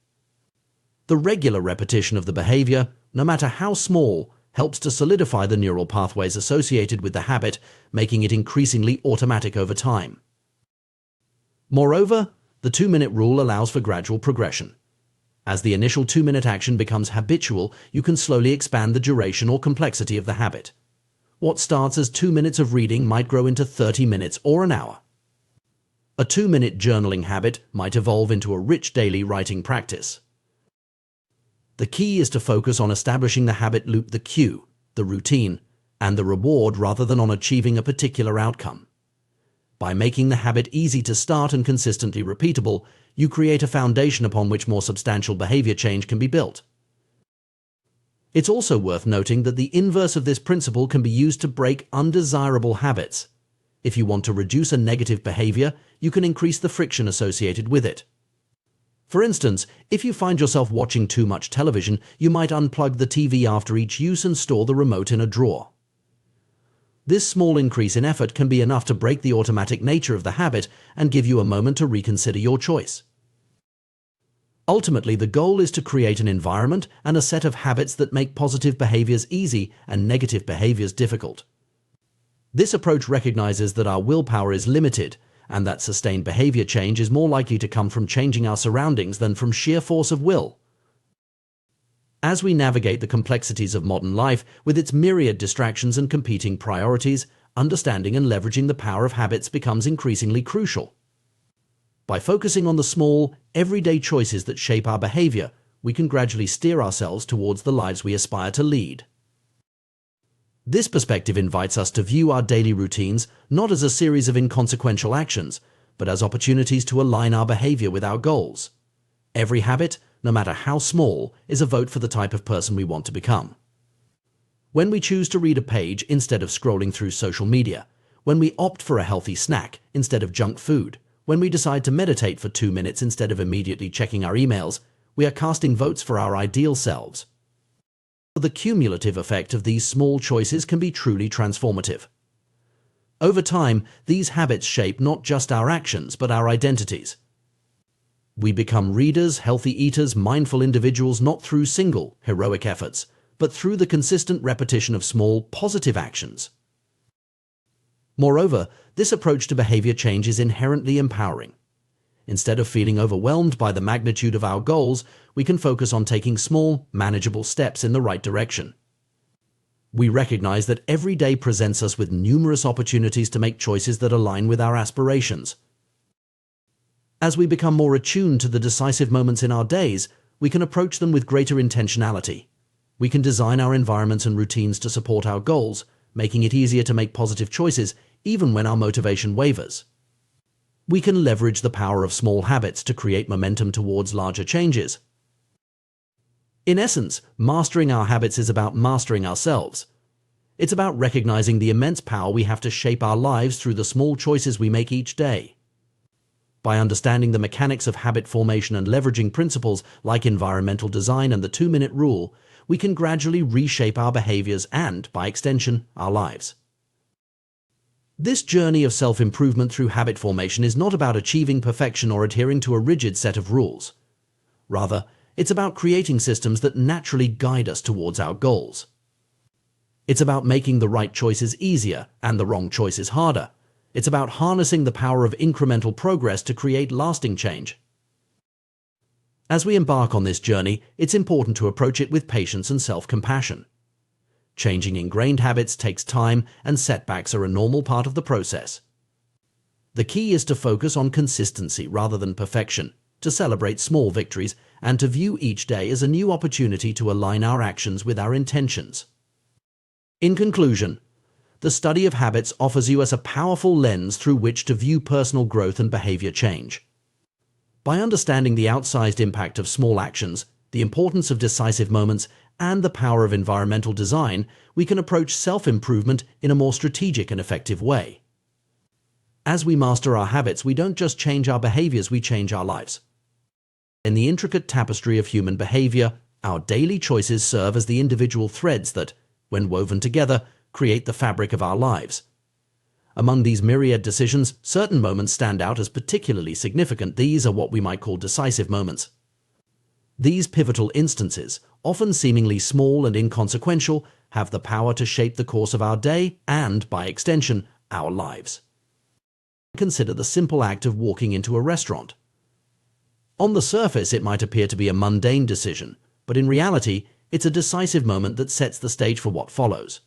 The regular repetition of the behavior, no matter how small, helps to solidify the neural pathways associated with the habit, making it increasingly automatic over time. Moreover, the 2-minute rule allows for gradual progression. As the initial 2-minute action becomes habitual, you can slowly expand the duration or complexity of the habit. What starts as 2 minutes of reading might grow into 30 minutes or an hour. A 2-minute journaling habit might evolve into a rich daily writing practice. The key is to focus on establishing the habit loop, the cue, the routine, and the reward rather than on achieving a particular outcome. By making the habit easy to start and consistently repeatable, you create a foundation upon which more substantial behavior change can be built. It's also worth noting that the inverse of this principle can be used to break undesirable habits. If you want to reduce a negative behavior, you can increase the friction associated with it. For instance, if you find yourself watching too much television, you might unplug the TV after each use and store the remote in a drawer. This small increase in effort can be enough to break the automatic nature of the habit and give you a moment to reconsider your choice. Ultimately, the goal is to create an environment and a set of habits that make positive behaviors easy and negative behaviors difficult. This approach recognizes that our willpower is limited and that sustained behavior change is more likely to come from changing our surroundings than from sheer force of will. As we navigate the complexities of modern life with its myriad distractions and competing priorities, understanding and leveraging the power of habits becomes increasingly crucial. By focusing on the small, everyday choices that shape our behavior, we can gradually steer ourselves towards the lives we aspire to lead. This perspective invites us to view our daily routines not as a series of inconsequential actions, but as opportunities to align our behavior with our goals. Every habit, no matter how small, is a vote for the type of person we want to become. When we choose to read a page instead of scrolling through social media, when we opt for a healthy snack instead of junk food, when we decide to meditate for 2 minutes instead of immediately checking our emails, we are casting votes for our ideal selves. The cumulative effect of these small choices can be truly transformative. Over time, these habits shape not just our actions, but our identities. We become readers, healthy eaters, mindful individuals not through single, heroic efforts, but through the consistent repetition of small, positive actions. Moreover, this approach to behavior change is inherently empowering. Instead of feeling overwhelmed by the magnitude of our goals, we can focus on taking small, manageable steps in the right direction. We recognize that every day presents us with numerous opportunities to make choices that align with our aspirations. As we become more attuned to the decisive moments in our days, we can approach them with greater intentionality. We can design our environments and routines to support our goals, making it easier to make positive choices even when our motivation wavers. We can leverage the power of small habits to create momentum towards larger changes. In essence, mastering our habits is about mastering ourselves. It's about recognizing the immense power we have to shape our lives through the small choices we make each day. By understanding the mechanics of habit formation and leveraging principles like environmental design and the 2-minute rule, we can gradually reshape our behaviors and, by extension, our lives. This journey of self-improvement through habit formation is not about achieving perfection or adhering to a rigid set of rules. Rather, it's about creating systems that naturally guide us towards our goals. It's about making the right choices easier and the wrong choices harder. It's about harnessing the power of incremental progress to create lasting change. As we embark on this journey, it's important to approach it with patience and self-compassion. Changing ingrained habits takes time, and setbacks are a normal part of the process. The key is to focus on consistency rather than perfection, to celebrate small victories, and to view each day as a new opportunity to align our actions with our intentions. In conclusion, the study of habits offers you as a powerful lens through which to view personal growth and behavior change. By understanding the outsized impact of small actions, the importance of decisive moments, and the power of environmental design, we can approach self-improvement in a more strategic and effective way. As we master our habits, we don't just change our behaviors, we change our lives. In the intricate tapestry of human behavior, our daily choices serve as the individual threads that, when woven together, create the fabric of our lives. Among these myriad decisions, certain moments stand out as particularly significant. These are what we might call decisive moments. These pivotal instances, often seemingly small and inconsequential, have the power to shape the course of our day and, by extension, our lives. Consider the simple act of walking into a restaurant. On the surface, it might appear to be a mundane decision, but in reality, it's a decisive moment that sets the stage for what follows.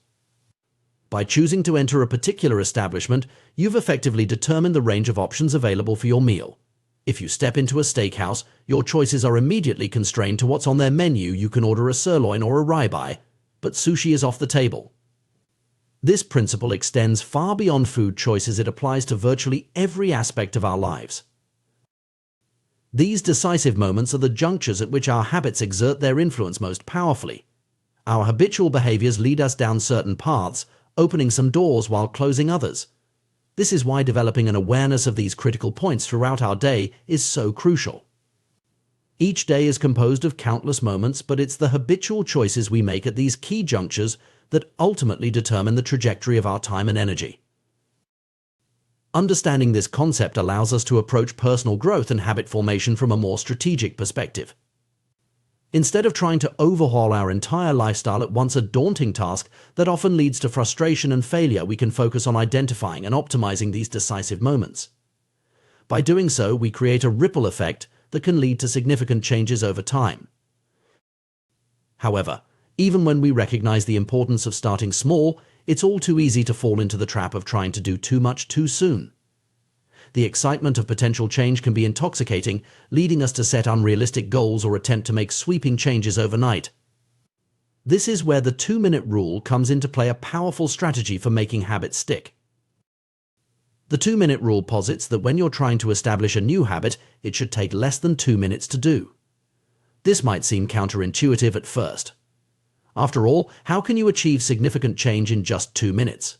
By choosing to enter a particular establishment, you've effectively determined the range of options available for your meal. If you step into a steakhouse, your choices are immediately constrained to what's on their menu. You can order a sirloin or a ribeye, but sushi is off the table. This principle extends far beyond food choices. It applies to virtually every aspect of our lives. These decisive moments are the junctures at which our habits exert their influence most powerfully. Our habitual behaviors lead us down certain paths, opening some doors while closing others. This is why developing an awareness of these critical points throughout our day is so crucial. Each day is composed of countless moments, but it's the habitual choices we make at these key junctures that ultimately determine the trajectory of our time and energy. Understanding this concept allows us to approach personal growth and habit formation from a more strategic perspective. Instead of trying to overhaul our entire lifestyle at once, a daunting task that often leads to frustration and failure, we can focus on identifying and optimizing these decisive moments. By doing so, we create a ripple effect that can lead to significant changes over time. However, even when we recognize the importance of starting small, it's all too easy to fall into the trap of trying to do too much too soon. The excitement of potential change can be intoxicating, leading us to set unrealistic goals or attempt to make sweeping changes overnight. This is where the 2-minute rule comes into play, a powerful strategy for making habits stick. The 2-minute rule posits that when you're trying to establish a new habit, it should take less than 2 minutes to do. This might seem counterintuitive at first. After all, how can you achieve significant change in just 2 minutes?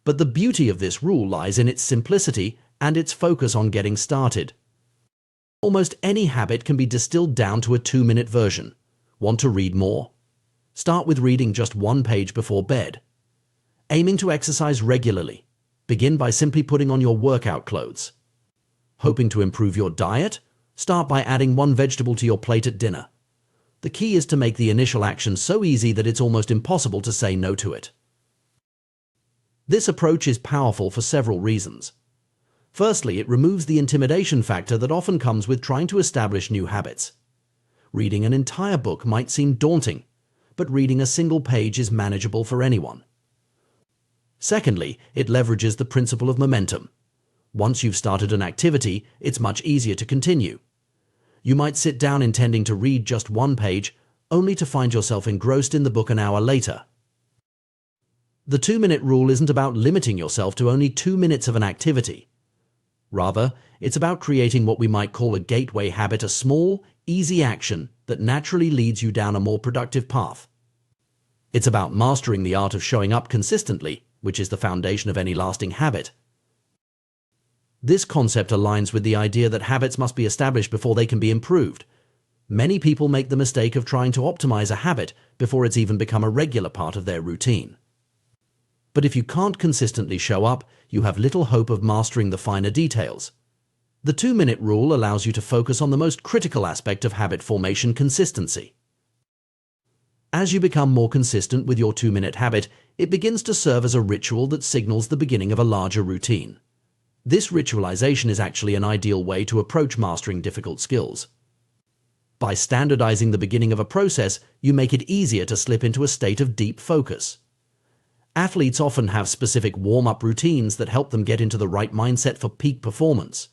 But the beauty of this rule lies in its simplicity and its focus on getting started. Almost any habit can be distilled down to a 2-minute version. Want to read more? Start with reading just 1 page before bed. Aiming to exercise regularly? Begin by simply putting on your workout clothes. Hoping to improve your diet? Start by adding 1 vegetable to your plate at dinner. The key is to make the initial action so easy that it's almost impossible to say no to it. This approach is powerful for several reasons. Firstly, it removes the intimidation factor that often comes with trying to establish new habits. Reading an entire book might seem daunting, but reading a single page is manageable for anyone. Secondly, it leverages the principle of momentum. Once you've started an activity, it's much easier to continue. You might sit down intending to read just 1 page, only to find yourself engrossed in the book an hour later. The 2-minute rule isn't about limiting yourself to only 2 minutes of an activity. Rather, it's about creating what we might call a gateway habit, a small, easy action that naturally leads you down a more productive path. It's about mastering the art of showing up consistently, which is the foundation of any lasting habit. This concept aligns with the idea that habits must be established before they can be improved. Many people make the mistake of trying to optimize a habit before it's even become a regular part of their routine. But if you can't consistently show up, you have little hope of mastering the finer details. The 2-minute rule allows you to focus on the most critical aspect of habit formation: consistency. As you become more consistent with your 2-minute habit, it begins to serve as a ritual that signals the beginning of a larger routine. This ritualization is actually an ideal way to approach mastering difficult skills. By standardizing the beginning of a process, you make it easier to slip into a state of deep focus. Athletes often have specific warm-up routines that help them get into the right mindset for peak performance.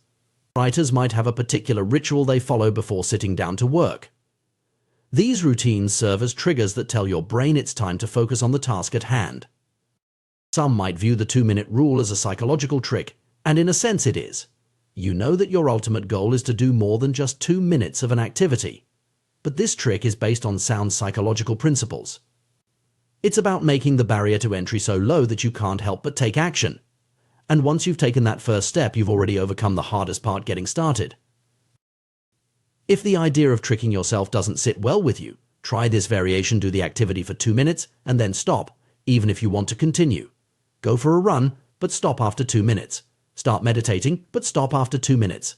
Writers might have a particular ritual they follow before sitting down to work. These routines serve as triggers that tell your brain it's time to focus on the task at hand. Some might view the 2-minute rule as a psychological trick, and in a sense it is. You know that your ultimate goal is to do more than just 2 minutes of an activity. But this trick is based on sound psychological principles. It's about making the barrier to entry so low that you can't help but take action. And once you've taken that first step, you've already overcome the hardest part: getting started. If the idea of tricking yourself doesn't sit well with you, try this variation: do the activity for 2 minutes and then stop, even if you want to continue. Go for a run, but stop after 2 minutes. Start meditating, but stop after 2 minutes.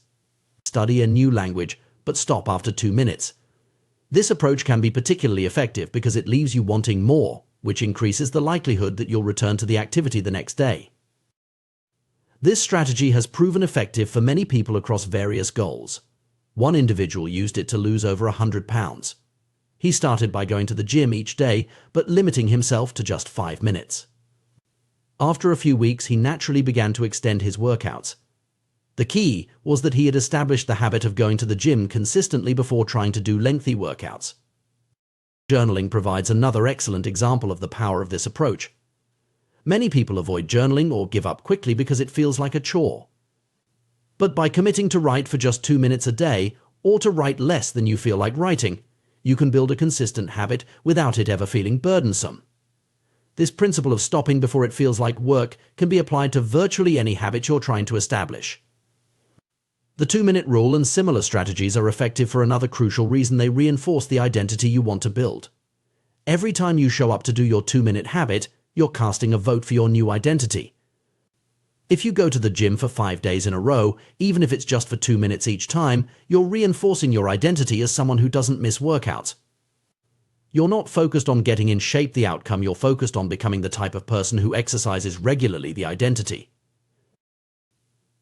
Study a new language, but stop after 2 minutes. This approach can be particularly effective because it leaves you wanting more, which increases the likelihood that you'll return to the activity the next day. This strategy has proven effective for many people across various goals. One individual used it to lose over 100 pounds. He started by going to the gym each day, but limiting himself to just 5 minutes. After a few weeks, he naturally began to extend his workouts. The key was that he had established the habit of going to the gym consistently before trying to do lengthy workouts. Journaling provides another excellent example of the power of this approach. Many people avoid journaling or give up quickly because it feels like a chore. But by committing to write for just 2 minutes a day, or to write less than you feel like writing, you can build a consistent habit without it ever feeling burdensome. This principle of stopping before it feels like work can be applied to virtually any habit you're trying to establish. The 2-minute rule and similar strategies are effective for another crucial reason: they reinforce the identity you want to build. Every time you show up to do your 2-minute habit, you're casting a vote for your new identity. If you go to the gym for 5 days in a row, even if it's just for 2 minutes each time, you're reinforcing your identity as someone who doesn't miss workouts. You're not focused on getting in shape, the outcome; you're focused on becoming the type of person who exercises regularly, the identity.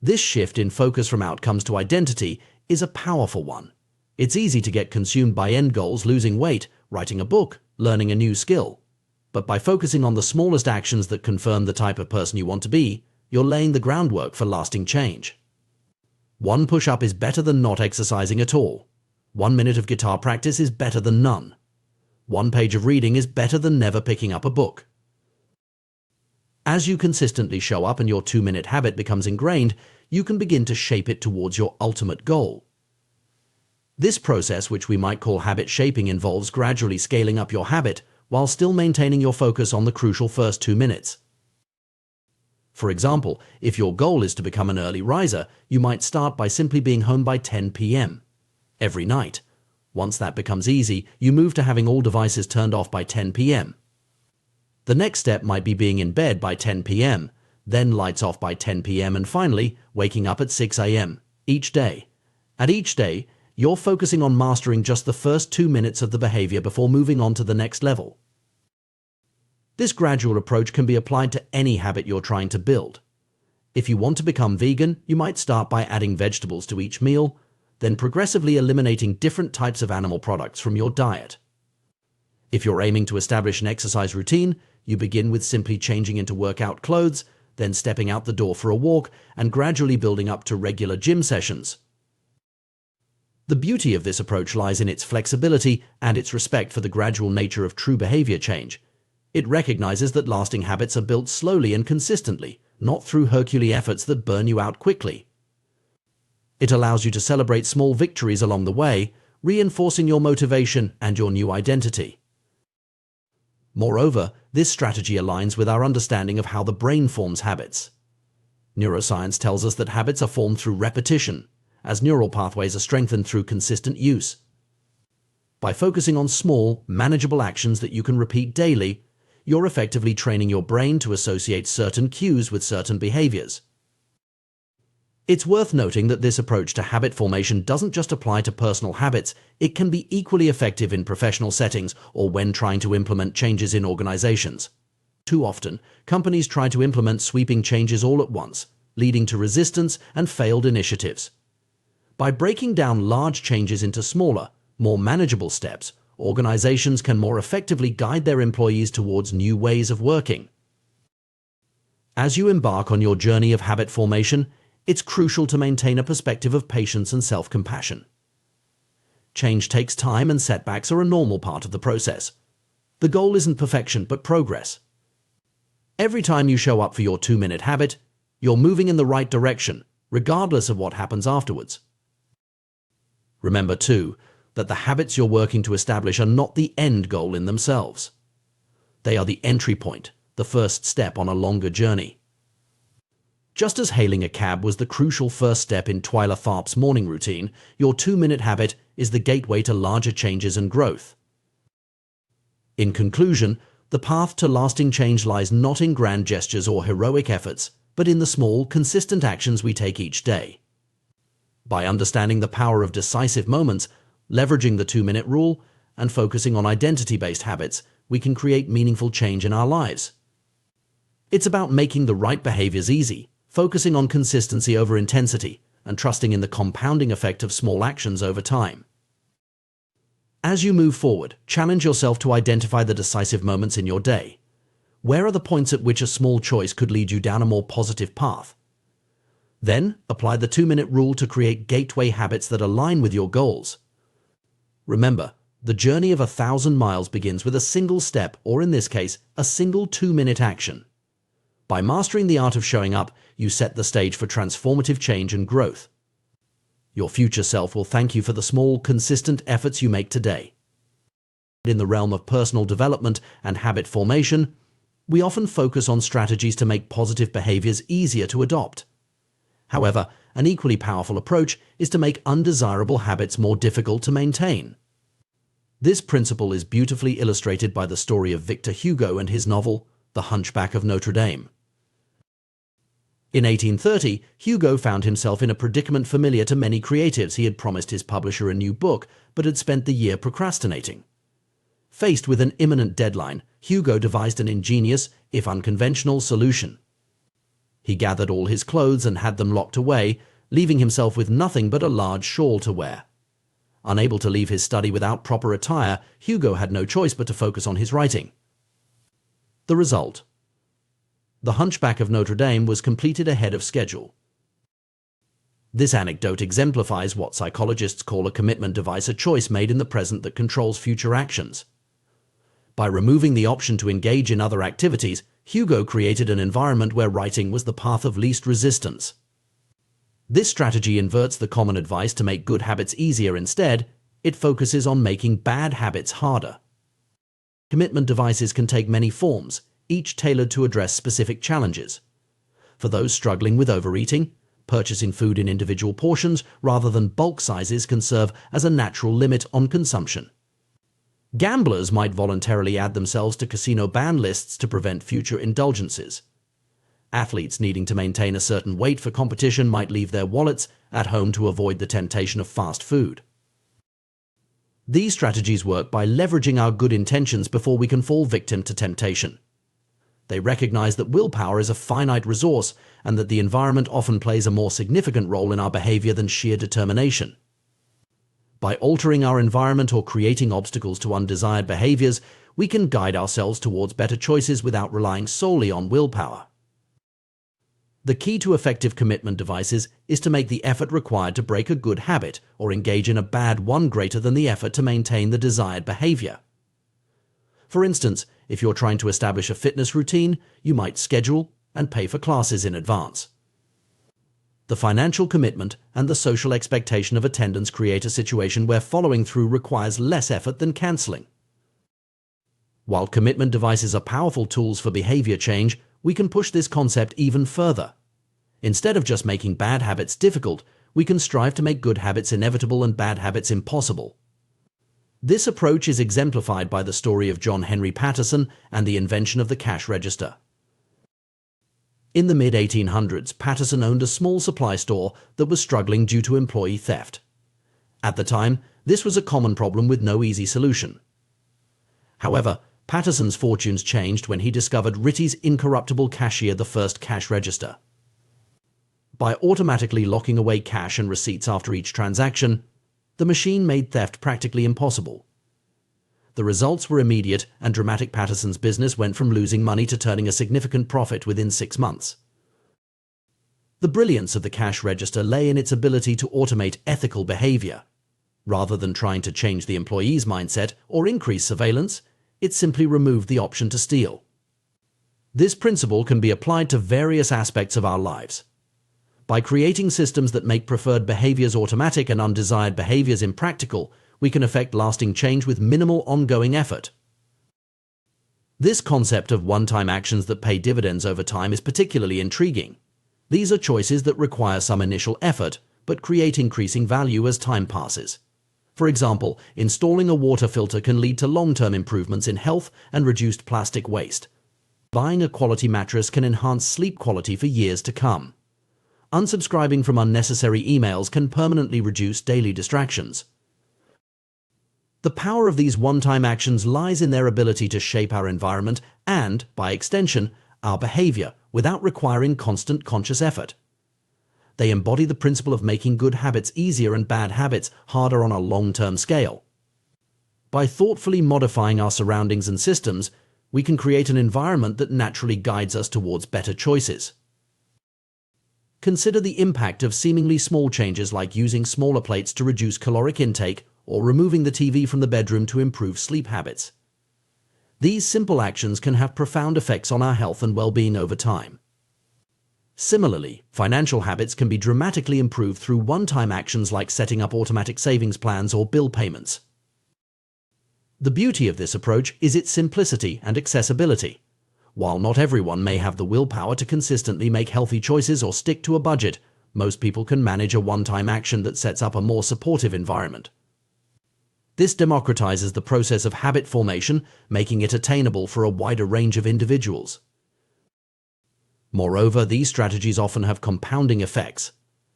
This shift in focus from outcomes to identity is a powerful one. It's easy to get consumed by end goals: losing weight, writing a book, learning a new skill. But by focusing on the smallest actions that confirm the type of person you want to be, you're laying the groundwork for lasting change. 1 push-up is better than not exercising at all. 1 minute of guitar practice is better than none. 1 page of reading is better than never picking up a book. As you consistently show up and your 2-minute habit becomes ingrained, you can begin to shape it towards your ultimate goal. This process, which we might call habit shaping, involves gradually scaling up your habit while still maintaining your focus on the crucial first 2 minutes. For example, if your goal is to become an early riser, you might start by simply being home by 10 p.m. every night. Once that becomes easy, you move to having all devices turned off by 10 p.m. The next step might be being in bed by 10 p.m., then lights off by 10 p.m., and finally waking up at 6 a.m. each day. At each day, you're focusing on mastering just the first 2 minutes of the behavior before moving on to the next level. This gradual approach can be applied to any habit you're trying to build. If you want to become vegan, you might start by adding vegetables to each meal, then progressively eliminating different types of animal products from your diet. If you're aiming to establish an exercise routine, you begin with simply changing into workout clothes, then stepping out the door for a walk, and gradually building up to regular gym sessions. The beauty of this approach lies in its flexibility and its respect for the gradual nature of true behavior change. It recognizes that lasting habits are built slowly and consistently, not through Herculean efforts that burn you out quickly. It allows you to celebrate small victories along the way, reinforcing your motivation and your new identity. Moreover, this strategy aligns with our understanding of how the brain forms habits. Neuroscience tells us that habits are formed through repetition, as neural pathways are strengthened through consistent use. By focusing on small, manageable actions that you can repeat daily, you're effectively training your brain to associate certain cues with certain behaviors. It's worth noting that this approach to habit formation doesn't just apply to personal habits, it can be equally effective in professional settings or when trying to implement changes in organizations. Too often, companies try to implement sweeping changes all at once, leading to resistance and failed initiatives. By breaking down large changes into smaller, more manageable steps, organizations can more effectively guide their employees towards new ways of working. As you embark on your journey of habit formation, it's crucial to maintain a perspective of patience and self-compassion. Change takes time and setbacks are a normal part of the process. The goal isn't perfection, but progress. Every time you show up for your 2-minute habit, you're moving in the right direction, regardless of what happens afterwards. Remember, too, that the habits you're working to establish are not the end goal in themselves. They are the entry point, the first step on a longer journey. Just as hailing a cab was the crucial first step in Twyla Tharp's morning routine, your 2-minute habit is the gateway to larger changes and growth. In conclusion, the path to lasting change lies not in grand gestures or heroic efforts, but in the small, consistent actions we take each day. By understanding the power of decisive moments, leveraging the 2-minute rule, and focusing on identity-based habits, we can create meaningful change in our lives. It's about making the right behaviors easy, focusing on consistency over intensity, and trusting in the compounding effect of small actions over time. As you move forward, challenge yourself to identify the decisive moments in your day. Where are the points at which a small choice could lead you down a more positive path? Then, apply the 2-minute rule to create gateway habits that align with your goals. Remember, the journey of 1,000 miles begins with a single step, or in this case, a single 2-minute action. By mastering the art of showing up, you set the stage for transformative change and growth. Your future self will thank you for the small, consistent efforts you make today. In the realm of personal development and habit formation, we often focus on strategies to make positive behaviors easier to adopt. However, an equally powerful approach is to make undesirable habits more difficult to maintain. This principle is beautifully illustrated by the story of Victor Hugo and his novel, The Hunchback of Notre Dame. In 1830, Hugo found himself in a predicament familiar to many creatives. He had promised his publisher a new book, but had spent the year procrastinating. Faced with an imminent deadline, Hugo devised an ingenious, if unconventional, solution. He gathered all his clothes and had them locked away, leaving himself with nothing but a large shawl to wear. Unable to leave his study without proper attire, Hugo had no choice but to focus on his writing. The result: The Hunchback of Notre Dame was completed ahead of schedule. This anecdote exemplifies what psychologists call a commitment device, a choice made in the present that controls future actions. By removing the option to engage in other activities, Hugo created an environment where writing was the path of least resistance. This strategy inverts the common advice to make good habits easier. Instead, it focuses on making bad habits harder. Commitment devices can take many forms, each tailored to address specific challenges. For those struggling with overeating, purchasing food in individual portions rather than bulk sizes can serve as a natural limit on consumption. Gamblers might voluntarily add themselves to casino ban lists to prevent future indulgences. Athletes needing to maintain a certain weight for competition might leave their wallets at home to avoid the temptation of fast food. These strategies work by leveraging our good intentions before we can fall victim to temptation. They recognize that willpower is a finite resource and that the environment often plays a more significant role in our behavior than sheer determination. By altering our environment or creating obstacles to undesired behaviors, we can guide ourselves towards better choices without relying solely on willpower. The key to effective commitment devices is to make the effort required to break a good habit or engage in a bad one greater than the effort to maintain the desired behavior. For instance, if you're trying to establish a fitness routine, you might schedule and pay for classes in advance. The financial commitment and the social expectation of attendance create a situation where following through requires less effort than cancelling. While commitment devices are powerful tools for behavior change, we can push this concept even further. Instead of just making bad habits difficult, we can strive to make good habits inevitable and bad habits impossible. This approach is exemplified by the story of John Henry Patterson and the invention of the cash register. In the mid-1800s, Patterson owned a small supply store that was struggling due to employee theft. At the time, this was a common problem with no easy solution. However, Patterson's fortunes changed when he discovered Ritty's incorruptible cashier, the first cash register. By automatically locking away cash and receipts after each transaction, the machine made theft practically impossible. The results were immediate, and dramatic. Patterson's business went from losing money to turning a significant profit within 6 months. The brilliance of the cash register lay in its ability to automate ethical behavior. Rather than trying to change the employee's mindset or increase surveillance, it simply removed the option to steal. This principle can be applied to various aspects of our lives. By creating systems that make preferred behaviors automatic and undesired behaviors impractical, we can effect lasting change with minimal ongoing effort. This concept of one-time actions that pay dividends over time is particularly intriguing. These are choices that require some initial effort, but create increasing value as time passes. For example, installing a water filter can lead to long-term improvements in health and reduced plastic waste. Buying a quality mattress can enhance sleep quality for years to come. Unsubscribing from unnecessary emails can permanently reduce daily distractions. The power of these one-time actions lies in their ability to shape our environment and, by extension, our behavior without requiring constant conscious effort. They embody the principle of making good habits easier and bad habits harder on a long-term scale. By thoughtfully modifying our surroundings and systems, we can create an environment that naturally guides us towards better choices. Consider the impact of seemingly small changes like using smaller plates to reduce caloric intake or removing the TV from the bedroom to improve sleep habits. These simple actions can have profound effects on our health and well-being over time. Similarly, financial habits can be dramatically improved through one-time actions like setting up automatic savings plans or bill payments. The beauty of this approach is its simplicity and accessibility. While not everyone may have the willpower to consistently make healthy choices or stick to a budget, most people can manage a one-time action that sets up a more supportive environment. This democratizes the process of habit formation, making it attainable for a wider range of individuals. Moreover, these strategies often have compounding effects.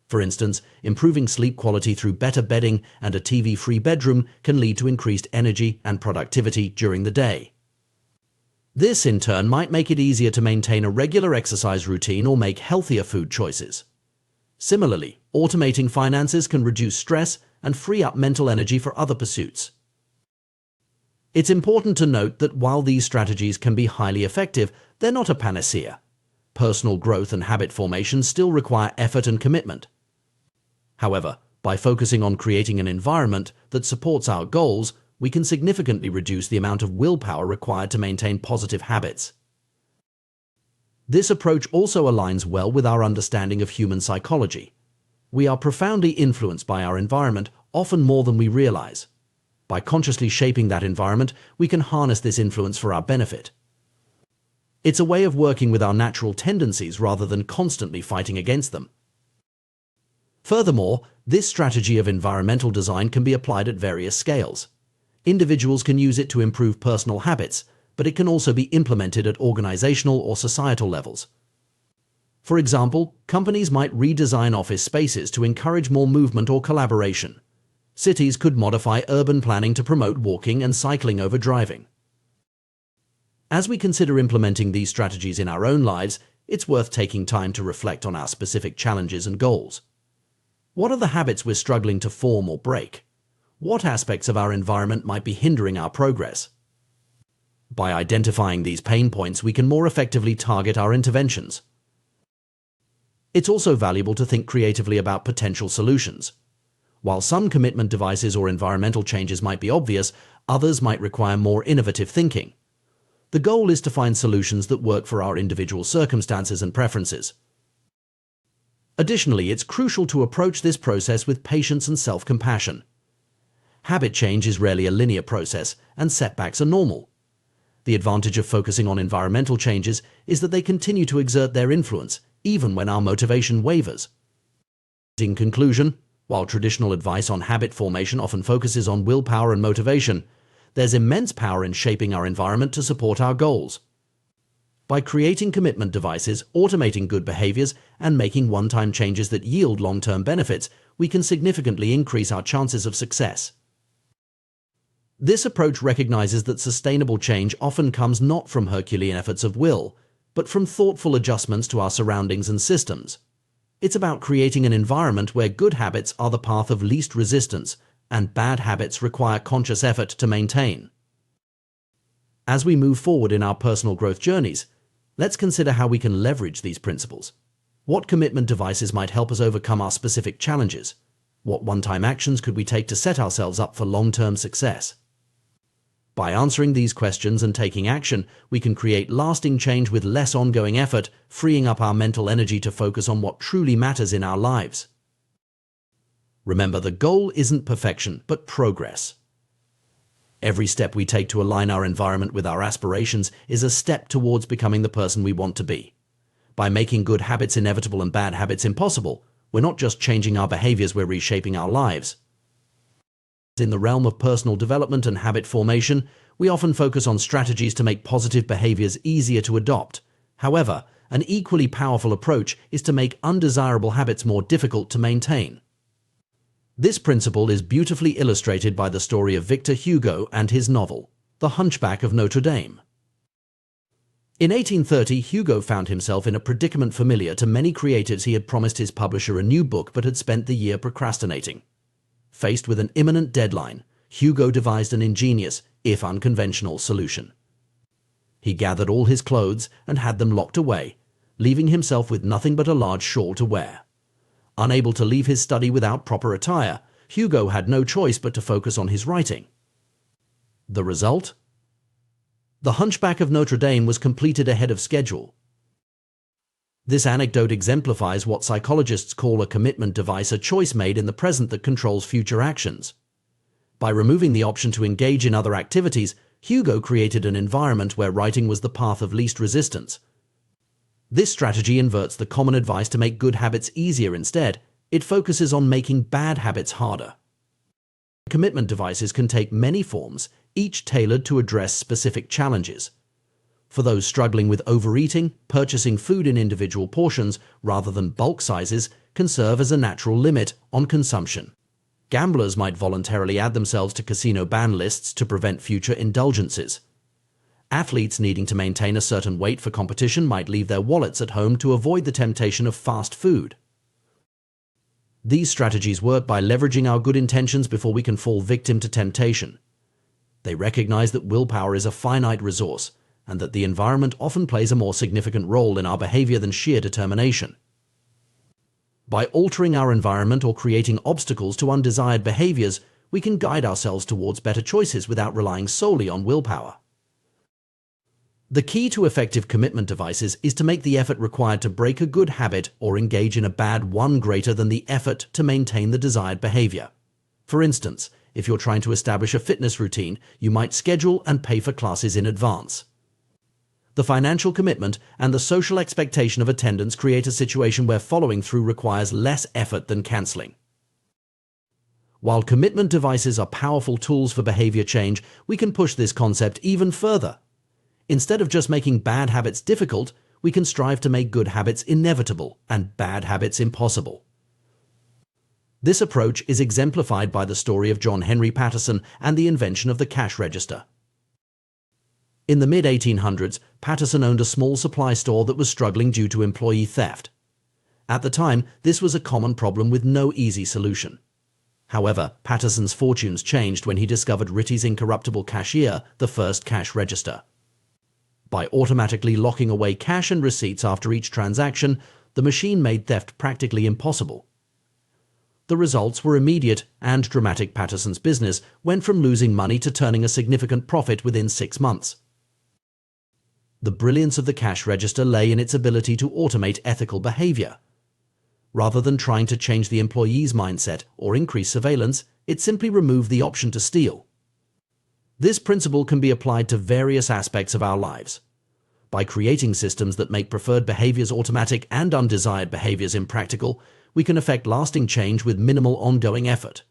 For instance, improving sleep quality through better bedding and a TV-free bedroom can lead to increased energy and productivity during the day. This, in turn, might make it easier to maintain a regular exercise routine or make healthier food choices. Similarly, automating finances can reduce stress and free up mental energy for other pursuits. It's important to note that while these strategies can be highly effective, they're not a panacea. Personal growth and habit formation still require effort and commitment. However, by focusing on creating an environment that supports our goals, we can significantly reduce the amount of willpower required to maintain positive habits. This approach also aligns well with our understanding of human psychology. We are profoundly influenced by our environment, often more than we realize. By consciously shaping that environment, we can harness this influence for our benefit. It's a way of working with our natural tendencies rather than constantly fighting against them. Furthermore, this strategy of environmental design can be applied at various scales. Individuals can use it to improve personal habits, but it can also be implemented at organizational or societal levels. For example, companies might redesign office spaces to encourage more movement or collaboration. Cities could modify urban planning to promote walking and cycling over driving. As we consider implementing these strategies in our own lives, it's worth taking time to reflect on our specific challenges and goals. What are the habits we're struggling to form or break? What aspects of our environment might be hindering our progress? By identifying these pain points, we can more effectively target our interventions. It's also valuable to think creatively about potential solutions. While some commitment devices or environmental changes might be obvious, others might require more innovative thinking. The goal is to find solutions that work for our individual circumstances and preferences. Additionally, it's crucial to approach this process with patience and self-compassion. Habit change is rarely a linear process, and setbacks are normal. The advantage of focusing on environmental changes is that they continue to exert their influence, even when our motivation wavers. In conclusion, while traditional advice on habit formation often focuses on willpower and motivation, there's immense power in shaping our environment to support our goals. By creating commitment devices, automating good behaviors, and making one-time changes that yield long-term benefits, we can significantly increase our chances of success. This approach recognizes that sustainable change often comes not from Herculean efforts of will, but from thoughtful adjustments to our surroundings and systems. It's about creating an environment where good habits are the path of least resistance and bad habits require conscious effort to maintain. As we move forward in our personal growth journeys, let's consider how we can leverage these principles. What commitment devices might help us overcome our specific challenges? What one-time actions could we take to set ourselves up for long-term success? By answering these questions and taking action, we can create lasting change with less ongoing effort, freeing up our mental energy to focus on what truly matters in our lives. Remember, the goal isn't perfection, but progress. Every step we take to align our environment with our aspirations is a step towards becoming the person we want to be. By making good habits inevitable and bad habits impossible, we're not just changing our behaviors, we're reshaping our lives. In the realm of personal development and habit formation, we often focus on strategies to make positive behaviors easier to adopt. However, an equally powerful approach is to make undesirable habits more difficult to maintain. This principle is beautifully illustrated by the story of Victor Hugo and his novel, The Hunchback of Notre Dame. In 1830, Hugo found himself in a predicament familiar to many creatives. He had promised his publisher a new book but had spent the year procrastinating. Faced with an imminent deadline, Hugo devised an ingenious, if unconventional, solution. He gathered all his clothes and had them locked away, leaving himself with nothing but a large shawl to wear. Unable to leave his study without proper attire, Hugo had no choice but to focus on his writing. The result? The Hunchback of Notre Dame was completed ahead of schedule. This anecdote exemplifies what psychologists call a commitment device, a choice made in the present that controls future actions. By removing the option to engage in other activities, Hugo created an environment where writing was the path of least resistance. This strategy inverts the common advice to make good habits easier. Instead, it focuses on making bad habits harder. Commitment devices can take many forms, each tailored to address specific challenges. For those struggling with overeating, purchasing food in individual portions rather than bulk sizes can serve as a natural limit on consumption. Gamblers might voluntarily add themselves to casino ban lists to prevent future indulgences. Athletes needing to maintain a certain weight for competition might leave their wallets at home to avoid the temptation of fast food. These strategies work by leveraging our good intentions before we can fall victim to temptation. They recognize that willpower is a finite resource, and that the environment often plays a more significant role in our behavior than sheer determination. By altering our environment or creating obstacles to undesired behaviors, we can guide ourselves towards better choices without relying solely on willpower. The key to effective commitment devices is to make the effort required to break a good habit or engage in a bad one greater than the effort to maintain the desired behavior. For instance, if you're trying to establish a fitness routine, you might schedule and pay for classes in advance. The financial commitment and the social expectation of attendance create a situation where following through requires less effort than canceling. While commitment devices are powerful tools for behavior change, we can push this concept even further. Instead of just making bad habits difficult, we can strive to make good habits inevitable and bad habits impossible. This approach is exemplified by the story of John Henry Patterson and the invention of the cash register. In the mid-1800s, Patterson owned a small supply store that was struggling due to employee theft. At the time, this was a common problem with no easy solution. However, Patterson's fortunes changed when he discovered Ritty's incorruptible cashier, the first cash register. By automatically locking away cash and receipts after each transaction, the machine made theft practically impossible. The results were immediate and dramatic. Patterson's business went from losing money to turning a significant profit within 6 months. The brilliance of the cash register lay in its ability to automate ethical behavior. Rather than trying to change the employee's mindset or increase surveillance, it simply removed the option to steal. This principle can be applied to various aspects of our lives. By creating systems that make preferred behaviors automatic and undesired behaviors impractical, we can effect lasting change with minimal ongoing effort.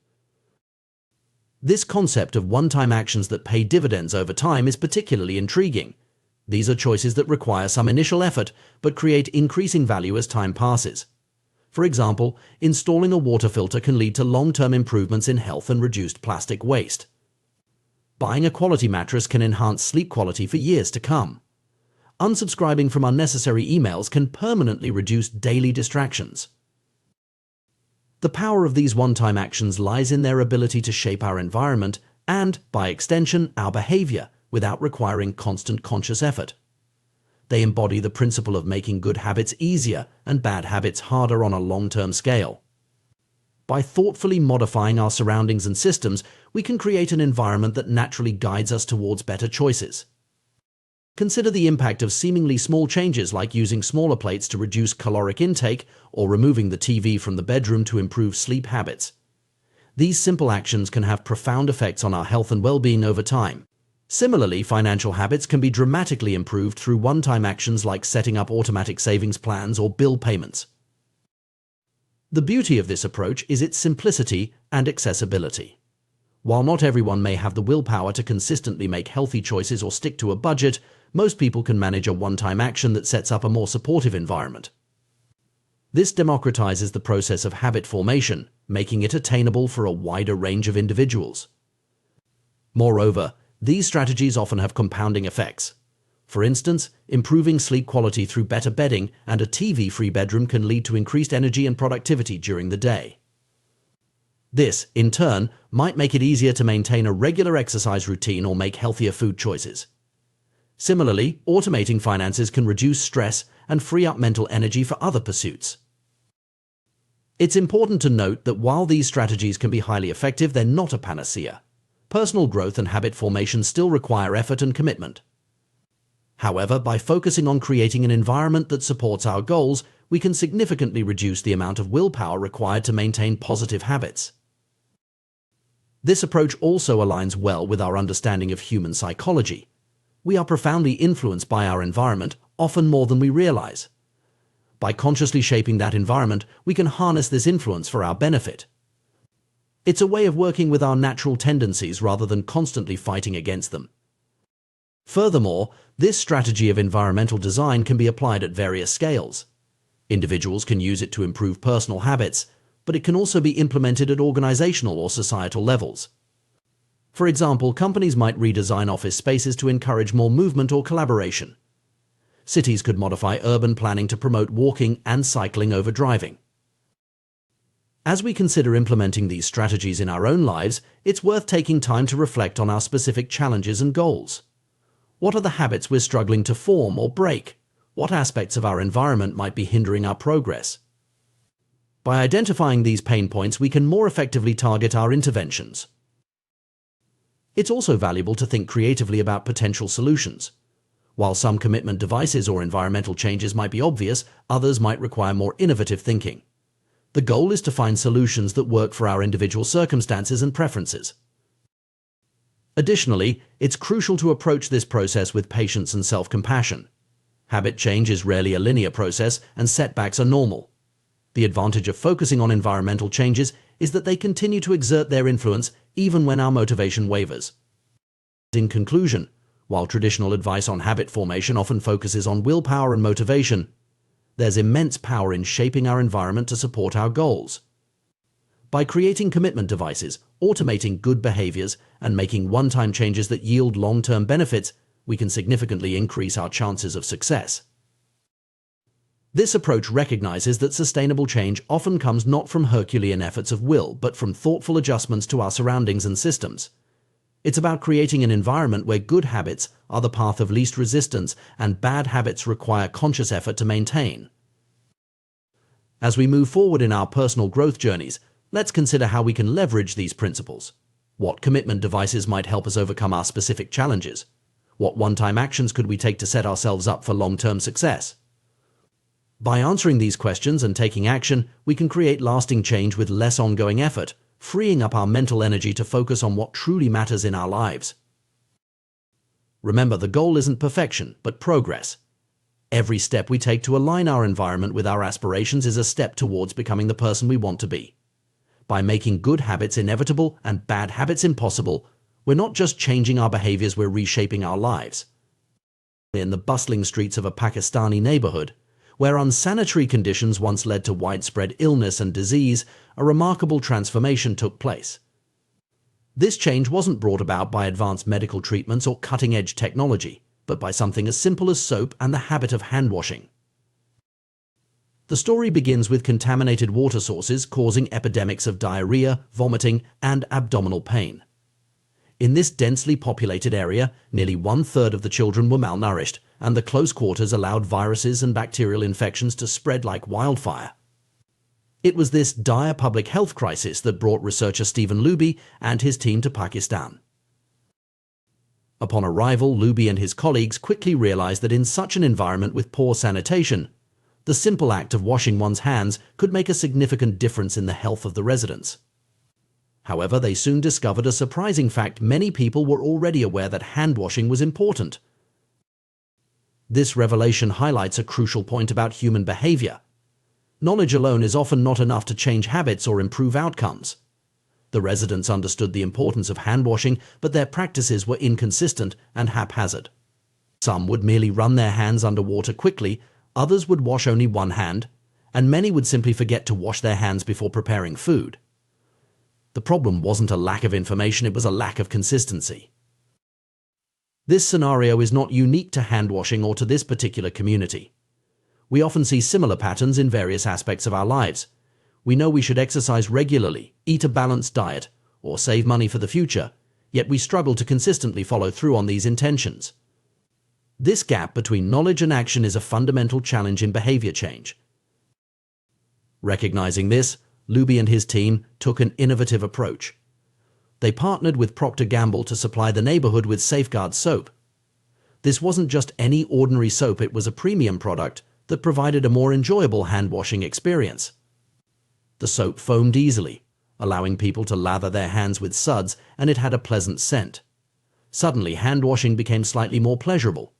This concept of one-time actions that pay dividends over time is particularly intriguing. These are choices that require some initial effort but create increasing value as time passes. For example, installing a water filter can lead to long-term improvements in health and reduced plastic waste. Buying a quality mattress can enhance sleep quality for years to come. Unsubscribing from unnecessary emails can permanently reduce daily distractions. The power of these one-time actions lies in their ability to shape our environment and, by extension, our behavior without requiring constant conscious effort. They embody the principle of making good habits easier and bad habits harder on a long-term scale. By thoughtfully modifying our surroundings and systems, we can create an environment that naturally guides us towards better choices. Consider the impact of seemingly small changes like using smaller plates to reduce caloric intake or removing the TV from the bedroom to improve sleep habits. These simple actions can have profound effects on our health and well-being over time. Similarly, financial habits can be dramatically improved through one-time actions like setting up automatic savings plans or bill payments. The beauty of this approach is its simplicity and accessibility. While not everyone may have the willpower to consistently make healthy choices or stick to a budget, most people can manage a one-time action that sets up a more supportive environment. This democratizes the process of habit formation, making it attainable for a wider range of individuals. Moreover, these strategies often have compounding effects. For instance, improving sleep quality through better bedding and a TV-free bedroom can lead to increased energy and productivity during the day. This, in turn, might make it easier to maintain a regular exercise routine or make healthier food choices. Similarly, automating finances can reduce stress and free up mental energy for other pursuits. It's important to note that while these strategies can be highly effective, they're not a panacea. Personal growth and habit formation still require effort and commitment. However, by focusing on creating an environment that supports our goals, we can significantly reduce the amount of willpower required to maintain positive habits. This approach also aligns well with our understanding of human psychology. We are profoundly influenced by our environment, often more than we realize. By consciously shaping that environment, we can harness this influence for our benefit. It's a way of working with our natural tendencies rather than constantly fighting against them. Furthermore, this strategy of environmental design can be applied at various scales. Individuals can use it to improve personal habits, but it can also be implemented at organizational or societal levels. For example, companies might redesign office spaces to encourage more movement or collaboration. Cities could modify urban planning to promote walking and cycling over driving. As we consider implementing these strategies in our own lives, it's worth taking time to reflect on our specific challenges and goals. What are the habits we're struggling to form or break? What aspects of our environment might be hindering our progress? By identifying these pain points, we can more effectively target our interventions. It's also valuable to think creatively about potential solutions. While some commitment devices or environmental changes might be obvious, others might require more innovative thinking. The goal is to find solutions that work for our individual circumstances and preferences. Additionally, it's crucial to approach this process with patience and self-compassion. Habit change is rarely a linear process, and setbacks are normal. The advantage of focusing on environmental changes is that they continue to exert their influence even when our motivation wavers. In conclusion, while traditional advice on habit formation often focuses on willpower and motivation, there's immense power in shaping our environment to support our goals. By creating commitment devices, automating good behaviors, and making one-time changes that yield long-term benefits, we can significantly increase our chances of success. This approach recognizes that sustainable change often comes not from Herculean efforts of will, but from thoughtful adjustments to our surroundings and systems. It's about creating an environment where good habits are the path of least resistance and bad habits require conscious effort to maintain. As we move forward in our personal growth journeys, let's consider how we can leverage these principles. What commitment devices might help us overcome our specific challenges? What one-time actions could we take to set ourselves up for long-term success? By answering these questions and taking action, we can create lasting change with less ongoing effort, freeing up our mental energy to focus on what truly matters in our lives. Remember, the goal isn't perfection, but progress. Every step we take to align our environment with our aspirations is a step towards becoming the person we want to be. By making good habits inevitable and bad habits impossible, we're not just changing our behaviors, we're reshaping our lives. In the bustling streets of a Pakistani neighborhood, where unsanitary conditions once led to widespread illness and disease, a remarkable transformation took place. This change wasn't brought about by advanced medical treatments or cutting-edge technology, but by something as simple as soap and the habit of hand-washing. The story begins with contaminated water sources causing epidemics of diarrhea, vomiting, and abdominal pain. In this densely populated area, nearly 1/3 of the children were malnourished, and the close quarters allowed viruses and bacterial infections to spread like wildfire. It was this dire public health crisis that brought researcher Stephen Luby and his team to Pakistan. Upon arrival, Luby and his colleagues quickly realized that in such an environment with poor sanitation, the simple act of washing one's hands could make a significant difference in the health of the residents. However, they soon discovered a surprising fact: many people were already aware that hand washing was important. This revelation highlights a crucial point about human behavior. Knowledge alone is often not enough to change habits or improve outcomes. The residents understood the importance of hand washing, but their practices were inconsistent and haphazard. Some would merely run their hands under water quickly, others would wash only one hand, and many would simply forget to wash their hands before preparing food. The problem wasn't a lack of information, it was a lack of consistency. This scenario is not unique to hand washing or to this particular community. We often see similar patterns in various aspects of our lives. We know we should exercise regularly, eat a balanced diet, or save money for the future, yet we struggle to consistently follow through on these intentions. This gap between knowledge and action is a fundamental challenge in behavior change. Recognizing this, Luby and his team took an innovative approach. They partnered with Procter & Gamble to supply the neighborhood with Safeguard soap. This wasn't just any ordinary soap, it was a premium product that provided a more enjoyable hand-washing experience. The soap foamed easily, allowing people to lather their hands with suds, and it had a pleasant scent. Suddenly, hand-washing became slightly more pleasurable.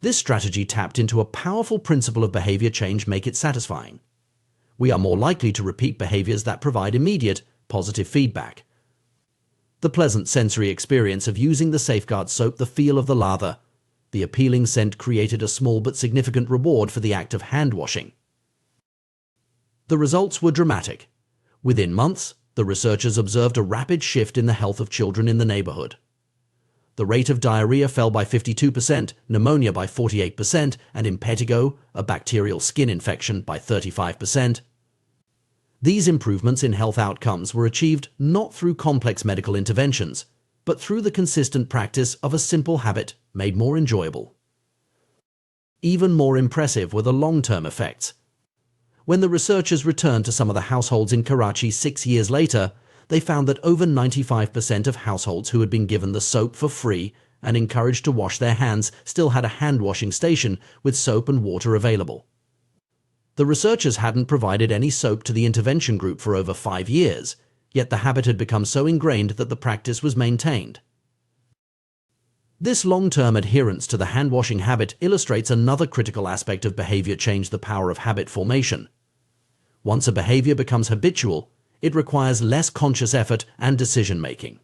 This strategy tapped into a powerful principle of behavior change: make it satisfying. We are more likely to repeat behaviors that provide immediate, positive feedback. The pleasant sensory experience of using the Safeguard soap, the feel of the lather, the appealing scent created a small but significant reward for the act of hand-washing. The results were dramatic. Within months, the researchers observed a rapid shift in the health of children in the neighborhood. The rate of diarrhea fell by 52%, pneumonia by 48%, and impetigo, a bacterial skin infection, by 35%. These improvements in health outcomes were achieved not through complex medical interventions, but through the consistent practice of a simple habit made more enjoyable. Even more impressive were the long-term effects. When the researchers returned to some of the households in Karachi 6 years later, they found that over 95% of households who had been given the soap for free and encouraged to wash their hands still had a hand-washing station with soap and water available. The researchers hadn't provided any soap to the intervention group for over 5 years, yet the habit had become so ingrained that the practice was maintained. This long-term adherence to the hand-washing habit illustrates another critical aspect of behavior change: the power of habit formation. Once a behavior becomes habitual, it requires less conscious effort and decision-making.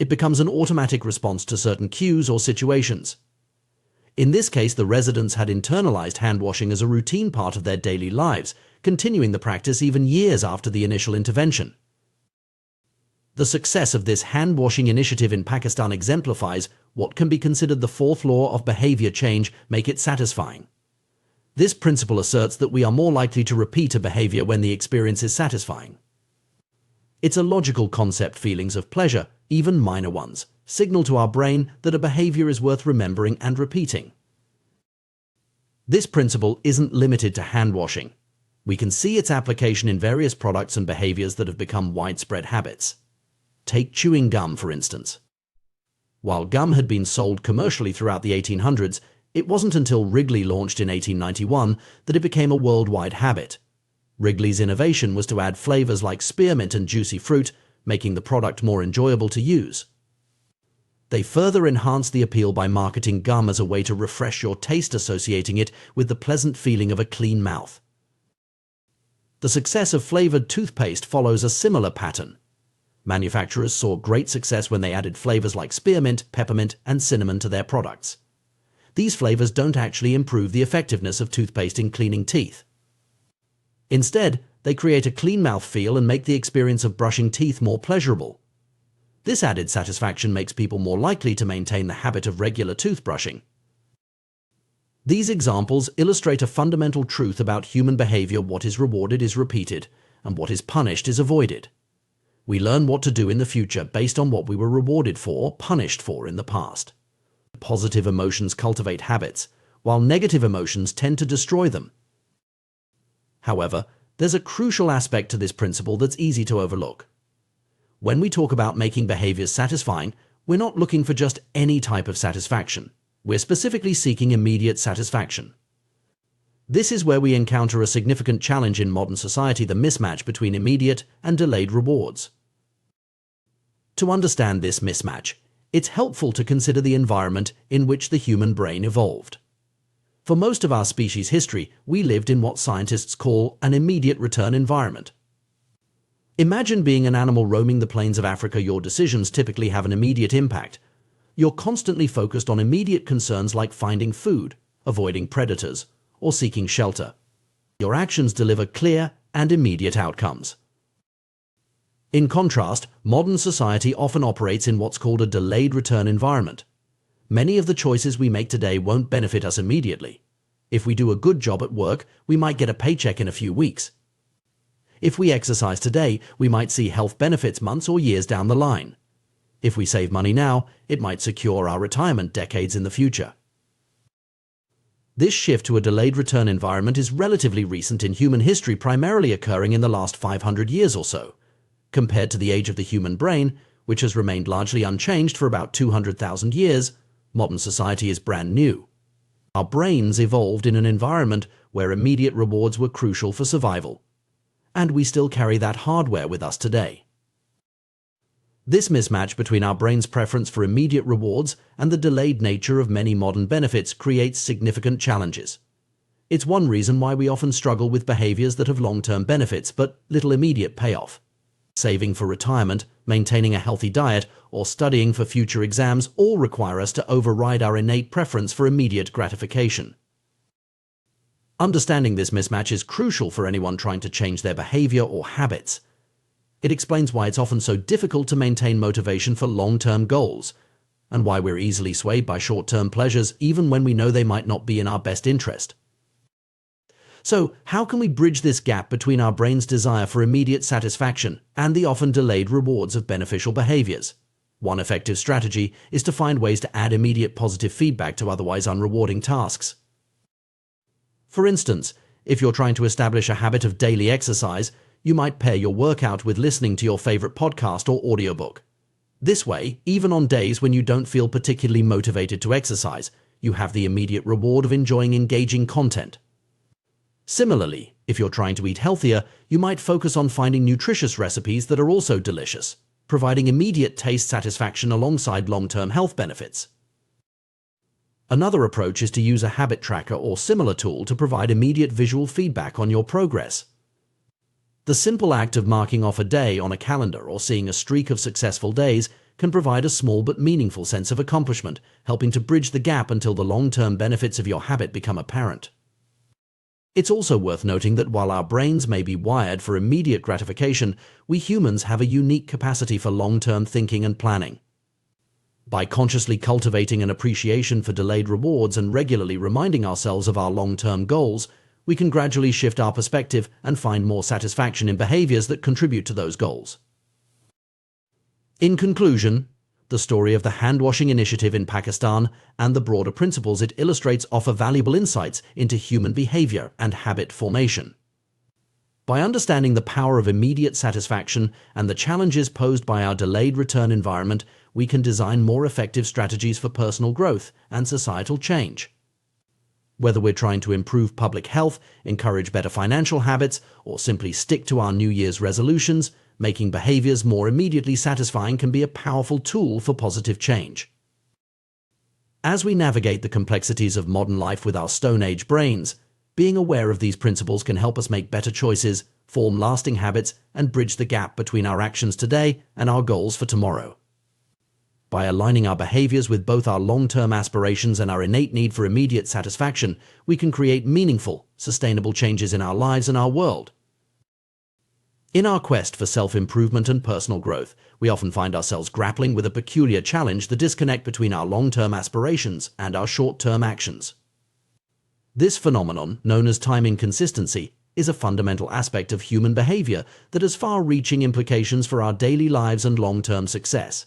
It becomes an automatic response to certain cues or situations. In this case, the residents had internalized hand-washing as a routine part of their daily lives, continuing the practice even years after the initial intervention. The success of this hand-washing initiative in Pakistan exemplifies what can be considered the fourth law of behavior change: make it satisfying. This principle asserts that we are more likely to repeat a behavior when the experience is satisfying. It's a logical concept: feelings of pleasure, even minor ones, signal to our brain that a behavior is worth remembering and repeating. This principle isn't limited to hand-washing. We can see its application in various products and behaviors that have become widespread habits. Take chewing gum, for instance. While gum had been sold commercially throughout the 1800s, It wasn't until Wrigley launched in 1891 that it became a worldwide habit. Wrigley's innovation was to add flavors like spearmint and juicy fruit, making the product more enjoyable to use. They further enhanced the appeal by marketing gum as a way to refresh your taste, associating it with the pleasant feeling of a clean mouth. The success of flavored toothpaste follows a similar pattern. Manufacturers saw great success when they added flavors like spearmint, peppermint, and cinnamon to their products. These flavors don't actually improve the effectiveness of toothpaste in cleaning teeth. Instead, they create a clean mouth feel and make the experience of brushing teeth more pleasurable. This added satisfaction makes people more likely to maintain the habit of regular toothbrushing. These examples illustrate a fundamental truth about human behavior: what is rewarded is repeated, and what is punished is avoided. We learn what to do in the future based on what we were rewarded for or punished for in the past. Positive emotions cultivate habits, while negative emotions tend to destroy them. However, there's a crucial aspect to this principle that's easy to overlook. When we talk about making behaviors satisfying, we're not looking for just any type of satisfaction. We're specifically seeking immediate satisfaction. This is where we encounter a significant challenge in modern society: the mismatch between immediate and delayed rewards. To understand this mismatch, it's helpful to consider the environment in which the human brain evolved. For most of our species' history, we lived in what scientists call an immediate return environment. Imagine being an animal roaming the plains of Africa. Your decisions typically have an immediate impact. You're constantly focused on immediate concerns like finding food, avoiding predators, or seeking shelter. Your actions deliver clear and immediate outcomes. In contrast, modern society often operates in what's called a delayed return environment. Many of the choices we make today won't benefit us immediately. If we do a good job at work, we might get a paycheck in a few weeks. If we exercise today, we might see health benefits months or years down the line. If we save money now, it might secure our retirement decades in the future. This shift to a delayed return environment is relatively recent in human history, primarily occurring in the last 500 years or so. Compared to the age of the human brain, which has remained largely unchanged for about 200,000 years, modern society is brand new. Our brains evolved in an environment where immediate rewards were crucial for survival. And we still carry that hardware with us today. This mismatch between our brain's preference for immediate rewards and the delayed nature of many modern benefits creates significant challenges. It's one reason why we often struggle with behaviors that have long-term benefits but little immediate payoff. Saving for retirement, maintaining a healthy diet, or studying for future exams all require us to override our innate preference for immediate gratification. Understanding this mismatch is crucial for anyone trying to change their behavior or habits. It explains why it's often so difficult to maintain motivation for long-term goals, and why we're easily swayed by short-term pleasures even when we know they might not be in our best interest. So, how can we bridge this gap between our brain's desire for immediate satisfaction and the often delayed rewards of beneficial behaviors? One effective strategy is to find ways to add immediate positive feedback to otherwise unrewarding tasks. For instance, if you're trying to establish a habit of daily exercise, you might pair your workout with listening to your favorite podcast or audiobook. This way, even on days when you don't feel particularly motivated to exercise, you have the immediate reward of enjoying engaging content. Similarly, if you're trying to eat healthier, you might focus on finding nutritious recipes that are also delicious, providing immediate taste satisfaction alongside long-term health benefits. Another approach is to use a habit tracker or similar tool to provide immediate visual feedback on your progress. The simple act of marking off a day on a calendar or seeing a streak of successful days can provide a small but meaningful sense of accomplishment, helping to bridge the gap until the long-term benefits of your habit become apparent. It's also worth noting that while our brains may be wired for immediate gratification, we humans have a unique capacity for long-term thinking and planning. By consciously cultivating an appreciation for delayed rewards and regularly reminding ourselves of our long-term goals, we can gradually shift our perspective and find more satisfaction in behaviors that contribute to those goals. In conclusion, the story of the hand-washing initiative in Pakistan and the broader principles it illustrates offer valuable insights into human behavior and habit formation. By understanding the power of immediate satisfaction and the challenges posed by our delayed return environment, we can design more effective strategies for personal growth and societal change. Whether we're trying to improve public health, encourage better financial habits, or simply stick to our New Year's resolutions, making behaviors more immediately satisfying can be a powerful tool for positive change. As we navigate the complexities of modern life with our Stone Age brains, being aware of these principles can help us make better choices, form lasting habits, and bridge the gap between our actions today and our goals for tomorrow. By aligning our behaviors with both our long-term aspirations and our innate need for immediate satisfaction, we can create meaningful, sustainable changes in our lives and our world. In our quest for self-improvement and personal growth, we often find ourselves grappling with a peculiar challenge: the disconnect between our long-term aspirations and our short-term actions. This phenomenon, known as time inconsistency, is a fundamental aspect of human behavior that has far-reaching implications for our daily lives and long-term success.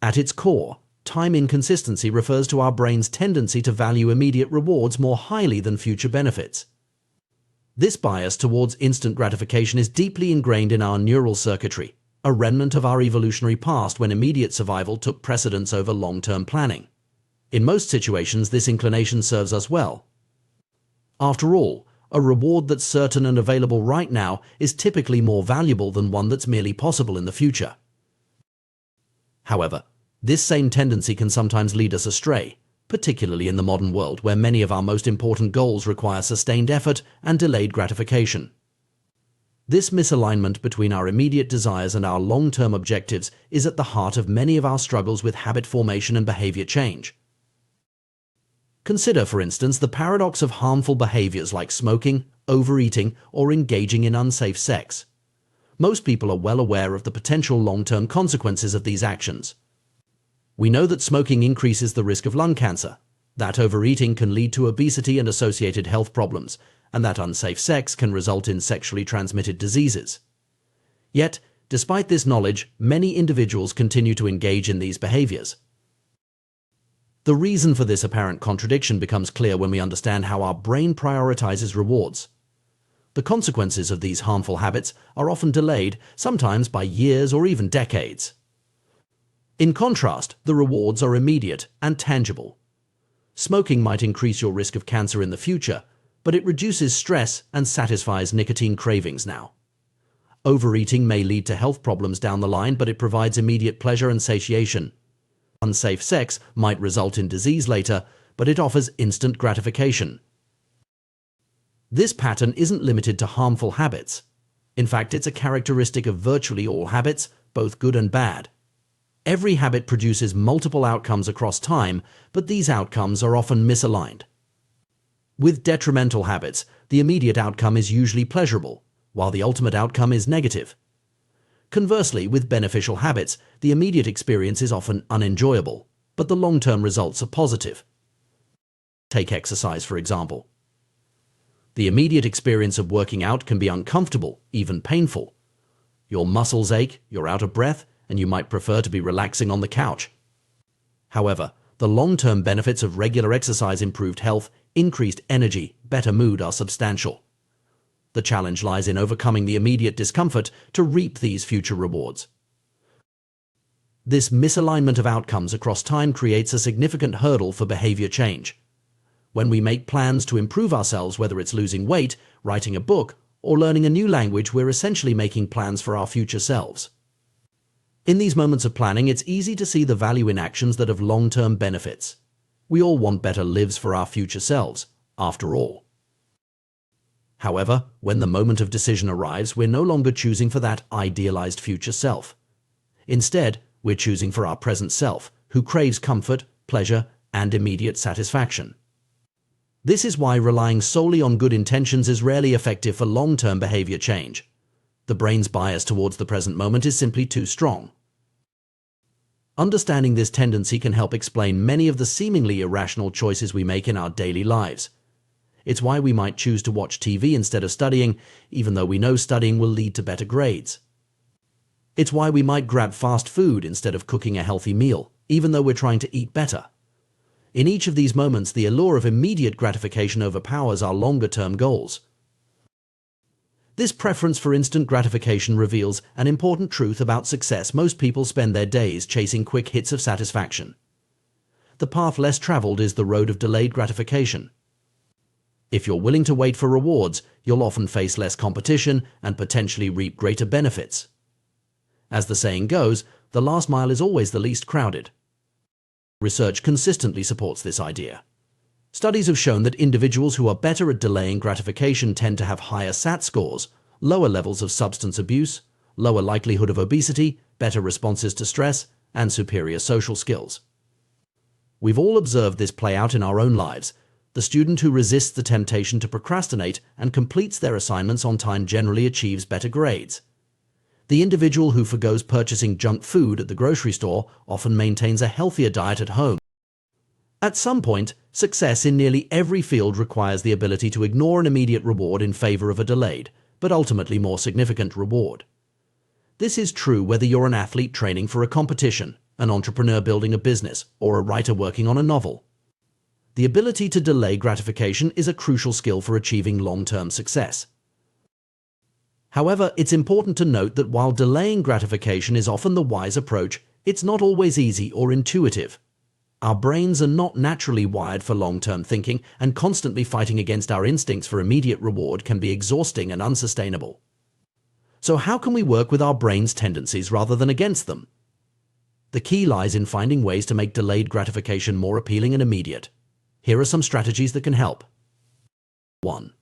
At its core, time inconsistency refers to our brain's tendency to value immediate rewards more highly than future benefits. This bias towards instant gratification is deeply ingrained in our neural circuitry, a remnant of our evolutionary past when immediate survival took precedence over long-term planning. In most situations, this inclination serves us well. After all, a reward that's certain and available right now is typically more valuable than one that's merely possible in the future. However, this same tendency can sometimes lead us astray, particularly in the modern world where many of our most important goals require sustained effort and delayed gratification. This misalignment between our immediate desires and our long-term objectives is at the heart of many of our struggles with habit formation and behavior change. Consider, for instance, the paradox of harmful behaviors like smoking, overeating, or engaging in unsafe sex. Most people are well aware of the potential long-term consequences of these actions. We know that smoking increases the risk of lung cancer, that overeating can lead to obesity and associated health problems, and that unsafe sex can result in sexually transmitted diseases. Yet, despite this knowledge, many individuals continue to engage in these behaviors. The reason for this apparent contradiction becomes clear when we understand how our brain prioritizes rewards. The consequences of these harmful habits are often delayed, sometimes by years or even decades. In contrast, the rewards are immediate and tangible. Smoking might increase your risk of cancer in the future, but it reduces stress and satisfies nicotine cravings now. Overeating may lead to health problems down the line, but it provides immediate pleasure and satiation. Unsafe sex might result in disease later, but it offers instant gratification. This pattern isn't limited to harmful habits. In fact, it's a characteristic of virtually all habits, both good and bad. Every habit produces multiple outcomes across time, but these outcomes are often misaligned. With detrimental habits, the immediate outcome is usually pleasurable, while the ultimate outcome is negative. Conversely, with beneficial habits, the immediate experience is often unenjoyable, but the long-term results are positive. Take exercise, for example. The immediate experience of working out can be uncomfortable, even painful. Your muscles ache, you're out of breath, and you might prefer to be relaxing on the couch. However, the long-term benefits of regular exercise, improved health, increased energy, better mood are substantial. The challenge lies in overcoming the immediate discomfort to reap these future rewards. This misalignment of outcomes across time creates a significant hurdle for behavior change. When we make plans to improve ourselves, whether it's losing weight, writing a book, or learning a new language, we're essentially making plans for our future selves. In these moments of planning, it's easy to see the value in actions that have long-term benefits. We all want better lives for our future selves, after all. However, when the moment of decision arrives, we're no longer choosing for that idealized future self. Instead, we're choosing for our present self, who craves comfort, pleasure, and immediate satisfaction. This is why relying solely on good intentions is rarely effective for long-term behavior change. The brain's bias towards the present moment is simply too strong. Understanding this tendency can help explain many of the seemingly irrational choices we make in our daily lives. It's why we might choose to watch TV instead of studying, even though we know studying will lead to better grades. It's why we might grab fast food instead of cooking a healthy meal, even though we're trying to eat better. In each of these moments, the allure of immediate gratification overpowers our longer-term goals. This preference for instant gratification reveals an important truth about success. Most people spend their days chasing quick hits of satisfaction. the path less traveled is the road of delayed gratification. If you're willing to wait for rewards, you'll often face less competition and potentially reap greater benefits. As the saying goes, the last mile is always the least crowded. Research consistently supports this idea. Studies have shown that individuals who are better at delaying gratification tend to have higher SAT scores, lower levels of substance abuse, lower likelihood of obesity, better responses to stress, and superior social skills. We've all observed this play out in our own lives. The student who resists the temptation to procrastinate and completes their assignments on time generally achieves better grades. The individual who forgoes purchasing junk food at the grocery store often maintains a healthier diet at home. At some point, success in nearly every field requires the ability to ignore an immediate reward in favor of a delayed, but ultimately more significant reward. This is true whether you're an athlete training for a competition, an entrepreneur building a business, or a writer working on a novel. The ability to delay gratification is a crucial skill for achieving long-term success. However, it's important to note that while delaying gratification is often the wise approach, it's not always easy or intuitive. Our brains are not naturally wired for long-term thinking, and constantly fighting against our instincts for immediate reward can be exhausting and unsustainable. So how can we work with our brain's tendencies rather than against them? The key lies in finding ways to make delayed gratification more appealing and immediate. Here are some strategies that can help. 1.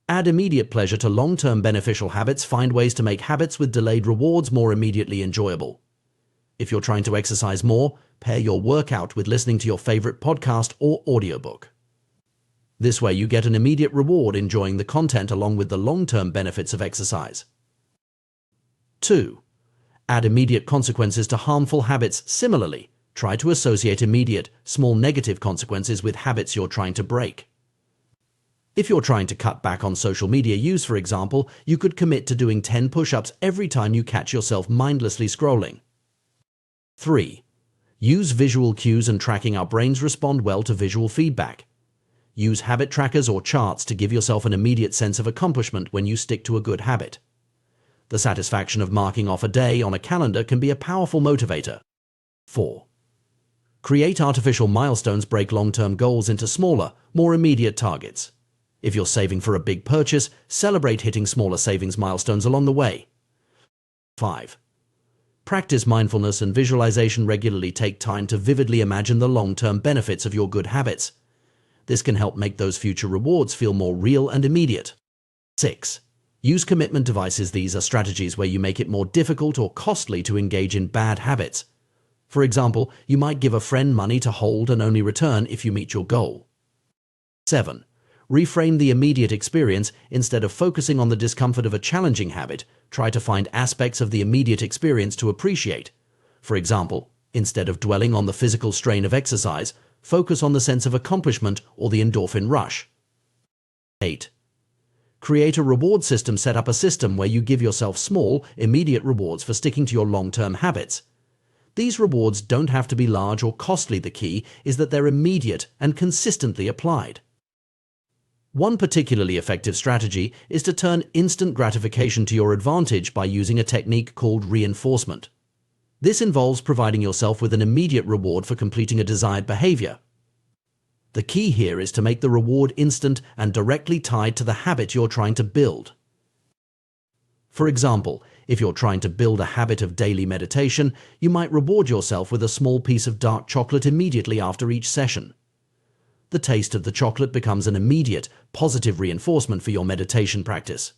Add immediate pleasure to long-term beneficial habits. Find ways to make habits with delayed rewards more immediately enjoyable. If you're trying to exercise more, pair your workout with listening to your favorite podcast or audiobook. This way you get an immediate reward enjoying the content along with the long-term benefits of exercise. 2. Add immediate consequences to harmful habits. Similarly, try to associate immediate, small negative consequences with habits you're trying to break. If you're trying to cut back on social media use, for example, you could commit to doing 10 push-ups every time you catch yourself mindlessly scrolling. 3. Use visual cues and tracking. Our brains respond well to visual feedback. Use habit trackers or charts to give yourself an immediate sense of accomplishment when you stick to a good habit. The satisfaction of marking off a day on a calendar can be a powerful motivator. 4. Create artificial milestones. Break long-term goals into smaller, more immediate targets. If you're saving for a big purchase, celebrate hitting smaller savings milestones along the way. 5. Practice mindfulness and visualization regularly. Take time to vividly imagine the long-term benefits of your good habits. This can help make those future rewards feel more real and immediate. 6. Use commitment devices. These are strategies where you make it more difficult or costly to engage in bad habits. For example, you might give a friend money to hold and only return if you meet your goal. 7. Reframe the immediate experience. Instead of focusing on the discomfort of a challenging habit, try to find aspects of the immediate experience to appreciate. For example, instead of dwelling on the physical strain of exercise, focus on the sense of accomplishment or the endorphin rush. 8. Create a reward system. Set up a system where you give yourself small, immediate rewards for sticking to your long-term habits. These rewards don't have to be large or costly. The key is that they're immediate and consistently applied. One particularly effective strategy is to turn instant gratification to your advantage by using a technique called reinforcement. This involves providing yourself with an immediate reward for completing a desired behavior. The key here is to make the reward instant and directly tied to the habit you're trying to build. For example, if you're trying to build a habit of daily meditation, you might reward yourself with a small piece of dark chocolate immediately after each session. The taste of the chocolate becomes an immediate, positive reinforcement for your meditation practice.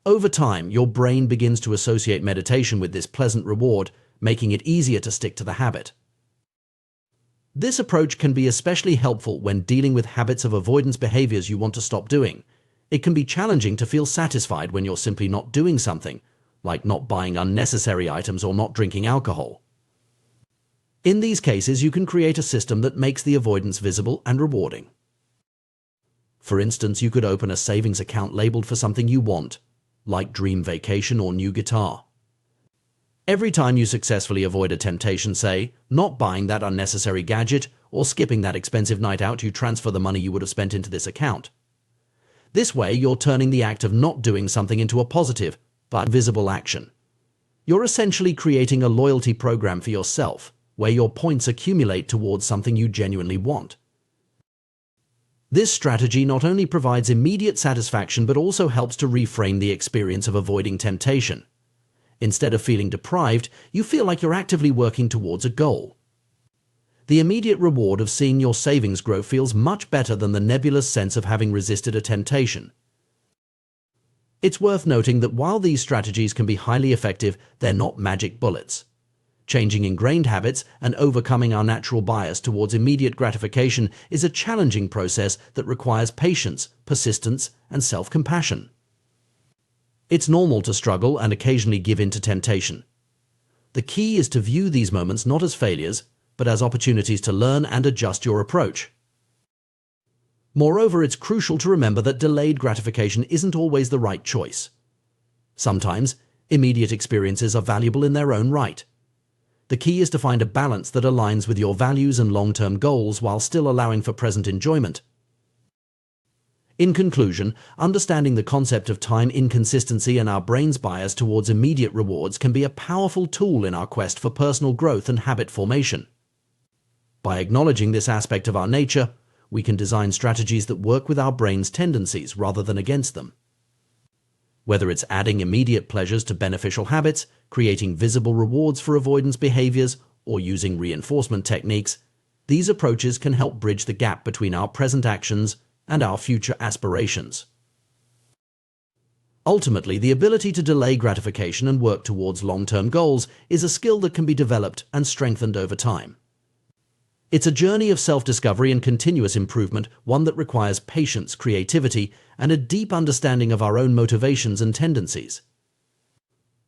Over time, your brain begins to associate meditation with this pleasant reward, making it easier to stick to the habit. This approach can be especially helpful when dealing with habits of avoidance behaviors you want to stop doing. It can be challenging to feel satisfied when you're simply not doing something, like not buying unnecessary items or not drinking alcohol. In these cases, you can create a system that makes the avoidance visible and rewarding. For instance, you could open a savings account labeled for something you want, like dream vacation or new guitar. Every time you successfully avoid a temptation, say, not buying that unnecessary gadget or skipping that expensive night out, you transfer the money you would have spent into this account. This way, you're turning the act of not doing something into a positive, but visible action. You're essentially creating a loyalty program for yourself, where your points accumulate towards something you genuinely want. This strategy not only provides immediate satisfaction but also helps to reframe the experience of avoiding temptation. Instead of feeling deprived, you feel like you're actively working towards a goal. The immediate reward of seeing your savings grow feels much better than the nebulous sense of having resisted a temptation. It's worth noting that while these strategies can be highly effective, they're not magic bullets. Changing ingrained habits and overcoming our natural bias towards immediate gratification is a challenging process that requires patience, persistence, and self-compassion. It's normal to struggle and occasionally give in to temptation. The key is to view these moments not as failures, but as opportunities to learn and adjust your approach. Moreover, it's crucial to remember that delayed gratification isn't always the right choice. Sometimes, immediate experiences are valuable in their own right. The key is to find a balance that aligns with your values and long-term goals while still allowing for present enjoyment. In conclusion, understanding the concept of time inconsistency and our brain's bias towards immediate rewards can be a powerful tool in our quest for personal growth and habit formation. By acknowledging this aspect of our nature, we can design strategies that work with our brain's tendencies rather than against them. Whether it's adding immediate pleasures to beneficial habits, creating visible rewards for avoidance behaviors, or using reinforcement techniques, these approaches can help bridge the gap between our present actions and our future aspirations. Ultimately, the ability to delay gratification and work towards long-term goals is a skill that can be developed and strengthened over time. It's a journey of self-discovery and continuous improvement, one that requires patience, creativity, and a deep understanding of our own motivations and tendencies.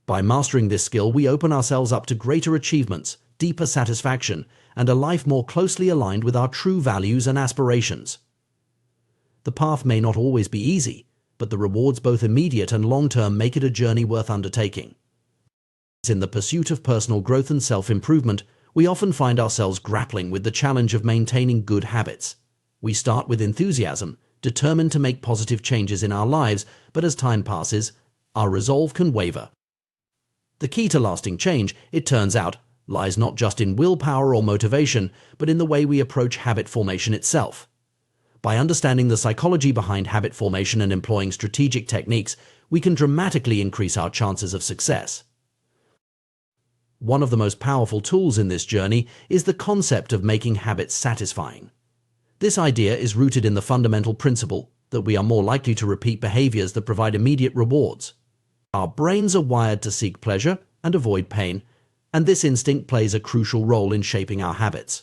By mastering this skill, we open ourselves up to greater achievements, deeper satisfaction, and a life more closely aligned with our true values and aspirations. The path may not always be easy, but the rewards, both immediate and long-term, make it a journey worth undertaking. In the pursuit of personal growth and self-improvement, we often find ourselves grappling with the challenge of maintaining good habits. We start with enthusiasm, determined to make positive changes in our lives, but as time passes, our resolve can waver. The key to lasting change, it turns out, lies not just in willpower or motivation, but in the way we approach habit formation itself. By understanding the psychology behind habit formation and employing strategic techniques, we can dramatically increase our chances of success. One of the most powerful tools in this journey is the concept of making habits satisfying. This idea is rooted in the fundamental principle that we are more likely to repeat behaviors that provide immediate rewards. Our brains are wired to seek pleasure and avoid pain, and this instinct plays a crucial role in shaping our habits.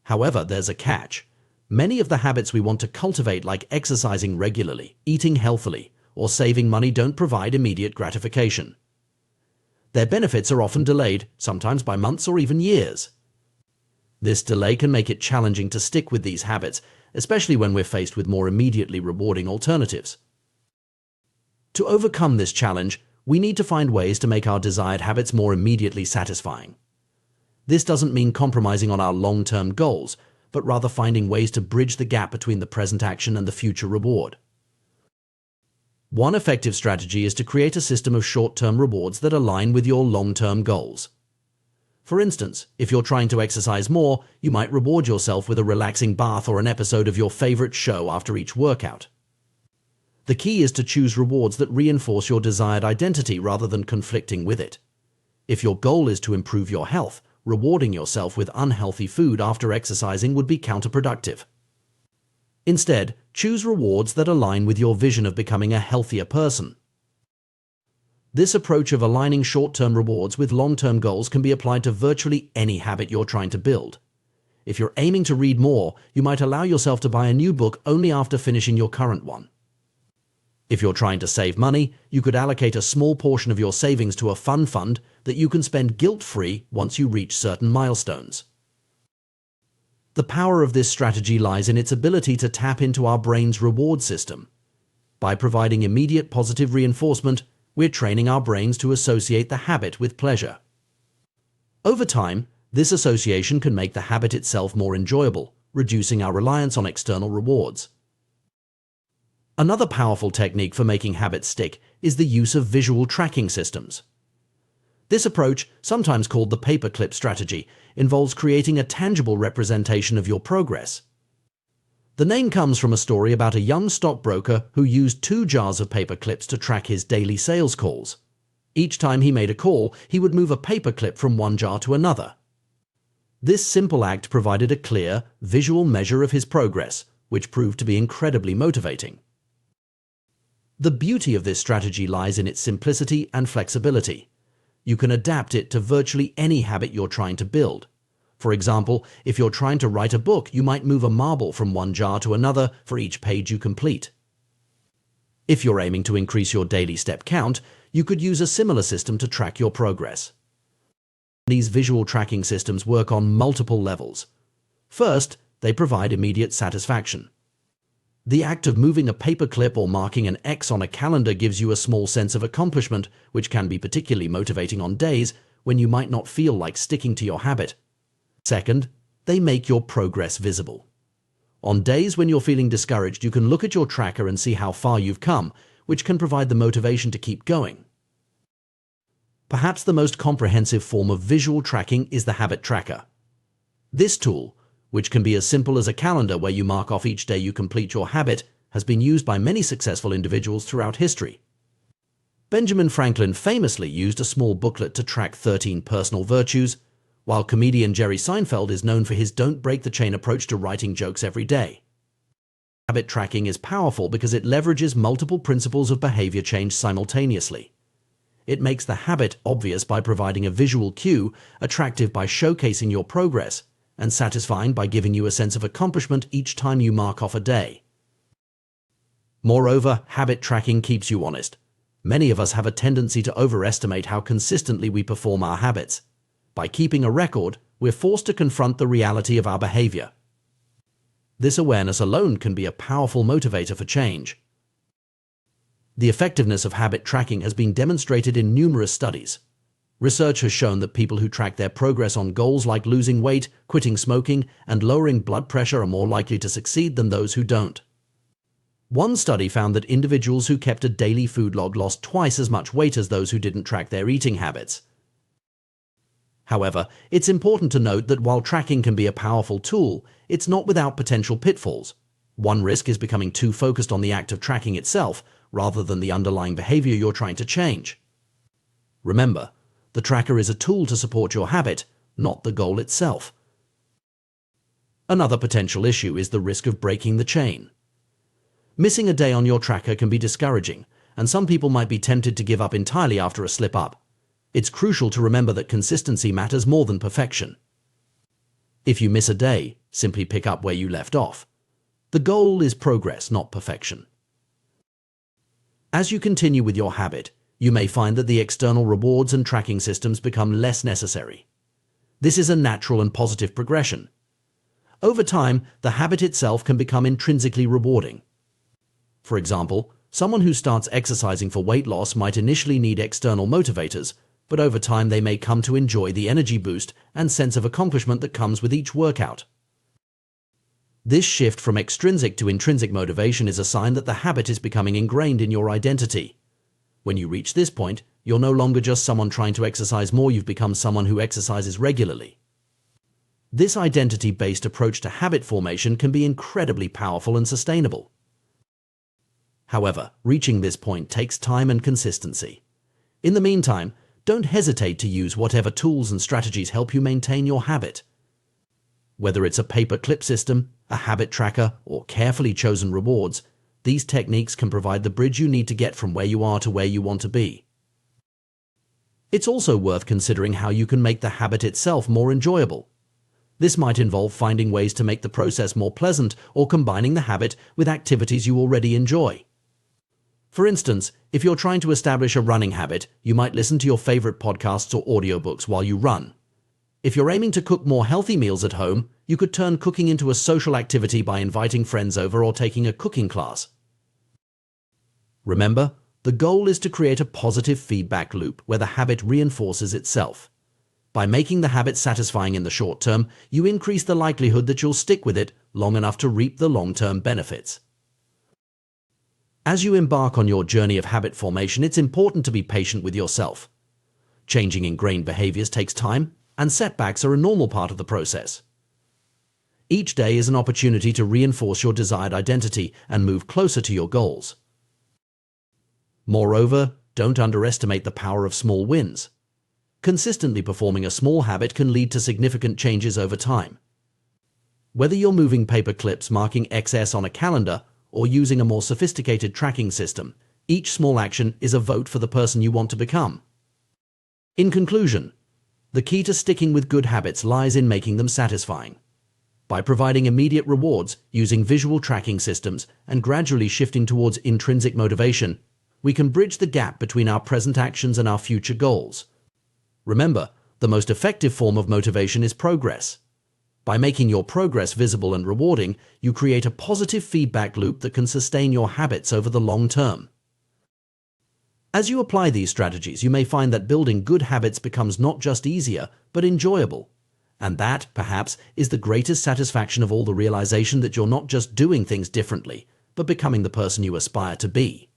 However, there's a catch. Many of the habits we want to cultivate, like exercising regularly, eating healthily, or saving money, don't provide immediate gratification. Their benefits are often delayed, sometimes by months or even years. This delay can make it challenging to stick with these habits, especially when we're faced with more immediately rewarding alternatives. To overcome this challenge, we need to find ways to make our desired habits more immediately satisfying. This doesn't mean compromising on our long-term goals, but rather finding ways to bridge the gap between the present action and the future reward. One effective strategy is to create a system of short-term rewards that align with your long-term goals. For instance, if you're trying to exercise more, you might reward yourself with a relaxing bath or an episode of your favorite show after each workout. The key is to choose rewards that reinforce your desired identity rather than conflicting with it. If your goal is to improve your health, rewarding yourself with unhealthy food after exercising would be counterproductive. Instead, choose rewards that align with your vision of becoming a healthier person. This approach of aligning short-term rewards with long-term goals can be applied to virtually any habit you're trying to build. If you're aiming to read more, you might allow yourself to buy a new book only after finishing your current one. If you're trying to save money, you could allocate a small portion of your savings to a fun fund that you can spend guilt-free once you reach certain milestones. The power of this strategy lies in its ability to tap into our brain's reward system. By providing immediate positive reinforcement, we're training our brains to associate the habit with pleasure. Over time, this association can make the habit itself more enjoyable, reducing our reliance on external rewards. Another powerful technique for making habits stick is the use of visual tracking systems. This approach, sometimes called the paperclip strategy, involves creating a tangible representation of your progress. The name comes from a story about a young stockbroker who used 2 jars of paperclips to track his daily sales calls. Each time he made a call, he would move a paperclip from one jar to another. This simple act provided a clear, visual measure of his progress, which proved to be incredibly motivating. The beauty of this strategy lies in its simplicity and flexibility. You can adapt it to virtually any habit you're trying to build. For example, if you're trying to write a book, you might move a marble from one jar to another for each page you complete. If you're aiming to increase your daily step count, you could use a similar system to track your progress. These visual tracking systems work on multiple levels. First, they provide immediate satisfaction. The act of moving a paperclip or marking an X on a calendar gives you a small sense of accomplishment, which can be particularly motivating on days when you might not feel like sticking to your habit. Second, they make your progress visible. On days when you're feeling discouraged, you can look at your tracker and see how far you've come, which can provide the motivation to keep going. Perhaps the most comprehensive form of visual tracking is the habit tracker. This tool, which can be as simple as a calendar where you mark off each day you complete your habit, has been used by many successful individuals throughout history. Benjamin Franklin famously used a small booklet to track 13 personal virtues, while comedian Jerry Seinfeld is known for his don't break the chain approach to writing jokes every day. Habit tracking is powerful because it leverages multiple principles of behavior change simultaneously. It makes the habit obvious by providing a visual cue, attractive by showcasing your progress, and satisfying by giving you a sense of accomplishment each time you mark off a day. Moreover, habit tracking keeps you honest. Many of us have a tendency to overestimate how consistently we perform our habits. By keeping a record, we're forced to confront the reality of our behavior. This awareness alone can be a powerful motivator for change. The effectiveness of habit tracking has been demonstrated in numerous studies. Research has shown that people who track their progress on goals like losing weight, quitting smoking, and lowering blood pressure are more likely to succeed than those who don't. One study found that individuals who kept a daily food log lost twice as much weight as those who didn't track their eating habits. However, it's important to note that while tracking can be a powerful tool, it's not without potential pitfalls. One risk is becoming too focused on the act of tracking itself, rather than the underlying behavior you're trying to change. Remember, the tracker is a tool to support your habit, not the goal itself. Another potential issue is the risk of breaking the chain. Missing a day on your tracker can be discouraging, and some people might be tempted to give up entirely after a slip-up. It's crucial to remember that consistency matters more than perfection. If you miss a day, simply pick up where you left off. The goal is progress, not perfection. As you continue with your habit, you may find that the external rewards and tracking systems become less necessary. This is a natural and positive progression. Over time, the habit itself can become intrinsically rewarding. For example, someone who starts exercising for weight loss might initially need external motivators, but over time they may come to enjoy the energy boost and sense of accomplishment that comes with each workout. This shift from extrinsic to intrinsic motivation is a sign that the habit is becoming ingrained in your identity. When you reach this point, you're no longer just someone trying to exercise more, you've become someone who exercises regularly. This identity-based approach to habit formation can be incredibly powerful and sustainable. However, reaching this point takes time and consistency. In the meantime, don't hesitate to use whatever tools and strategies help you maintain your habit. Whether it's a paperclip system, a habit tracker, or carefully chosen rewards, these techniques can provide the bridge you need to get from where you are to where you want to be. It's also worth considering how you can make the habit itself more enjoyable. This might involve finding ways to make the process more pleasant or combining the habit with activities you already enjoy. For instance, if you're trying to establish a running habit, you might listen to your favorite podcasts or audiobooks while you run. If you're aiming to cook more healthy meals at home, you could turn cooking into a social activity by inviting friends over or taking a cooking class. Remember, the goal is to create a positive feedback loop where the habit reinforces itself. By making the habit satisfying in the short term, you increase the likelihood that you'll stick with it long enough to reap the long-term benefits. As you embark on your journey of habit formation, it's important to be patient with yourself. Changing ingrained behaviors takes time, and setbacks are a normal part of the process. Each day is an opportunity to reinforce your desired identity and move closer to your goals. Moreover, don't underestimate the power of small wins. Consistently performing a small habit can lead to significant changes over time. Whether you're moving paper clips marking XS on a calendar or using a more sophisticated tracking system, each small action is a vote for the person you want to become. In conclusion, the key to sticking with good habits lies in making them satisfying. By providing immediate rewards, using visual tracking systems, and gradually shifting towards intrinsic motivation, we can bridge the gap between our present actions and our future goals. Remember, the most effective form of motivation is progress. By making your progress visible and rewarding, you create a positive feedback loop that can sustain your habits over the long term. As you apply these strategies, you may find that building good habits becomes not just easier, but enjoyable. And that, perhaps, is the greatest satisfaction of all, the realization that you're not just doing things differently, but becoming the person you aspire to be.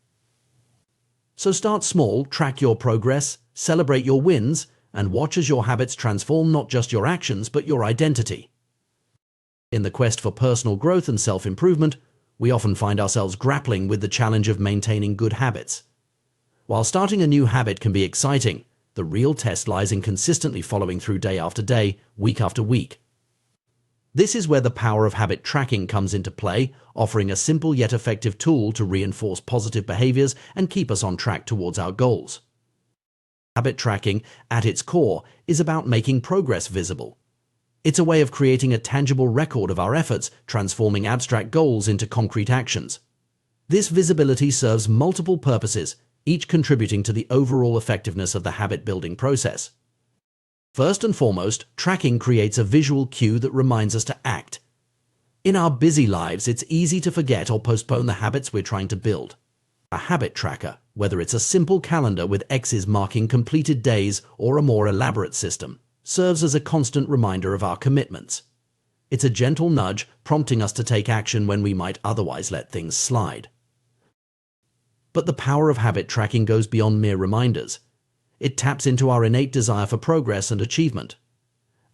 So start small, track your progress, celebrate your wins, and watch as your habits transform not just your actions, but your identity. In the quest for personal growth and self-improvement, we often find ourselves grappling with the challenge of maintaining good habits. While starting a new habit can be exciting, the real test lies in consistently following through day after day, week after week. This is where the power of habit tracking comes into play, offering a simple yet effective tool to reinforce positive behaviors and keep us on track towards our goals. Habit tracking, at its core, is about making progress visible. It's a way of creating a tangible record of our efforts, transforming abstract goals into concrete actions. This visibility serves multiple purposes, each contributing to the overall effectiveness of the habit-building process. First and foremost, tracking creates a visual cue that reminds us to act. In our busy lives, it's easy to forget or postpone the habits we're trying to build. A habit tracker, whether it's a simple calendar with X's marking completed days or a more elaborate system, serves as a constant reminder of our commitments. It's a gentle nudge prompting us to take action when we might otherwise let things slide. But the power of habit tracking goes beyond mere reminders. It taps into our innate desire for progress and achievement.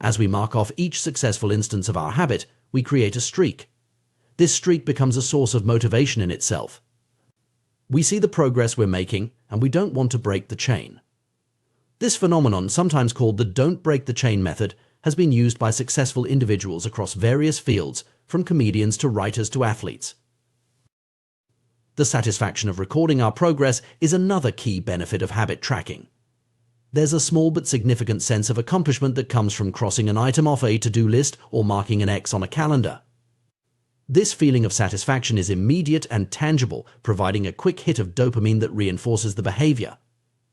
As we mark off each successful instance of our habit, we create a streak. This streak becomes a source of motivation in itself. We see the progress we're making, and we don't want to break the chain. This phenomenon, sometimes called the don't break the chain method, has been used by successful individuals across various fields, from comedians to writers to athletes. The satisfaction of recording our progress is another key benefit of habit tracking. There's a small but significant sense of accomplishment that comes from crossing an item off a to-do list or marking an X on a calendar. This feeling of satisfaction is immediate and tangible, providing a quick hit of dopamine that reinforces the behavior.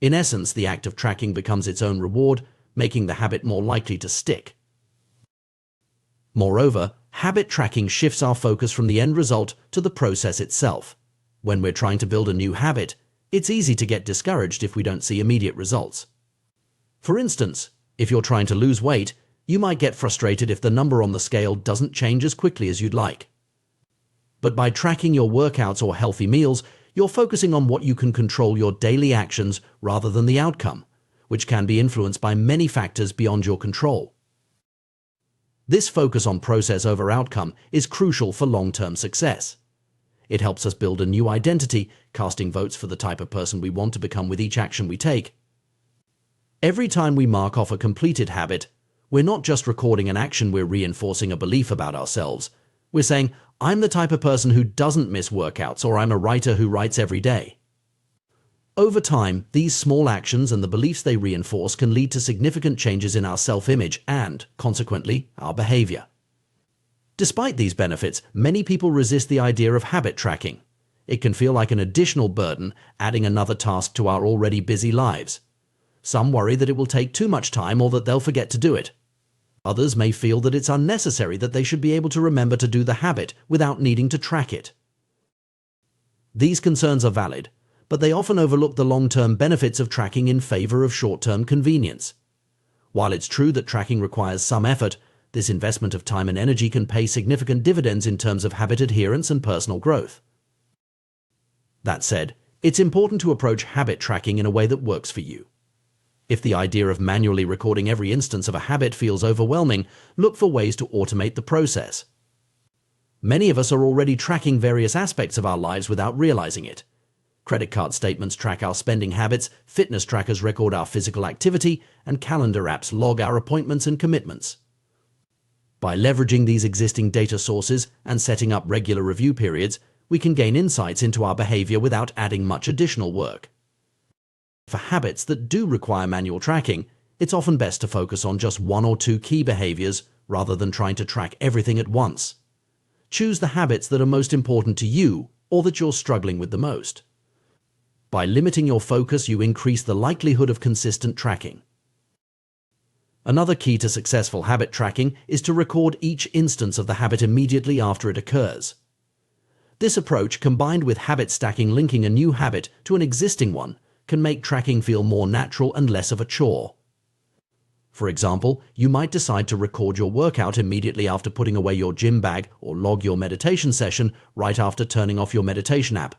In essence, the act of tracking becomes its own reward, making the habit more likely to stick. Moreover, habit tracking shifts our focus from the end result to the process itself. When we're trying to build a new habit, it's easy to get discouraged if we don't see immediate results. For instance, if you're trying to lose weight, you might get frustrated if the number on the scale doesn't change as quickly as you'd like. But by tracking your workouts or healthy meals, you're focusing on what you can control, your daily actions, rather than the outcome, which can be influenced by many factors beyond your control. This focus on process over outcome is crucial for long-term success. It helps us build a new identity, casting votes for the type of person we want to become with each action we take. Every time we mark off a completed habit, we're not just recording an action, we're reinforcing a belief about ourselves. We're saying, I'm the type of person who doesn't miss workouts, or I'm a writer who writes every day. Over time, these small actions and the beliefs they reinforce can lead to significant changes in our self-image and, consequently, our behavior. Despite these benefits, many people resist the idea of habit tracking. It can feel like an additional burden, adding another task to our already busy lives. Some worry that it will take too much time or that they'll forget to do it. Others may feel that it's unnecessary, that they should be able to remember to do the habit without needing to track it. These concerns are valid, but they often overlook the long-term benefits of tracking in favor of short-term convenience. While it's true that tracking requires some effort, this investment of time and energy can pay significant dividends in terms of habit adherence and personal growth. That said, it's important to approach habit tracking in a way that works for you. If the idea of manually recording every instance of a habit feels overwhelming, look for ways to automate the process. Many of us are already tracking various aspects of our lives without realizing it. Credit card statements track our spending habits, fitness trackers record our physical activity, and calendar apps log our appointments and commitments. By leveraging these existing data sources and setting up regular review periods, we can gain insights into our behavior without adding much additional work. For habits that do require manual tracking, it's often best to focus on just one or two key behaviors rather than trying to track everything at once. Choose the habits that are most important to you or that you're struggling with the most. By limiting your focus, you increase the likelihood of consistent tracking. Another key to successful habit tracking is to record each instance of the habit immediately after it occurs. This approach, combined with habit stacking linking a new habit to an existing one, can make tracking feel more natural and less of a chore. For example, you might decide to record your workout immediately after putting away your gym bag or log your meditation session right after turning off your meditation app.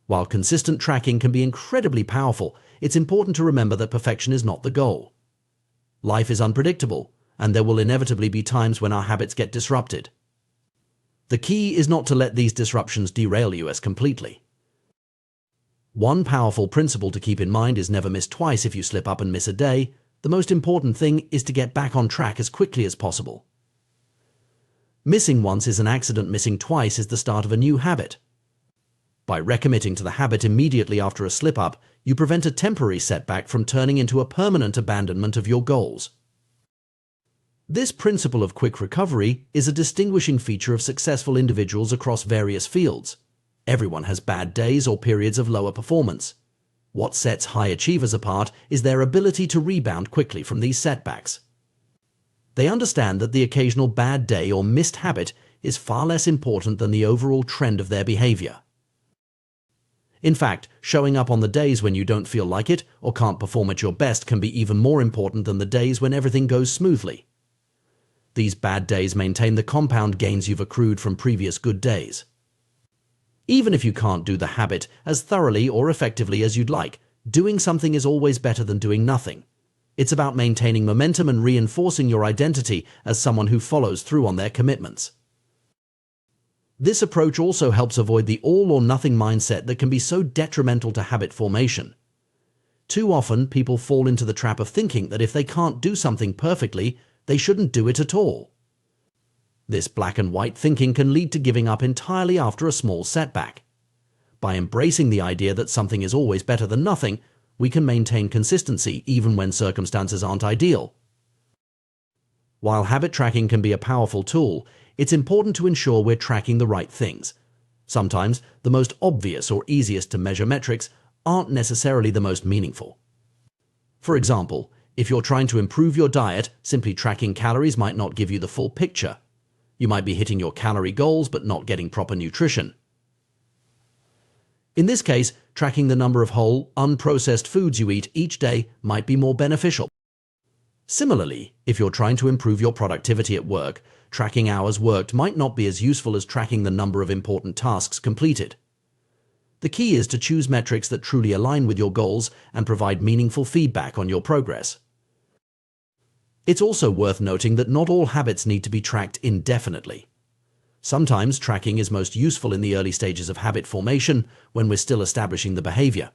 While consistent tracking can be incredibly powerful, it's important to remember that perfection is not the goal. Life is unpredictable, and there will inevitably be times when our habits get disrupted. The key is not to let these disruptions derail you completely. One powerful principle to keep in mind is never miss twice. If you slip up and miss a day, the most important thing is to get back on track as quickly as possible. Missing once is an accident, missing twice is the start of a new habit. By recommitting to the habit immediately after a slip-up, you prevent a temporary setback from turning into a permanent abandonment of your goals. This principle of quick recovery is a distinguishing feature of successful individuals across various fields. Everyone has bad days or periods of lower performance. What sets high achievers apart is their ability to rebound quickly from these setbacks. They understand that the occasional bad day or missed habit is far less important than the overall trend of their behavior. In fact, showing up on the days when you don't feel like it or can't perform at your best can be even more important than the days when everything goes smoothly. These bad days maintain the compound gains you've accrued from previous good days. Even if you can't do the habit as thoroughly or effectively as you'd like, doing something is always better than doing nothing. It's about maintaining momentum and reinforcing your identity as someone who follows through on their commitments. This approach also helps avoid the all-or-nothing mindset that can be so detrimental to habit formation. Too often, people fall into the trap of thinking that if they can't do something perfectly, they shouldn't do it at all. This black and white thinking can lead to giving up entirely after a small setback. By embracing the idea that something is always better than nothing, we can maintain consistency even when circumstances aren't ideal. While habit tracking can be a powerful tool, it's important to ensure we're tracking the right things. Sometimes, the most obvious or easiest to measure metrics aren't necessarily the most meaningful. For example, if you're trying to improve your diet, simply tracking calories might not give you the full picture. You might be hitting your calorie goals but not getting proper nutrition. In this case, tracking the number of whole, unprocessed foods you eat each day might be more beneficial. Similarly, if you're trying to improve your productivity at work, tracking hours worked might not be as useful as tracking the number of important tasks completed. The key is to choose metrics that truly align with your goals and provide meaningful feedback on your progress. It's also worth noting that not all habits need to be tracked indefinitely. Sometimes tracking is most useful in the early stages of habit formation when we're still establishing the behavior.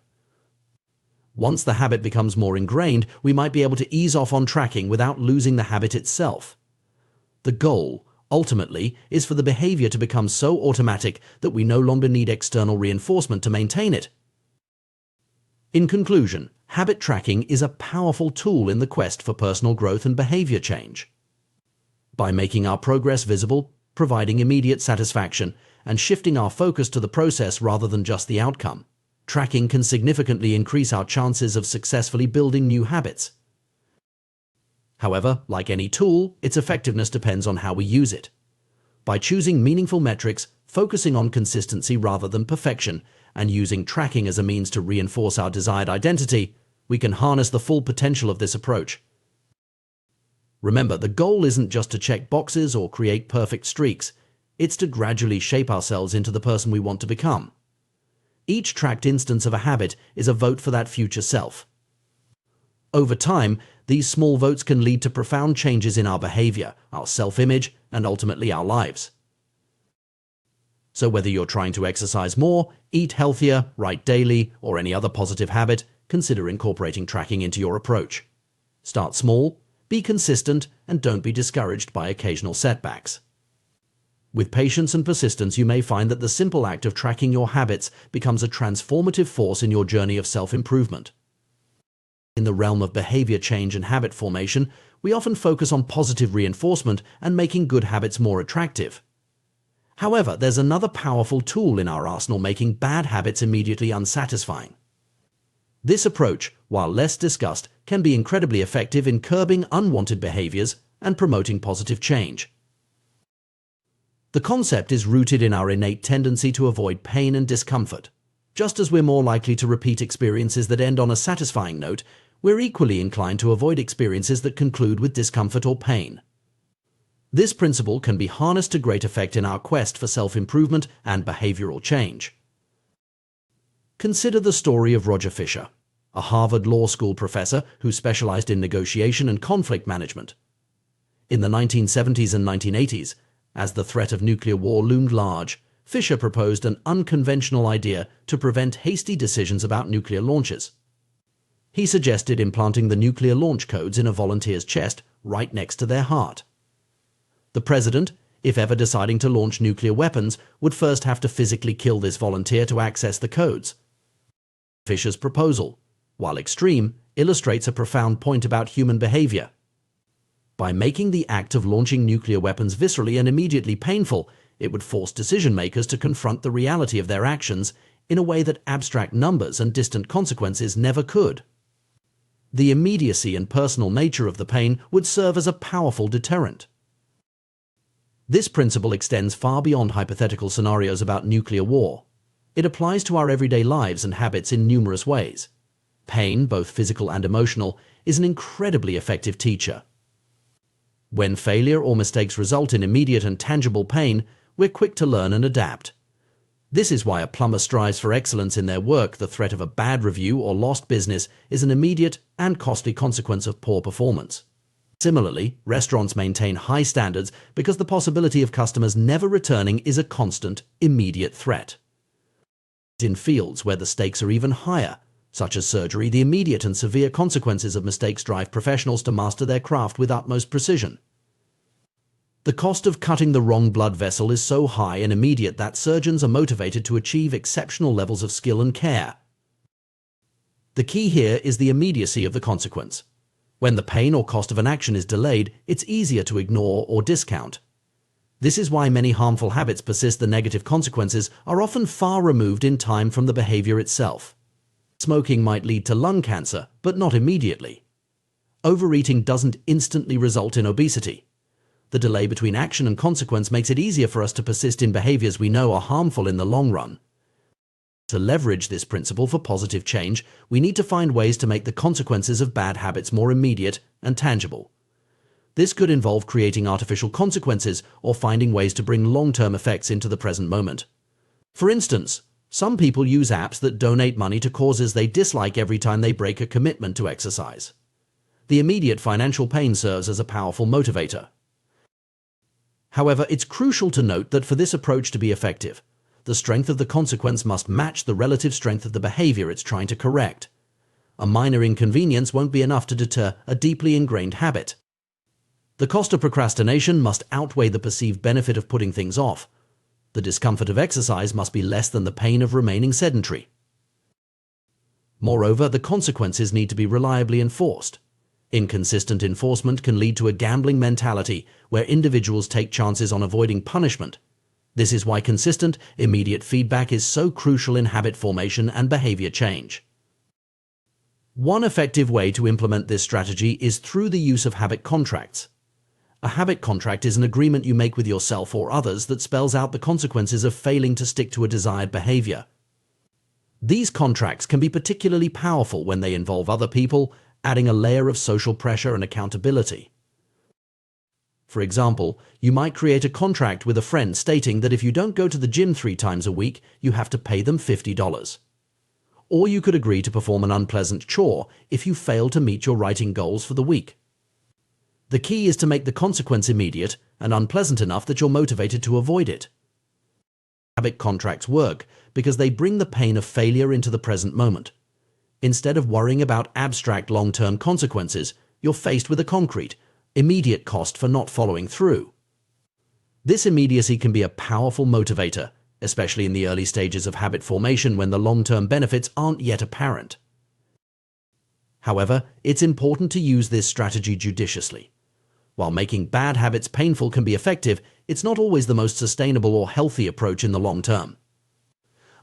Once the habit becomes more ingrained, we might be able to ease off on tracking without losing the habit itself. The goal, ultimately, is for the behavior to become so automatic that we no longer need external reinforcement to maintain it. In conclusion, habit tracking is a powerful tool in the quest for personal growth and behavior change. By making our progress visible, providing immediate satisfaction, and shifting our focus to the process rather than just the outcome, tracking can significantly increase our chances of successfully building new habits. However, like any tool, its effectiveness depends on how we use it. By choosing meaningful metrics, focusing on consistency rather than perfection, and using tracking as a means to reinforce our desired identity, we can harness the full potential of this approach. Remember, the goal isn't just to check boxes or create perfect streaks. It's to gradually shape ourselves into the person we want to become. Each tracked instance of a habit is a vote for that future self. Over time, these small votes can lead to profound changes in our behavior, our self-image, and ultimately our lives. So whether you're trying to exercise more, eat healthier, write daily, or any other positive habit, consider incorporating tracking into your approach. Start small, be consistent, and don't be discouraged by occasional setbacks. With patience and persistence, you may find that the simple act of tracking your habits becomes a transformative force in your journey of self-improvement. In the realm of behavior change and habit formation, we often focus on positive reinforcement and making good habits more attractive. However, there's another powerful tool in our arsenal making bad habits immediately unsatisfying. This approach, while less discussed, can be incredibly effective in curbing unwanted behaviors and promoting positive change. The concept is rooted in our innate tendency to avoid pain and discomfort. Just as we're more likely to repeat experiences that end on a satisfying note, we're equally inclined to avoid experiences that conclude with discomfort or pain. This principle can be harnessed to great effect in our quest for self-improvement and behavioral change. Consider the story of Roger Fisher, a Harvard Law School professor who specialized in negotiation and conflict management. In the 1970s and 1980s, as the threat of nuclear war loomed large, Fisher proposed an unconventional idea to prevent hasty decisions about nuclear launches. He suggested implanting the nuclear launch codes in a volunteer's chest right next to their heart. The president, if ever deciding to launch nuclear weapons, would first have to physically kill this volunteer to access the codes. Fisher's proposal, while extreme, illustrates a profound point about human behavior. By making the act of launching nuclear weapons viscerally and immediately painful, it would force decision-makers to confront the reality of their actions in a way that abstract numbers and distant consequences never could. The immediacy and personal nature of the pain would serve as a powerful deterrent. This principle extends far beyond hypothetical scenarios about nuclear war. It applies to our everyday lives and habits in numerous ways. Pain, both physical and emotional, is an incredibly effective teacher. When failure or mistakes result in immediate and tangible pain, we're quick to learn and adapt. This is why a plumber strives for excellence in their work. The threat of a bad review or lost business is an immediate and costly consequence of poor performance. Similarly, restaurants maintain high standards because the possibility of customers never returning is a constant, immediate threat. In fields where the stakes are even higher, such as surgery, the immediate and severe consequences of mistakes drive professionals to master their craft with utmost precision. The cost of cutting the wrong blood vessel is so high and immediate that surgeons are motivated to achieve exceptional levels of skill and care. The key here is the immediacy of the consequence. When the pain or cost of an action is delayed, it's easier to ignore or discount. This is why many harmful habits persist. The negative consequences are often far removed in time from the behavior itself. Smoking might lead to lung cancer, but not immediately. Overeating doesn't instantly result in obesity. The delay between action and consequence makes it easier for us to persist in behaviors we know are harmful in the long run. To leverage this principle for positive change, we need to find ways to make the consequences of bad habits more immediate and tangible. This could involve creating artificial consequences or finding ways to bring long-term effects into the present moment. For instance, some people use apps that donate money to causes they dislike every time they break a commitment to exercise. The immediate financial pain serves as a powerful motivator. However, it's crucial to note that for this approach to be effective, the strength of the consequence must match the relative strength of the behavior it's trying to correct. A minor inconvenience won't be enough to deter a deeply ingrained habit. The cost of procrastination must outweigh the perceived benefit of putting things off. The discomfort of exercise must be less than the pain of remaining sedentary. Moreover, the consequences need to be reliably enforced. Inconsistent enforcement can lead to a gambling mentality where individuals take chances on avoiding punishment. This is why consistent, immediate feedback is so crucial in habit formation and behavior change. One effective way to implement this strategy is through the use of habit contracts. A habit contract is an agreement you make with yourself or others that spells out the consequences of failing to stick to a desired behavior. These contracts can be particularly powerful when they involve other people, adding a layer of social pressure and accountability. For example, you might create a contract with a friend stating that if you don't go to the gym 3 times a week, you have to pay them $50. or you could agree to perform an unpleasant chore if you fail to meet your writing goals for the week. The key is to make the consequence immediate and unpleasant enough that you're motivated to avoid it. Habit contracts work because they bring the pain of failure into the present moment. Instead of worrying about abstract long-term consequences, you're faced with a concrete, immediate cost for not following through. This immediacy can be a powerful motivator, especially in the early stages of habit formation when the long-term benefits aren't yet apparent. However, it's important to use this strategy judiciously. While making bad habits painful can be effective, it's not always the most sustainable or healthy approach in the long term.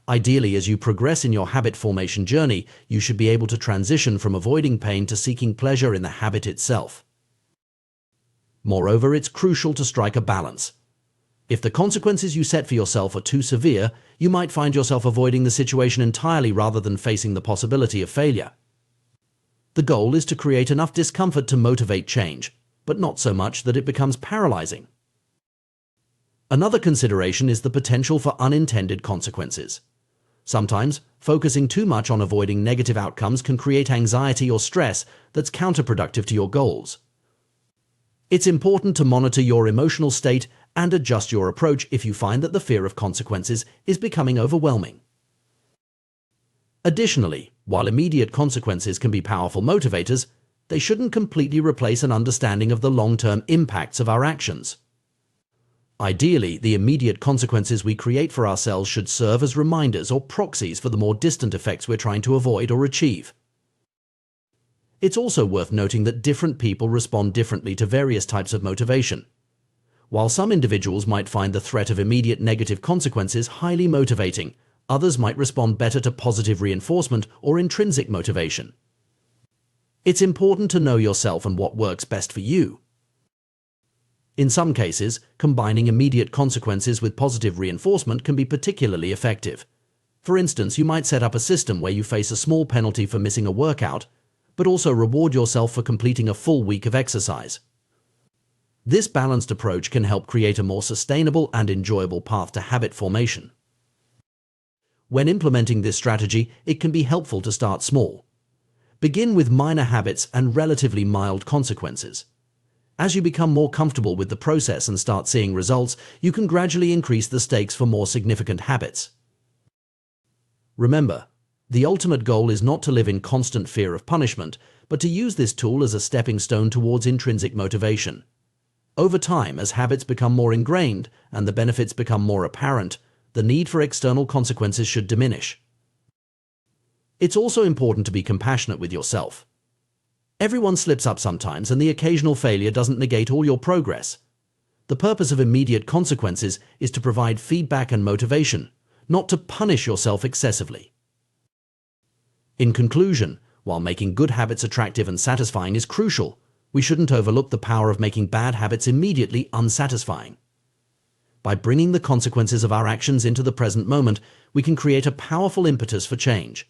Ideally, as you progress in your habit formation journey, you should be able to transition from avoiding pain to seeking pleasure in the habit itself. Moreover, it's crucial to strike a balance. If the consequences you set for yourself are too severe, you might find yourself avoiding the situation entirely rather than facing the possibility of failure. The goal is to create enough discomfort to motivate change, but not so much that it becomes paralyzing. Another consideration is the potential for unintended consequences. Sometimes, focusing too much on avoiding negative outcomes can create anxiety or stress that's counterproductive to your goals. It's important to monitor your emotional state and adjust your approach if you find that the fear of consequences is becoming overwhelming. Additionally, while immediate consequences can be powerful motivators, they shouldn't completely replace an understanding of the long-term impacts of our actions. Ideally, the immediate consequences we create for ourselves should serve as reminders or proxies for the more distant effects we're trying to avoid or achieve. It's also worth noting that different people respond differently to various types of motivation. While some individuals might find the threat of immediate negative consequences highly motivating, others might respond better to positive reinforcement or intrinsic motivation. It's important to know yourself and what works best for you. In some cases, combining immediate consequences with positive reinforcement can be particularly effective. For instance, you might set up a system where you face a small penalty for missing a workout, but also reward yourself for completing a full week of exercise. This balanced approach can help create a more sustainable and enjoyable path to habit formation. When implementing this strategy, it can be helpful to start small. Begin with minor habits and relatively mild consequences. As you become more comfortable with the process and start seeing results, you can gradually increase the stakes for more significant habits. Remember, the ultimate goal is not to live in constant fear of punishment, but to use this tool as a stepping stone towards intrinsic motivation. Over time, as habits become more ingrained and the benefits become more apparent, the need for external consequences should diminish. It's also important to be compassionate with yourself. Everyone slips up sometimes, and the occasional failure doesn't negate all your progress. The purpose of immediate consequences is to provide feedback and motivation, not to punish yourself excessively. In conclusion, while making good habits attractive and satisfying is crucial, we shouldn't overlook the power of making bad habits immediately unsatisfying. By bringing the consequences of our actions into the present moment, we can create a powerful impetus for change.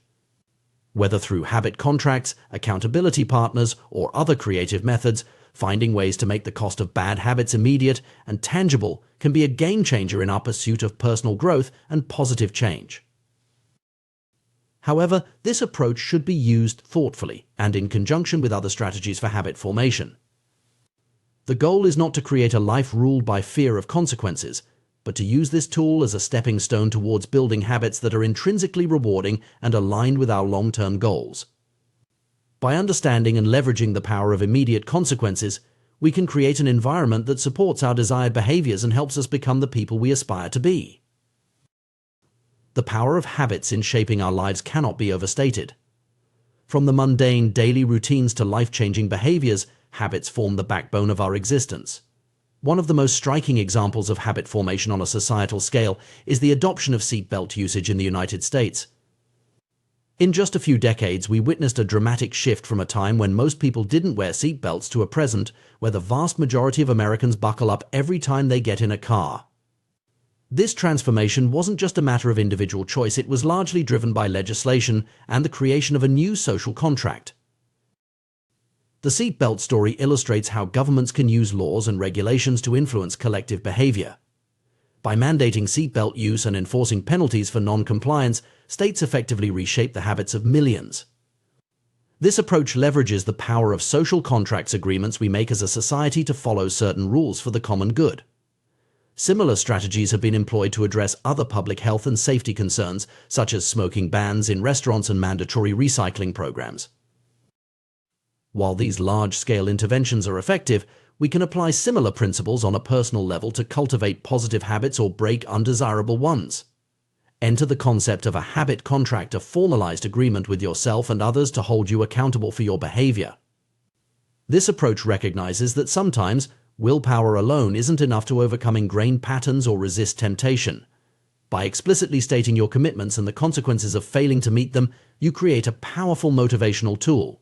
Whether through habit contracts, accountability partners, or other creative methods, finding ways to make the cost of bad habits immediate and tangible can be a game changer in our pursuit of personal growth and positive change. However, this approach should be used thoughtfully and in conjunction with other strategies for habit formation. The goal is not to create a life ruled by fear of consequences, but to use this tool as a stepping stone towards building habits that are intrinsically rewarding and aligned with our long-term goals. By understanding and leveraging the power of immediate consequences, we can create an environment that supports our desired behaviors and helps us become the people we aspire to be. The power of habits in shaping our lives cannot be overstated. From the mundane daily routines to life-changing behaviors, habits form the backbone of our existence. One of the most striking examples of habit formation on a societal scale is the adoption of seatbelt usage in the United States. In just a few decades, we witnessed a dramatic shift from a time when most people didn't wear seatbelts to a present where the vast majority of Americans buckle up every time they get in a car. This transformation wasn't just a matter of individual choice, it was largely driven by legislation and the creation of a new social contract. The seatbelt story illustrates how governments can use laws and regulations to influence collective behavior. By mandating seatbelt use and enforcing penalties for non-compliance, states effectively reshape the habits of millions. This approach leverages the power of social contracts agreements we make as a society to follow certain rules for the common good. Similar strategies have been employed to address other public health and safety concerns, such as smoking bans in restaurants and mandatory recycling programs. While these large-scale interventions are effective, we can apply similar principles on a personal level to cultivate positive habits or break undesirable ones. Enter the concept of a habit contract, a formalized agreement with yourself and others to hold you accountable for your behavior. This approach recognizes that sometimes willpower alone isn't enough to overcome ingrained patterns or resist temptation. By explicitly stating your commitments and the consequences of failing to meet them, you create a powerful motivational tool.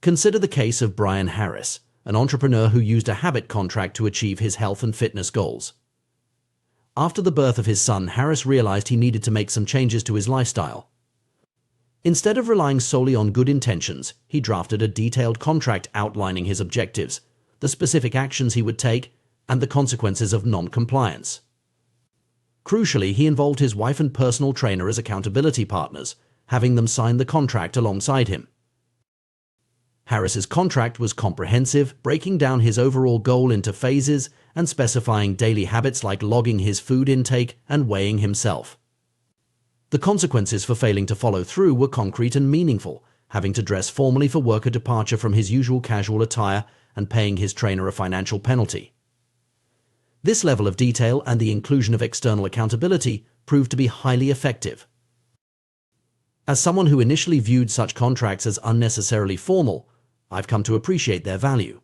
Consider the case of Brian Harris, an entrepreneur who used a habit contract to achieve his health and fitness goals. After the birth of his son, Harris realized he needed to make some changes to his lifestyle. Instead of relying solely on good intentions, he drafted a detailed contract outlining his objectives, the specific actions he would take, and the consequences of non-compliance. Crucially, he involved his wife and personal trainer as accountability partners, having them sign the contract alongside him. Harris's contract was comprehensive, breaking down his overall goal into phases and specifying daily habits like logging his food intake and weighing himself. The consequences for failing to follow through were concrete and meaningful, having to dress formally for work, a departure from his usual casual attire, and paying his trainer a financial penalty. This level of detail and the inclusion of external accountability proved to be highly effective. As someone who initially viewed such contracts as unnecessarily formal, I've come to appreciate their value.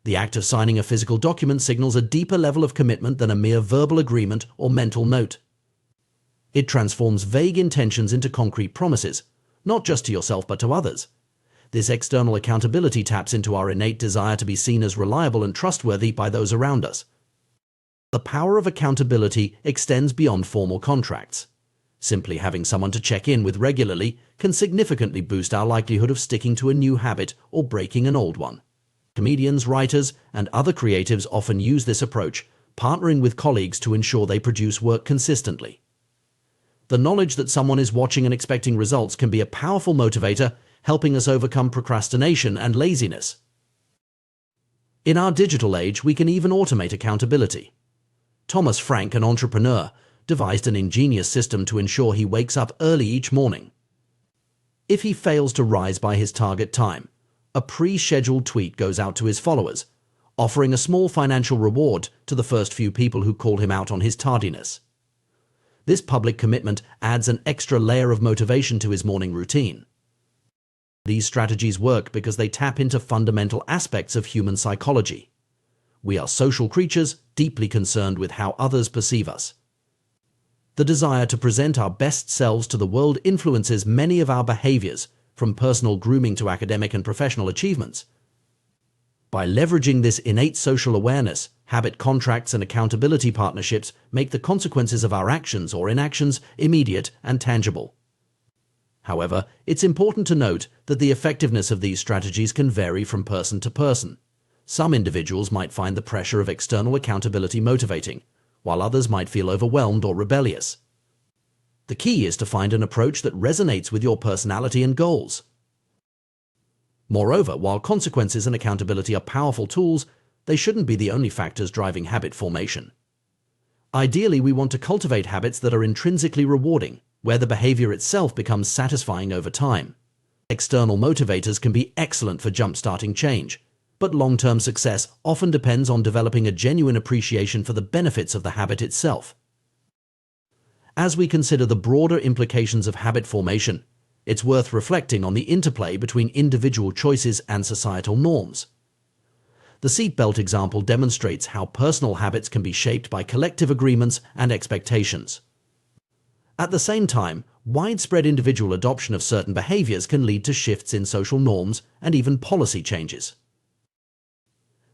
The act of signing a physical document signals a deeper level of commitment than a mere verbal agreement or mental note. It transforms vague intentions into concrete promises, not just to yourself but to others. This external accountability taps into our innate desire to be seen as reliable and trustworthy by those around us. The power of accountability extends beyond formal contracts. Simply having someone to check in with regularly can significantly boost our likelihood of sticking to a new habit or breaking an old one. Comedians, writers, and other creatives often use this approach, partnering with colleagues to ensure they produce work consistently. The knowledge that someone is watching and expecting results can be a powerful motivator, helping us overcome procrastination and laziness. In our digital age, we can even automate accountability. Thomas Frank, an entrepreneur, devised an ingenious system to ensure he wakes up early each morning. If he fails to rise by his target time, a pre-scheduled tweet goes out to his followers, offering a small financial reward to the first few people who call him out on his tardiness. This public commitment adds an extra layer of motivation to his morning routine. These strategies work because they tap into fundamental aspects of human psychology. We are social creatures, deeply concerned with how others perceive us. The desire to present our best selves to the world influences many of our behaviors, from personal grooming to academic and professional achievements. By leveraging this innate social awareness, habit contracts and accountability partnerships make the consequences of our actions or inactions immediate and tangible. However, it's important to note that the effectiveness of these strategies can vary from person to person. Some individuals might find the pressure of external accountability motivating, while others might feel overwhelmed or rebellious. The key is to find an approach that resonates with your personality and goals. Moreover, while consequences and accountability are powerful tools, they shouldn't be the only factors driving habit formation. Ideally, we want to cultivate habits that are intrinsically rewarding, where the behavior itself becomes satisfying over time. External motivators can be excellent for jump-starting change, but long-term success often depends on developing a genuine appreciation for the benefits of the habit itself. As we consider the broader implications of habit formation, it's worth reflecting on the interplay between individual choices and societal norms. The seatbelt example demonstrates how personal habits can be shaped by collective agreements and expectations. At the same time, widespread individual adoption of certain behaviors can lead to shifts in social norms and even policy changes.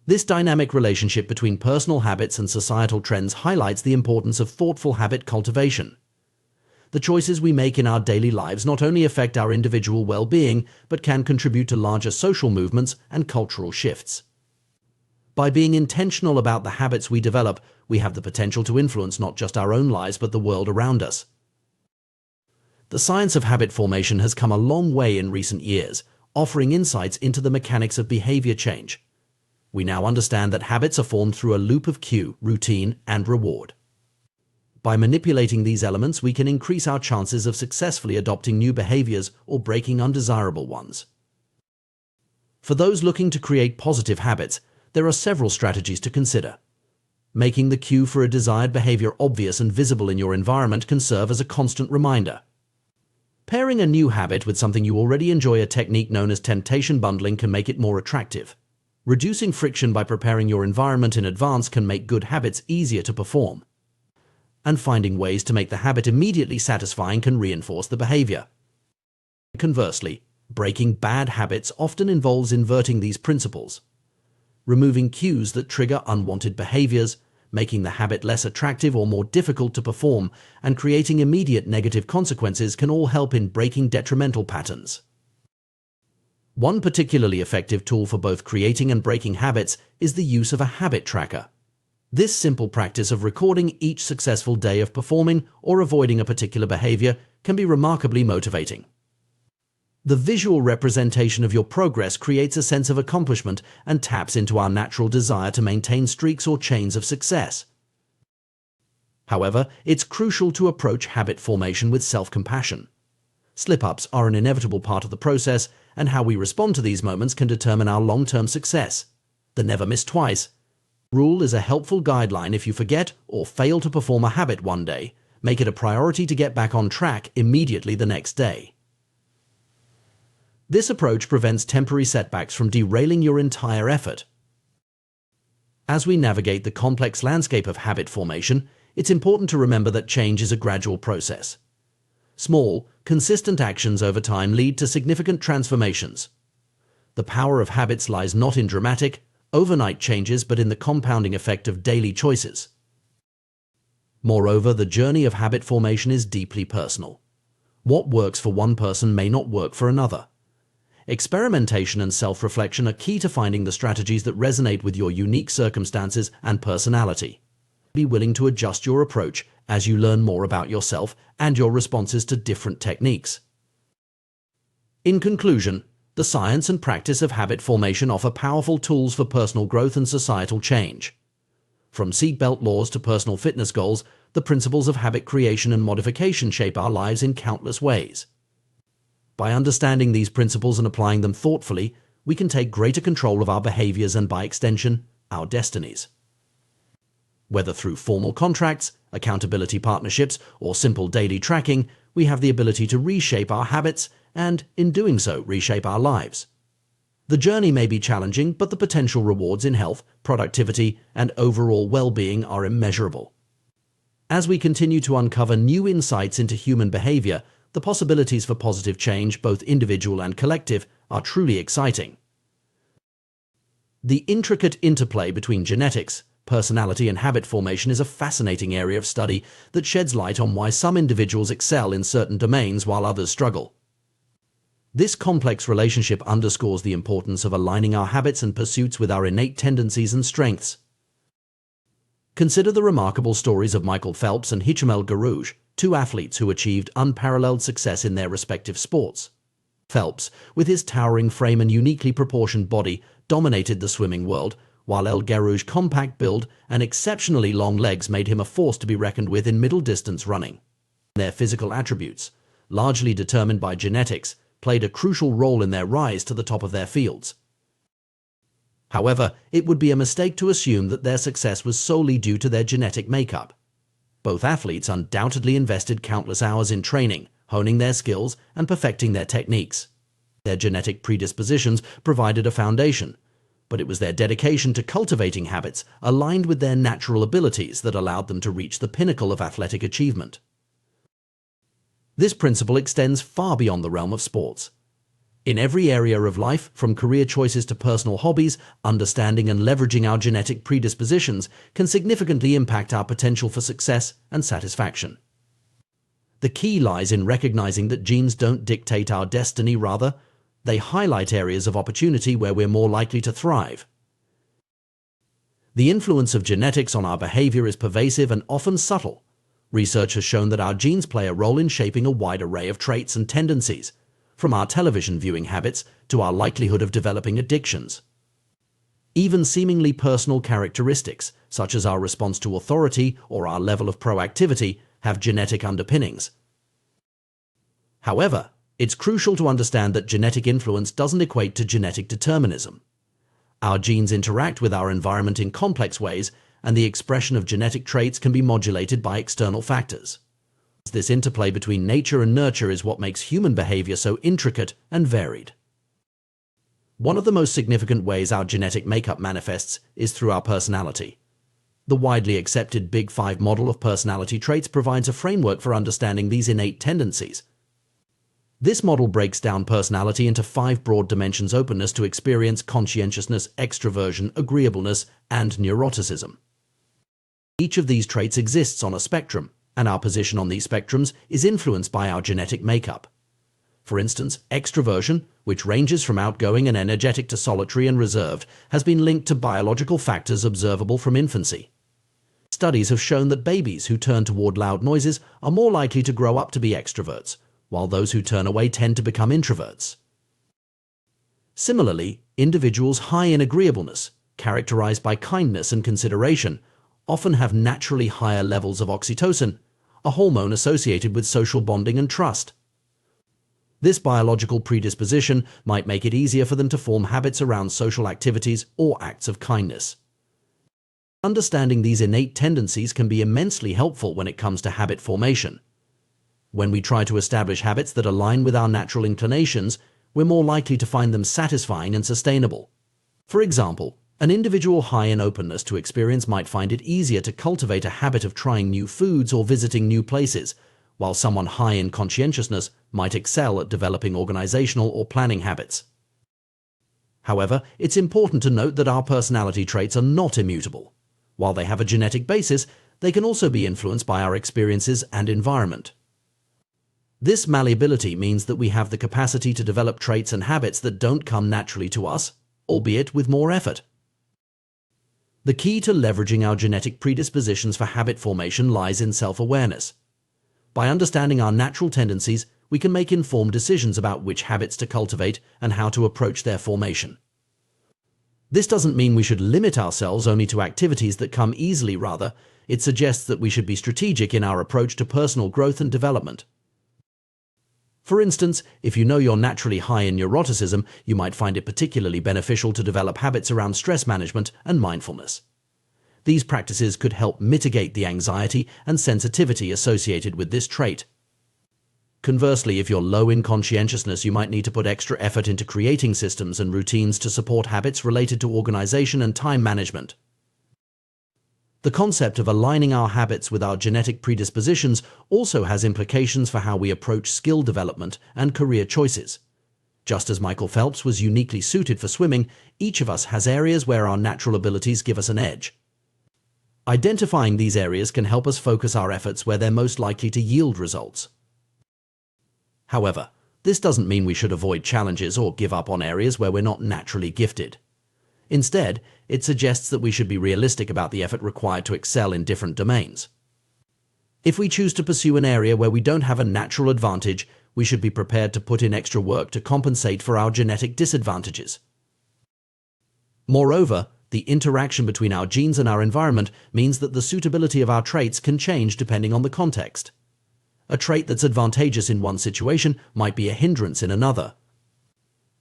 This dynamic relationship between personal habits and societal trends highlights the importance of thoughtful habit cultivation. The choices we make in our daily lives not only affect our individual well-being, but can contribute to larger social movements and cultural shifts. By being intentional about the habits we develop, we have the potential to influence not just our own lives but the world around us. The science of habit formation has come a long way in recent years, offering insights into the mechanics of behavior change. We now understand that habits are formed through a loop of cue, routine, and reward. By manipulating these elements, we can increase our chances of successfully adopting new behaviors or breaking undesirable ones. For those looking to create positive habits, there are several strategies to consider. Making the cue for a desired behavior obvious and visible in your environment can serve as a constant reminder. Pairing a new habit with something you already enjoy, a technique known as temptation bundling, can make it more attractive. Reducing friction by preparing your environment in advance can make good habits easier to perform. And finding ways to make the habit immediately satisfying can reinforce the behavior. Conversely, breaking bad habits often involves inverting these principles. Removing cues that trigger unwanted behaviors, making the habit less attractive or more difficult to perform, and creating immediate negative consequences can all help in breaking detrimental patterns. One particularly effective tool for both creating and breaking habits is the use of a habit tracker. This simple practice of recording each successful day of performing or avoiding a particular behavior can be remarkably motivating. The visual representation of your progress creates a sense of accomplishment and taps into our natural desire to maintain streaks or chains of success. However, it's crucial to approach habit formation with self-compassion. Slip-ups are an inevitable part of the process, and how we respond to these moments can determine our long-term success. The never miss twice rule is a helpful guideline. If you forget or fail to perform a habit one day, make it a priority to get back on track immediately the next day. This approach prevents temporary setbacks from derailing your entire effort. As we navigate the complex landscape of habit formation, it's important to remember that change is a gradual process. Small, consistent actions over time lead to significant transformations. The power of habits lies not in dramatic, overnight changes but in the compounding effect of daily choices. Moreover, the journey of habit formation is deeply personal. What works for one person may not work for another. Experimentation and self-reflection are key to finding the strategies that resonate with your unique circumstances and personality. Be willing to adjust your approach as you learn more about yourself and your responses to different techniques. In conclusion, the science and practice of habit formation offer powerful tools for personal growth and societal change. From seatbelt laws to personal fitness goals, the principles of habit creation and modification shape our lives in countless ways. By understanding these principles and applying them thoughtfully, we can take greater control of our behaviors and, by extension, our destinies. Whether through formal contracts, accountability partnerships, or simple daily tracking, we have the ability to reshape our habits and, in doing so, reshape our lives. The journey may be challenging, but the potential rewards in health, productivity, and overall well-being are immeasurable. As we continue to uncover new insights into human behavior, the possibilities for positive change, both individual and collective, are truly exciting. The intricate interplay between genetics, personality, and habit formation is a fascinating area of study that sheds light on why some individuals excel in certain domains while others struggle. This complex relationship underscores the importance of aligning our habits and pursuits with our innate tendencies and strengths. Consider the remarkable stories of Michael Phelps and Hicham Garouge, two athletes who achieved unparalleled success in their respective sports. Phelps, with his towering frame and uniquely proportioned body, dominated the swimming world, while El Garouge's compact build and exceptionally long legs made him a force to be reckoned with in middle-distance running. Their physical attributes, largely determined by genetics, played a crucial role in their rise to the top of their fields. However, it would be a mistake to assume that their success was solely due to their genetic makeup. Both athletes undoubtedly invested countless hours in training, honing their skills, and perfecting their techniques. Their genetic predispositions provided a foundation, but it was their dedication to cultivating habits aligned with their natural abilities that allowed them to reach the pinnacle of athletic achievement. This principle extends far beyond the realm of sports. In every area of life, from career choices to personal hobbies, understanding and leveraging our genetic predispositions can significantly impact our potential for success and satisfaction. The key lies in recognizing that genes don't dictate our destiny, rather, they highlight areas of opportunity where we're more likely to thrive. The influence of genetics on our behavior is pervasive and often subtle. Research has shown that our genes play a role in shaping a wide array of traits and tendencies, from our television viewing habits to our likelihood of developing addictions. Even seemingly personal characteristics, such as our response to authority or our level of proactivity, have genetic underpinnings. However, it's crucial to understand that genetic influence doesn't equate to genetic determinism. Our genes interact with our environment in complex ways, and the expression of genetic traits can be modulated by external factors. This interplay between nature and nurture is what makes human behavior so intricate and varied. One of the most significant ways our genetic makeup manifests is through our personality. The widely accepted Big Five model of personality traits provides a framework for understanding these innate tendencies. This model breaks down personality into 5 broad dimensions: openness to experience, conscientiousness, extroversion, agreeableness, and neuroticism. Each of these traits exists on a spectrum, and our position on these spectrums is influenced by our genetic makeup. For instance, extroversion, which ranges from outgoing and energetic to solitary and reserved, has been linked to biological factors observable from infancy. Studies have shown that babies who turn toward loud noises are more likely to grow up to be extroverts, while those who turn away tend to become introverts. Similarly, individuals high in agreeableness, characterized by kindness and consideration, often have naturally higher levels of oxytocin, a hormone associated with social bonding and trust. This biological predisposition might make it easier for them to form habits around social activities or acts of kindness. Understanding these innate tendencies can be immensely helpful when it comes to habit formation. When we try to establish habits that align with our natural inclinations, we're more likely to find them satisfying and sustainable. For example, an individual high in openness to experience might find it easier to cultivate a habit of trying new foods or visiting new places, while someone high in conscientiousness might excel at developing organizational or planning habits. However, it's important to note that our personality traits are not immutable. While they have a genetic basis, they can also be influenced by our experiences and environment. This malleability means that we have the capacity to develop traits and habits that don't come naturally to us, albeit with more effort. The key to leveraging our genetic predispositions for habit formation lies in self-awareness. By understanding our natural tendencies, we can make informed decisions about which habits to cultivate and how to approach their formation. This doesn't mean we should limit ourselves only to activities that come easily. Rather, it suggests that we should be strategic in our approach to personal growth and development. For instance, if you know you're naturally high in neuroticism, you might find it particularly beneficial to develop habits around stress management and mindfulness. These practices could help mitigate the anxiety and sensitivity associated with this trait. Conversely, if you're low in conscientiousness, you might need to put extra effort into creating systems and routines to support habits related to organization and time management. The concept of aligning our habits with our genetic predispositions also has implications for how we approach skill development and career choices. Just as Michael Phelps was uniquely suited for swimming, each of us has areas where our natural abilities give us an edge. Identifying these areas can help us focus our efforts where they're most likely to yield results. However, this doesn't mean we should avoid challenges or give up on areas where we're not naturally gifted. Instead, it suggests that we should be realistic about the effort required to excel in different domains. If we choose to pursue an area where we don't have a natural advantage, we should be prepared to put in extra work to compensate for our genetic disadvantages. Moreover, the interaction between our genes and our environment means that the suitability of our traits can change depending on the context. A trait that's advantageous in one situation might be a hindrance in another.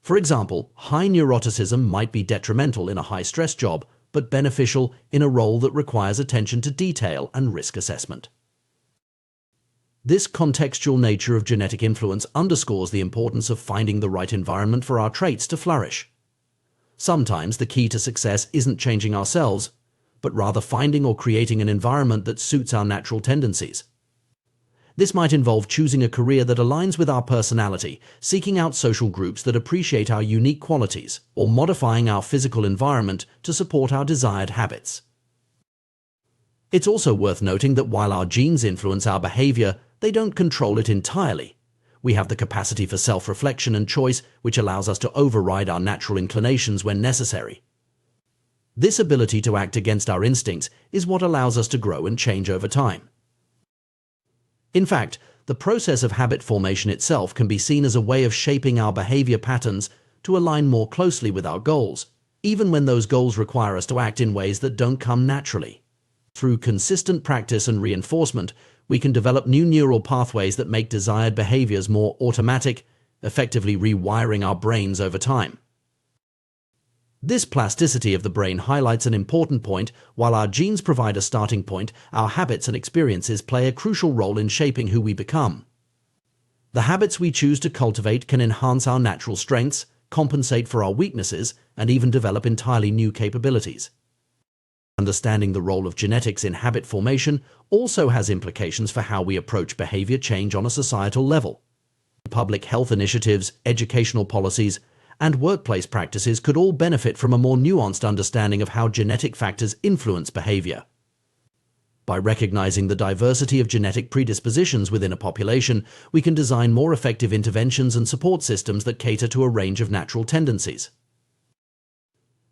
For example, high neuroticism might be detrimental in a high-stress job, but beneficial in a role that requires attention to detail and risk assessment. This contextual nature of genetic influence underscores the importance of finding the right environment for our traits to flourish. Sometimes the key to success isn't changing ourselves, but rather finding or creating an environment that suits our natural tendencies. This might involve choosing a career that aligns with our personality, seeking out social groups that appreciate our unique qualities, or modifying our physical environment to support our desired habits. It's also worth noting that while our genes influence our behavior, they don't control it entirely. We have the capacity for self-reflection and choice, which allows us to override our natural inclinations when necessary. This ability to act against our instincts is what allows us to grow and change over time. In fact, the process of habit formation itself can be seen as a way of shaping our behavior patterns to align more closely with our goals, even when those goals require us to act in ways that don't come naturally. Through consistent practice and reinforcement, we can develop new neural pathways that make desired behaviors more automatic, effectively rewiring our brains over time. This plasticity of the brain highlights an important point. While our genes provide a starting point, our habits and experiences play a crucial role in shaping who we become. The habits we choose to cultivate can enhance our natural strengths, compensate for our weaknesses, and even develop entirely new capabilities. Understanding the role of genetics in habit formation also has implications for how we approach behavior change on a societal level. Public health initiatives, educational policies, and workplace practices could all benefit from a more nuanced understanding of how genetic factors influence behavior. By recognizing the diversity of genetic predispositions within a population, we can design more effective interventions and support systems that cater to a range of natural tendencies.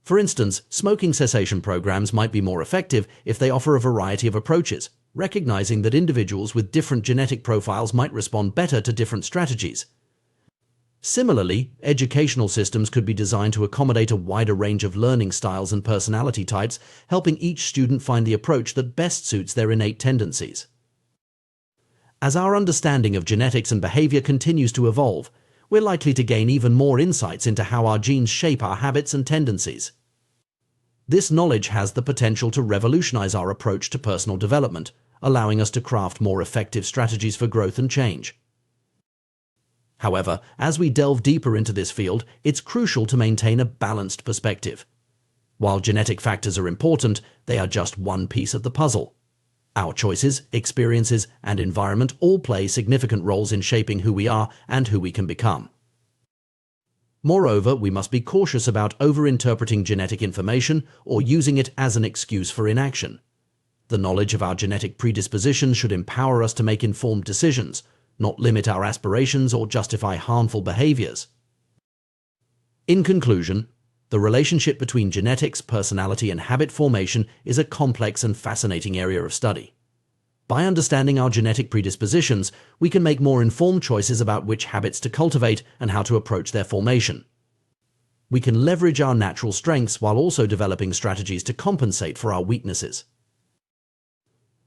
For instance, smoking cessation programs might be more effective if they offer a variety of approaches, recognizing that individuals with different genetic profiles might respond better to different strategies. Similarly, educational systems could be designed to accommodate a wider range of learning styles and personality types, helping each student find the approach that best suits their innate tendencies. As our understanding of genetics and behavior continues to evolve, we're likely to gain even more insights into how our genes shape our habits and tendencies. This knowledge has the potential to revolutionize our approach to personal development, allowing us to craft more effective strategies for growth and change. However, as we delve deeper into this field, it's crucial to maintain a balanced perspective. While genetic factors are important, they are just one piece of the puzzle. Our choices, experiences, and environment all play significant roles in shaping who we are and who we can become. Moreover, we must be cautious about overinterpreting genetic information or using it as an excuse for inaction. The knowledge of our genetic predispositions should empower us to make informed decisions, not limit our aspirations or justify harmful behaviors. In conclusion, the relationship between genetics, personality, and habit formation is a complex and fascinating area of study. By understanding our genetic predispositions, we can make more informed choices about which habits to cultivate and how to approach their formation. We can leverage our natural strengths while also developing strategies to compensate for our weaknesses.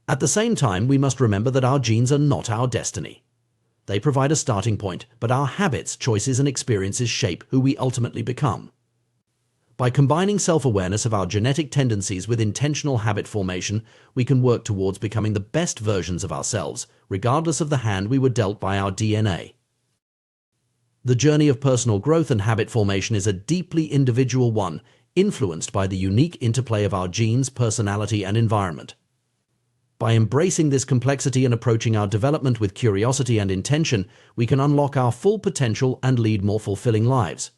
At the same time, we must remember that our genes are not our destiny. They provide a starting point, but our habits, choices, and experiences shape who we ultimately become. By combining self-awareness of our genetic tendencies with intentional habit formation, we can work towards becoming the best versions of ourselves, regardless of the hand we were dealt by our DNA. The journey of personal growth and habit formation is a deeply individual one, influenced by the unique interplay of our genes, personality, and environment. By embracing this complexity and approaching our development with curiosity and intention, we can unlock our full potential and lead more fulfilling lives.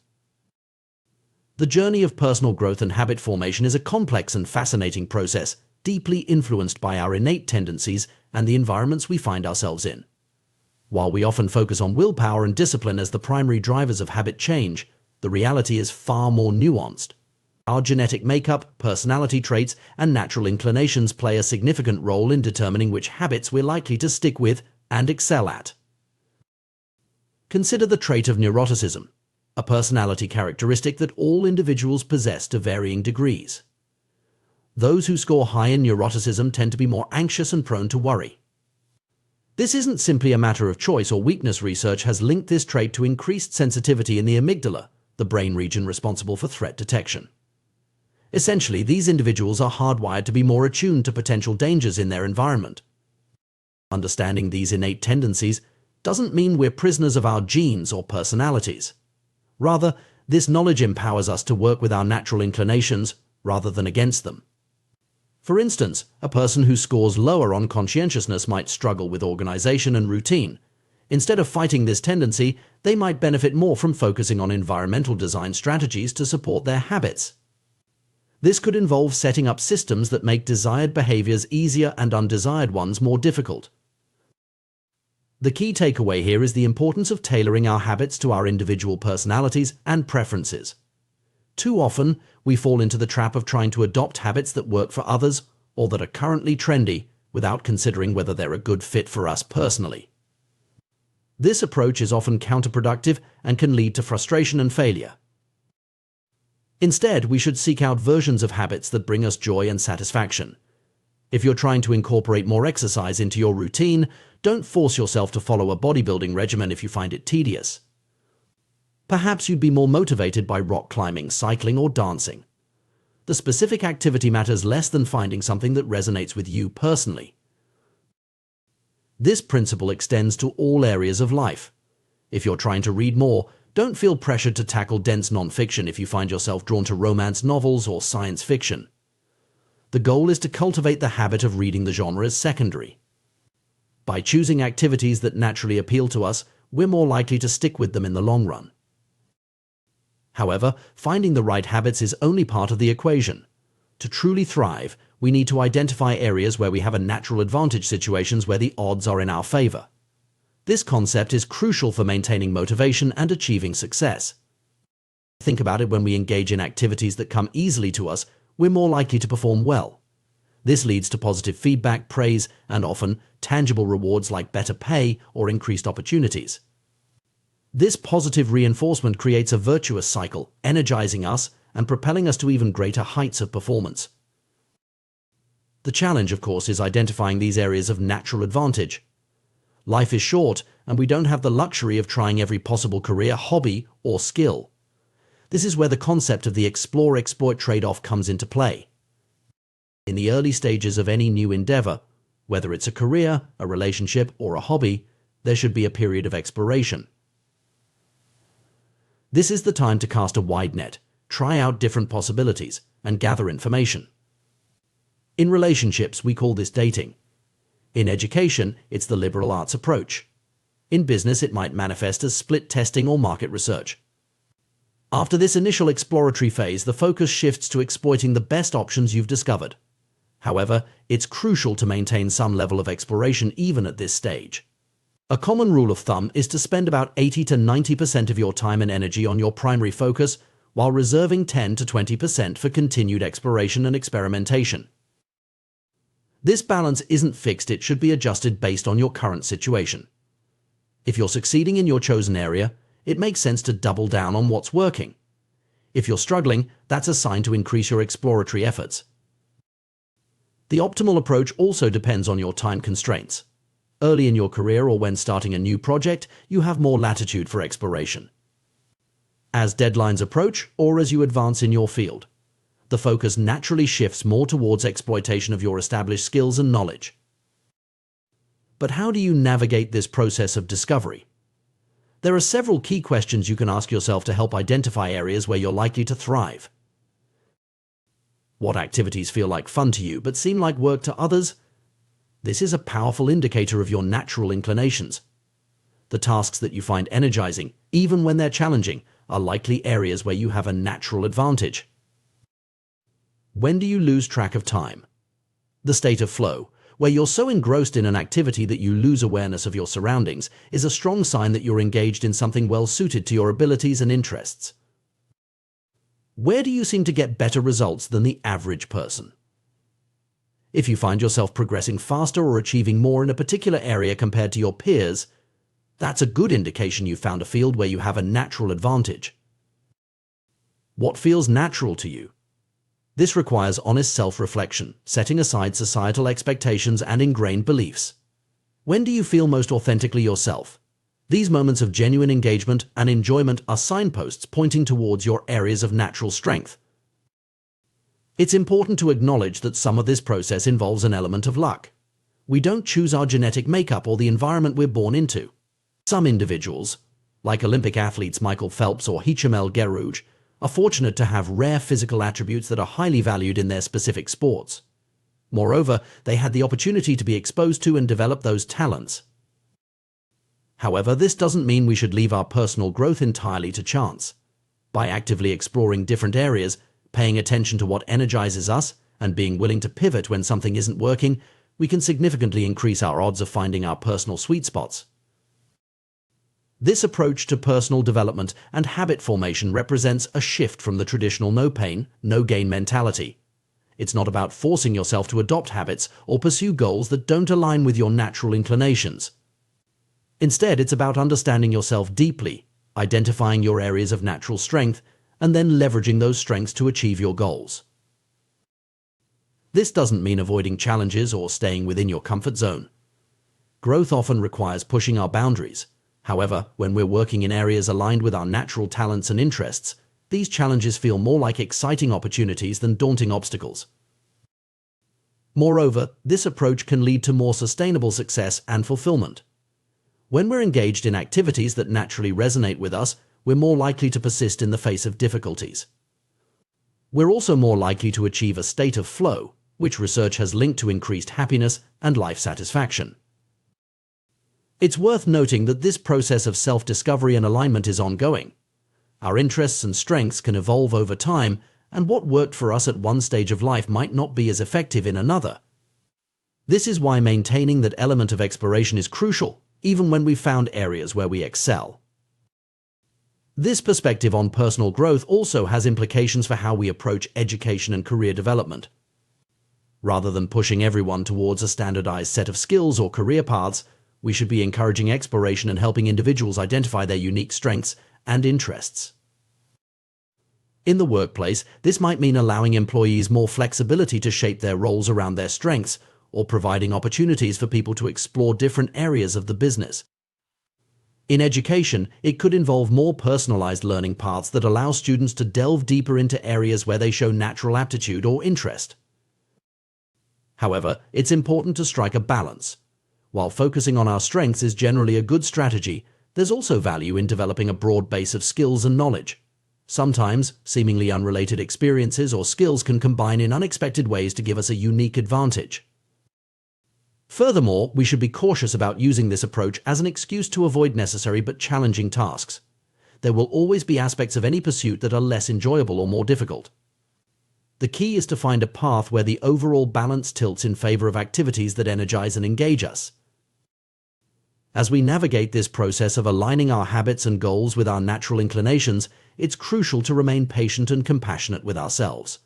The journey of personal growth and habit formation is a complex and fascinating process, deeply influenced by our innate tendencies and the environments we find ourselves in. While we often focus on willpower and discipline as the primary drivers of habit change, the reality is far more nuanced. Our genetic makeup, personality traits, and natural inclinations play a significant role in determining which habits we're likely to stick with and excel at. Consider the trait of neuroticism, a personality characteristic that all individuals possess to varying degrees. Those who score high in neuroticism tend to be more anxious and prone to worry. This isn't simply a matter of choice or weakness. Research has linked this trait to increased sensitivity in the amygdala, the brain region responsible for threat detection. Essentially, these individuals are hardwired to be more attuned to potential dangers in their environment. Understanding these innate tendencies doesn't mean we're prisoners of our genes or personalities. Rather, this knowledge empowers us to work with our natural inclinations rather than against them. For instance, a person who scores lower on conscientiousness might struggle with organization and routine. Instead of fighting this tendency, they might benefit more from focusing on environmental design strategies to support their habits. This could involve setting up systems that make desired behaviors easier and undesired ones more difficult. The key takeaway here is the importance of tailoring our habits to our individual personalities and preferences. Too often, we fall into the trap of trying to adopt habits that work for others or that are currently trendy without considering whether they're a good fit for us personally. This approach is often counterproductive and can lead to frustration and failure. Instead, we should seek out versions of habits that bring us joy and satisfaction. If you're trying to incorporate more exercise into your routine, don't force yourself to follow a bodybuilding regimen if you find it tedious. Perhaps you'd be more motivated by rock climbing, cycling, or dancing. The specific activity matters less than finding something that resonates with you personally. This principle extends to all areas of life. If you're trying to read more, don't feel pressured to tackle dense nonfiction if you find yourself drawn to romance novels or science fiction. The goal is to cultivate the habit of reading the genre as secondary. By choosing activities that naturally appeal to us, we're more likely to stick with them in the long run. However, finding the right habits is only part of the equation. To truly thrive, we need to identify areas where we have a natural advantage, situations where the odds are in our favor. This concept is crucial for maintaining motivation and achieving success. Think about it: when we engage in activities that come easily to us, we're more likely to perform well. This leads to positive feedback, praise, and often tangible rewards like better pay or increased opportunities. This positive reinforcement creates a virtuous cycle, energizing us and propelling us to even greater heights of performance. The challenge, of course, is identifying these areas of natural advantage. Life is short, and we don't have the luxury of trying every possible career, hobby, or skill. This is where the concept of the explore-exploit trade-off comes into play. In the early stages of any new endeavor, whether it's a career, a relationship, or a hobby, there should be a period of exploration. This is the time to cast a wide net, try out different possibilities, and gather information. In relationships, we call this dating. In education, it's the liberal arts approach. In business, it might manifest as split testing or market research. After this initial exploratory phase, the focus shifts to exploiting the best options you've discovered. However, it's crucial to maintain some level of exploration even at this stage. A common rule of thumb is to spend about 80 to 90% of your time and energy on your primary focus, while reserving 10 to 20% for continued exploration and experimentation. This balance isn't fixed, it should be adjusted based on your current situation. If you're succeeding in your chosen area, it makes sense to double down on what's working. If you're struggling, that's a sign to increase your exploratory efforts. The optimal approach also depends on your time constraints. Early in your career or when starting a new project, you have more latitude for exploration. As deadlines approach or as you advance in your field, the focus naturally shifts more towards exploitation of your established skills and knowledge. But how do you navigate this process of discovery? There are several key questions you can ask yourself to help identify areas where you're likely to thrive. What activities feel like fun to you but seem like work to others? This is a powerful indicator of your natural inclinations. The tasks that you find energizing, even when they're challenging, are likely areas where you have a natural advantage. When do you lose track of time? The state of flow, where you're so engrossed in an activity that you lose awareness of your surroundings, is a strong sign that you're engaged in something well suited to your abilities and interests. Where do you seem to get better results than the average person? If you find yourself progressing faster or achieving more in a particular area compared to your peers, that's a good indication you found a field where you have a natural advantage. What feels natural to you? This requires honest self-reflection, setting aside societal expectations and ingrained beliefs. When do you feel most authentically yourself? These moments of genuine engagement and enjoyment are signposts pointing towards your areas of natural strength. It's important to acknowledge that some of this process involves an element of luck. We don't choose our genetic makeup or the environment we're born into. Some individuals, like Olympic athletes Michael Phelps or Hicham Gerouge, are fortunate to have rare physical attributes that are highly valued in their specific sports. Moreover, they had the opportunity to be exposed to and develop those talents. However, this doesn't mean we should leave our personal growth entirely to chance. By actively exploring different areas, paying attention to what energizes us, and being willing to pivot when something isn't working, we can significantly increase our odds of finding our personal sweet spots. This approach to personal development and habit formation represents a shift from the traditional no pain, no gain mentality. It's not about forcing yourself to adopt habits or pursue goals that don't align with your natural inclinations. Instead, it's about understanding yourself deeply, identifying your areas of natural strength, and then leveraging those strengths to achieve your goals. This doesn't mean avoiding challenges or staying within your comfort zone. Growth often requires pushing our boundaries. However, when we're working in areas aligned with our natural talents and interests, these challenges feel more like exciting opportunities than daunting obstacles. Moreover, this approach can lead to more sustainable success and fulfillment. When we're engaged in activities that naturally resonate with us, we're more likely to persist in the face of difficulties. We're also more likely to achieve a state of flow, which research has linked to increased happiness and life satisfaction. It's worth noting that this process of self-discovery and alignment is ongoing. Our interests and strengths can evolve over time, and what worked for us at one stage of life might not be as effective in another. This is why maintaining that element of exploration is crucial, even when we've found areas where we excel. This perspective on personal growth also has implications for how we approach education and career development. Rather than pushing everyone towards a standardized set of skills or career paths, we should be encouraging exploration and helping individuals identify their unique strengths and interests. In the workplace, this might mean allowing employees more flexibility to shape their roles around their strengths, or providing opportunities for people to explore different areas of the business. In education, it could involve more personalized learning paths that allow students to delve deeper into areas where they show natural aptitude or interest. However, it's important to strike a balance. While focusing on our strengths is generally a good strategy, there's also value in developing a broad base of skills and knowledge. Sometimes, seemingly unrelated experiences or skills can combine in unexpected ways to give us a unique advantage. Furthermore, we should be cautious about using this approach as an excuse to avoid necessary but challenging tasks. There will always be aspects of any pursuit that are less enjoyable or more difficult. The key is to find a path where the overall balance tilts in favor of activities that energize and engage us. As we navigate this process of aligning our habits and goals with our natural inclinations, it's crucial to remain patient and compassionate with ourselves.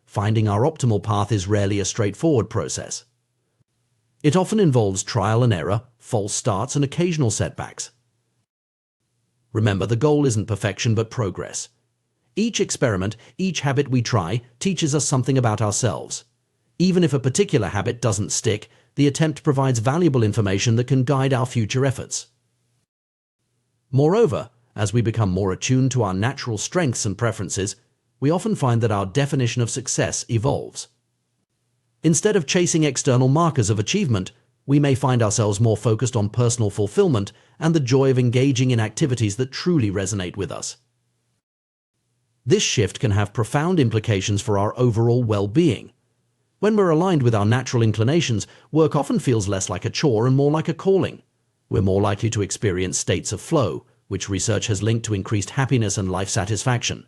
Finding our optimal path is rarely a straightforward process. It often involves trial and error, false starts, and occasional setbacks. Remember, the goal isn't perfection but progress. Each experiment, each habit we try, teaches us something about ourselves. Even if a particular habit doesn't stick, the attempt provides valuable information that can guide our future efforts. Moreover, as we become more attuned to our natural strengths and preferences, we often find that our definition of success evolves. Instead of chasing external markers of achievement, we may find ourselves more focused on personal fulfillment and the joy of engaging in activities that truly resonate with us. This shift can have profound implications for our overall well-being. When we're aligned with our natural inclinations, work often feels less like a chore and more like a calling. We're more likely to experience states of flow, which research has linked to increased happiness and life satisfaction.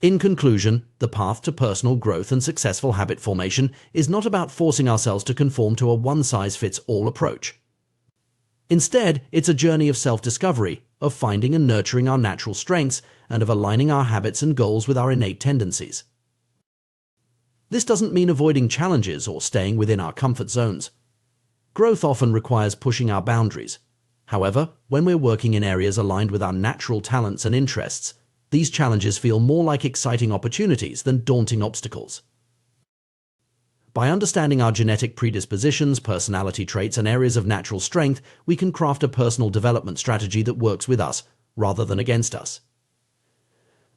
In conclusion, the path to personal growth and successful habit formation is not about forcing ourselves to conform to a one-size-fits-all approach. Instead, it's a journey of self-discovery, of finding and nurturing our natural strengths, and of aligning our habits and goals with our innate tendencies. This doesn't mean avoiding challenges or staying within our comfort zones. Growth often requires pushing our boundaries. However, when we're working in areas aligned with our natural talents and interests, these challenges feel more like exciting opportunities than daunting obstacles. By understanding our genetic predispositions, personality traits, and areas of natural strength, we can craft a personal development strategy that works with us rather than against us.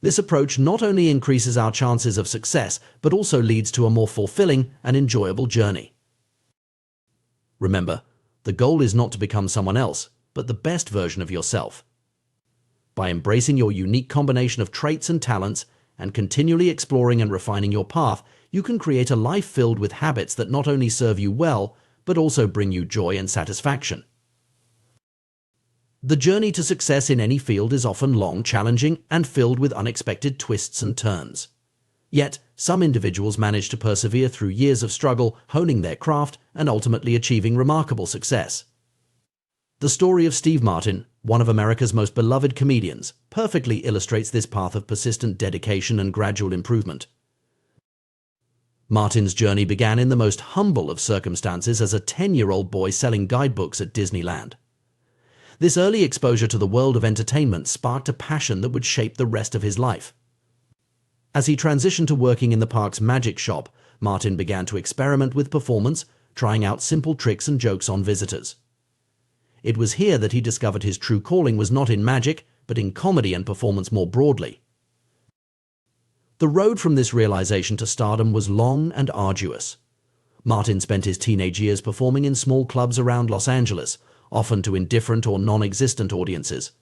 This approach not only increases our chances of success, but also leads to a more fulfilling and enjoyable journey. Remember, the goal is not to become someone else, but the best version of yourself. By embracing your unique combination of traits and talents and continually exploring and refining your path, you can create a life filled with habits that not only serve you well, but also bring you joy and satisfaction. The journey to success in any field is often long, challenging, and filled with unexpected twists and turns. Yet, some individuals manage to persevere through years of struggle, honing their craft, and ultimately achieving remarkable success. The story of Steve Martin, one of America's most beloved comedians, perfectly illustrates this path of persistent dedication and gradual improvement. Martin's journey began in the most humble of circumstances as a 10-year-old boy selling guidebooks at Disneyland. This early exposure to the world of entertainment sparked a passion that would shape the rest of his life. As he transitioned to working in the park's magic shop, Martin began to experiment with performance, trying out simple tricks and jokes on visitors. It was here that he discovered his true calling was not in magic, but in comedy and performance more broadly. The road from this realization to stardom was long and arduous. Martin spent his teenage years performing in small clubs around Los Angeles, often to indifferent or non-existent audiences.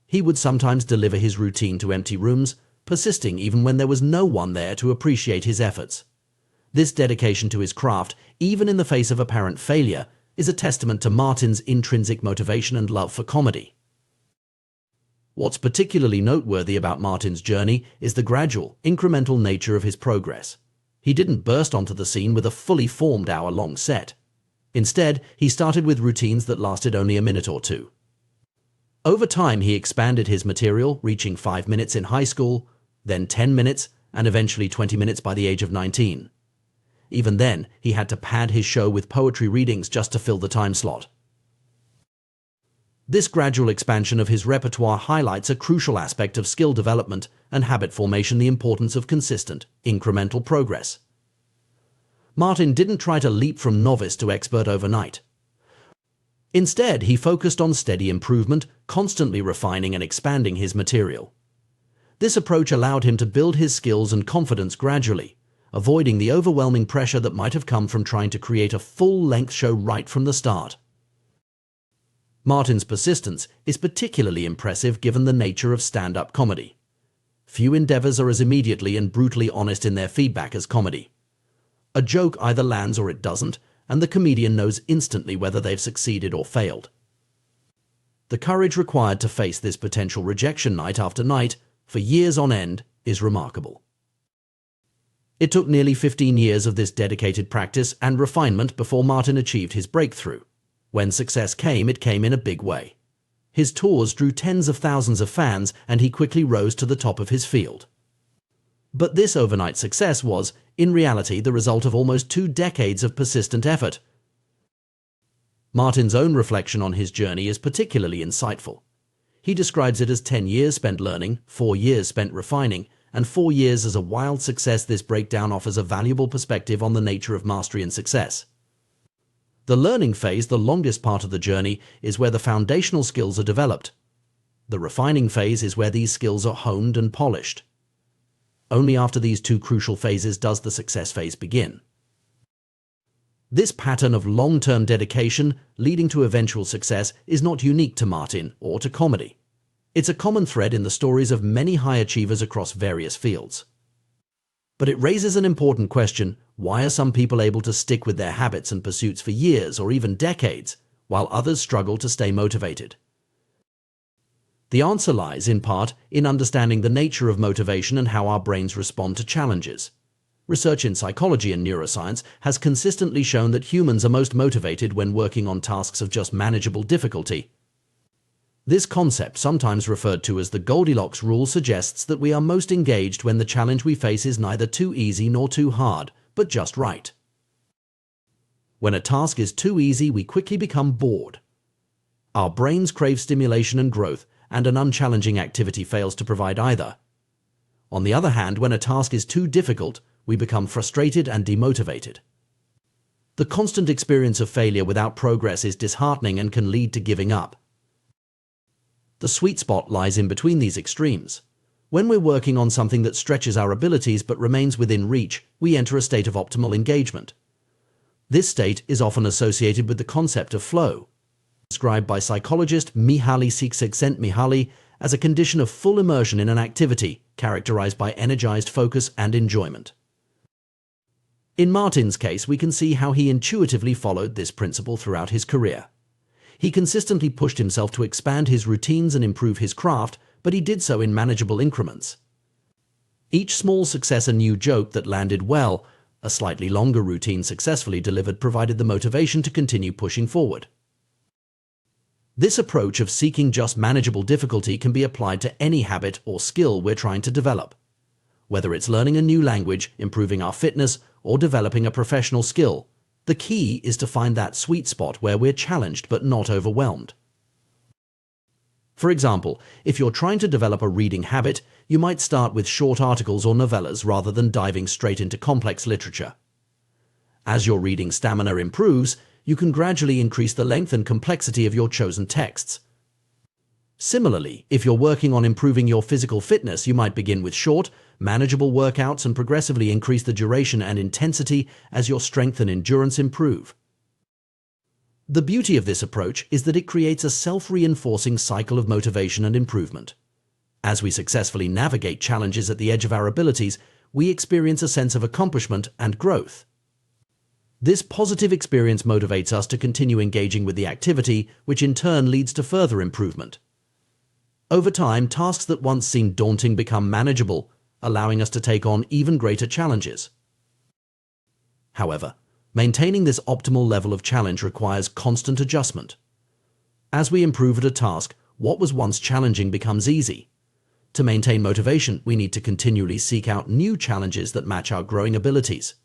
He would sometimes deliver his routine to empty rooms, persisting even when there was no one there to appreciate his efforts. This dedication to his craft, even in the face of apparent failure, is a testament to Martin's intrinsic motivation and love for comedy. What's particularly noteworthy about Martin's journey is the gradual, incremental nature of his progress. He didn't burst onto the scene with a fully formed hour-long set. Instead, he started with routines that lasted only a minute or two. Over time, he expanded his material, reaching 5 minutes in high school, then 10 minutes, and eventually 20 minutes by the age of 19. Even then, he had to pad his show with poetry readings just to fill the time slot. This gradual expansion of his repertoire highlights a crucial aspect of skill development and habit formation: the importance of consistent, incremental progress. Martin didn't try to leap from novice to expert overnight. Instead, he focused on steady improvement, constantly refining and expanding his material. This approach allowed him to build his skills and confidence gradually, avoiding the overwhelming pressure that might have come from trying to create a full-length show right from the start. Martin's persistence is particularly impressive given the nature of stand-up comedy. Few endeavors are as immediately and brutally honest in their feedback as comedy. A joke either lands or it doesn't, and the comedian knows instantly whether they've succeeded or failed. The courage required to face this potential rejection night after night, for years on end, is remarkable. It took nearly 15 years of this dedicated practice and refinement before Martin achieved his breakthrough. When success came, it came in a big way. His tours drew tens of thousands of fans, and he quickly rose to the top of his field. But this overnight success was, in reality, the result of almost 2 decades of persistent effort. Martin's own reflection on his journey is particularly insightful. He describes it as 10 years spent learning, 4 years spent refining, and 4 years as a wild success. This breakdown offers a valuable perspective on the nature of mastery and success. The learning phase, the longest part of the journey, is where the foundational skills are developed. The refining phase is where these skills are honed and polished. Only after these 2 crucial phases does the success phase begin. This pattern of long-term dedication leading to eventual success is not unique to Martin or to comedy. It's a common thread in the stories of many high achievers across various fields. But it raises an important question: why are some people able to stick with their habits and pursuits for years or even decades, while others struggle to stay motivated? The answer lies, in part, in understanding the nature of motivation and how our brains respond to challenges. Research in psychology and neuroscience has consistently shown that humans are most motivated when working on tasks of just manageable difficulty. This concept, sometimes referred to as the Goldilocks rule, suggests that we are most engaged when the challenge we face is neither too easy nor too hard, but just right. When a task is too easy, we quickly become bored. Our brains crave stimulation and growth, and an unchallenging activity fails to provide either. On the other hand, when a task is too difficult, we become frustrated and demotivated. The constant experience of failure without progress is disheartening and can lead to giving up. The sweet spot lies in between these extremes. When we're working on something that stretches our abilities but remains within reach, we enter a state of optimal engagement. This state is often associated with the concept of flow, described by psychologist Mihaly Csikszentmihalyi as a condition of full immersion in an activity characterized by energized focus and enjoyment. In Martin's case, we can see how he intuitively followed this principle throughout his career. He consistently pushed himself to expand his routines and improve his craft, but he did so in manageable increments. Each small success, a new joke that landed well, a slightly longer routine successfully delivered, provided the motivation to continue pushing forward. This approach of seeking just manageable difficulty can be applied to any habit or skill we're trying to develop. Whether it's learning a new language, improving our fitness, or developing a professional skill, the key is to find that sweet spot where we're challenged but not overwhelmed. For example, if you're trying to develop a reading habit, you might start with short articles or novellas rather than diving straight into complex literature. As your reading stamina improves, you can gradually increase the length and complexity of your chosen texts. Similarly, if you're working on improving your physical fitness, you might begin with short, manageable workouts and progressively increase the duration and intensity as your strength and endurance improve. The beauty of this approach is that it creates a self-reinforcing cycle of motivation and improvement. As we successfully navigate challenges at the edge of our abilities, we experience a sense of accomplishment and growth. This positive experience motivates us to continue engaging with the activity, which in turn leads to further improvement. Over time, tasks that once seemed daunting become manageable, allowing us to take on even greater challenges. However, maintaining this optimal level of challenge requires constant adjustment. As we improve at a task, what was once challenging becomes easy. To maintain motivation, we need to continually seek out new challenges that match our growing abilities.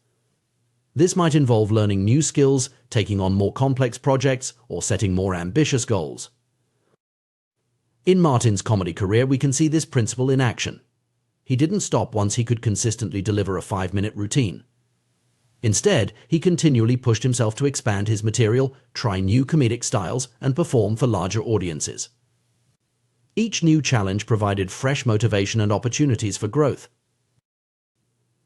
This might involve learning new skills, taking on more complex projects, or setting more ambitious goals. In Martin's comedy career, we can see this principle in action. He didn't stop once he could consistently deliver a 5-minute routine. Instead, he continually pushed himself to expand his material, try new comedic styles, and perform for larger audiences. Each new challenge provided fresh motivation and opportunities for growth.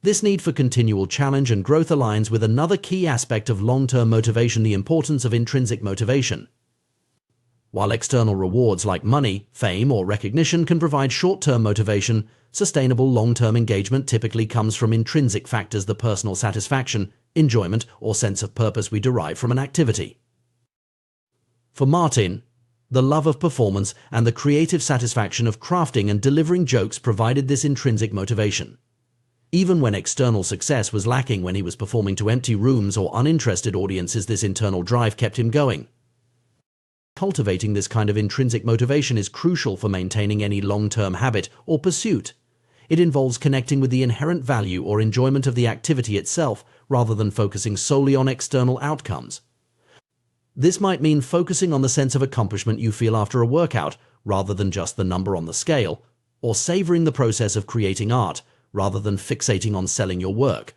This need for continual challenge and growth aligns with another key aspect of long-term motivation: the importance of intrinsic motivation. While external rewards like money, fame, or recognition can provide short-term motivation, sustainable long-term engagement typically comes from intrinsic factors: the personal satisfaction, enjoyment, or sense of purpose we derive from an activity. For Martin, the love of performance and the creative satisfaction of crafting and delivering jokes provided this intrinsic motivation. Even when external success was lacking, when he was performing to empty rooms or uninterested audiences, this internal drive kept him going. Cultivating this kind of intrinsic motivation is crucial for maintaining any long-term habit or pursuit. It involves connecting with the inherent value or enjoyment of the activity itself rather than focusing solely on external outcomes. This might mean focusing on the sense of accomplishment you feel after a workout rather than just the number on the scale, or savoring the process of creating art rather than fixating on selling your work.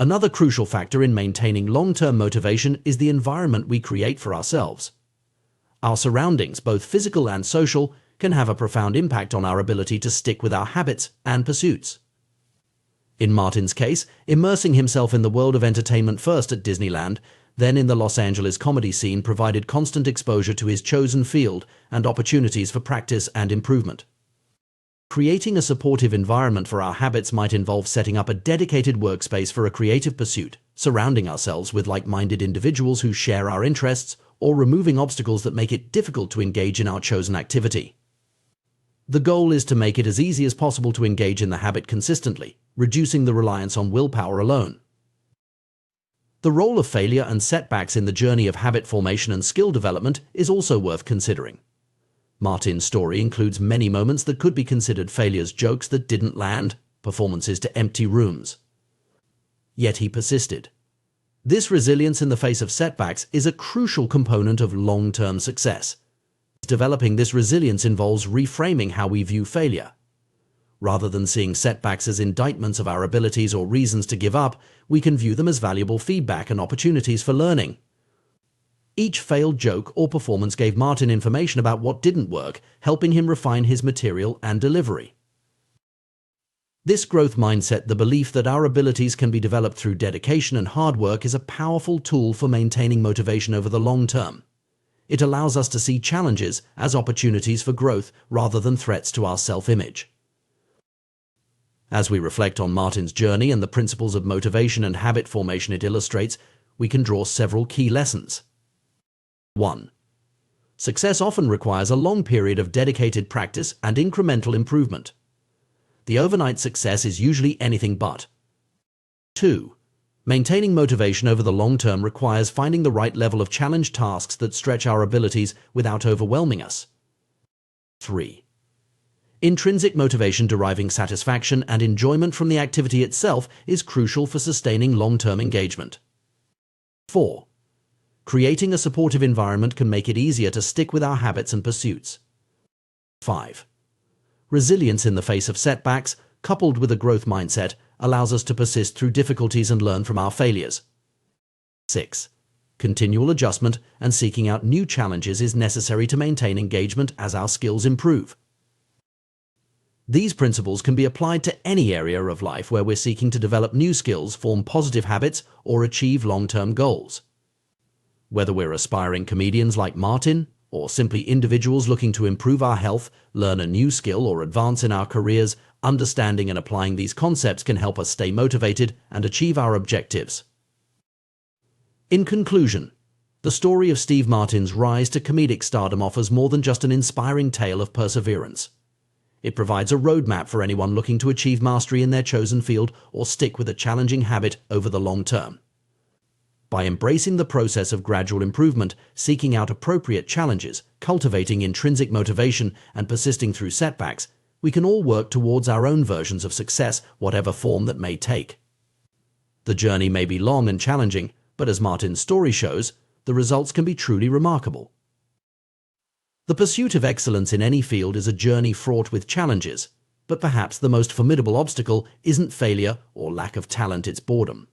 Another crucial factor in maintaining long-term motivation is the environment we create for ourselves. Our surroundings, both physical and social, can have a profound impact on our ability to stick with our habits and pursuits. In Martin's case, immersing himself in the world of entertainment, first at Disneyland, then in the Los Angeles comedy scene, provided constant exposure to his chosen field and opportunities for practice and improvement. Creating a supportive environment for our habits might involve setting up a dedicated workspace for a creative pursuit, surrounding ourselves with like-minded individuals who share our interests, or removing obstacles that make it difficult to engage in our chosen activity. The goal is to make it as easy as possible to engage in the habit consistently, reducing the reliance on willpower alone. The role of failure and setbacks in the journey of habit formation and skill development is also worth considering. Martin's story includes many moments that could be considered failures: jokes that didn't land, performances to empty rooms. Yet he persisted. This resilience in the face of setbacks is a crucial component of long-term success. Developing this resilience involves reframing how we view failure. Rather than seeing setbacks as indictments of our abilities or reasons to give up, we can view them as valuable feedback and opportunities for learning. Each failed joke or performance gave Martin information about what didn't work, helping him refine his material and delivery. This growth mindset, the belief that our abilities can be developed through dedication and hard work, is a powerful tool for maintaining motivation over the long term. It allows us to see challenges as opportunities for growth rather than threats to our self-image. As we reflect on Martin's journey and the principles of motivation and habit formation it illustrates, we can draw several key lessons. 1. Success often requires a long period of dedicated practice and incremental improvement. The overnight success is usually anything but. 2. Maintaining motivation over the long term requires finding the right level of challenge tasks that stretch our abilities without overwhelming us. 3. Intrinsic motivation deriving satisfaction and enjoyment from the activity itself is crucial for sustaining long-term engagement. 4. Creating a supportive environment can make it easier to stick with our habits and pursuits. 5. Resilience in the face of setbacks, coupled with a growth mindset, allows us to persist through difficulties and learn from our failures. 6. Continual adjustment and seeking out new challenges is necessary to maintain engagement as our skills improve. These principles can be applied to any area of life where we're seeking to develop new skills, form positive habits, or achieve long-term goals. Whether we're aspiring comedians like Martin, or simply individuals looking to improve our health, learn a new skill, or advance in our careers, understanding and applying these concepts can help us stay motivated and achieve our objectives. In conclusion, the story of Steve Martin's rise to comedic stardom offers more than just an inspiring tale of perseverance. It provides a roadmap for anyone looking to achieve mastery in their chosen field or stick with a challenging habit over the long term. By embracing the process of gradual improvement, seeking out appropriate challenges, cultivating intrinsic motivation, and persisting through setbacks, we can all work towards our own versions of success, whatever form that may take. The journey may be long and challenging, but as Martin's story shows, the results can be truly remarkable. The pursuit of excellence in any field is a journey fraught with challenges, but perhaps the most formidable obstacle isn't failure or lack of talent, it's boredom.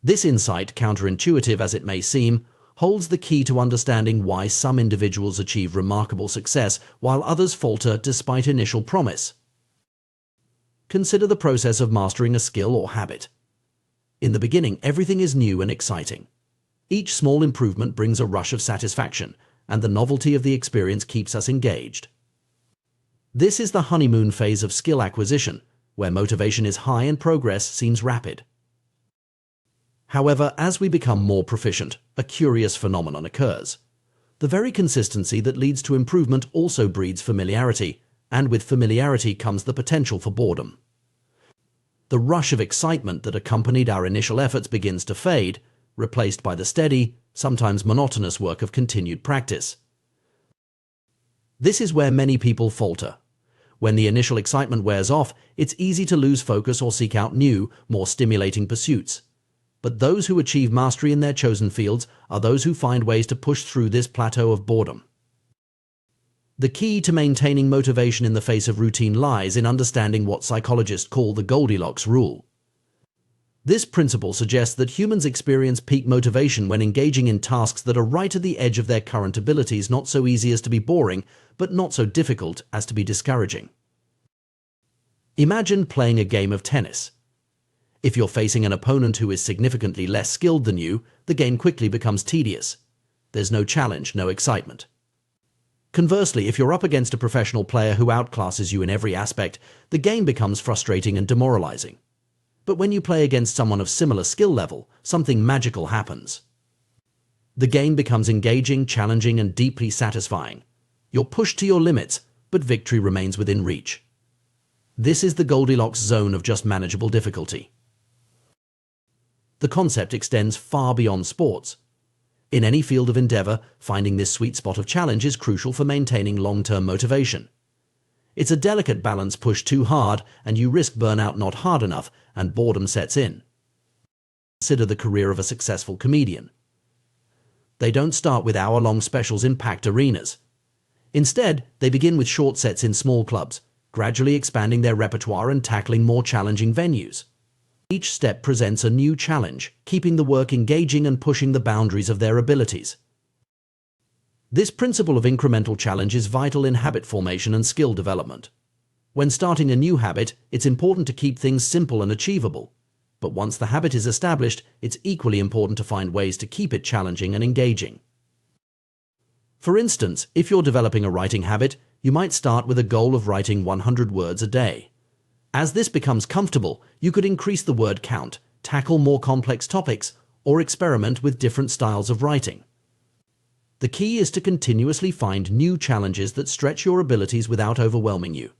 This insight, counterintuitive as it may seem, holds the key to understanding why some individuals achieve remarkable success while others falter despite initial promise. Consider the process of mastering a skill or habit. In the beginning, everything is new and exciting. Each small improvement brings a rush of satisfaction, and the novelty of the experience keeps us engaged. This is the honeymoon phase of skill acquisition, where motivation is high and progress seems rapid. However, as we become more proficient, a curious phenomenon occurs. The very consistency that leads to improvement also breeds familiarity, and with familiarity comes the potential for boredom. The rush of excitement that accompanied our initial efforts begins to fade, replaced by the steady, sometimes monotonous work of continued practice. This is where many people falter. When the initial excitement wears off, it's easy to lose focus or seek out new, more stimulating pursuits. But those who achieve mastery in their chosen fields are those who find ways to push through this plateau of boredom. The key to maintaining motivation in the face of routine lies in understanding what psychologists call the Goldilocks rule. This principle suggests that humans experience peak motivation when engaging in tasks that are right at the edge of their current abilities, not so easy as to be boring, but not so difficult as to be discouraging. Imagine playing a game of tennis. If you're facing an opponent who is significantly less skilled than you, the game quickly becomes tedious. There's no challenge, no excitement. Conversely, if you're up against a professional player who outclasses you in every aspect, the game becomes frustrating and demoralizing. But when you play against someone of similar skill level, something magical happens. The game becomes engaging, challenging, and deeply satisfying. You're pushed to your limits, but victory remains within reach. This is the Goldilocks zone of just manageable difficulty. The concept extends far beyond sports. In any field of endeavor, finding this sweet spot of challenge is crucial for maintaining long-term motivation. It's a delicate balance pushed too hard, and you risk burnout not hard enough, and boredom sets in. Consider the career of a successful comedian. They don't start with hour-long specials in packed arenas. Instead, they begin with short sets in small clubs, gradually expanding their repertoire and tackling more challenging venues. Each step presents a new challenge, keeping the work engaging and pushing the boundaries of their abilities. This principle of incremental challenge is vital in habit formation and skill development. When starting a new habit, it's important to keep things simple and achievable. But once the habit is established, it's equally important to find ways to keep it challenging and engaging. For instance, if you're developing a writing habit, you might start with a goal of writing 100 words a day. As this becomes comfortable, you could increase the word count, tackle more complex topics, or experiment with different styles of writing. The key is to continuously find new challenges that stretch your abilities without overwhelming you.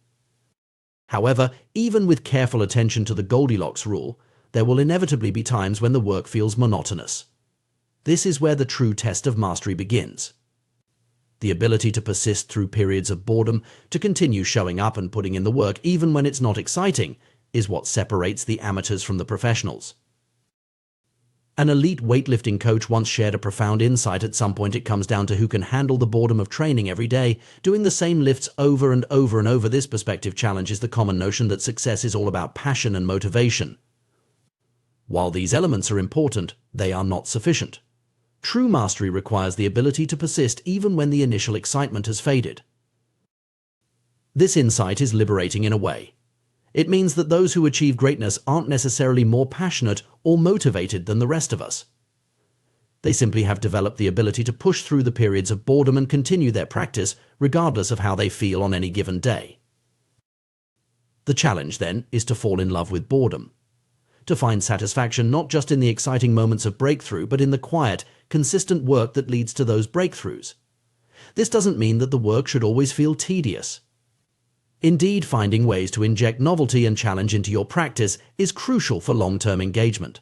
However, even with careful attention to the Goldilocks rule, there will inevitably be times when the work feels monotonous. This is where the true test of mastery begins. The ability to persist through periods of boredom, to continue showing up and putting in the work even when it's not exciting, is what separates the amateurs from the professionals. An elite weightlifting coach once shared a profound insight: at some point it comes down to who can handle the boredom of training every day, doing the same lifts over and over and over. This perspective challenges the common notion that success is all about passion and motivation. While these elements are important, they are not sufficient. True mastery requires the ability to persist even when the initial excitement has faded. This insight is liberating in a way. It means that those who achieve greatness aren't necessarily more passionate or motivated than the rest of us. They simply have developed the ability to push through the periods of boredom and continue their practice regardless of how they feel on any given day. The challenge, then, is to fall in love with boredom. To find satisfaction not just in the exciting moments of breakthrough, but in the quiet, consistent work that leads to those breakthroughs. This doesn't mean that the work should always feel tedious. Indeed, finding ways to inject novelty and challenge into your practice is crucial for long-term engagement.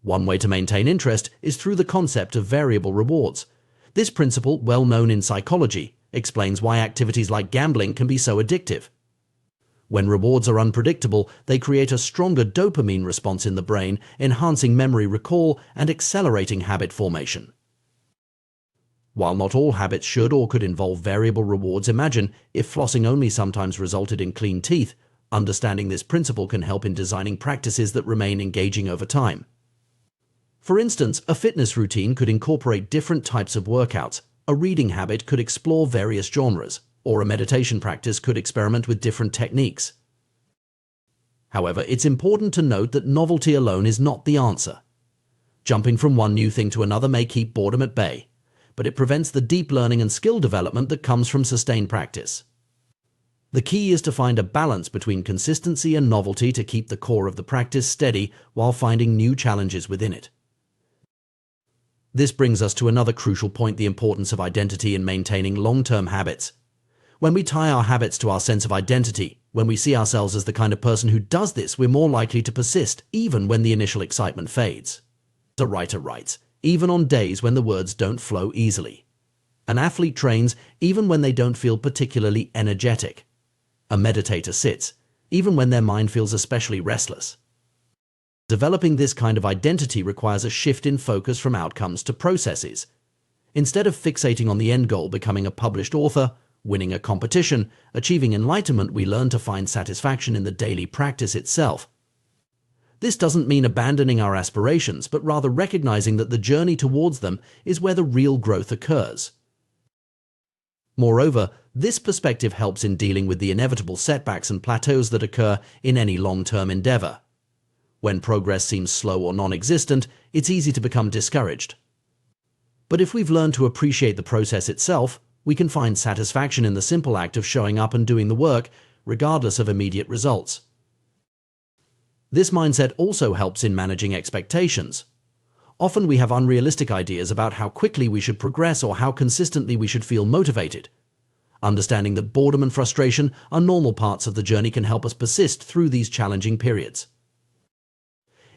One way to maintain interest is through the concept of variable rewards. This principle, well known in psychology, explains why activities like gambling can be so addictive. When rewards are unpredictable, they create a stronger dopamine response in the brain, enhancing memory recall and accelerating habit formation. While not all habits should or could involve variable rewards, imagine if flossing only sometimes resulted in clean teeth. Understanding this principle can help in designing practices that remain engaging over time. For instance, a fitness routine could incorporate different types of workouts, a reading habit could explore various genres, or a meditation practice could experiment with different techniques. However, it's important to note that novelty alone is not the answer. Jumping from one new thing to another may keep boredom at bay, but it prevents the deep learning and skill development that comes from sustained practice. The key is to find a balance between consistency and novelty to keep the core of the practice steady while finding new challenges within it. This brings us to another crucial point: the importance of identity in maintaining long-term habits. When we tie our habits to our sense of identity, when we see ourselves as the kind of person who does this, we're more likely to persist even when the initial excitement fades. The writer writes, even on days when the words don't flow easily. An athlete trains even when they don't feel particularly energetic. A meditator sits even when their mind feels especially restless. Developing this kind of identity requires a shift in focus from outcomes to processes. Instead of fixating on the end goal, becoming a published author, winning a competition, achieving enlightenment, we learn to find satisfaction in the daily practice itself. This doesn't mean abandoning our aspirations, but rather recognizing that the journey towards them is where the real growth occurs. Moreover, this perspective helps in dealing with the inevitable setbacks and plateaus that occur in any long-term endeavor. When progress seems slow or non-existent, it's easy to become discouraged. But if we've learned to appreciate the process itself, we can find satisfaction in the simple act of showing up and doing the work, regardless of immediate results. This mindset also helps in managing expectations. Often we have unrealistic ideas about how quickly we should progress or how consistently we should feel motivated. Understanding that boredom and frustration are normal parts of the journey can help us persist through these challenging periods.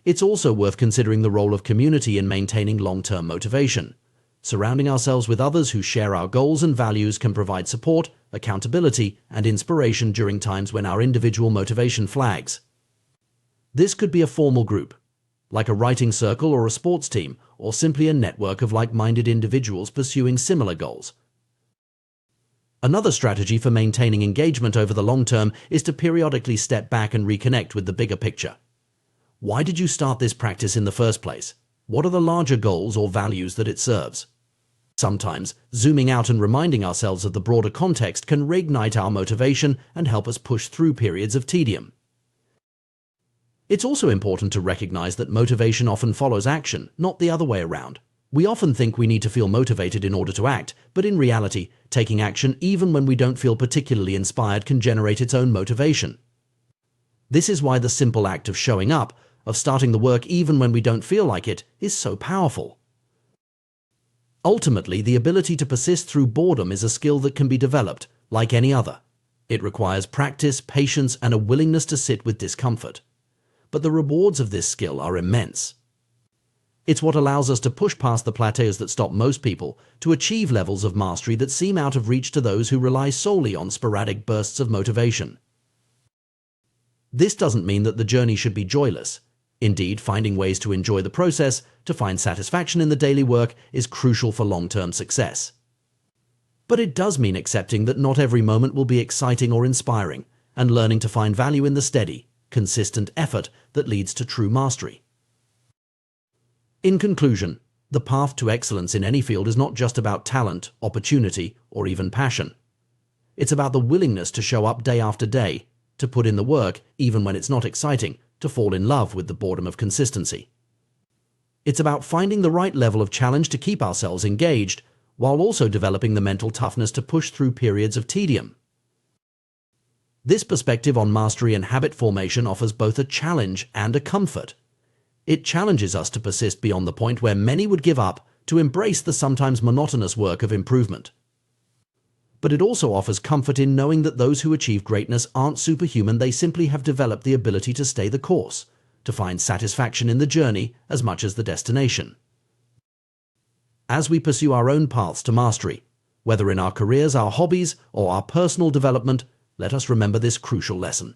It's also worth considering the role of community in maintaining long-term motivation. Surrounding ourselves with others who share our goals and values can provide support, accountability, and inspiration during times when our individual motivation flags. This could be a formal group, like a writing circle or a sports team, or simply a network of like-minded individuals pursuing similar goals. Another strategy for maintaining engagement over the long term is to periodically step back and reconnect with the bigger picture. Why did you start this practice in the first place? What are the larger goals or values that it serves? Sometimes, zooming out and reminding ourselves of the broader context can reignite our motivation and help us push through periods of tedium. It's also important to recognize that motivation often follows action, not the other way around. We often think we need to feel motivated in order to act, but in reality, taking action even when we don't feel particularly inspired can generate its own motivation. This is why the simple act of showing up, of starting the work even when we don't feel like it, is so powerful. Ultimately, the ability to persist through boredom is a skill that can be developed, like any other. It requires practice, patience, and a willingness to sit with discomfort. but the rewards of this skill are immense. It's what allows us to push past the plateaus that stop most people to achieve levels of mastery that seem out of reach to those who rely solely on sporadic bursts of motivation. This doesn't mean that the journey should be joyless. Indeed, finding ways to enjoy the process, to find satisfaction in the daily work, is crucial for long-term success. But it does mean accepting that not every moment will be exciting or inspiring, and learning to find value in the steady, consistent effort that leads to true mastery. In conclusion, the path to excellence in any field is not just about talent, opportunity, or even passion. It's about the willingness to show up day after day, to put in the work even when it's not exciting, to fall in love with the boredom of consistency. It's about finding the right level of challenge to keep ourselves engaged, while also developing the mental toughness to push through periods of tedium. This perspective on mastery and habit formation offers both a challenge and a comfort. It challenges us to persist beyond the point where many would give up, to embrace the sometimes monotonous work of improvement. But it also offers comfort in knowing that those who achieve greatness aren't superhuman, they simply have developed the ability to stay the course, to find satisfaction in the journey as much as the destination. As we pursue our own paths to mastery, whether in our careers, our hobbies, or our personal development, let us remember this crucial lesson.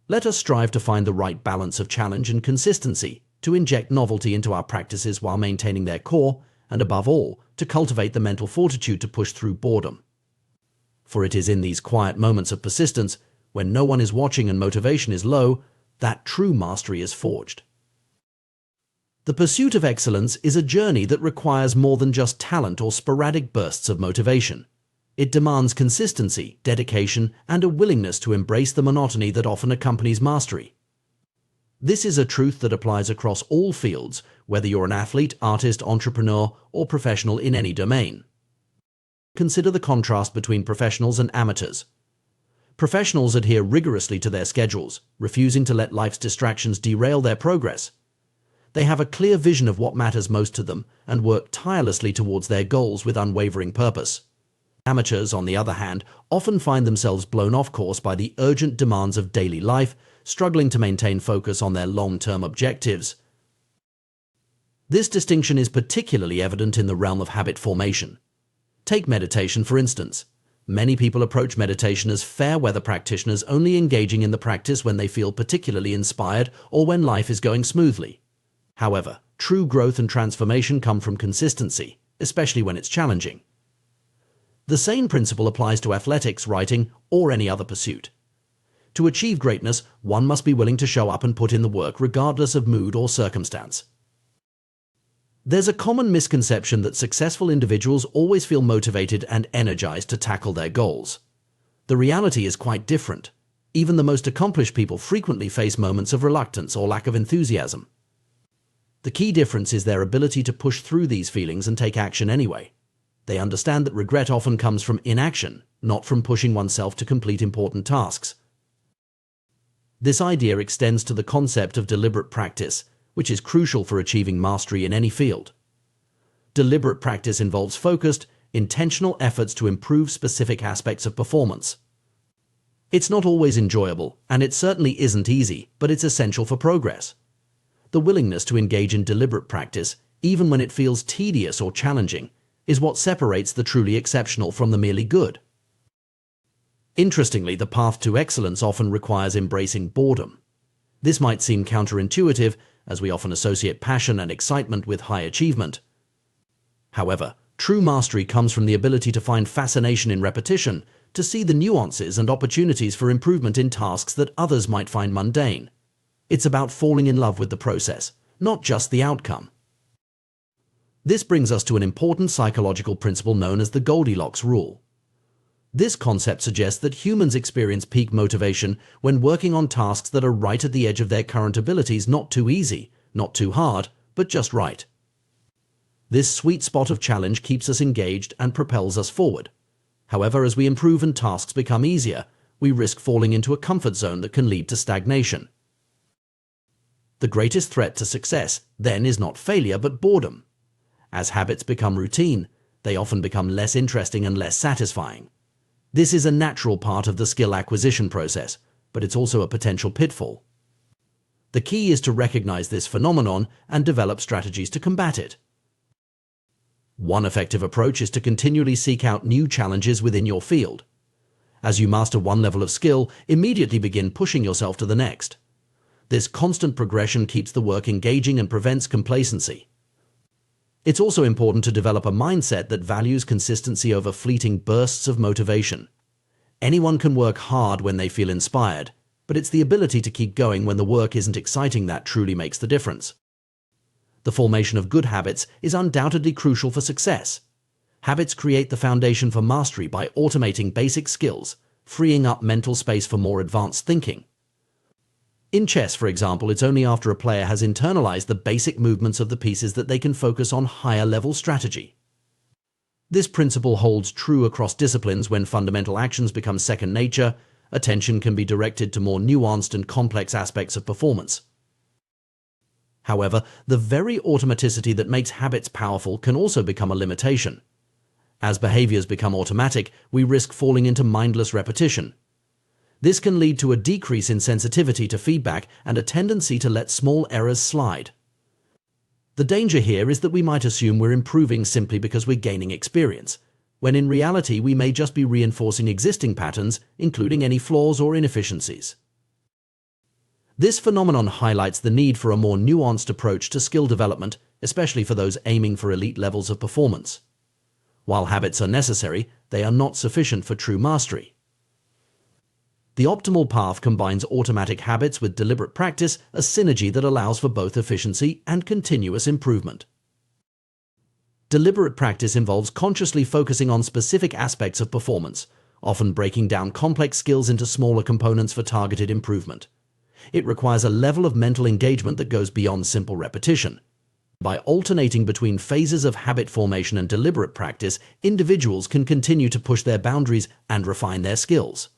Let us strive to find the right balance of challenge and consistency, to inject novelty into our practices while maintaining their core, and above all, to cultivate the mental fortitude to push through boredom. For it is in these quiet moments of persistence, when no one is watching and motivation is low, that true mastery is forged. The pursuit of excellence is a journey that requires more than just talent or sporadic bursts of motivation. It demands consistency, dedication, and a willingness to embrace the monotony that often accompanies mastery. This is a truth that applies across all fields, whether you're an athlete, artist, entrepreneur, or professional in any domain. Consider the contrast between professionals and amateurs. Professionals adhere rigorously to their schedules, refusing to let life's distractions derail their progress. They have a clear vision of what matters most to them and work tirelessly towards their goals with unwavering purpose. Amateurs, on the other hand, often find themselves blown off course by the urgent demands of daily life, struggling to maintain focus on their long-term objectives. This distinction is particularly evident in the realm of habit formation. Take meditation, for instance. Many people approach meditation as fair-weather practitioners, only engaging in the practice when they feel particularly inspired or when life is going smoothly. However, true growth and transformation come from consistency, especially when it's challenging. The same principle applies to athletics, writing, or any other pursuit. To achieve greatness, one must be willing to show up and put in the work regardless of mood or circumstance. There's a common misconception that successful individuals always feel motivated and energized to tackle their goals. The reality is quite different. Even the most accomplished people frequently face moments of reluctance or lack of enthusiasm. The key difference is their ability to push through these feelings and take action anyway. They understand that regret often comes from inaction, not from pushing oneself to complete important tasks. This idea extends to the concept of deliberate practice, which is crucial for achieving mastery in any field. Deliberate practice involves focused, intentional efforts to improve specific aspects of performance. It's not always enjoyable, and it certainly isn't easy, but it's essential for progress. The willingness to engage in deliberate practice, even when it feels tedious or challenging, is what separates the truly exceptional from the merely good. Interestingly, the path to excellence often requires embracing boredom. This might seem counterintuitive, as we often associate passion and excitement with high achievement. However, true mastery comes from the ability to find fascination in repetition, to see the nuances and opportunities for improvement in tasks that others might find mundane. It's about falling in love with the process, not just the outcome. This brings us to an important psychological principle known as the Goldilocks rule. This concept suggests that humans experience peak motivation when working on tasks that are right at the edge of their current abilities, not too easy, not too hard, but just right. This sweet spot of challenge keeps us engaged and propels us forward. However, as we improve and tasks become easier, we risk falling into a comfort zone that can lead to stagnation. The greatest threat to success, then, is not failure but boredom. As habits become routine, they often become less interesting and less satisfying. This is a natural part of the skill acquisition process, but it's also a potential pitfall. The key is to recognize this phenomenon and develop strategies to combat it. One effective approach is to continually seek out new challenges within your field. As you master one level of skill, immediately begin pushing yourself to the next. This constant progression keeps the work engaging and prevents complacency. It's also important to develop a mindset that values consistency over fleeting bursts of motivation. Anyone can work hard when they feel inspired, but it's the ability to keep going when the work isn't exciting that truly makes the difference. The formation of good habits is undoubtedly crucial for success. Habits create the foundation for mastery by automating basic skills, freeing up mental space for more advanced thinking. In chess, for example, it's only after a player has internalized the basic movements of the pieces that they can focus on higher-level strategy. This principle holds true across disciplines. When fundamental actions become second nature, attention can be directed to more nuanced and complex aspects of performance. However, the very automaticity that makes habits powerful can also become a limitation. As behaviors become automatic, we risk falling into mindless repetition. This can lead to a decrease in sensitivity to feedback and a tendency to let small errors slide. The danger here is that we might assume we're improving simply because we're gaining experience, when in reality we may just be reinforcing existing patterns, including any flaws or inefficiencies. This phenomenon highlights the need for a more nuanced approach to skill development, especially for those aiming for elite levels of performance. While habits are necessary, they are not sufficient for true mastery. The optimal path combines automatic habits with deliberate practice, a synergy that allows for both efficiency and continuous improvement. Deliberate practice involves consciously focusing on specific aspects of performance, often breaking down complex skills into smaller components for targeted improvement. It requires a level of mental engagement that goes beyond simple repetition. By alternating between phases of habit formation and deliberate practice, individuals can continue to push their boundaries and refine their skills.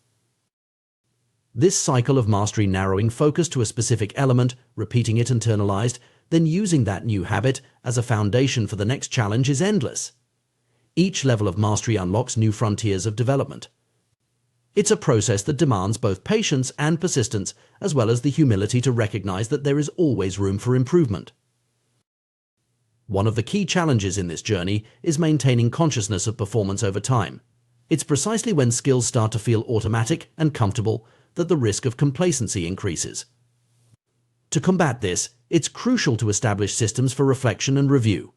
This cycle of mastery, narrowing focus to a specific element, repeating it internalized, then using that new habit as a foundation for the next challenge, is endless. Each level of mastery unlocks new frontiers of development. It's a process that demands both patience and persistence, as well as the humility to recognize that there is always room for improvement. One of the key challenges in this journey is maintaining consciousness of performance over time. It's precisely when skills start to feel automatic and comfortable that the risk of complacency increases. To combat this, it's crucial to establish systems for reflection and review.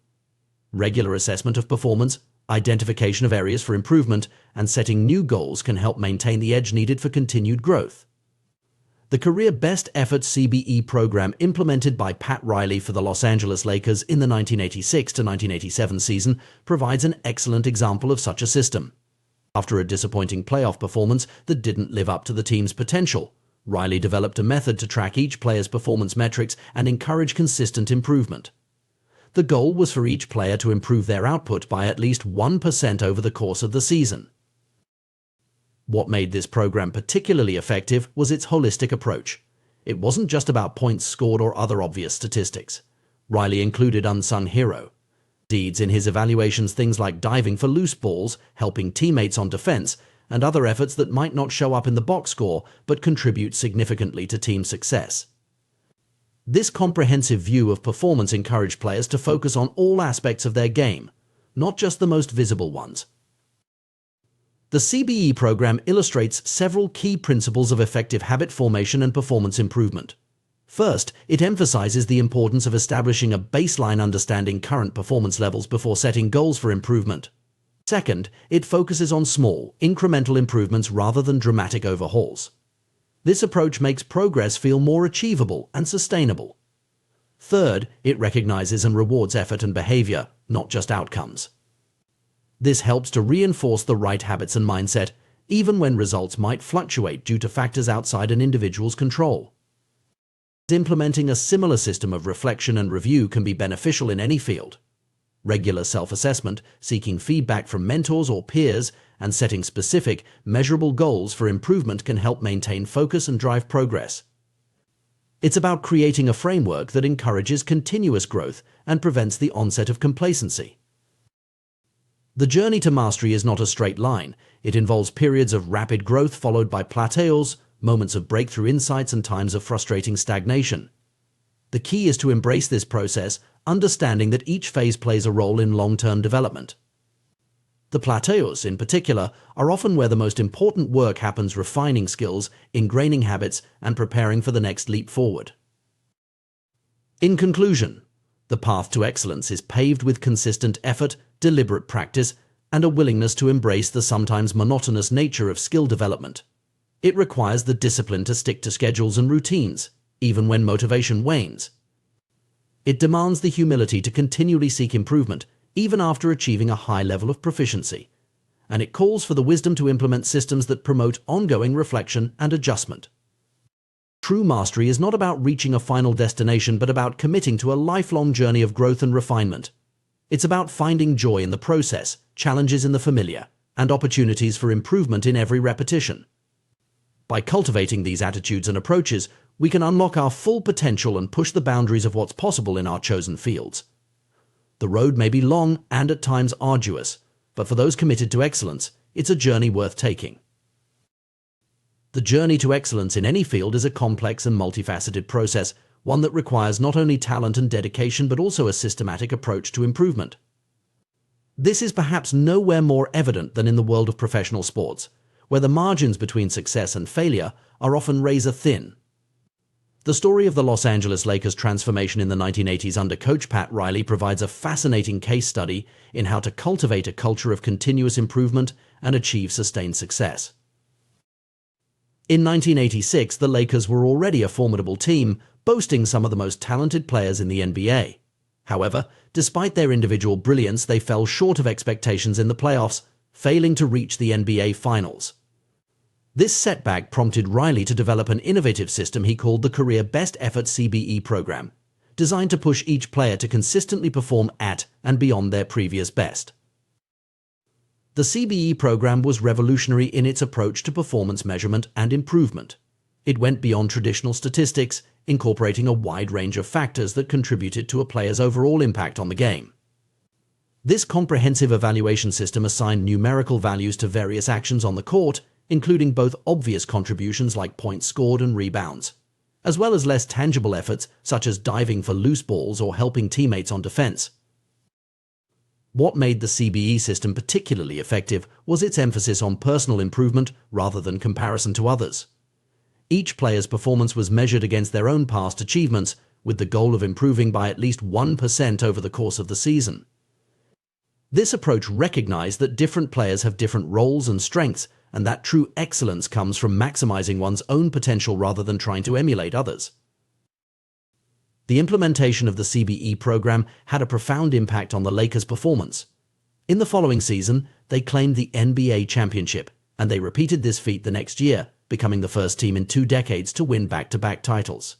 Regular assessment of performance, identification of areas for improvement, and setting new goals can help maintain the edge needed for continued growth. The Career Best Efforts CBE program implemented by Pat Riley for the Los Angeles Lakers in the 1986 to 1987 season provides an excellent example of such a system. After a disappointing playoff performance that didn't live up to the team's potential, Riley developed a method to track each player's performance metrics and encourage consistent improvement. The goal was for each player to improve their output by at least 1% over the course of the season. What made this program particularly effective was its holistic approach. It wasn't just about points scored or other obvious statistics. Riley included unsung hero deeds in his evaluations, things like diving for loose balls, helping teammates on defense, and other efforts that might not show up in the box score but contribute significantly to team success. This comprehensive view of performance encouraged players to focus on all aspects of their game, not just the most visible ones. The CBE program illustrates several key principles of effective habit formation and performance improvement. First, it emphasizes the importance of establishing a baseline understanding current performance levels before setting goals for improvement. Second, it focuses on small, incremental improvements rather than dramatic overhauls. This approach makes progress feel more achievable and sustainable. Third, it recognizes and rewards effort and behavior, not just outcomes. This helps to reinforce the right habits and mindset, even when results might fluctuate due to factors outside an individual's control. Implementing a similar system of reflection and review can be beneficial in any field. Regular self-assessment, seeking feedback from mentors or peers, and setting specific, measurable goals for improvement can help maintain focus and drive progress. It's about creating a framework that encourages continuous growth and prevents the onset of complacency. The journey to mastery is not a straight line. It involves periods of rapid growth followed by plateaus, moments of breakthrough insights, and times of frustrating stagnation. The key is to embrace this process, understanding that each phase plays a role in long-term development. The plateaus, in particular, are often where the most important work happens, refining skills, ingraining habits, and preparing for the next leap forward. In conclusion, the path to excellence is paved with consistent effort, deliberate practice, and a willingness to embrace the sometimes monotonous nature of skill development. It requires the discipline to stick to schedules and routines, even when motivation wanes. It demands the humility to continually seek improvement, even after achieving a high level of proficiency. And it calls for the wisdom to implement systems that promote ongoing reflection and adjustment. True mastery is not about reaching a final destination, but about committing to a lifelong journey of growth and refinement. It's about finding joy in the process, challenges in the familiar, and opportunities for improvement in every repetition. By cultivating these attitudes and approaches, we can unlock our full potential and push the boundaries of what's possible in our chosen fields. The road may be long and at times arduous, but for those committed to excellence, it's a journey worth taking. The journey to excellence in any field is a complex and multifaceted process, one that requires not only talent and dedication but also a systematic approach to improvement. This is perhaps nowhere more evident than in the world of professional sports, where the margins between success and failure are often razor thin. The story of the Los Angeles Lakers' transformation in the 1980s under coach Pat Riley provides a fascinating case study in how to cultivate a culture of continuous improvement and achieve sustained success. In 1986, the Lakers were already a formidable team, boasting some of the most talented players in the NBA. However, despite their individual brilliance, they fell short of expectations in the playoffs, failing to reach the NBA Finals. This setback prompted Riley to develop an innovative system he called the Career Best Effort CBE program, designed to push each player to consistently perform at and beyond their previous best. The CBE program was revolutionary in its approach to performance measurement and improvement. It went beyond traditional statistics, incorporating a wide range of factors that contributed to a player's overall impact on the game. This comprehensive evaluation system assigned numerical values to various actions on the court, including both obvious contributions like points scored and rebounds, as well as less tangible efforts such as diving for loose balls or helping teammates on defense. What made the CBE system particularly effective was its emphasis on personal improvement rather than comparison to others. Each player's performance was measured against their own past achievements, with the goal of improving by at least 1% over the course of the season. This approach recognized that different players have different roles and strengths, and that true excellence comes from maximizing one's own potential rather than trying to emulate others. The implementation of the CBE program had a profound impact on the Lakers' performance. In the following season, they claimed the NBA championship, and they repeated this feat the next year, becoming the first team in 2 decades to win back-to-back titles.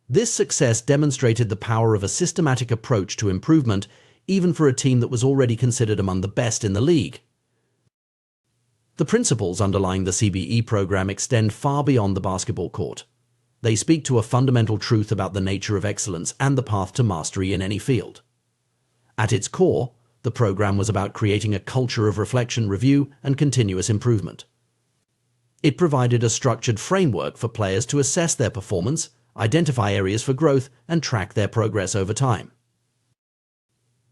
This success demonstrated the power of a systematic approach to improvement, even for a team that was already considered among the best in the league. The principles underlying the CBE program extend far beyond the basketball court. They speak to a fundamental truth about the nature of excellence and the path to mastery in any field. At its core, the program was about creating a culture of reflection, review, and continuous improvement. It provided a structured framework for players to assess their performance, identify areas for growth, and track their progress over time.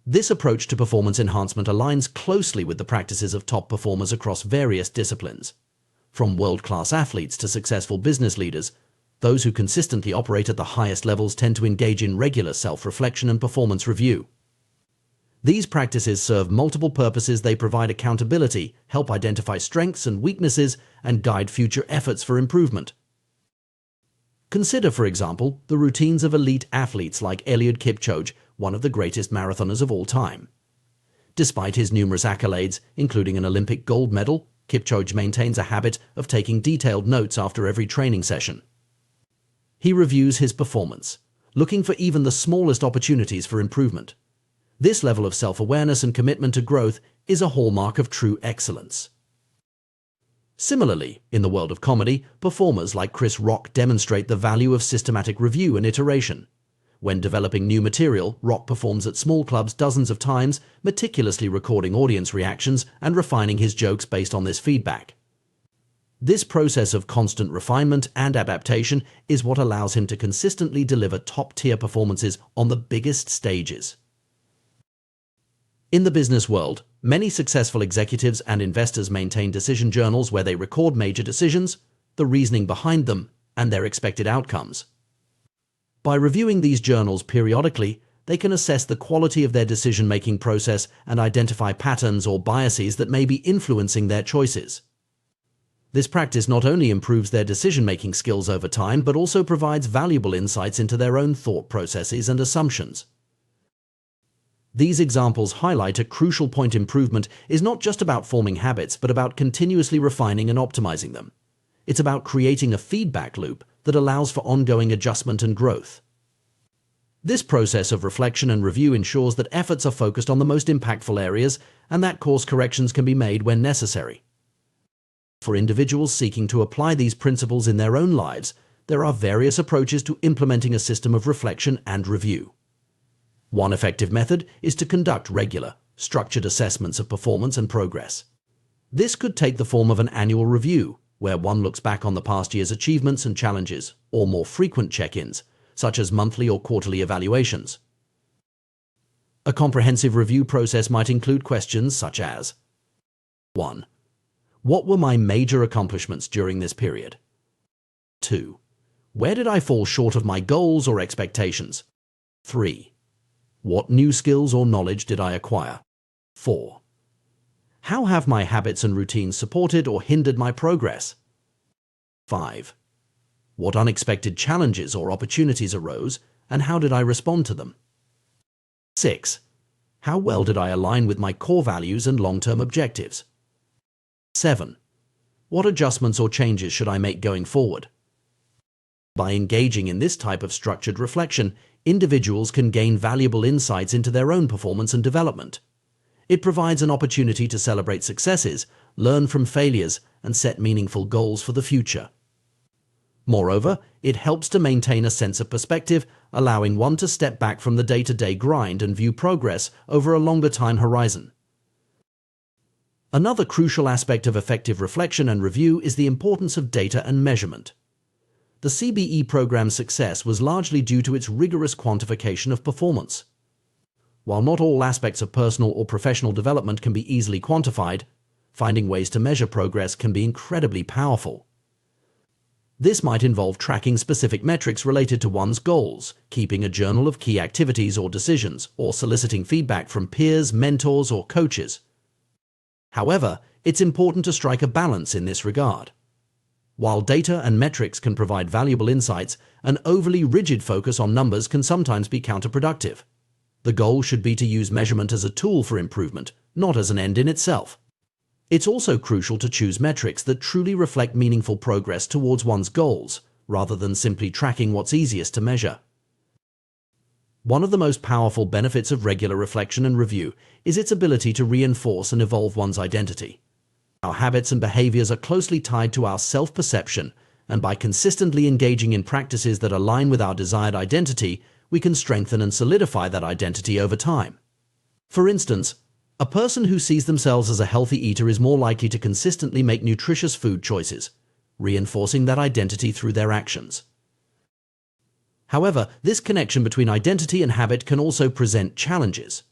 This approach to performance enhancement aligns closely with the practices of top performers across various disciplines. From world-class athletes to successful business leaders, those who consistently operate at the highest levels tend to engage in regular self-reflection and performance review. These practices serve multiple purposes. They provide accountability, help identify strengths and weaknesses, and guide future efforts for improvement. Consider, for example, the routines of elite athletes like Eliud Kipchoge, one of the greatest marathoners of all time. Despite his numerous accolades, including an Olympic gold medal, Kipchoge maintains a habit of taking detailed notes after every training session. He reviews his performance, looking for even the smallest opportunities for improvement. This level of self-awareness and commitment to growth is a hallmark of true excellence. Similarly, in the world of comedy, performers like Chris Rock demonstrate the value of systematic review and iteration. When developing new material, Rock performs at small clubs dozens of times, meticulously recording audience reactions and refining his jokes based on this feedback. This process of constant refinement and adaptation is what allows him to consistently deliver top-tier performances on the biggest stages. In the business world, many successful executives and investors maintain decision journals where they record major decisions, the reasoning behind them, and their expected outcomes. By reviewing these journals periodically, they can assess the quality of their decision-making process and identify patterns or biases that may be influencing their choices. This practice not only improves their decision-making skills over time, but also provides valuable insights into their own thought processes and assumptions. These examples highlight a crucial point: improvement is not just about forming habits, but about continuously refining and optimizing them. It's about creating a feedback loop that allows for ongoing adjustment and growth. This process of reflection and review ensures that efforts are focused on the most impactful areas and that course corrections can be made when necessary. For individuals seeking to apply these principles in their own lives, there are various approaches to implementing a system of reflection and review. One effective method is to conduct regular, structured assessments of performance and progress. This could take the form of an annual review, where one looks back on the past year's achievements and challenges, or more frequent check-ins, such as monthly or quarterly evaluations. A comprehensive review process might include questions such as: 1. What were my major accomplishments during this period? 2. Where did I fall short of my goals or expectations? 3. What new skills or knowledge did I acquire? 4. How have my habits and routines supported or hindered my progress? 5. What unexpected challenges or opportunities arose, and how did I respond to them? 6. How well did I align with my core values and long-term objectives? 7. What adjustments or changes should I make going forward? By engaging in this type of structured reflection, individuals can gain valuable insights into their own performance and development. It provides an opportunity to celebrate successes, learn from failures, and set meaningful goals for the future. Moreover, it helps to maintain a sense of perspective, allowing one to step back from the day-to-day grind and view progress over a longer time horizon. Another crucial aspect of effective reflection and review is the importance of data and measurement. The CBE program's success was largely due to its rigorous quantification of performance. While not all aspects of personal or professional development can be easily quantified, finding ways to measure progress can be incredibly powerful. This might involve tracking specific metrics related to one's goals, keeping a journal of key activities or decisions, or soliciting feedback from peers, mentors, or coaches. However, it's important to strike a balance in this regard. While data and metrics can provide valuable insights, an overly rigid focus on numbers can sometimes be counterproductive. The goal should be to use measurement as a tool for improvement, not as an end in itself. It's also crucial to choose metrics that truly reflect meaningful progress towards one's goals, rather than simply tracking what's easiest to measure. One of the most powerful benefits of regular reflection and review is its ability to reinforce and evolve one's identity. Our habits and behaviors are closely tied to our self-perception, and by consistently engaging in practices that align with our desired identity, we can strengthen and solidify that identity over time. For instance, a person who sees themselves as a healthy eater is more likely to consistently make nutritious food choices, reinforcing that identity through their actions. However, this connection between identity and habit can also present challenges.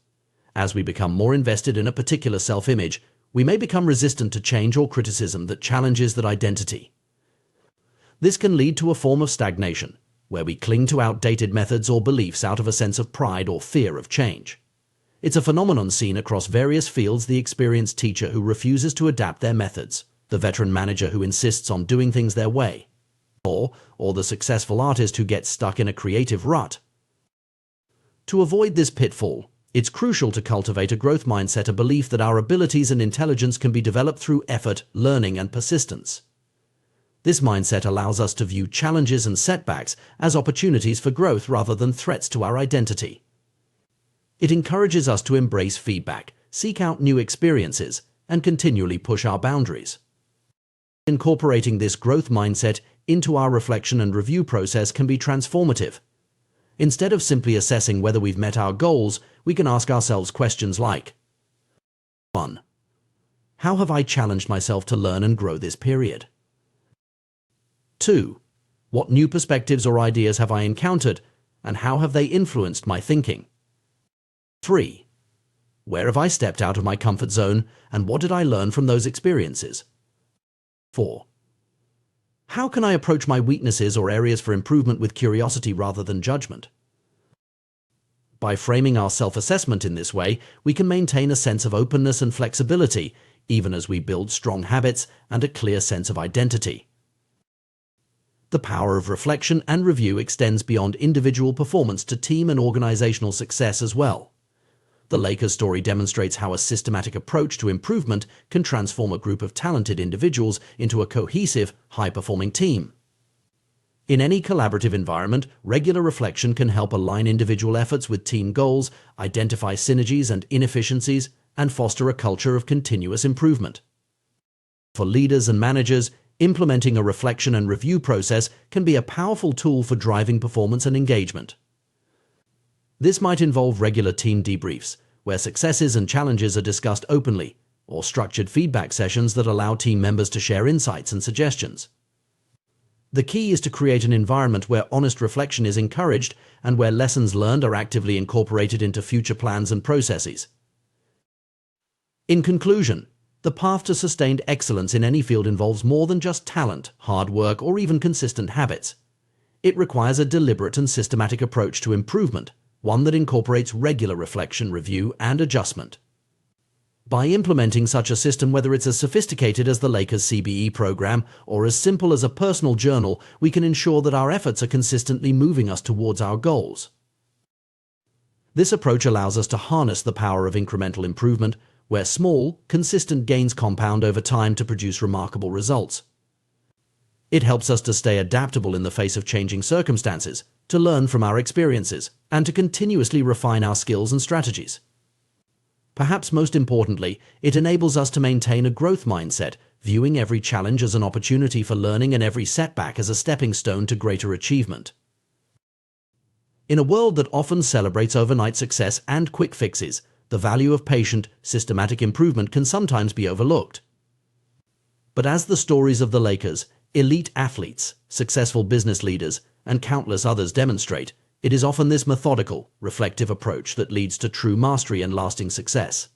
As we become more invested in a particular self-image, we may become resistant to change or criticism that challenges that identity. This can lead to a form of stagnation, where we cling to outdated methods or beliefs out of a sense of pride or fear of change. It's a phenomenon seen across various fields: the experienced teacher who refuses to adapt their methods, the veteran manager who insists on doing things their way, or the successful artist who gets stuck in a creative rut. To avoid this pitfall, it's crucial to cultivate a growth mindset, a belief that our abilities and intelligence can be developed through effort, learning, and persistence. This mindset allows us to view challenges and setbacks as opportunities for growth rather than threats to our identity. It encourages us to embrace feedback, seek out new experiences, and continually push our boundaries. Incorporating this growth mindset into our reflection and review process can be transformative. Instead of simply assessing whether we've met our goals, we can ask ourselves questions like: 1. How have I challenged myself to learn and grow this period? 2. What new perspectives or ideas have I encountered, and how have they influenced my thinking? 3. Where have I stepped out of my comfort zone, and what did I learn from those experiences? 4. How can I approach my weaknesses or areas for improvement with curiosity rather than judgment? By framing our self-assessment in this way, we can maintain a sense of openness and flexibility, even as we build strong habits and a clear sense of identity. The power of reflection and review extends beyond individual performance to team and organizational success as well. The Lakers story demonstrates how a systematic approach to improvement can transform a group of talented individuals into a cohesive, high-performing team. In any collaborative environment, regular reflection can help align individual efforts with team goals, identify synergies and inefficiencies, and foster a culture of continuous improvement. For leaders and managers, implementing a reflection and review process can be a powerful tool for driving performance and engagement. This might involve regular team debriefs, where successes and challenges are discussed openly, or structured feedback sessions that allow team members to share insights and suggestions. The key is to create an environment where honest reflection is encouraged and where lessons learned are actively incorporated into future plans and processes. In conclusion, the path to sustained excellence in any field involves more than just talent, hard work, or even consistent habits. It requires a deliberate and systematic approach to improvement, one that incorporates regular reflection, review, and adjustment. By implementing such a system, whether it's as sophisticated as the Lakers CBE program or as simple as a personal journal, we can ensure that our efforts are consistently moving us towards our goals. This approach allows us to harness the power of incremental improvement, where small, consistent gains compound over time to produce remarkable results. It helps us to stay adaptable in the face of changing circumstances, to learn from our experiences, and to continuously refine our skills and strategies. Perhaps most importantly, it enables us to maintain a growth mindset, viewing every challenge as an opportunity for learning and every setback as a stepping stone to greater achievement. In a world that often celebrates overnight success and quick fixes, the value of patient, systematic improvement can sometimes be overlooked. But as the stories of the Lakers, elite athletes, successful business leaders, and countless others demonstrate, it is often this methodical, reflective approach that leads to true mastery and lasting success.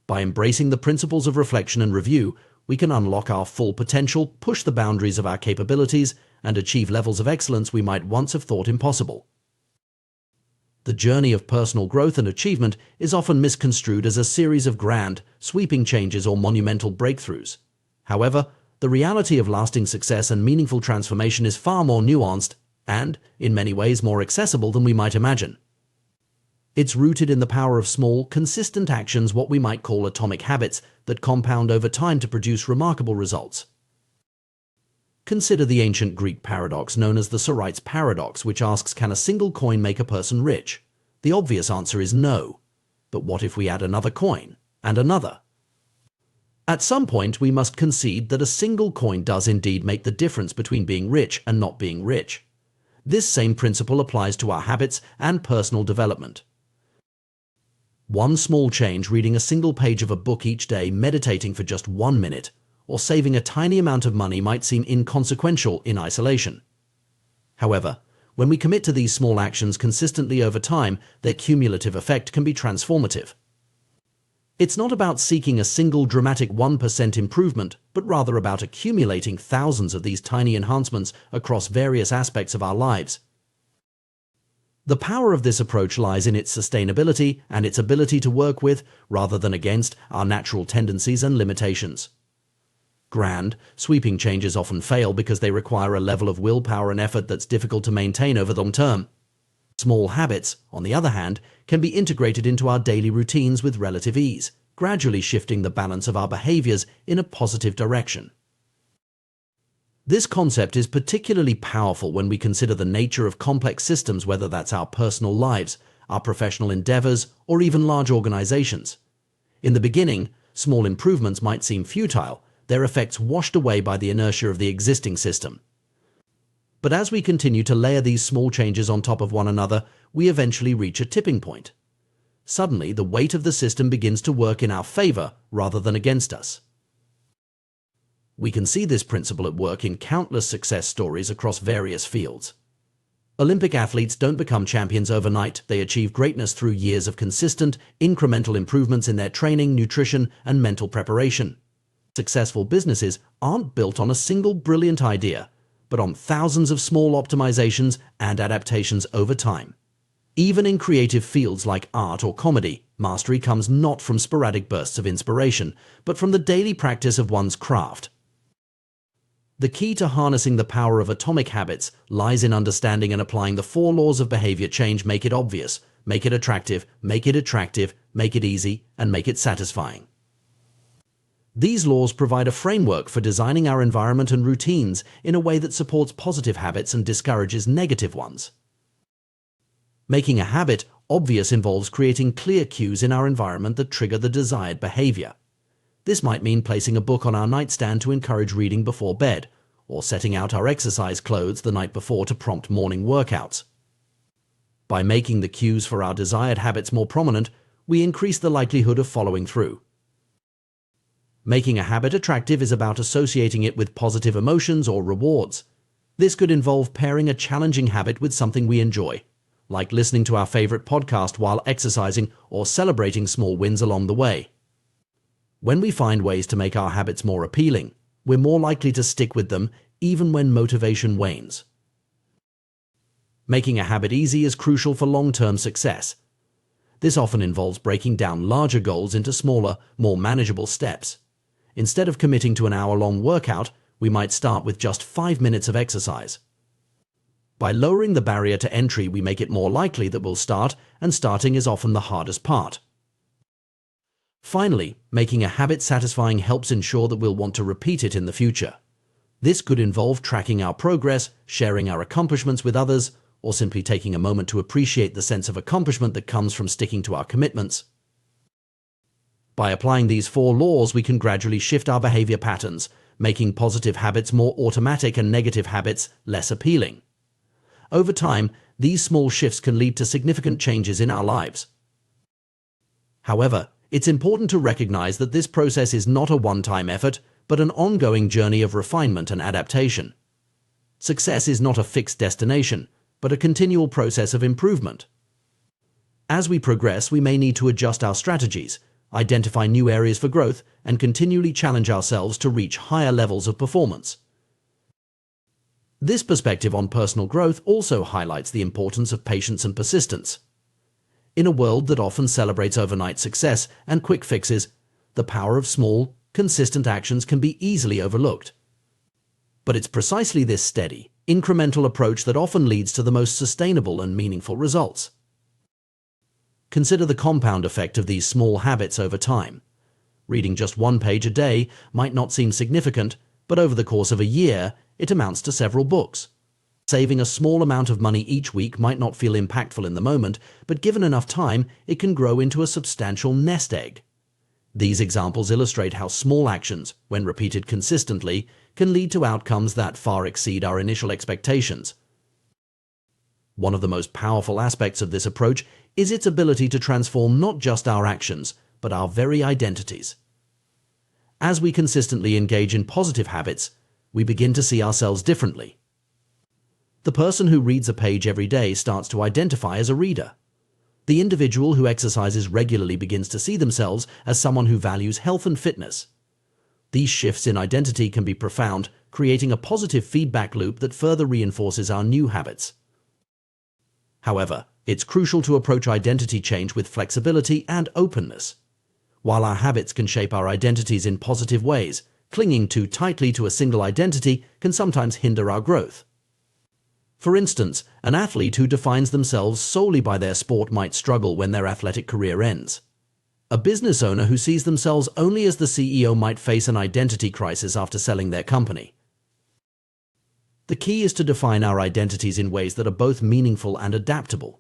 By embracing the principles of reflection and review, we can unlock our full potential, push the boundaries of our capabilities, and achieve levels of excellence we might once have thought impossible. The journey of personal growth and achievement is often misconstrued as a series of grand, sweeping changes or monumental breakthroughs. However, the reality of lasting success and meaningful transformation is far more nuanced and, in many ways, more accessible than we might imagine. It's rooted in the power of small, consistent actions, what we might call atomic habits, that compound over time to produce remarkable results. Consider the ancient Greek paradox known as the Sorites paradox, which asks, can a single coin make a person rich? The obvious answer is no. But what if we add another coin, and another? At some point, we must concede that a single coin does indeed make the difference between being rich and not being rich. This same principle applies to our habits and personal development. One small change, reading a single page of a book each day, meditating for just 1 minute, or saving a tiny amount of money might seem inconsequential in isolation. However, when we commit to these small actions consistently over time, their cumulative effect can be transformative. It's not about seeking a single dramatic 1% improvement, but rather about accumulating thousands of these tiny enhancements across various aspects of our lives. The power of this approach lies in its sustainability and its ability to work with, rather than against, our natural tendencies and limitations. Grand, sweeping changes often fail because they require a level of willpower and effort that's difficult to maintain over the long term. Small habits, on the other hand, can be integrated into our daily routines with relative ease, gradually shifting the balance of our behaviors in a positive direction. This concept is particularly powerful when we consider the nature of complex systems, whether that's our personal lives, our professional endeavors, or even large organizations. In the beginning, small improvements might seem futile, their effects washed away by the inertia of the existing system. But as we continue to layer these small changes on top of one another, we eventually reach a tipping point. Suddenly, the weight of the system begins to work in our favor rather than against us. We can see this principle at work in countless success stories across various fields. Olympic athletes don't become champions overnight. They achieve greatness through years of consistent, incremental improvements in their training, nutrition, and mental preparation. Successful businesses aren't built on a single brilliant idea, but on thousands of small optimizations and adaptations over time. Even in creative fields like art or comedy, mastery comes not from sporadic bursts of inspiration, but from the daily practice of one's craft. The key to harnessing the power of atomic habits lies in understanding and applying the 4 laws of behavior change. Make it obvious, make it attractive, make it easy, and make it satisfying. These laws provide a framework for designing our environment and routines in a way that supports positive habits and discourages negative ones. Making a habit obvious involves creating clear cues in our environment that trigger the desired behavior. This might mean placing a book on our nightstand to encourage reading before bed, or setting out our exercise clothes the night before to prompt morning workouts. By making the cues for our desired habits more prominent, we increase the likelihood of following through. Making a habit attractive is about associating it with positive emotions or rewards. This could involve pairing a challenging habit with something we enjoy, like listening to our favorite podcast while exercising or celebrating small wins along the way. When we find ways to make our habits more appealing, we're more likely to stick with them even when motivation wanes. Making a habit easy is crucial for long-term success. This often involves breaking down larger goals into smaller, more manageable steps. Instead of committing to an hour-long workout, we might start with just 5 minutes of exercise. By lowering the barrier to entry, we make it more likely that we'll start, and starting is often the hardest part. Finally, making a habit satisfying helps ensure that we'll want to repeat it in the future. This could involve tracking our progress, sharing our accomplishments with others, or simply taking a moment to appreciate the sense of accomplishment that comes from sticking to our commitments. By applying these 4 laws, we can gradually shift our behavior patterns, making positive habits more automatic and negative habits less appealing. Over time, these small shifts can lead to significant changes in our lives. However, it's important to recognize that this process is not a one-time effort, but an ongoing journey of refinement and adaptation. Success is not a fixed destination, but a continual process of improvement. As we progress, we may need to adjust our strategies, identify new areas for growth, and continually challenge ourselves to reach higher levels of performance. This perspective on personal growth also highlights the importance of patience and persistence. In a world that often celebrates overnight success and quick fixes, the power of small, consistent actions can be easily overlooked. But it's precisely this steady, incremental approach that often leads to the most sustainable and meaningful results. Consider the compound effect of these small habits over time. Reading just 1 page a day might not seem significant, but over the course of a year, it amounts to several books. Saving a small amount of money each week might not feel impactful in the moment, but given enough time, it can grow into a substantial nest egg. These examples illustrate how small actions, when repeated consistently, can lead to outcomes that far exceed our initial expectations. One of the most powerful aspects of this approach is its ability to transform not just our actions, but our very identities. As we consistently engage in positive habits, we begin to see ourselves differently. The person who reads a page every day starts to identify as a reader. The individual who exercises regularly begins to see themselves as someone who values health and fitness. These shifts in identity can be profound, creating a positive feedback loop that further reinforces our new habits. However, it's crucial to approach identity change with flexibility and openness. While our habits can shape our identities in positive ways, clinging too tightly to a single identity can sometimes hinder our growth. For instance, an athlete who defines themselves solely by their sport might struggle when their athletic career ends. A business owner who sees themselves only as the CEO might face an identity crisis after selling their company. The key is to define our identities in ways that are both meaningful and adaptable.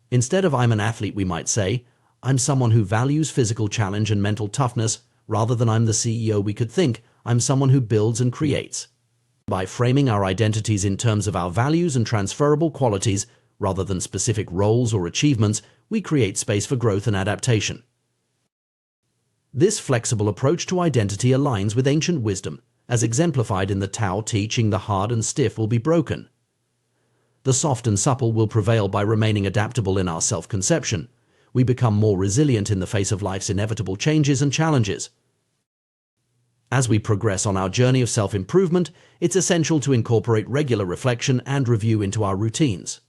Instead of "I'm an athlete," we might say, "I'm someone who values physical challenge and mental toughness," rather than "I'm the CEO," we could think, "I'm someone who builds and creates." By framing our identities in terms of our values and transferable qualities, rather than specific roles or achievements, we create space for growth and adaptation. This flexible approach to identity aligns with ancient wisdom, as exemplified in the Tao teaching the hard and stiff will be broken. The soft and supple will prevail by remaining adaptable in our self-conception. We become more resilient in the face of life's inevitable changes and challenges. As we progress on our journey of self-improvement, it's essential to incorporate regular reflection and review into our routines.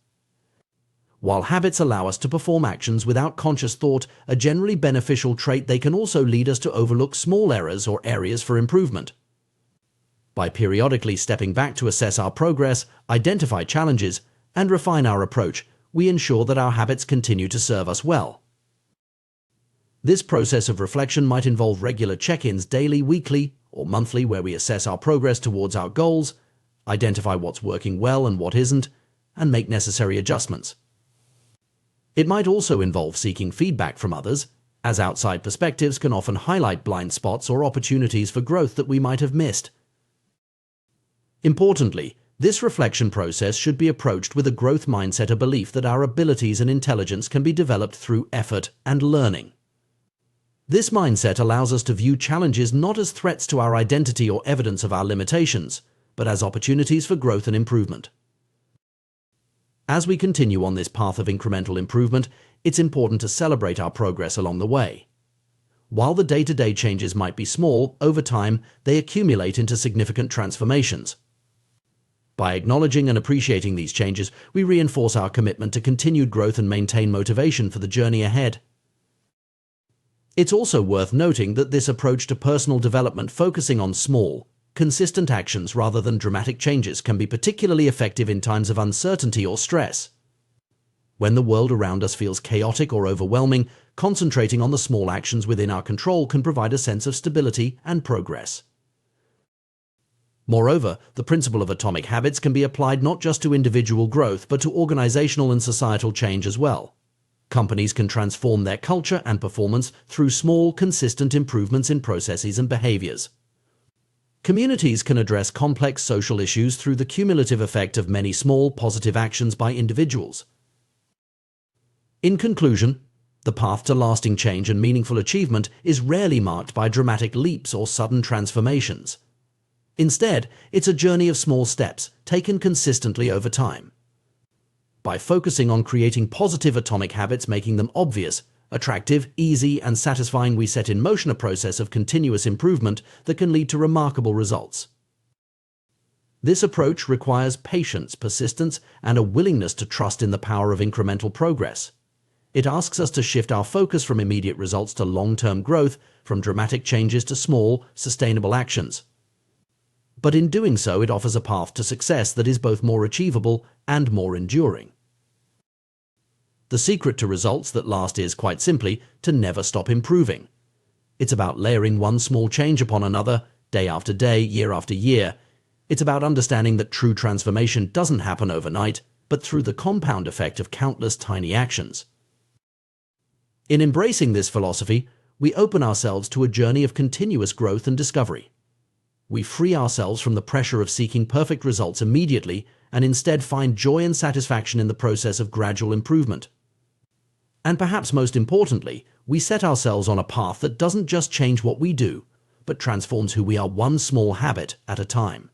While habits allow us to perform actions without conscious thought, a generally beneficial trait, they can also lead us to overlook small errors or areas for improvement. By periodically stepping back to assess our progress, identify challenges, and refine our approach, we ensure that our habits continue to serve us well. This process of reflection might involve regular check-ins daily, weekly, or monthly, where we assess our progress towards our goals, identify what's working well and what isn't, and make necessary adjustments. It might also involve seeking feedback from others, as outside perspectives can often highlight blind spots or opportunities for growth that we might have missed. Importantly, this reflection process should be approached with a growth mindset, a belief that our abilities and intelligence can be developed through effort and learning. This mindset allows us to view challenges not as threats to our identity or evidence of our limitations, but as opportunities for growth and improvement. As we continue on this path of incremental improvement, it's important to celebrate our progress along the way. While the day-to-day changes might be small, over time they accumulate into significant transformations. By acknowledging and appreciating these changes, we reinforce our commitment to continued growth and maintain motivation for the journey ahead. It's also worth noting that this approach to personal development, focusing on small, consistent actions rather than dramatic changes, can be particularly effective in times of uncertainty or stress. When the world around us feels chaotic or overwhelming, concentrating on the small actions within our control can provide a sense of stability and progress. Moreover, the principle of atomic habits can be applied not just to individual growth, but to organizational and societal change as well. Companies can transform their culture and performance through small, consistent improvements in processes and behaviors. Communities can address complex social issues through the cumulative effect of many small, positive actions by individuals. In conclusion, the path to lasting change and meaningful achievement is rarely marked by dramatic leaps or sudden transformations. Instead, it's a journey of small steps, taken consistently over time. By focusing on creating positive atomic habits, making them obvious, attractive, easy, and satisfying, we set in motion a process of continuous improvement that can lead to remarkable results. This approach requires patience, persistence, and a willingness to trust in the power of incremental progress. It asks us to shift our focus from immediate results to long-term growth, from dramatic changes to small, sustainable actions. But in doing so, it offers a path to success that is both more achievable and more enduring. The secret to results that last is, quite simply, to never stop improving. It's about layering one small change upon another, day after day, year after year. It's about understanding that true transformation doesn't happen overnight, but through the compound effect of countless tiny actions. In embracing this philosophy, we open ourselves to a journey of continuous growth and discovery. We free ourselves from the pressure of seeking perfect results immediately and instead find joy and satisfaction in the process of gradual improvement. And perhaps most importantly, we set ourselves on a path that doesn't just change what we do, but transforms who we are one small habit at a time.